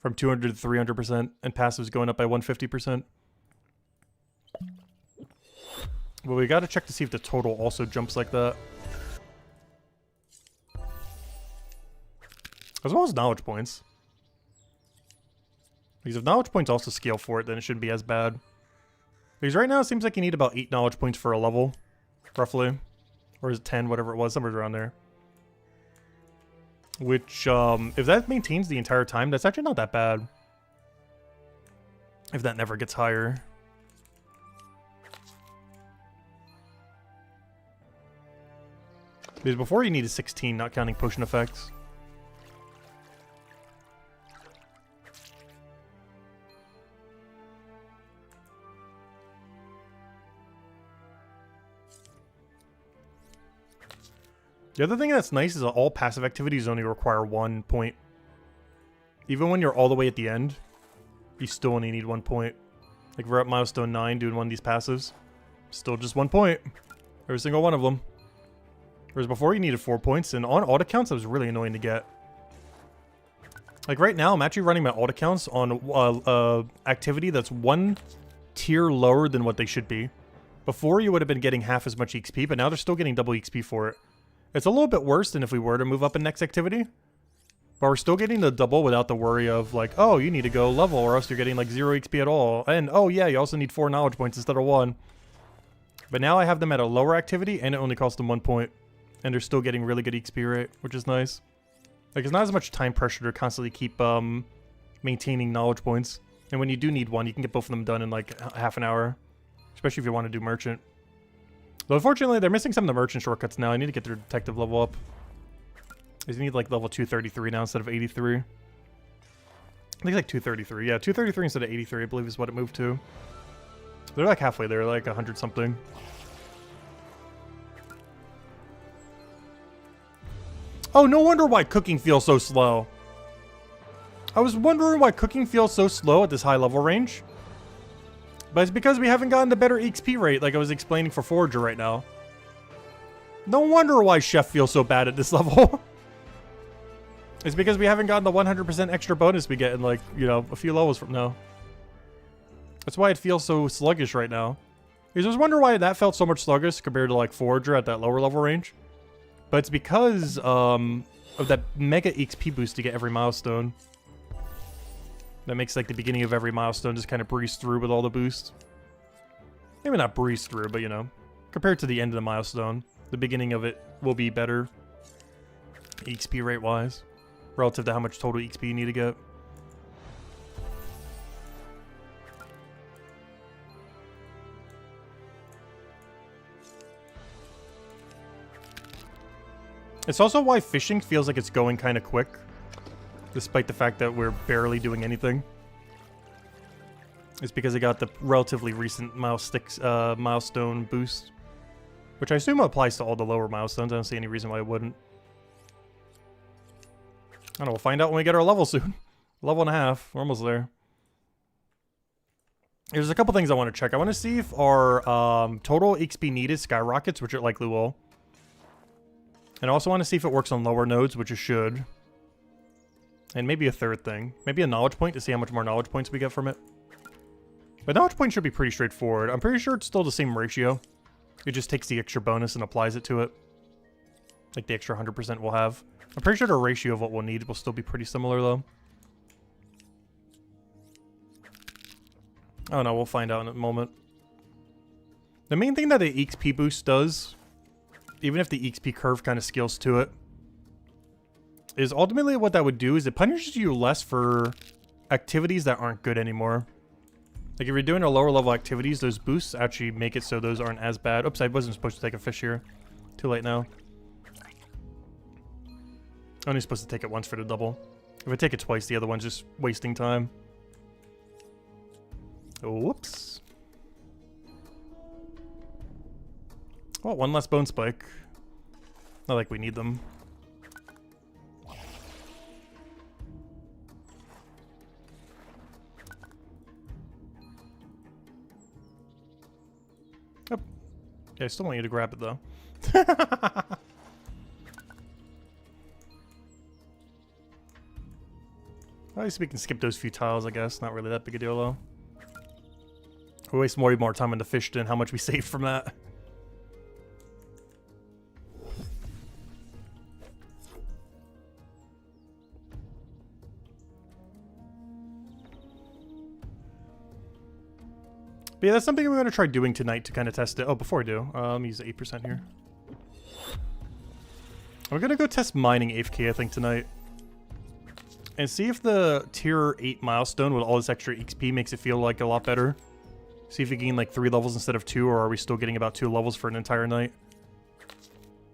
From 200 to 300%, and passive's going up by 150%. Well, we gotta check to see if the total also jumps like that. As well as knowledge points. Because if knowledge points also scale for it, then it shouldn't be as bad. Because right now it seems like you need about 8 knowledge points for a level. Roughly. Or is it 10, whatever it was, somewhere around there. Which, if that maintains the entire time, that's actually not that bad. If that never gets higher. Because before you needed 16, not counting potion effects. The other thing that's nice is that all passive activities only require 1 point. Even when you're all the way at the end, you still only need 1 point. Like we're at milestone 9 doing one of these passives. Still just 1 point. Every single one of them. Whereas before you needed 4 points, and on alt accounts that was really annoying to get. Like right now, I'm actually running my alt accounts on activity that's 1 tier lower than what they should be. Before you would have been getting half as much XP, but now they're still getting double XP for it. It's a little bit worse than if we were to move up in next activity. But we're still getting the double without the worry of like, oh, you need to go level or else you're getting like 0 XP at all. And oh yeah, you also need 4 knowledge points instead of 1. But now I have them at a lower activity, and it only costs them 1 point. And they're still getting really good XP rate, which is nice. Like, it's not as much time pressure to constantly keep maintaining knowledge points. And when you do need one, you can get both of them done in like half an hour. Especially if you want to do merchant. Though unfortunately, they're missing some of the merchant shortcuts now. I need to get their detective level up. Because you need like level 233 now instead of 83. I think it's like 233. Yeah, 233 instead of 83, I believe is what it moved to. They're like halfway there, like 100 something. Oh, no wonder why cooking feels so slow. I was wondering why cooking feels so slow at this high level range. But it's because we haven't gotten the better XP rate like I was explaining for Forager right now. No wonder why Chef feels so bad at this level. It's because we haven't gotten the 100% extra bonus we get in like, you know, a few levels from now. That's why it feels so sluggish right now. Because I was wondering why that felt so much sluggish compared to like Forager at that lower level range. But it's because of that mega XP boost to get every milestone. That makes like the beginning of every milestone just kind of breeze through with all the boosts. Maybe not breeze through, but you know, compared to the end of the milestone, the beginning of it will be better XP rate wise, relative to how much total XP you need to get. It's also why fishing feels like it's going kind of quick, despite the fact that we're barely doing anything. It's because it got the relatively recent milestone boost, which I assume applies to all the lower milestones. I don't see any reason why it wouldn't. I don't know, we'll find out when we get our level soon. Level and a half, we're almost there. There's a couple things I want to check. I want to see if our total XP needed skyrockets, which it likely will. And I also want to see if it works on lower nodes, which it should. And maybe a third thing. Maybe a knowledge point to see how much more knowledge points we get from it. But knowledge point should be pretty straightforward. I'm pretty sure it's still the same ratio. It just takes the extra bonus and applies it to it. Like the extra 100% we'll have. I'm pretty sure the ratio of what we'll need will still be pretty similar though. Oh no, we'll find out in a moment. The main thing that the XP boost does, even if the XP curve kind of scales to it, is ultimately what that would do is it punishes you less for activities that aren't good anymore. Like if you're doing a lower level activities, those boosts actually make it so those aren't as bad. Oops, I wasn't supposed to take a fish here. Too late now. Only supposed to take it once for the double. If I take it twice, the other one's just wasting time. Whoops. Well, one less bone spike. Not like we need them. Oh. Yeah, I still want you to grab it though. At least we can skip those few tiles, I guess. Not really that big a deal though. We waste way more time on the fish than how much we save from that. But yeah, that's something we're going to try doing tonight to kind of test it. Oh, before I do, let me use 8% here. We're going to go test mining AFK, I think, tonight. And see if the tier 8 milestone with all this extra XP makes it feel like a lot better. See if we gain like 3 levels instead of 2, or are we still getting about 2 levels for an entire night?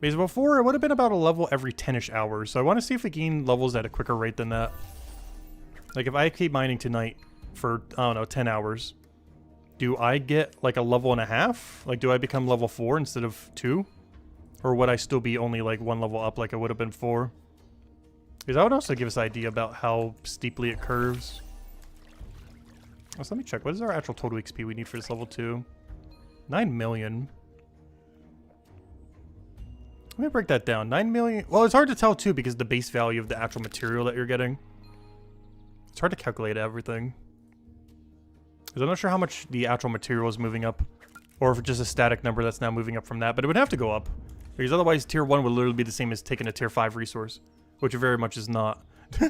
Because before, it would have been about a level every 10-ish hours. So I want to see if we gain levels at a quicker rate than that. Like if I keep mining tonight for, I don't know, 10 hours. Do I get like a level and a half? Like do I become level 4 instead of 2? Or would I still be only like 1 level up like I would have been 4? Because that would also give us an idea about how steeply it curves. So let me check. What is our actual total XP we need for this level 2? 9 million. Let me break that down. 9 million. Well, it's hard to tell too because the base value of the actual material that you're getting. It's hard to calculate everything. Because I'm not sure how much the actual material is moving up. Or if it's just a static number that's now moving up from that. But it would have to go up. Because otherwise tier 1 would literally be the same as taking a tier 5 resource. Which it very much is not. See,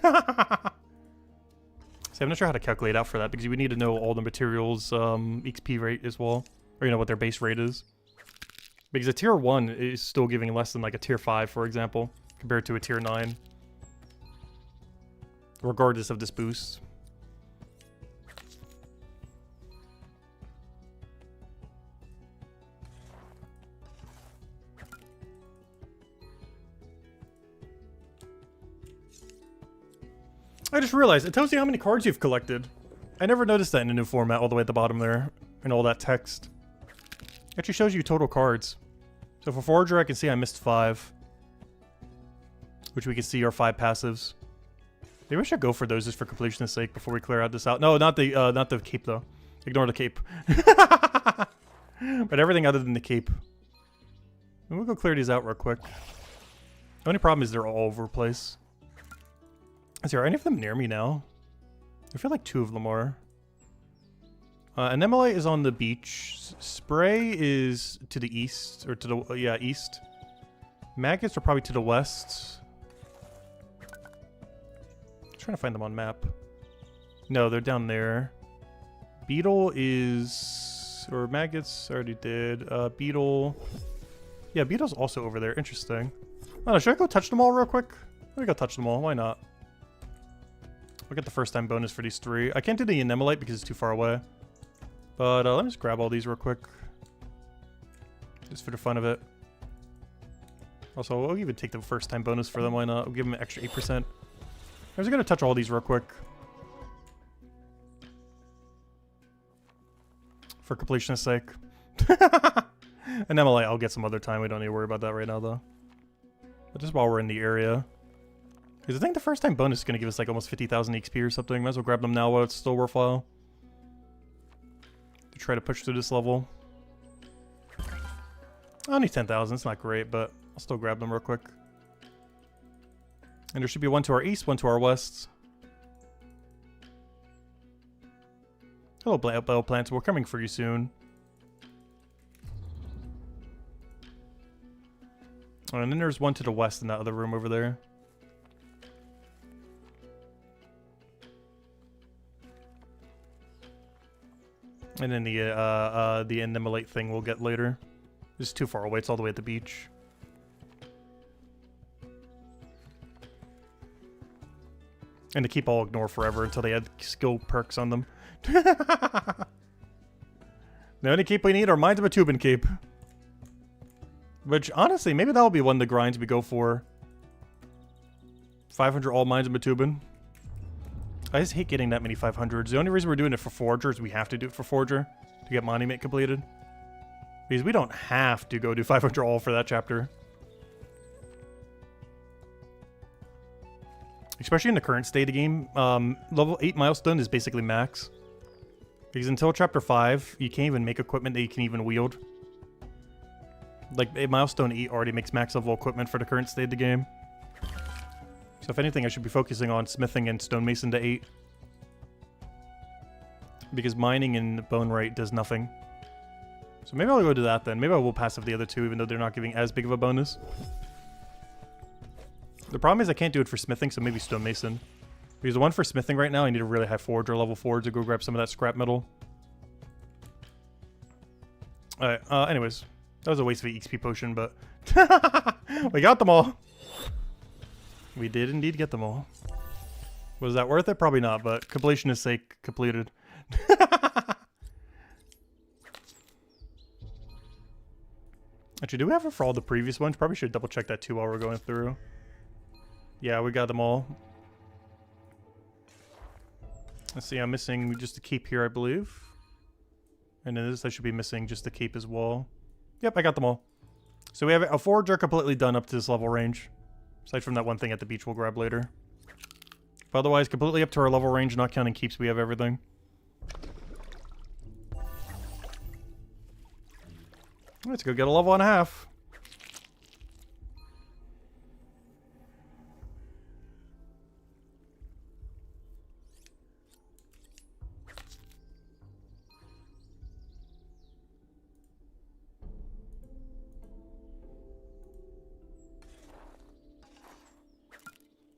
I'm not sure how to calculate out for that. Because you would need to know all the materials' XP rate as well. Or you know what their base rate is. Because a tier 1 is still giving less than like a tier 5, for example, compared to a tier 9. Regardless of this boost. I just realized, it tells you how many cards you've collected. I never noticed that in a new format all the way at the bottom there, and all that text. It actually shows you total cards. So for Forager, I can see I missed 5. Which we can see are 5 passives. Maybe I should go for those just for completion's sake before we clear out this out. No, not the cape though. Ignore the cape. But everything other than the cape. And we'll go clear these out real quick. The only problem is they're all over the place. Is there any of them near me now? I feel like 2 of them are. Anemolite is on the beach. Spray is to the east, or to the, yeah, east. Maggots are probably to the west. I'm trying to find them on map. No, they're down there. Beetle is, or maggots already did. Beetle. Yeah, Beetle's also over there. Interesting. I don't know, should I go touch them all real quick? Let me go touch them all. Why not? We'll get the first time bonus for these 3. I can't do the Anemolite because it's too far away. But let me just grab all these real quick. Just for the fun of it. Also, we'll even take the first time bonus for them. Why not? We'll give them an extra 8%. I'm just going to touch all these real quick. For completion's sake. Anemolite, I'll get some other time. We don't need to worry about that right now, though. But just while we're in the area. Because I think the first time bonus is going to give us like almost 50,000 XP or something. Might as well grab them now while it's still worthwhile. To try to push through this level. Only 10,000, it's not great, but I'll still grab them real quick. And there should be 1 to our east, 1 to our west. Hello, Bell Plants, we're coming for you soon. Oh, and then there's 1 to the west in that other room over there. And then the Anemolite thing we'll get later. It's too far away, it's all the way at the beach. And to keep I'll ignore forever until they add skill perks on them. The only cape we need are Minds of a Tubin cape. Which, honestly, maybe that'll be one of the grinds we go for. 500 all Minds of Matubin. I just hate getting that many 500s. The only reason we're doing it for Forager is we have to do it for Forager to get Monument completed. Because we don't have to go do 500 all for that chapter. Especially in the current state of the game. Level 8 Milestone is basically max. Because until chapter 5, you can't even make equipment that you can even wield. Like, Milestone 8 already makes max level equipment for the current state of the game. So if anything, I should be focusing on smithing and stonemason to 8. Because mining and bone rate does nothing. So maybe I'll go do that then. Maybe I will passive the other 2 even though they're not giving as big of a bonus. The problem is I can't do it for smithing, so maybe stonemason. Because the one for smithing right now, I need a really high forager level forge to go grab some of that scrap metal. Alright, anyways. That was a waste of an XP potion, but... we got them all! We did indeed get them all. Was that worth it? Probably not, but completion's sake, completed. Actually, do we have it for all the previous ones? Probably should double check that too while we're going through. Yeah, we got them all. Let's see, I'm missing just the cape here, I believe. And then this, I should be missing just the cape as well. Yep, I got them all. So we have a forager completely done up to this level range. Aside from that one thing at the beach we'll grab later. But otherwise, completely up to our level range, not counting keeps, we have everything. Let's go get a level and a half.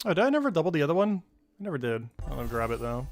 Oh, did I never double the other one? I never did. I'm gonna grab it though.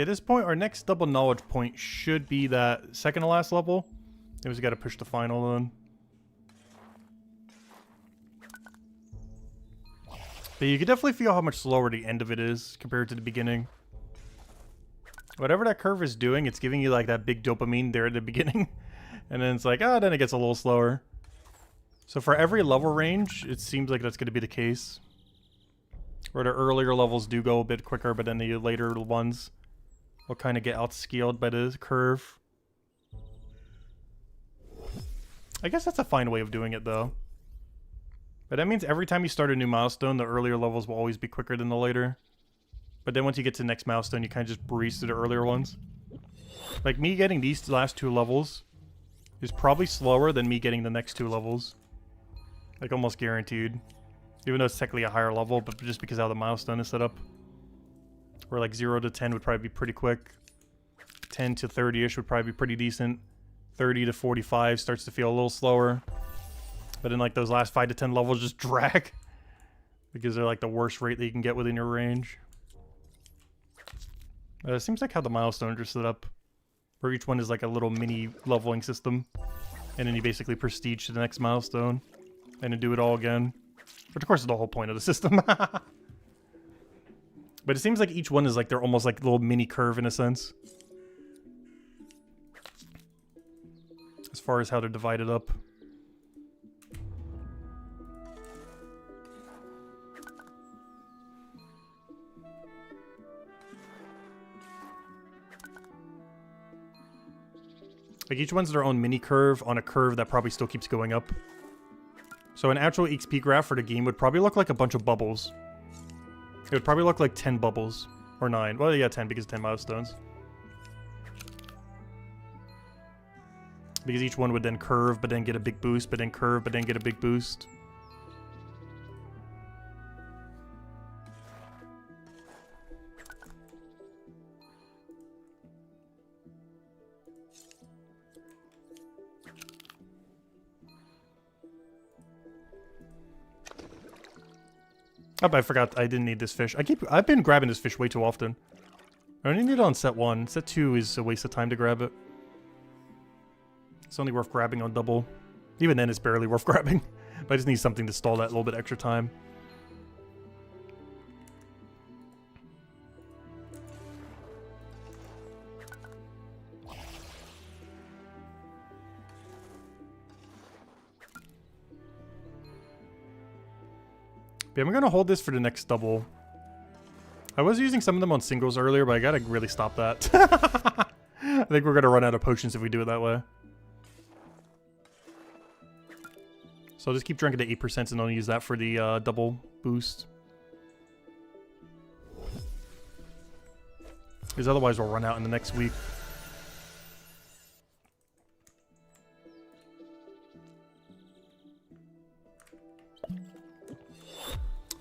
At this point, our next double knowledge point should be that second to last level. We just got to push the final then. But you can definitely feel how much slower the end of it is compared to the beginning. Whatever that curve is doing, it's giving you like that big dopamine there at the beginning. And then it's like, oh, then it gets a little slower. So for every level range, it seems like that's going to be the case. Where the earlier levels do go a bit quicker, but then the later ones will kind of get outscaled by the curve. I guess that's a fine way of doing it, though. But that means every time you start a new milestone, the earlier levels will always be quicker than the later. But then once you get to the next milestone, you kind of just breeze through the earlier ones. Like, me getting these last 2 levels is probably slower than me getting the next 2 levels. Like, almost guaranteed. Even though it's technically a higher level, but just because how the milestone is set up. Where, like, 0 to 10 would probably be pretty quick. 10 to 30-ish would probably be pretty decent. 30 to 45 starts to feel a little slower. But then, like, those last 5 to 10 levels just drag. Because they're, like, the worst rate that you can get within your range. It seems like how the milestones are set up. Where each one is, like, a little mini leveling system. And then you basically prestige to the next milestone. And then do it all again. Which, of course, is the whole point of the system. But it seems like each one is, like, they're almost like a little mini curve in a sense. As far as how they're divided up. Like, each one's their own mini curve on a curve that probably still keeps going up. So an actual XP graph for the game would probably look like a bunch of bubbles. It would probably look like 10 bubbles. Or 9. Well, yeah, 10 because 10 milestones. Because each one would then curve, but then get a big boost, but then curve, but then get a big boost. Oh, but I forgot I didn't need this fish. I've been grabbing this fish way too often. I only need it on set 1. Set 2 is a waste of time to grab it. It's only worth grabbing on double. Even then, it's barely worth grabbing. But I just need something to stall that little bit extra time. But I'm going to hold this for the next double. I was using some of them on singles earlier, but I got to really stop that. I think we're going to run out of potions if we do it that way. So I'll just keep drinking to 8% and only use that for the double boost. Because otherwise we'll run out in the next week.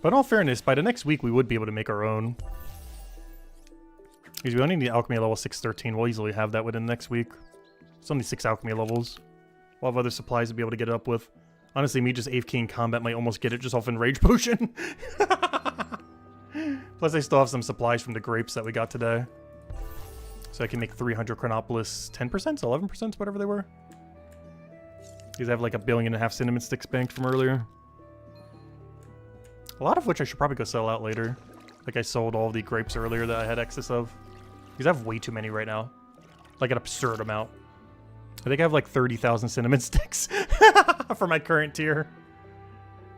But in all fairness, by the next week we would be able to make our own. Because we only need alchemy level 613. We'll easily have that within the next week. It's only 6 alchemy levels. We'll have other supplies to be able to get it up with. Honestly, me just AFK in combat might almost get it just off Enrage Potion. Plus, I still have some supplies from the grapes that we got today. So I can make 300 Chronopolis 10%, 11%, whatever they were. Because I have like 1.5 billion cinnamon sticks banked from earlier. A lot of which I should probably go sell out later. Like I sold all the grapes earlier that I had excess of. Because I have way too many right now. Like an absurd amount. I think I have like 30,000 cinnamon sticks for my current tier.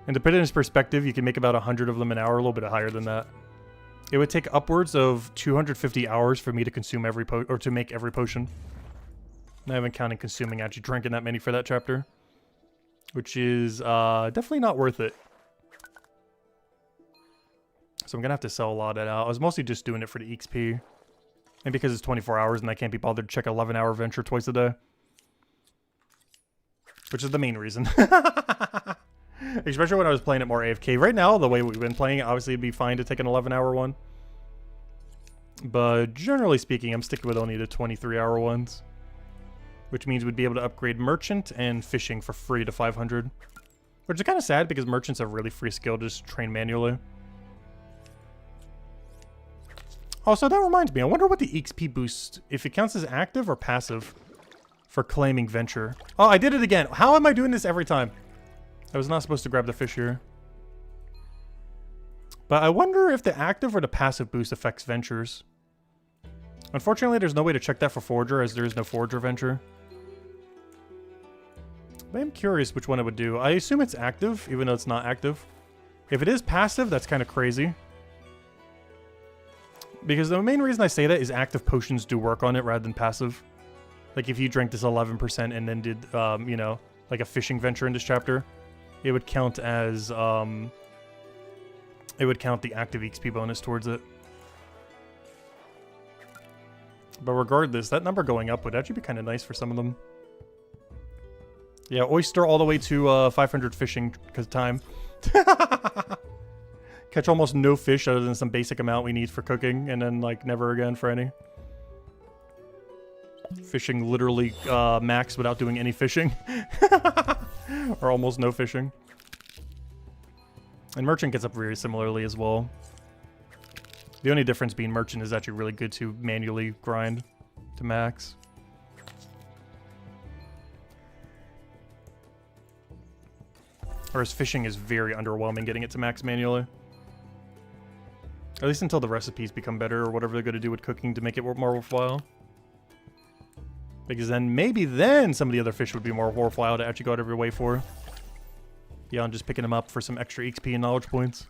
And to put it in perspective, you can make about 100 of them an hour, a little bit higher than that. It would take upwards of 250 hours for me to consume every or to make every potion. I haven't counted consuming, actually drinking that many for that chapter. Which is definitely not worth it. So I'm going to have to sell a lot of that out. I was mostly just doing it for the XP. And because it's 24 hours and I can't be bothered to check an 11-hour venture twice a day. Which is the main reason. Especially when I was playing it more AFK. Right now, the way we've been playing it, obviously it'd be fine to take an 11-hour one. But generally speaking, I'm sticking with only the 23-hour ones. Which means we'd be able to upgrade Merchant and Fishing for free to 500. Which is kind of sad because Merchant's a really free skill to just train manually. Oh, so that reminds me. I wonder what the XP boost, if it counts as active or passive for claiming venture. Oh, I did it again. How am I doing this every time? I was not supposed to grab the fish here. But I wonder if the active or the passive boost affects ventures. Unfortunately, there's no way to check that for Forager, as there is no Forager venture. But I'm curious which one it would do. I assume it's active, even though it's not active. If it is passive, that's kind of crazy. Because the main reason I say that is active potions do work on it rather than passive. Like if you drank this 11% and then did, you know, like a fishing venture in this chapter, it would count as, it would count the active XP bonus towards it. But regardless, that number going up would actually be kind of nice for some of them. Yeah, oyster all the way to 500 fishing because time. Catch almost no fish other than some basic amount we need for cooking, and then like never again for any. Fishing literally max without doing any fishing. Or almost no fishing. And merchant gets up very similarly as well. The only difference being merchant is actually really good to manually grind to max. Whereas fishing is very underwhelming getting it to max manually. At least until the recipes become better or whatever they're going to do with cooking to make it more worthwhile. Because then, maybe then some of the other fish would be more worthwhile to actually go out of your way for. Beyond just picking them up for some extra XP and knowledge points.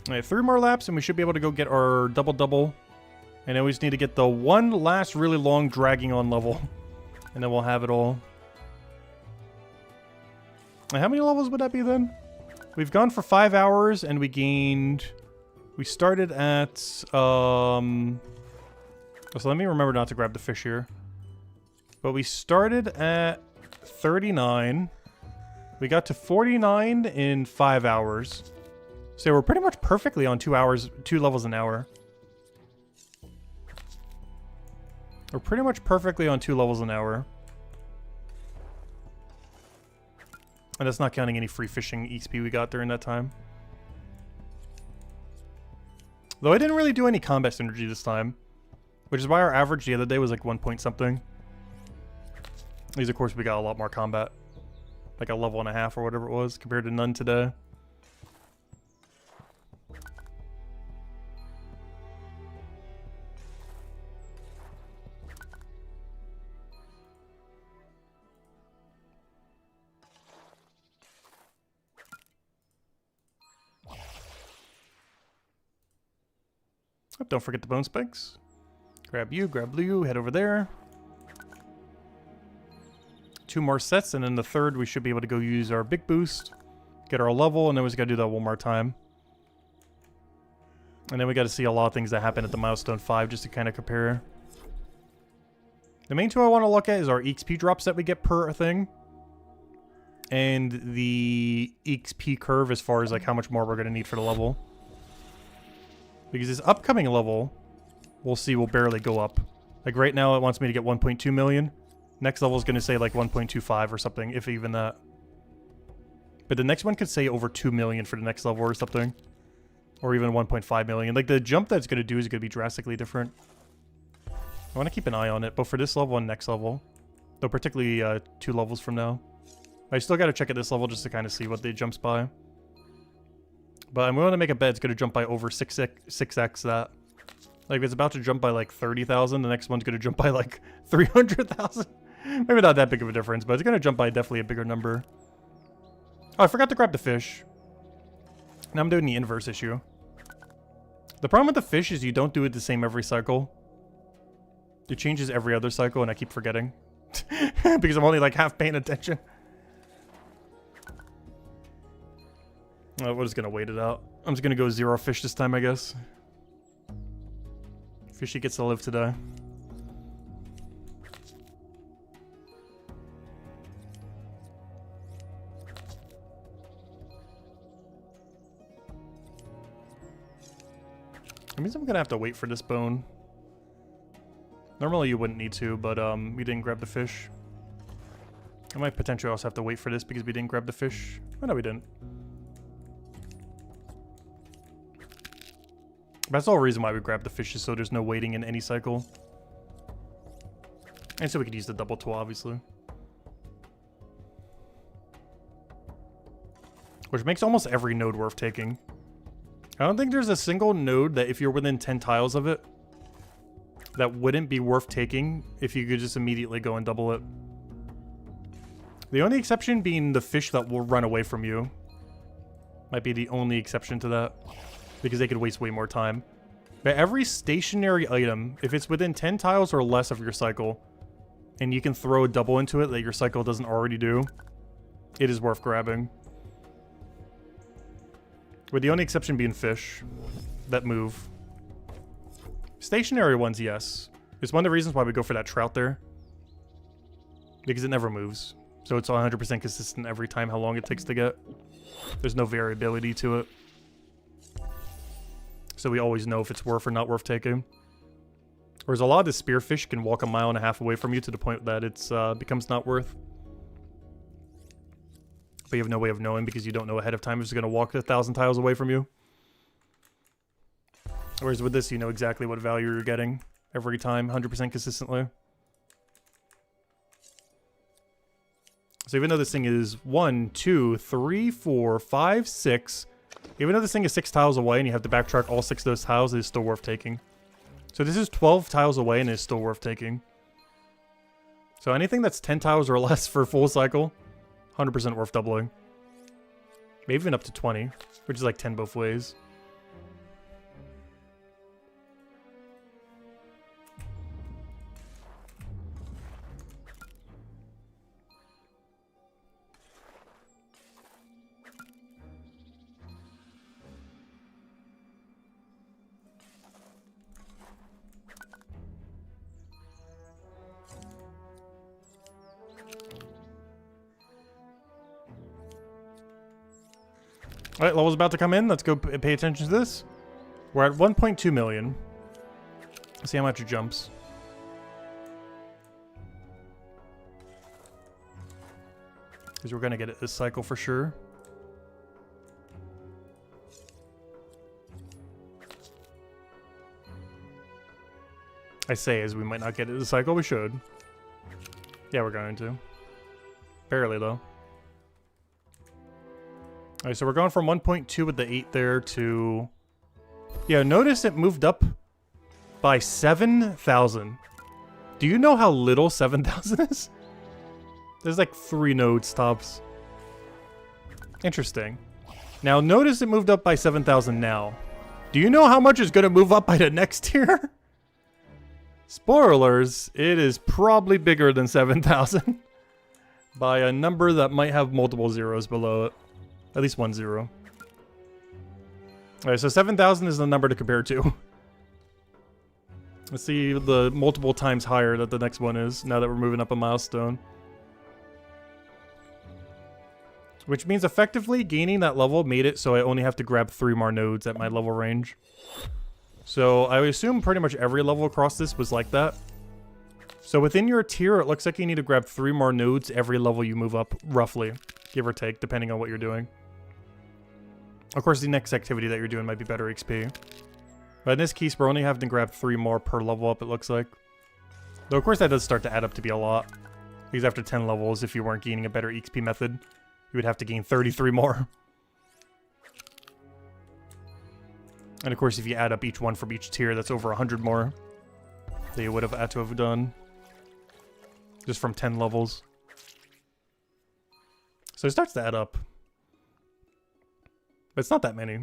Alright, 3 more laps and we should be able to go get our double-double. And then we just need to get the one last really long dragging on level. And then we'll have it all. And how many levels would that be then? We've gone for 5 hours and we gained... We started at... So let me remember not to grab the fish here. But we started at 39. We got to 49 in 5 hours. So we're pretty much perfectly on 2 hours, 2 levels an hour. We're pretty much perfectly on 2 levels an hour. And that's not counting any free fishing XP we got during that time. Though I didn't really do any combat synergy this time. Which is why our average the other day was like 1 point something. These, of course, we got a lot more combat. Like a level and a half or whatever it was, compared to none today. Oh, don't forget the bone spikes. Grab you, grab blue, head over there. 2 more sets, and then the third we should be able to go use our big boost, get our level, and then we just gotta do that one more time. And then we gotta see a lot of things that happen at the Milestone 5 just to kind of compare. The main 2 I want to look at is our XP drops that we get per thing. And the XP curve as far as like how much more we're gonna need for the level. Because this upcoming level, we'll see, will barely go up. Like right now it wants me to get 1.2 million. Next level is going to say like 1.25 or something, if even that. But the next one could say over 2 million for the next level or something. Or even 1.5 million. Like the jump that's going to do is going to be drastically different. I want to keep an eye on it, both for this level and next level. Though particularly 2 levels from now. I still got to check at this level just to kind of see what it jumps by. But I'm willing to make a bet it's going to jump by over 6x that. Like, if it's about to jump by, like, 30,000, the next one's going to jump by, like, 300,000. Maybe not that big of a difference, but it's going to jump by definitely a bigger number. Oh, I forgot to grab the fish. Now I'm doing the inverse issue. The problem with the fish is you don't do it the same every cycle. It changes every other cycle, and I keep forgetting. Because I'm only, like, half paying attention. We're just gonna wait it out. I'm just gonna go 0 fish this time, I guess. Fishy gets to live today. That means I'm gonna have to wait for this bone. Normally you wouldn't need to, but we didn't grab the fish. I might potentially also have to wait for this because we didn't grab the fish. Oh, no, we didn't. That's the whole reason why we grabbed the fish, is so there's no waiting in any cycle. And so we could use the double tool, obviously. Which makes almost every node worth taking. I don't think there's a single node that if you're within 10 tiles of it, that wouldn't be worth taking if you could just immediately go and double it. The only exception being the fish that will run away from you. Might be the only exception to that. Because they could waste way more time. But every stationary item, if it's within 10 tiles or less of your cycle, and you can throw a double into it that your cycle doesn't already do, it is worth grabbing. With the only exception being fish that move. Stationary ones, yes. It's one of the reasons why we go for that trout there. Because it never moves. So it's 100% consistent every time how long it takes to get. There's no variability to it. So we always know if it's worth or not worth taking. Whereas a lot of the spearfish can walk 1.5 miles away from you to the point that it's becomes not worth. But you have no way of knowing because you don't know ahead of time if it's going to walk 1,000 tiles away from you. Whereas with this, you know exactly what value you're getting every time, 100% consistently. So even though this thing is 1, 2, 3, 4, 5, 6, even though this thing is 6 tiles away and you have to backtrack all 6 of those tiles, it is still worth taking. So this is 12 tiles away and it is still worth taking. So anything that's 10 tiles or less for full cycle, 100% worth doubling. Maybe even up to 20, which is like 10 both ways. Alright, level's about to come in. Let's go pay attention to this. We're at 1.2 million. Let's see how much it jumps. Because we're going to get it this cycle for sure. I say as we might not get it this cycle. We should. Yeah, we're going to. Barely, though. Alright, so we're going from 1.2 with the 8 there to... Yeah, notice it moved up by 7,000. Do you know how little 7,000 is? There's like 3 nodes tops. Interesting. Now, notice it moved up by 7,000 now. Do you know how much is going to move up by the next tier? Spoilers, it is probably bigger than 7,000. By a number that might have multiple zeros below it. At least 1 0. Alright, so 7,000 is the number to compare to. Let's see the multiple times higher that the next one is, now that we're moving up a milestone. Which means effectively gaining that level made it so I only have to grab 3 more nodes at my level range. So I assume pretty much every level across this was like that. So within your tier, it looks like you need to grab 3 more nodes every level you move up, roughly. Give or take, depending on what you're doing. Of course, the next activity that you're doing might be better XP. But in this case, we're only having to grab 3 more per level up, it looks like. Though, of course, that does start to add up to be a lot. Because after 10 levels, if you weren't gaining a better XP method, you would have to gain 33 more. And of course, if you add up each one from each tier, that's over 100 more that you would have had to have done. Just from 10 levels. So it starts to add up. But it's not that many.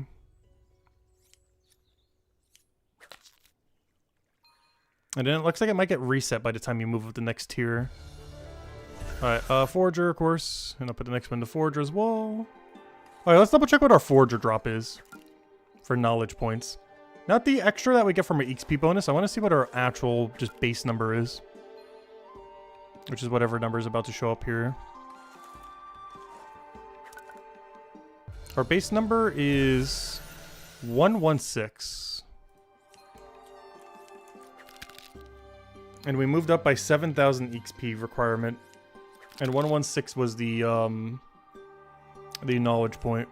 And then it looks like it might get reset by the time you move up the next tier. Alright, Forager, of course. And I'll put the next one to Forager as well. Alright, let's double check what our Forager drop is. For knowledge points. Not the extra that we get from our XP bonus. I want to see what our actual, just base number is. Which is whatever number is about to show up here. Our base number is 116. And we moved up by 7,000 XP requirement And 116 was the knowledge point.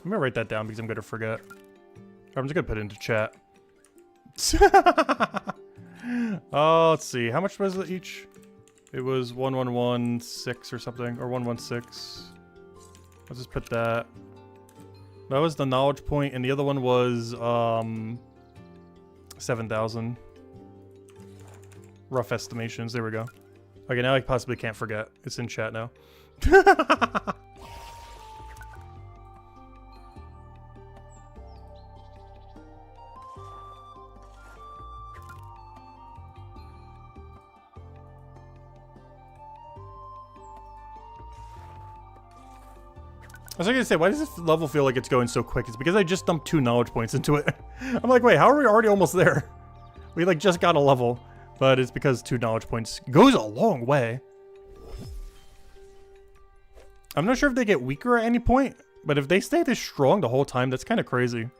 I'm gonna write that down because I'm gonna forget. I'm just gonna put it into chat. Let's see. How much was it each? It was 1116 or something, or 116. Let's just put that. That was the knowledge point, and the other one was 7,000. Rough estimations. There we go. Okay, now I possibly can't forget. It's in chat now. I was gonna say, why does this level feel like it's going so quick? It's because I just dumped 2 knowledge points into it. I'm like, wait, how are we already almost there? We like just got a level, but it's because 2 knowledge points goes a long way. I'm not sure if they get weaker at any point, but if they stay this strong the whole time, that's kind of crazy.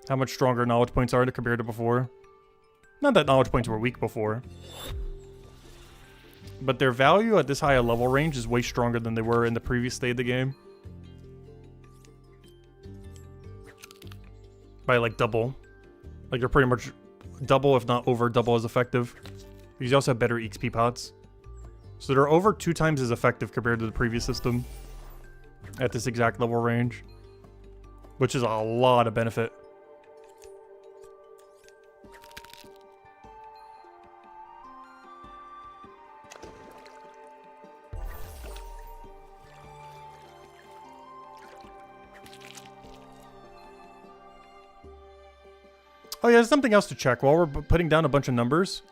How much stronger knowledge points are compared to before. Not that knowledge points were weak before. But their value at this high a level range is way stronger than they were in the previous state of the game. By like double. Like they're pretty much double, if not over double as effective. Because you also have better XP pots. So they're over 2 times as effective compared to the previous system. At this exact level range. Which is a lot of benefit. Oh yeah, there's something else to check while we're putting down a bunch of numbers.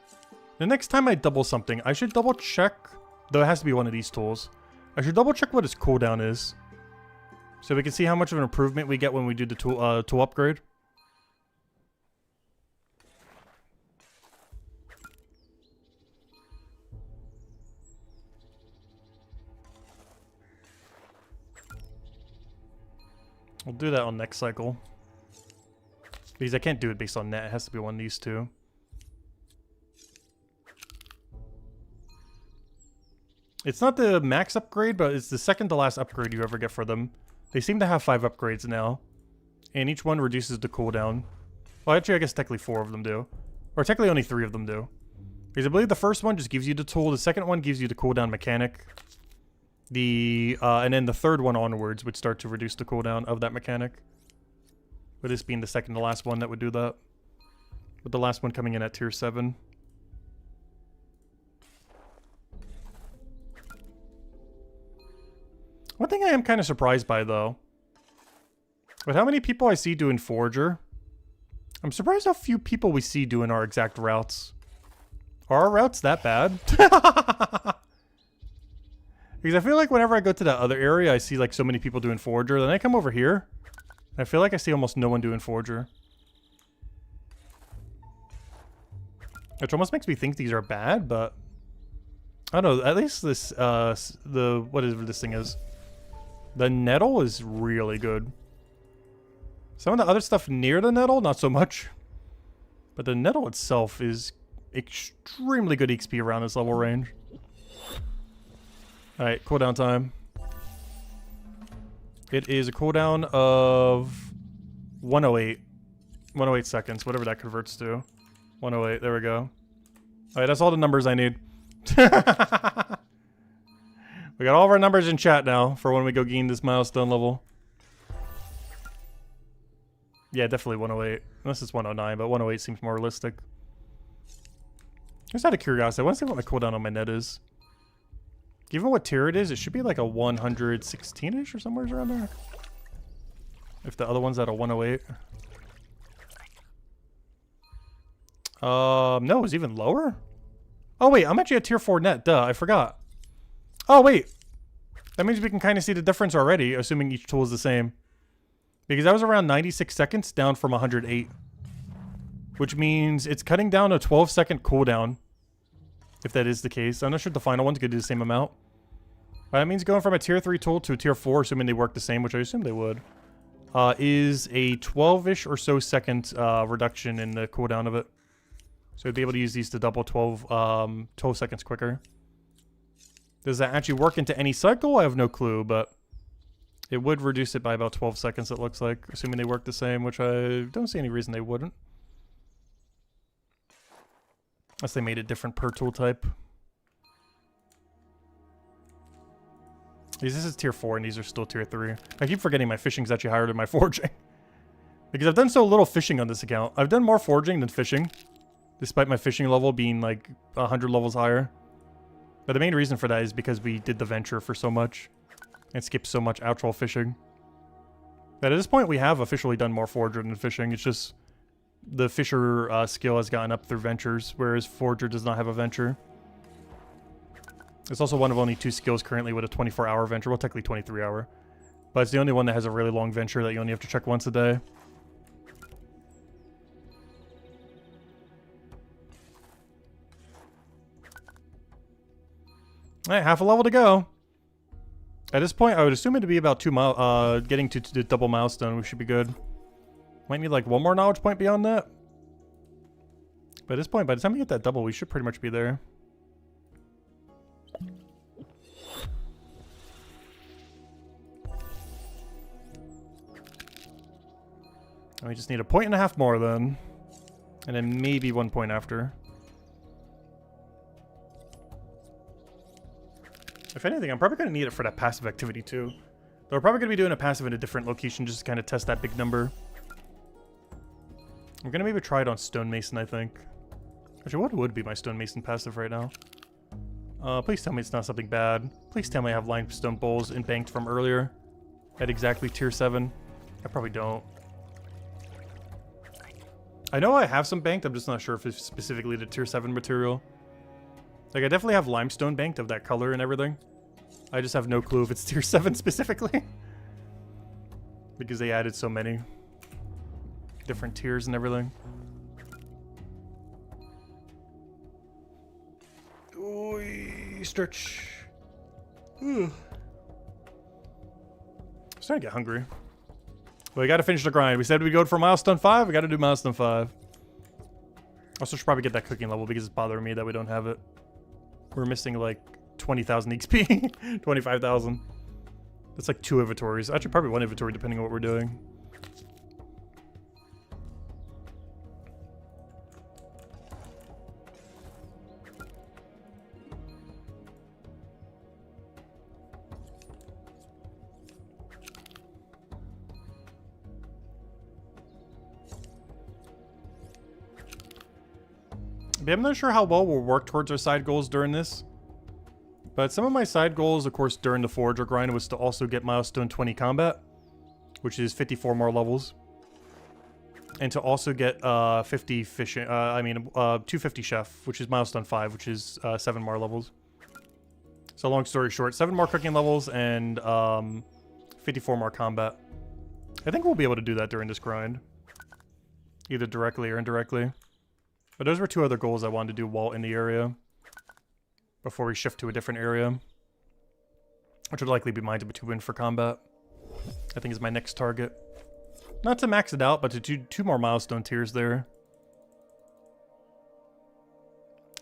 The next time I double something, I should double check, though it has to be one of these tools. I should double check what its cooldown is. So we can see how much of an improvement we get when we do the tool upgrade. We'll do that on next cycle. Because I can't do it based on net, it has to be one of these two. It's not the max upgrade, but it's the second to last upgrade you ever get for them. They seem to have 5 upgrades now. And each one reduces the cooldown. Well, actually, I guess technically 4 of them do. Or technically only 3 of them do. Because I believe the first one just gives you the tool, the second one gives you the cooldown mechanic. And then the third one onwards would start to reduce the cooldown of that mechanic. With this being the second to last one that would do that. With the last one coming in at tier 7. One thing I am kind of surprised by, though, with how many people I see doing Forager, I'm surprised how few people we see doing our exact routes. Are our routes that bad? Because I feel like whenever I go to that other area, I see like so many people doing Forager. Then I come over here, and I feel like I see almost no one doing Forager. Which almost makes me think these are bad, but I don't know. At least this, whatever this thing is. The nettle is really good. Some of the other stuff near the nettle, not so much. But the nettle itself is extremely good XP around this level range. Alright, cooldown time. It is a cooldown of 108. 108 seconds, whatever that converts to. 108, there we go. Alright, that's all the numbers I need. We got all of our numbers in chat now for when we go gain this milestone level. Yeah, definitely 108. Unless it's 109, but 108 seems more realistic. Just out of curiosity, I want to see what my cooldown on my net is. Given what tier it is, it should be like a 116-ish or somewhere around there. If the other one's at a 108. No, it was even lower? Oh wait, I'm actually at tier 4 net, duh, I forgot. Oh wait, that means we can kind of see the difference already, assuming each tool is the same. Because that was around 96 seconds down from 108. Which means it's cutting down a 12-second cooldown. If that is the case. I'm not sure if the final one's going to do the same amount. But that means going from a tier 3 tool to a tier 4, assuming they work the same, which I assume they would, is a 12-ish or so second reduction in the cooldown of it. So we'd be able to use these to double 12 seconds quicker. Does that actually work into any cycle? I have no clue, but it would reduce it by about 12 seconds, it looks like, assuming they work the same, which I don't see any reason they wouldn't. Unless they made it different per tool type. This is tier 4 and these are still tier 3. I keep forgetting my fishing's actually higher than my forging. Because I've done so little fishing on this account. I've done more forging than fishing. Despite my fishing level being like 100 levels higher. But the main reason for that is because we did the venture for so much. And skipped so much actual fishing. But at this point we have officially done more forger than fishing. It's just the fisher skill has gotten up through ventures. Whereas forger does not have a venture. It's also one of only 2 skills currently with a 24-hour venture. Well, technically 23-hour. But it's the only one that has a really long venture that you only have to check once a day. Alright, half a level to go. At this point, I would assume it to be about 2 getting to the double milestone. We should be good. Might need like 1 more knowledge point beyond that. But at this point, by the time we get that double, we should pretty much be there. And we just need 1.5 points more then. And then maybe 1 point after. If anything, I'm probably going to need it for that passive activity too. Though we're probably going to be doing a passive in a different location just to kind of test that big number. I'm going to maybe try it on Stonemason, I think. Actually, what would be my Stonemason passive right now? Please tell me it's not something bad. Please tell me I have limestone bowls and banked from earlier. At exactly tier 7. I probably don't. I know I have some banked, I'm just not sure if it's specifically the tier 7 material. Like, I definitely have limestone banked of that color and everything. I just have no clue if it's tier 7 specifically. Because they added so many different tiers and everything. Oy, stretch. I'm starting to get hungry. Well, we gotta finish the grind. We said we'd go for milestone 5. We gotta do milestone 5. Also should probably get that cooking level because it's bothering me that we don't have it. We're missing like 20,000 XP. 25,000. That's like 2 inventories. Actually, probably 1 inventory depending on what we're doing. I'm not sure how well we'll work towards our side goals during this. But some of my side goals, of course, during the Forager grind was to also get Milestone 20 Combat, which is 54 more levels. And to also get 50 fishing, 250 Chef, which is Milestone 5, which is 7 more levels. So long story short, 7 more cooking levels and 54 more combat. I think we'll be able to do that during this grind. Either directly or indirectly. But those were 2 other goals I wanted to do while in the area. Before we shift to a different area. Which would likely be Mind-to-Win for combat. I think is my next target. Not to max it out, but to do 2 more milestone tiers there.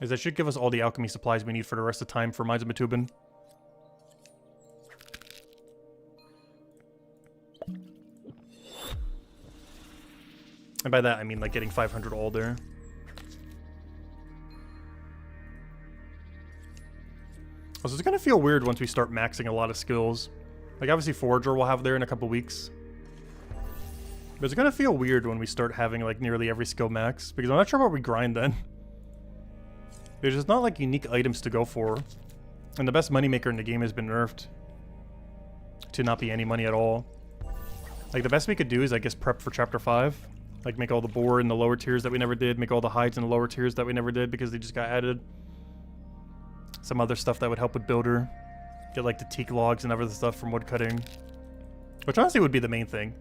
As that should give us all the alchemy supplies we need for the rest of the time for Mind-to-Win. And by that I mean like getting 500 all there. Also, it's gonna feel weird once we start maxing a lot of skills. Like obviously Forager we'll have there in a couple weeks. But it's gonna feel weird when we start having like nearly every skill max. Because I'm not sure what we grind then. There's just not like unique items to go for. And the best moneymaker in the game has been nerfed. To not be any money at all. Like the best we could do is I guess prep for chapter 5. Like make all the boar in the lower tiers that we never did. Make all the hides in the lower tiers that we never did because they just got added. Some other stuff that would help with builder. Get like the teak logs and other stuff from woodcutting. Which honestly would be the main thing.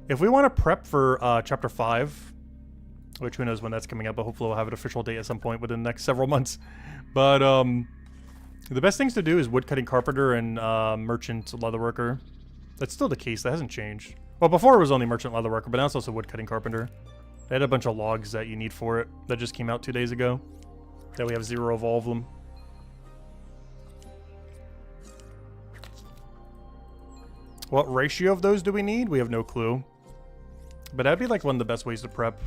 If we want to prep for chapter 5, which who knows when that's coming up, but hopefully we'll have an official date at some point within the next several months. But the best things to do is woodcutting carpenter and merchant leatherworker. That's still the case, that hasn't changed. Well, before it was only merchant leatherworker, but now it's also woodcutting carpenter. They had a bunch of logs that you need for it that just came out 2 days ago. That we have 0 of all of them. What ratio of those do we need? We have no clue. But that'd be like one of the best ways to prep.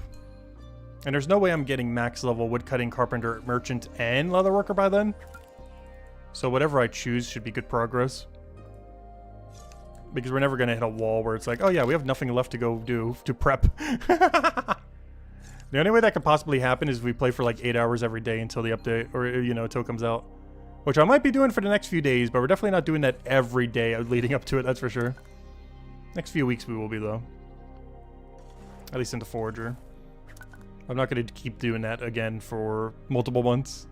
And there's no way I'm getting max level woodcutting, carpenter, merchant, and leatherworker by then. So whatever I choose should be good progress. Because we're never going to hit a wall where it's like, oh yeah, we have nothing left to go do to prep. The only way that could possibly happen is if we play for like 8 hours every day until the update, or, you know, until it comes out. Which I might be doing for the next few days, but we're definitely not doing that every day leading up to it, that's for sure. Next few weeks we will be, though. At least in the Forager. I'm not going to keep doing that again for multiple months.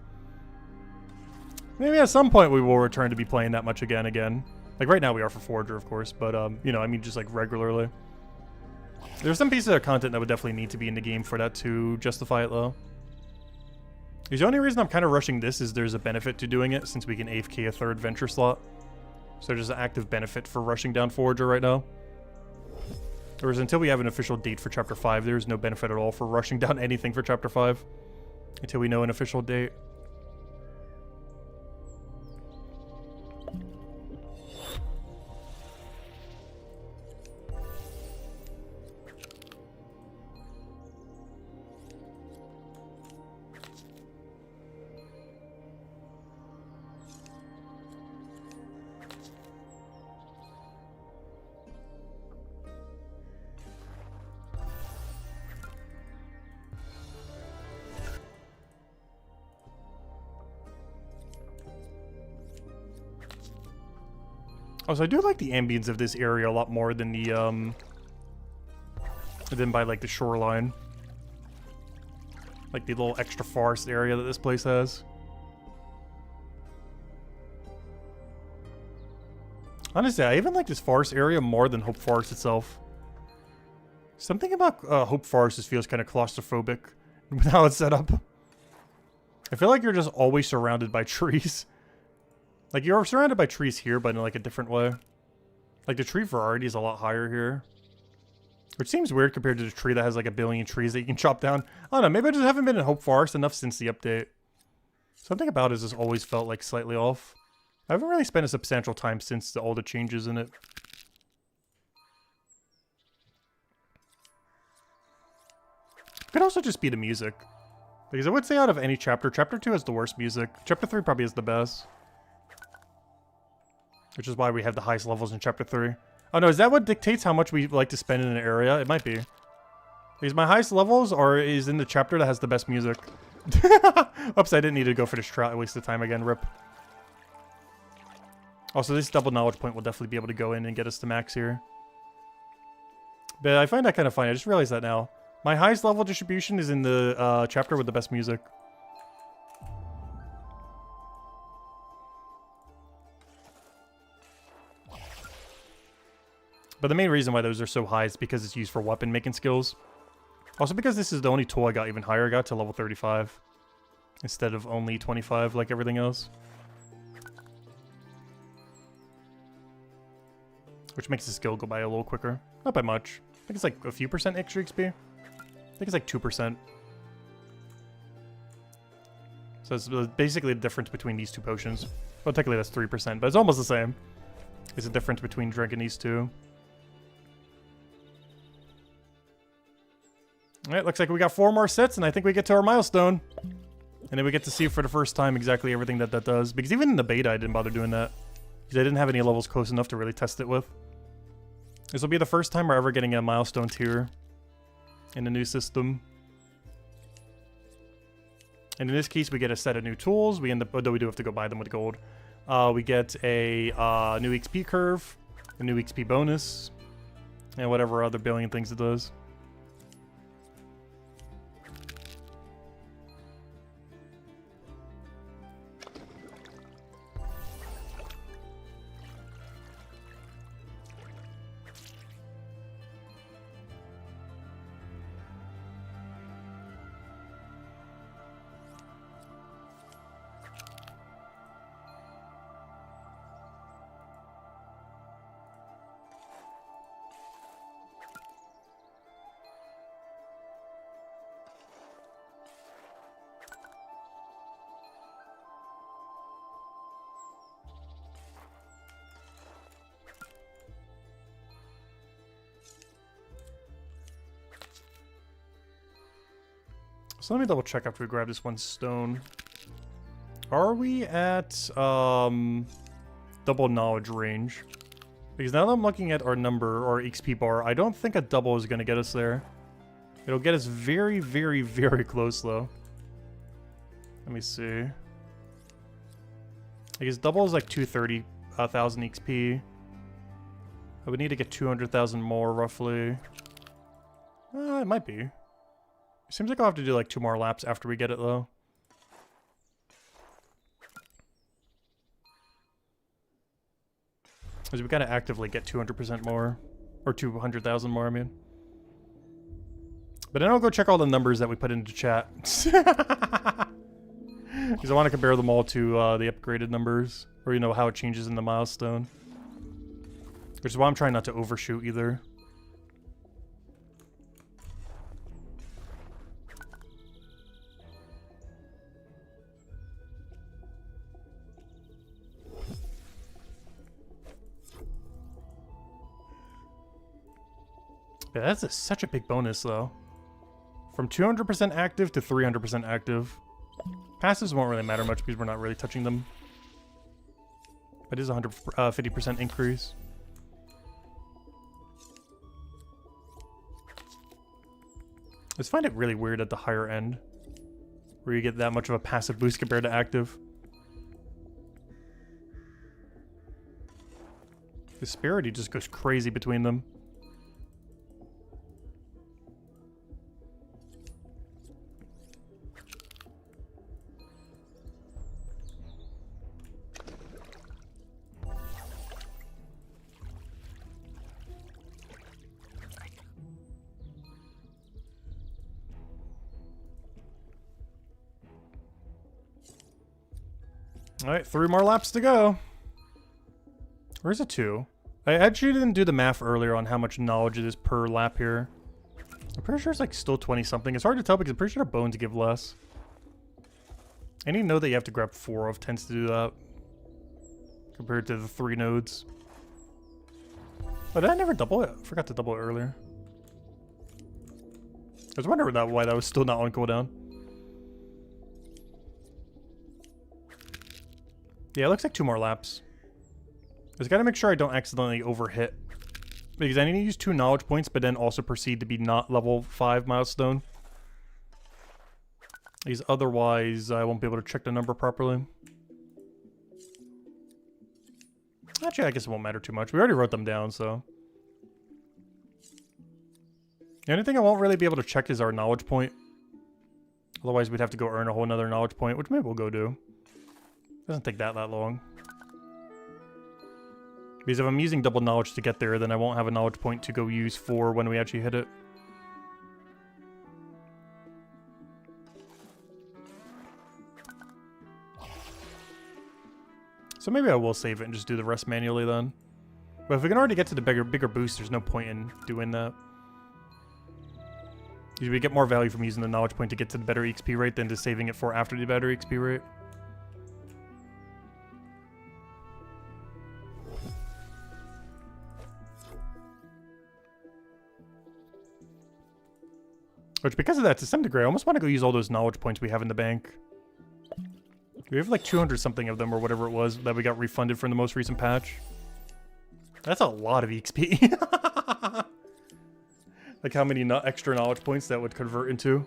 Maybe at some point we will return to be playing that much again. Like right now we are for Forager, of course, but, you know, I mean just like regularly. There's some pieces of content that would definitely need to be in the game for that to justify it, though. The only reason I'm kind of rushing this is there's a benefit to doing it, since we can AFK a 3rd venture slot. So there's an active benefit for rushing down Forager right now. Whereas until we have an official date for Chapter 5, there's no benefit at all for rushing down anything for Chapter 5. Until we know an official date. Also, I do like the ambience of this area a lot more than the, than by, like, the shoreline. Like, the little extra forest area that this place has. Honestly, I even like this forest area more than Hope Forest itself. Something about Hope Forest just feels kind of claustrophobic with how it's set up. I feel like you're just always surrounded by trees. Like, you're surrounded by trees here, but in, like, a different way. Like, the tree variety is a lot higher here. Which seems weird compared to the tree that has, like, a billion trees that you can chop down. I don't know, maybe I just haven't been in Hope Forest enough since the update. Something about it just always felt, like, slightly off. I haven't really spent a substantial time since all the changes in it. It could also just be the music. Because I would say out of any chapter, Chapter 2 has the worst music. Chapter 3 probably is the best. Which is why we have the highest levels in Chapter 3. Oh no, is that what dictates how much we like to spend in an area? It might be. Is my highest levels or is in the chapter that has the best music? Oops, I didn't need to go for this trot. I wasted time again. Rip. Also, this double knowledge point will definitely be able to go in and get us to max here. But I find that kind of funny. I just realized that now. My highest level distribution is in the chapter with the best music. But the main reason why those are so high is because it's used for weapon making skills. Also because this is the only tool I got even higher. I got to level 35. Instead of only 25 like everything else. Which makes the skill go by a little quicker. Not by much. I think it's like a few percent extra XP. I think it's like 2%. So it's basically the difference between these two potions. Well, technically that's 3%, but it's almost the same. It's the difference between drinking these two. Alright, looks like we got 4 more sets, and I think we get to our milestone. And then we get to see for the first time exactly everything that that does. Because even in the beta, I didn't bother doing that. Because I didn't have any levels close enough to really test it with. This will be the first time we're ever getting a milestone tier in the new system. And in this case, we get a set of new tools. We end up, although we do have to go buy them with gold. We get a new XP curve, a new XP bonus, and whatever other billion things it does. So let me double check after we grab this one stone. Are we at double knowledge range? Because now that I'm looking at our number, or XP bar, I don't think a double is going to get us there. It'll get us very, very, very close though. Let me see. I guess double is like 230,000 XP. I would need to get 200,000 more roughly. It might be. It seems like I'll have to do like 2 more laps after we get it though. Because we gotta actively get 200% more. Or 200,000 more, I mean. But then I'll go check all the numbers that we put into chat. Because I want to compare them all to the upgraded numbers. Or, you know, how it changes in the milestone. Which is why I'm trying not to overshoot either. Yeah, that's such a big bonus, though. From 200% active to 300% active. Passives won't really matter much because we're not really touching them. But it is a 150% increase. I just find it really weird at the higher end, where you get that much of a passive boost compared to active. The disparity just goes crazy between them. Alright, 3 more laps to go. Where's a 2? I actually didn't do the math earlier on how much knowledge it is per lap here. I'm pretty sure it's like still 20 something. It's hard to tell because I'm pretty sure our bones give less. Any node that you have to grab 4 of tends to do that. Compared to the 3 nodes. Oh, did I never double it? I forgot to double it earlier. I was wondering why that was still not on cooldown. Yeah, it looks like 2 more laps. I just gotta make sure I don't accidentally overhit. Because I need to use 2 knowledge points, but then also proceed to be not level 5 milestone. Because otherwise, I won't be able to check the number properly. Actually, I guess it won't matter too much. We already wrote them down, so. The only thing I won't really be able to check is our knowledge point. Otherwise, we'd have to go earn a whole nother knowledge point, which maybe we'll go do. Doesn't take that long. Because if I'm using double knowledge to get there, then I won't have a knowledge point to go use for when we actually hit it. So maybe I will save it and just do the rest manually then. But if we can already get to the bigger boost, there's no point in doing that. Because we get more value from using the knowledge point to get to the better XP rate than to saving it for after the better XP rate. Which, because of that, to some degree, I almost want to go use all those knowledge points we have in the bank. We have like 200 something of them, or whatever it was, that we got refunded from the most recent patch. That's a lot of XP. Like how many extra knowledge points that would convert into.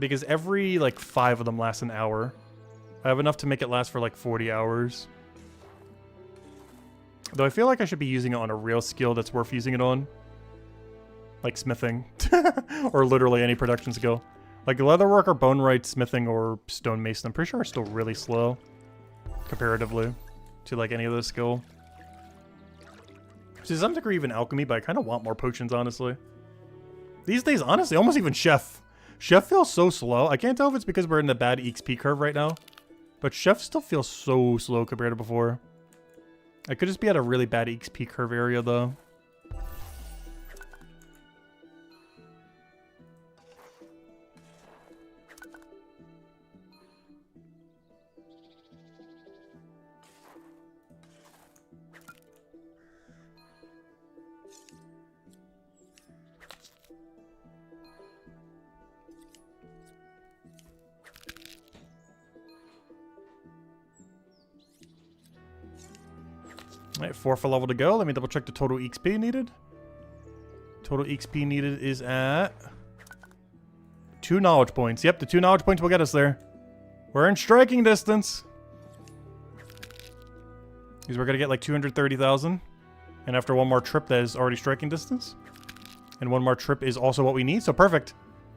Because every, like, 5 of them lasts an hour. I have enough to make it last for, like, 40 hours. Though I feel like I should be using it on a real skill that's worth using it on. Like smithing. Or literally any production skill. Like leatherwork or bonewright, smithing, or stonemason, I'm pretty sure are still really slow. Comparatively. To like any other skill. To some degree even alchemy, but I kind of want more potions, honestly. These days, honestly, almost even chef. Chef feels so slow. I can't tell if it's because we're in the bad XP curve right now. But chef still feels so slow compared to before. I could just be at a really bad XP curve area though. Alright, 4 for level to go. Let me double check the total XP needed. Total XP needed is at 2 knowledge points. Yep, the 2 knowledge points will get us there. We're in striking distance. Because we're going to get like 230,000. And after one more trip, that is already striking distance. And one more trip is also what we need, so perfect.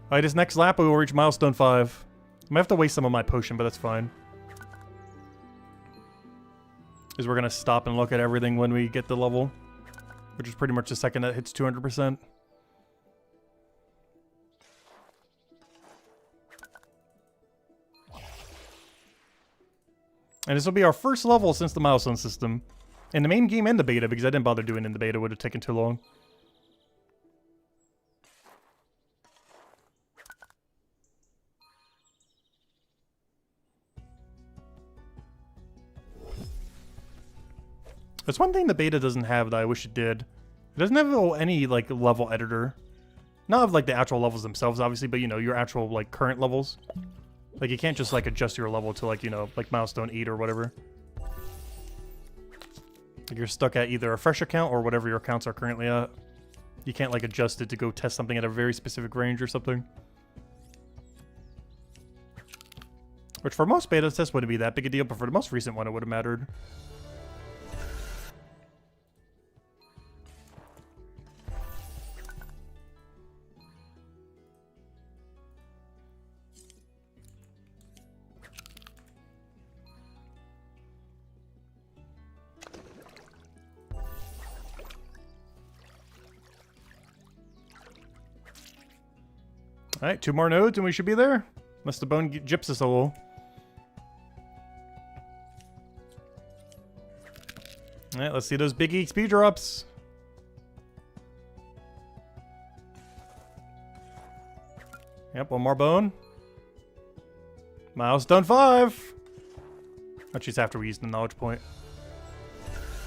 Alright, this next lap we will reach milestone 5. I might have to waste some of my potion, but that's fine. Because we're going to stop and look at everything when we get the level. Which is pretty much the second that hits 200%. And this will be our first level since the milestone system. In the main game and the beta, because I didn't bother doing it in the beta, it would have taken too long. That's one thing the beta doesn't have that I wish it did. It doesn't have any, like, level editor. Not of, like, the actual levels themselves, obviously, but, you know, your actual, like, current levels. Like, you can't just, like, adjust your level to, like, you know, like, milestone 8 or whatever. Like, you're stuck at either a fresh account or whatever your accounts are currently at. You can't, like, adjust it to go test something at a very specific range or something. Which, for most beta tests, wouldn't be that big a deal, but for the most recent one, it would have mattered. Alright, 2 more nodes and we should be there. Unless the bone gyps us a little. Alright, let's see those big XP drops. Yep, 1 more bone. Milestone 5. That's just after we use the knowledge point.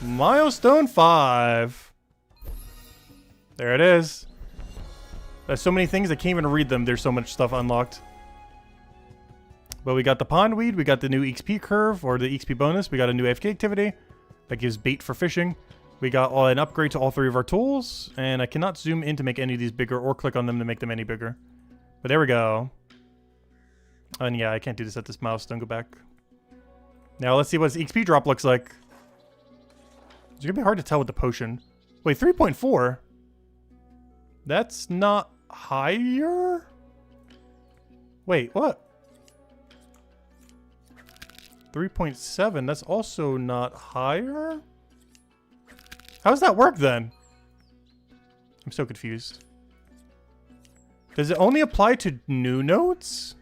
Milestone 5. There it is. There's so many things I can't even read them. There's so much stuff unlocked. But we got the pondweed. We got the new XP curve, or the XP bonus. We got a new AFK activity that gives bait for fishing. We got an upgrade to all 3 of our tools. And I cannot zoom in to make any of these bigger or click on them to make them any bigger. But there we go. And yeah, I can't do this at this milestone. Go back. Now let's see what this XP drop looks like. It's going to be hard to tell with the potion. Wait, 3.4? That's not higher? Wait, what? 3.7, that's also not higher? How does that work then? I'm so confused. Does it only apply to new nodes?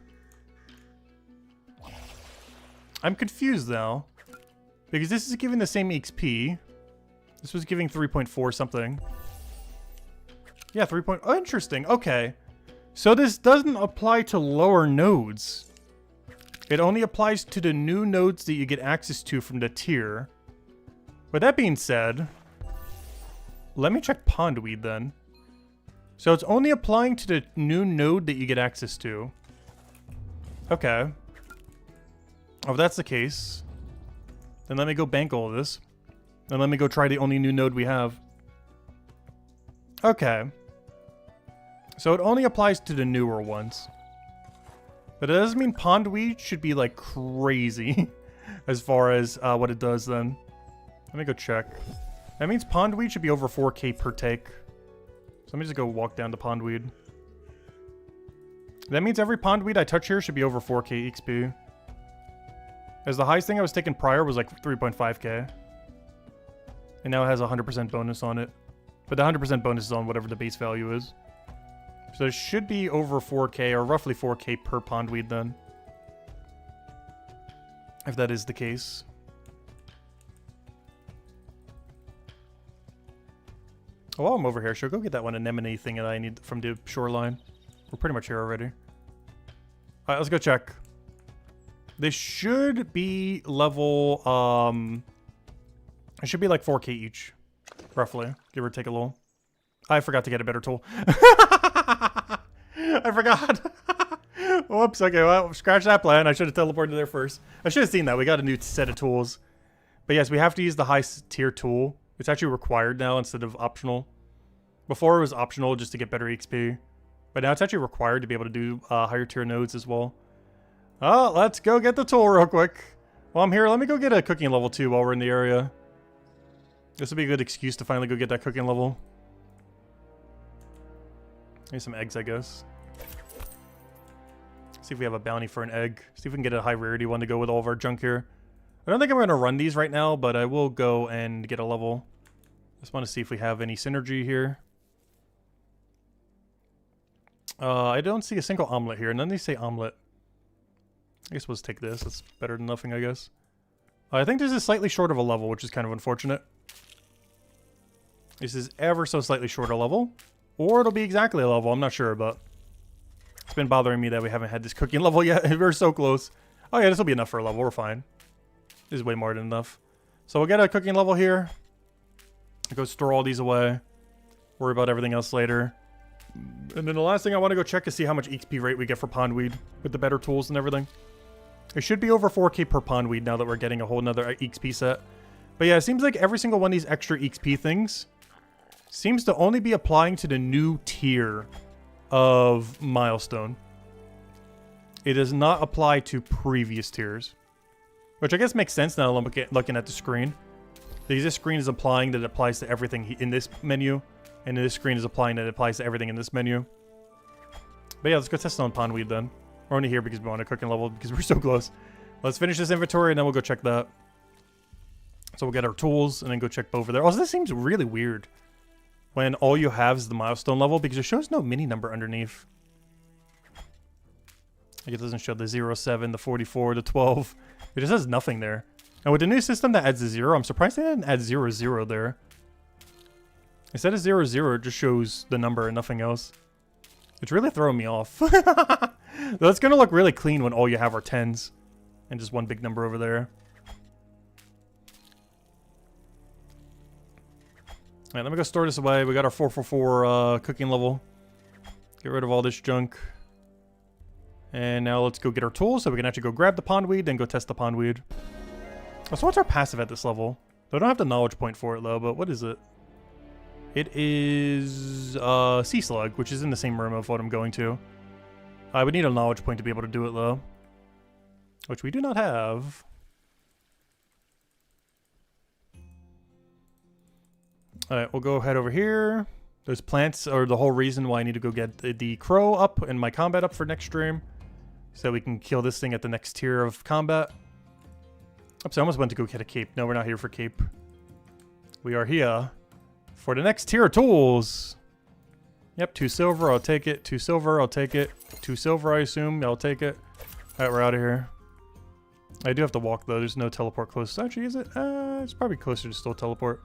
I'm confused now. Because this is giving the same XP. This was giving 3.4 something. Yeah, 3. Oh, interesting. Okay. So this doesn't apply to lower nodes. It only applies to the new nodes that you get access to from the tier. With that being said, let me check pondweed then. So it's only applying to the new node that you get access to. Okay. If that's the case, then let me go bank all of this. And let me go try the only new node we have. Okay. So it only applies to the newer ones. But it doesn't mean pondweed should be like crazy as far as what it does then. Let me go check. That means pondweed should be over 4k per take. So let me just go walk down to pondweed. That means every pondweed I touch here should be over 4k XP. As the highest thing I was taking prior was like 3.5k. And now it has a 100% bonus on it. But the 100% bonus is on whatever the base value is. So it should be over 4k, or roughly 4k per pondweed then. If that is the case. Oh, while I'm over here, should I go get that one anemone thing that I need from the shoreline? We're pretty much here already. Alright, let's go check. They should be level, it should be like 4k each. Roughly. Give or take a little. I forgot to get a better tool. I forgot. Whoops. Okay, well, scratch that plan. I should have teleported there first. I should have seen that. We got a new set of tools. But yes, we have to use the high tier tool. It's actually required now instead of optional. Before it was optional just to get better XP. But now it's actually required to be able to do higher tier nodes as well. Oh, let's go get the tool real quick. While I'm here, let me go get a cooking level 2 while we're in the area. This would be a good excuse to finally go get that cooking level. Maybe some eggs, I guess. See if we have a bounty for an egg. See if we can get a high rarity one to go with all of our junk here. I don't think I'm going to run these right now, but I will go and get a level. Just want to see if we have any synergy here. I don't see a single omelet here. None of these say omelet. I guess we'll just take this. That's better than nothing, I guess. I think this is slightly short of a level, which is kind of unfortunate. This is ever so slightly short a level. Or it'll be exactly a level. I'm not sure, but it's been bothering me that we haven't had this cooking level yet. We're so close. Oh yeah, this will be enough for a level. We're fine. This is way more than enough. So we'll get a cooking level here. I'll go store all these away. Worry about everything else later. And then the last thing I want to go check is see how much XP rate we get for pondweed with the better tools and everything. It should be over 4k per pondweed now that we're getting a whole nother XP set. But yeah, it seems like every single one of these extra XP things seems to only be applying to the new tier of Milestone. It does not apply to previous tiers. Which I guess makes sense now looking at the screen. Because this screen is applying that it applies to everything in this menu. And this screen is applying that it applies to everything in this menu. But yeah, let's go test it on pondweed then. We're only here because we want a cooking level because we're so close. Let's finish this inventory and then we'll go check that. So we'll get our tools and then go check over there. Also, this seems really weird when all you have is the milestone level because it shows no mini number underneath. Like it doesn't show the 07, the 44, the 12. It just has nothing there. And with the new system that adds a 0, I'm surprised they didn't add 00 there. Instead of 00, it just shows the number and nothing else. It's really throwing me off. That's going to look really clean when all you have are 10s. And just one big number over there. Alright, let me go store this away. We got our 444 cooking level. Get rid of all this junk. And now let's go get our tools so we can actually go grab the pondweed, then go test the pondweed. Oh, so what's our passive at this level? I don't have the knowledge point for it though, but what is it? It is Sea Slug, which is in the same room of what I'm going to. I would need a knowledge point to be able to do it though. Which we do not have. Alright, we'll go head over here. Those plants are the whole reason why I need to go get the crow up and my combat up for next stream. So we can kill this thing at the next tier of combat. Oops, I almost went to go get a cape. No, we're not here for cape. We are here for the next tier of tools. Yep, 2 silver, I'll take it. 2 silver, I'll take it. 2 silver, I assume, I'll take it. Alright, we're out of here. I do have to walk though, there's no teleport close. Actually, is it? It's probably closer to still teleport.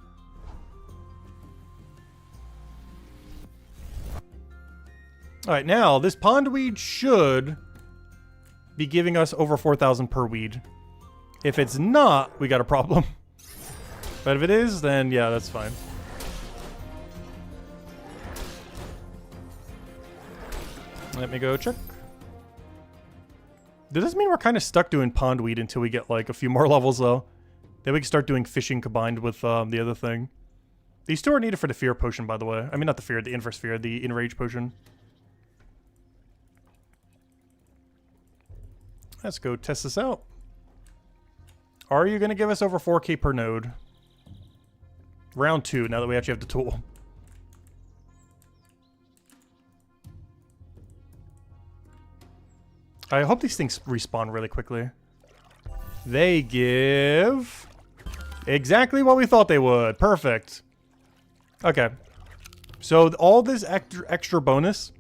Alright, now, this pondweed should be giving us over 4,000 per weed. If it's not, we got a problem. But if it is, then yeah, that's fine. Let me go check. Does this mean we're kind of stuck doing pondweed until we get like a few more levels though? Then we can start doing fishing combined with the other thing. These two are needed for the fear potion, by the way. I mean, not the fear, the inverse fear, the enrage potion. Let's go test this out. Are you going to give us over 4k per node? Round 2, now that we actually have the tool. I hope these things respawn really quickly. They give exactly what we thought they would. Perfect. Okay. So all this extra bonus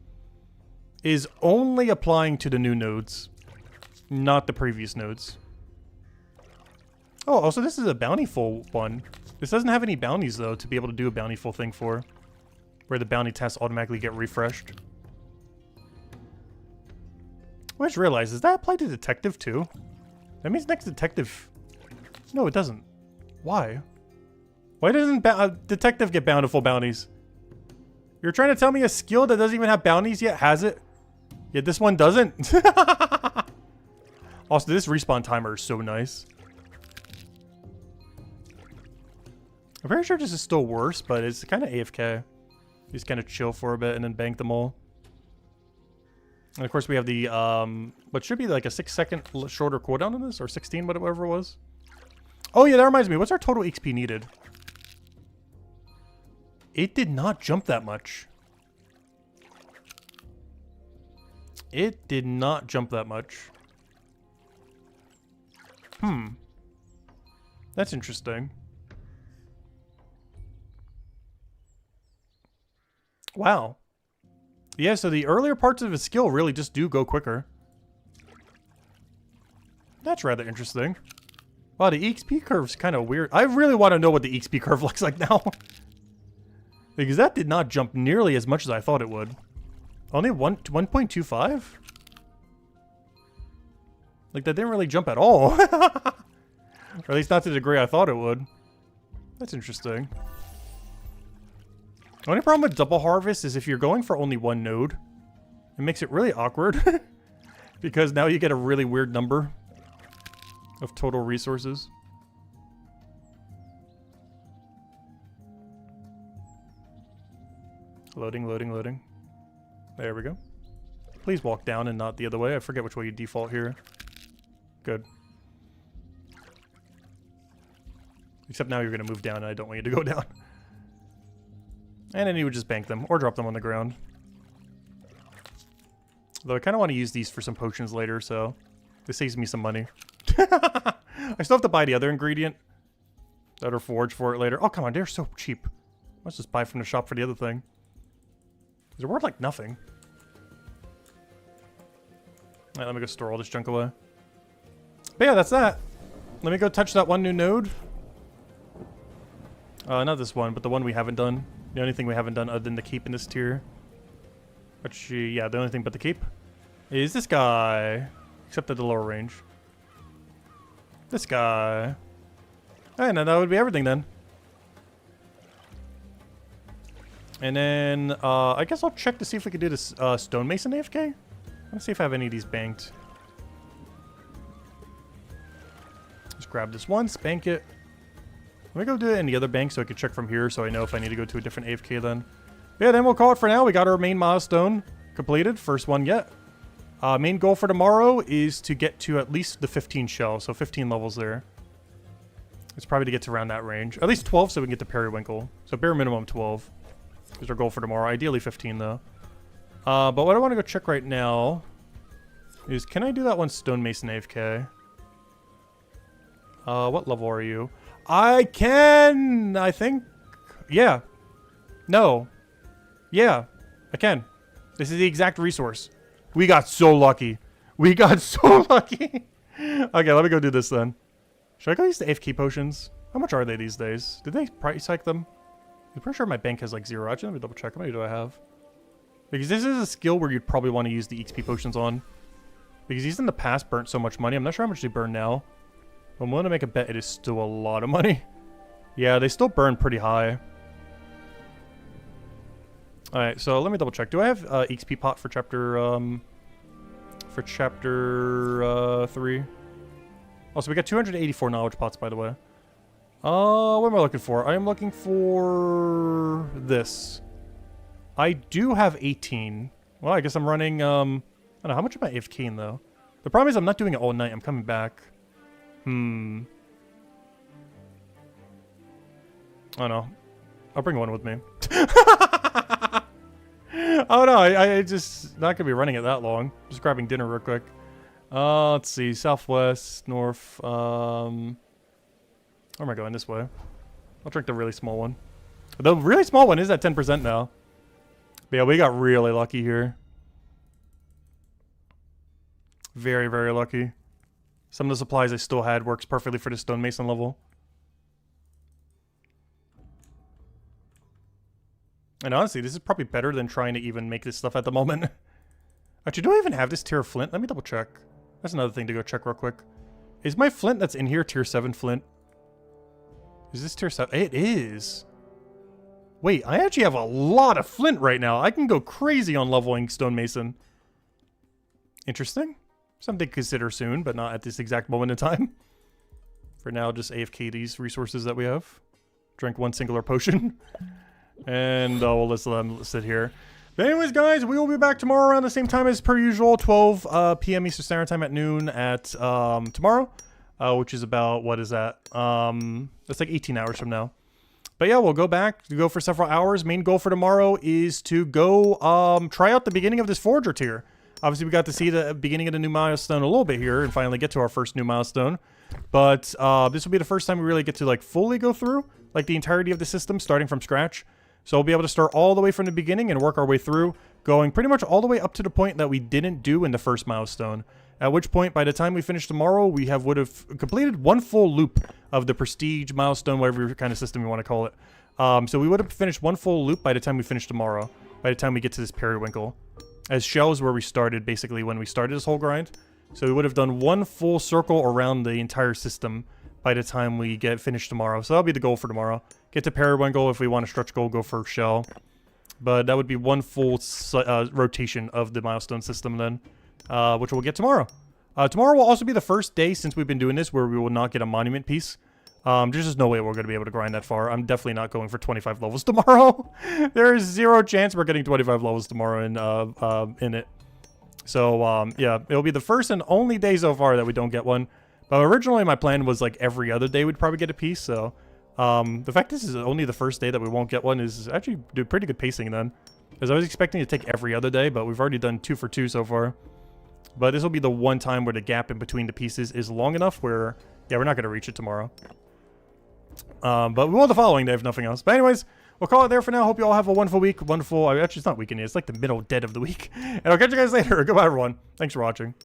is only applying to the new nodes. Not the previous nodes. Oh, also this is a bountiful one. This doesn't have any bounties though to be able to do a bountiful thing for. Where the bounty tests automatically get refreshed. I just realized, does that apply to detective too? That means next detective... No, it doesn't. Why? Why doesn't detective get bountiful bounties? You're trying to tell me a skill that doesn't even have bounties yet has it? Yet this one doesn't? Also, this respawn timer is so nice. I'm pretty sure this is still worse, but it's kind of AFK. Just kind of chill for a bit and then bank them all. And of course we have the, what should be like a 6-second shorter cooldown on this, or 16, whatever it was. Oh yeah, that reminds me, what's our total XP needed? It did not jump that much. It did not jump that much. That's interesting. Wow. Yeah, so the earlier parts of his skill really just do go quicker. That's rather interesting. Wow, the EXP curve's kind of weird. I really want to know what the EXP curve looks like now. Because that did not jump nearly as much as I thought it would. Only 1.25? Like, that didn't really jump at all. Or at least not to the degree I thought it would. That's interesting. The only problem with double harvest is if you're going for only one node, it makes it really awkward. Because now you get a really weird number of total resources. Loading, loading, loading. There we go. Please walk down and not the other way. I forget which way you default here. Good. Except now you're going to move down and I don't want you to go down. And then you would just bank them or drop them on the ground. Though I kind of want to use these for some potions later, so this saves me some money. I still have to buy the other ingredient that are forged for it later. Oh, come on, they're so cheap. Let's just buy from the shop for the other thing. They're worth like nothing. Alright, let me go store all this junk away. But yeah, that's that. Let me go touch that one new node. Not this one, but the one we haven't done. The only thing we haven't done other than the keep in this tier. Actually, yeah, the only thing but the keep is this guy. Except at the lower range. This guy. Alright, now that would be everything then. And then, I guess I'll check to see if we can do this stonemason AFK. Let's see if I have any of these banked. Just grab this once, bank it. Let me go do it in the other bank so I can check from here so I know if I need to go to a different AFK then. Yeah, then we'll call it for now. We got our main milestone completed. First one yet. Main goal for tomorrow is to get to at least the 15 shell. So 15 levels there. It's probably to get to around that range. At least 12 so we can get to Periwinkle. So bare minimum 12 is our goal for tomorrow. Ideally 15 though. But what I want to go check right now is, can I do that one stonemason AFK? What level are you? I can, I think. Yeah. No. Yeah, I can. This is the exact resource. We got so lucky. We got so lucky. Okay, let me go do this then. Should I go use the AFK potions? How much are they these days? Did they price hike them? I'm pretty sure my bank has like 0. Actually, let me double check. How many do I have? Because this is a skill where you'd probably want to use the XP potions on. Because these in the past burnt so much money. I'm not sure how much they burn now. But I'm willing to make a bet it is still a lot of money. Yeah, they still burn pretty high. Alright, so let me double check. Do I have XP pot for chapter 3? Also, we got 284 knowledge pots, by the way. What am I looking for? I am looking for this. I do have 18. Well, I guess I'm running, I don't know, how much am I AFKing, though? The problem is I'm not doing it all night. I'm coming back. I don't know. I'll bring one with me. Oh no, I just not gonna be running it that long. Just grabbing dinner real quick. Let's see, southwest, north. Where am I going? This way. I'll drink the really small one. The really small one is at 10% now. But yeah, we got really lucky here. Very, very lucky. Some of the supplies I still had works perfectly for the stonemason level. And honestly, this is probably better than trying to even make this stuff at the moment. Actually, do I even have this tier flint? Let me double check. That's another thing to go check real quick. Is my flint that's in here tier 7 flint? Is this tier 7? It is. Wait, I actually have a lot of flint right now. I can go crazy on leveling stonemason. Interesting. Something to consider soon, but not at this exact moment in time. For now, just AFK these resources that we have. Drink one singular potion. And we'll let them sit here. But anyways, guys, we will be back tomorrow around the same time as per usual, 12 p.m. Eastern Standard Time at noon at tomorrow, which is about, what is that? That's like 18 hours from now. But yeah, we'll go back to go for several hours. Main goal for tomorrow is to go try out the beginning of this Forager tier. Obviously, we got to see the beginning of the new milestone a little bit here and finally get to our first new milestone. But this will be the first time we really get to like fully go through like the entirety of the system, starting from scratch. So we'll be able to start all the way from the beginning and work our way through, going pretty much all the way up to the point that we didn't do in the first milestone. At which point, by the time we finish tomorrow, we would have completed one full loop of the prestige milestone, whatever kind of system you want to call it. So we would have finished one full loop by the time we finish tomorrow, by the time we get to this periwinkle. As Shell is where we started, basically, when we started this whole grind. So we would have done one full circle around the entire system by the time we get finished tomorrow. So that'll be the goal for tomorrow. Get to periwinkle. If we want to stretch goal, go for Shell. But that would be one full rotation of the milestone system then, which we'll get tomorrow. Tomorrow will also be the first day since we've been doing this where we will not get a monument piece. There's just no way we're going to be able to grind that far. I'm definitely not going for 25 levels tomorrow. There is zero chance we're getting 25 levels tomorrow in it. So, yeah, it'll be the first and only day so far that we don't get one. But originally my plan was like every other day we'd probably get a piece, so... the fact this is only the first day that we won't get one is actually pretty good pacing then. Because I was expecting to take every other day, but we've already done 2 for 2 so far. But this will be the one time where the gap in between the pieces is long enough where, yeah, we're not going to reach it tomorrow. But we will the following day if nothing else. But anyways, we'll call it there for now. Hope you all have a wonderful week. Wonderful, actually it's not weekend yet, it's like the middle dead of the week. And I'll catch you guys later. Goodbye everyone. Thanks for watching.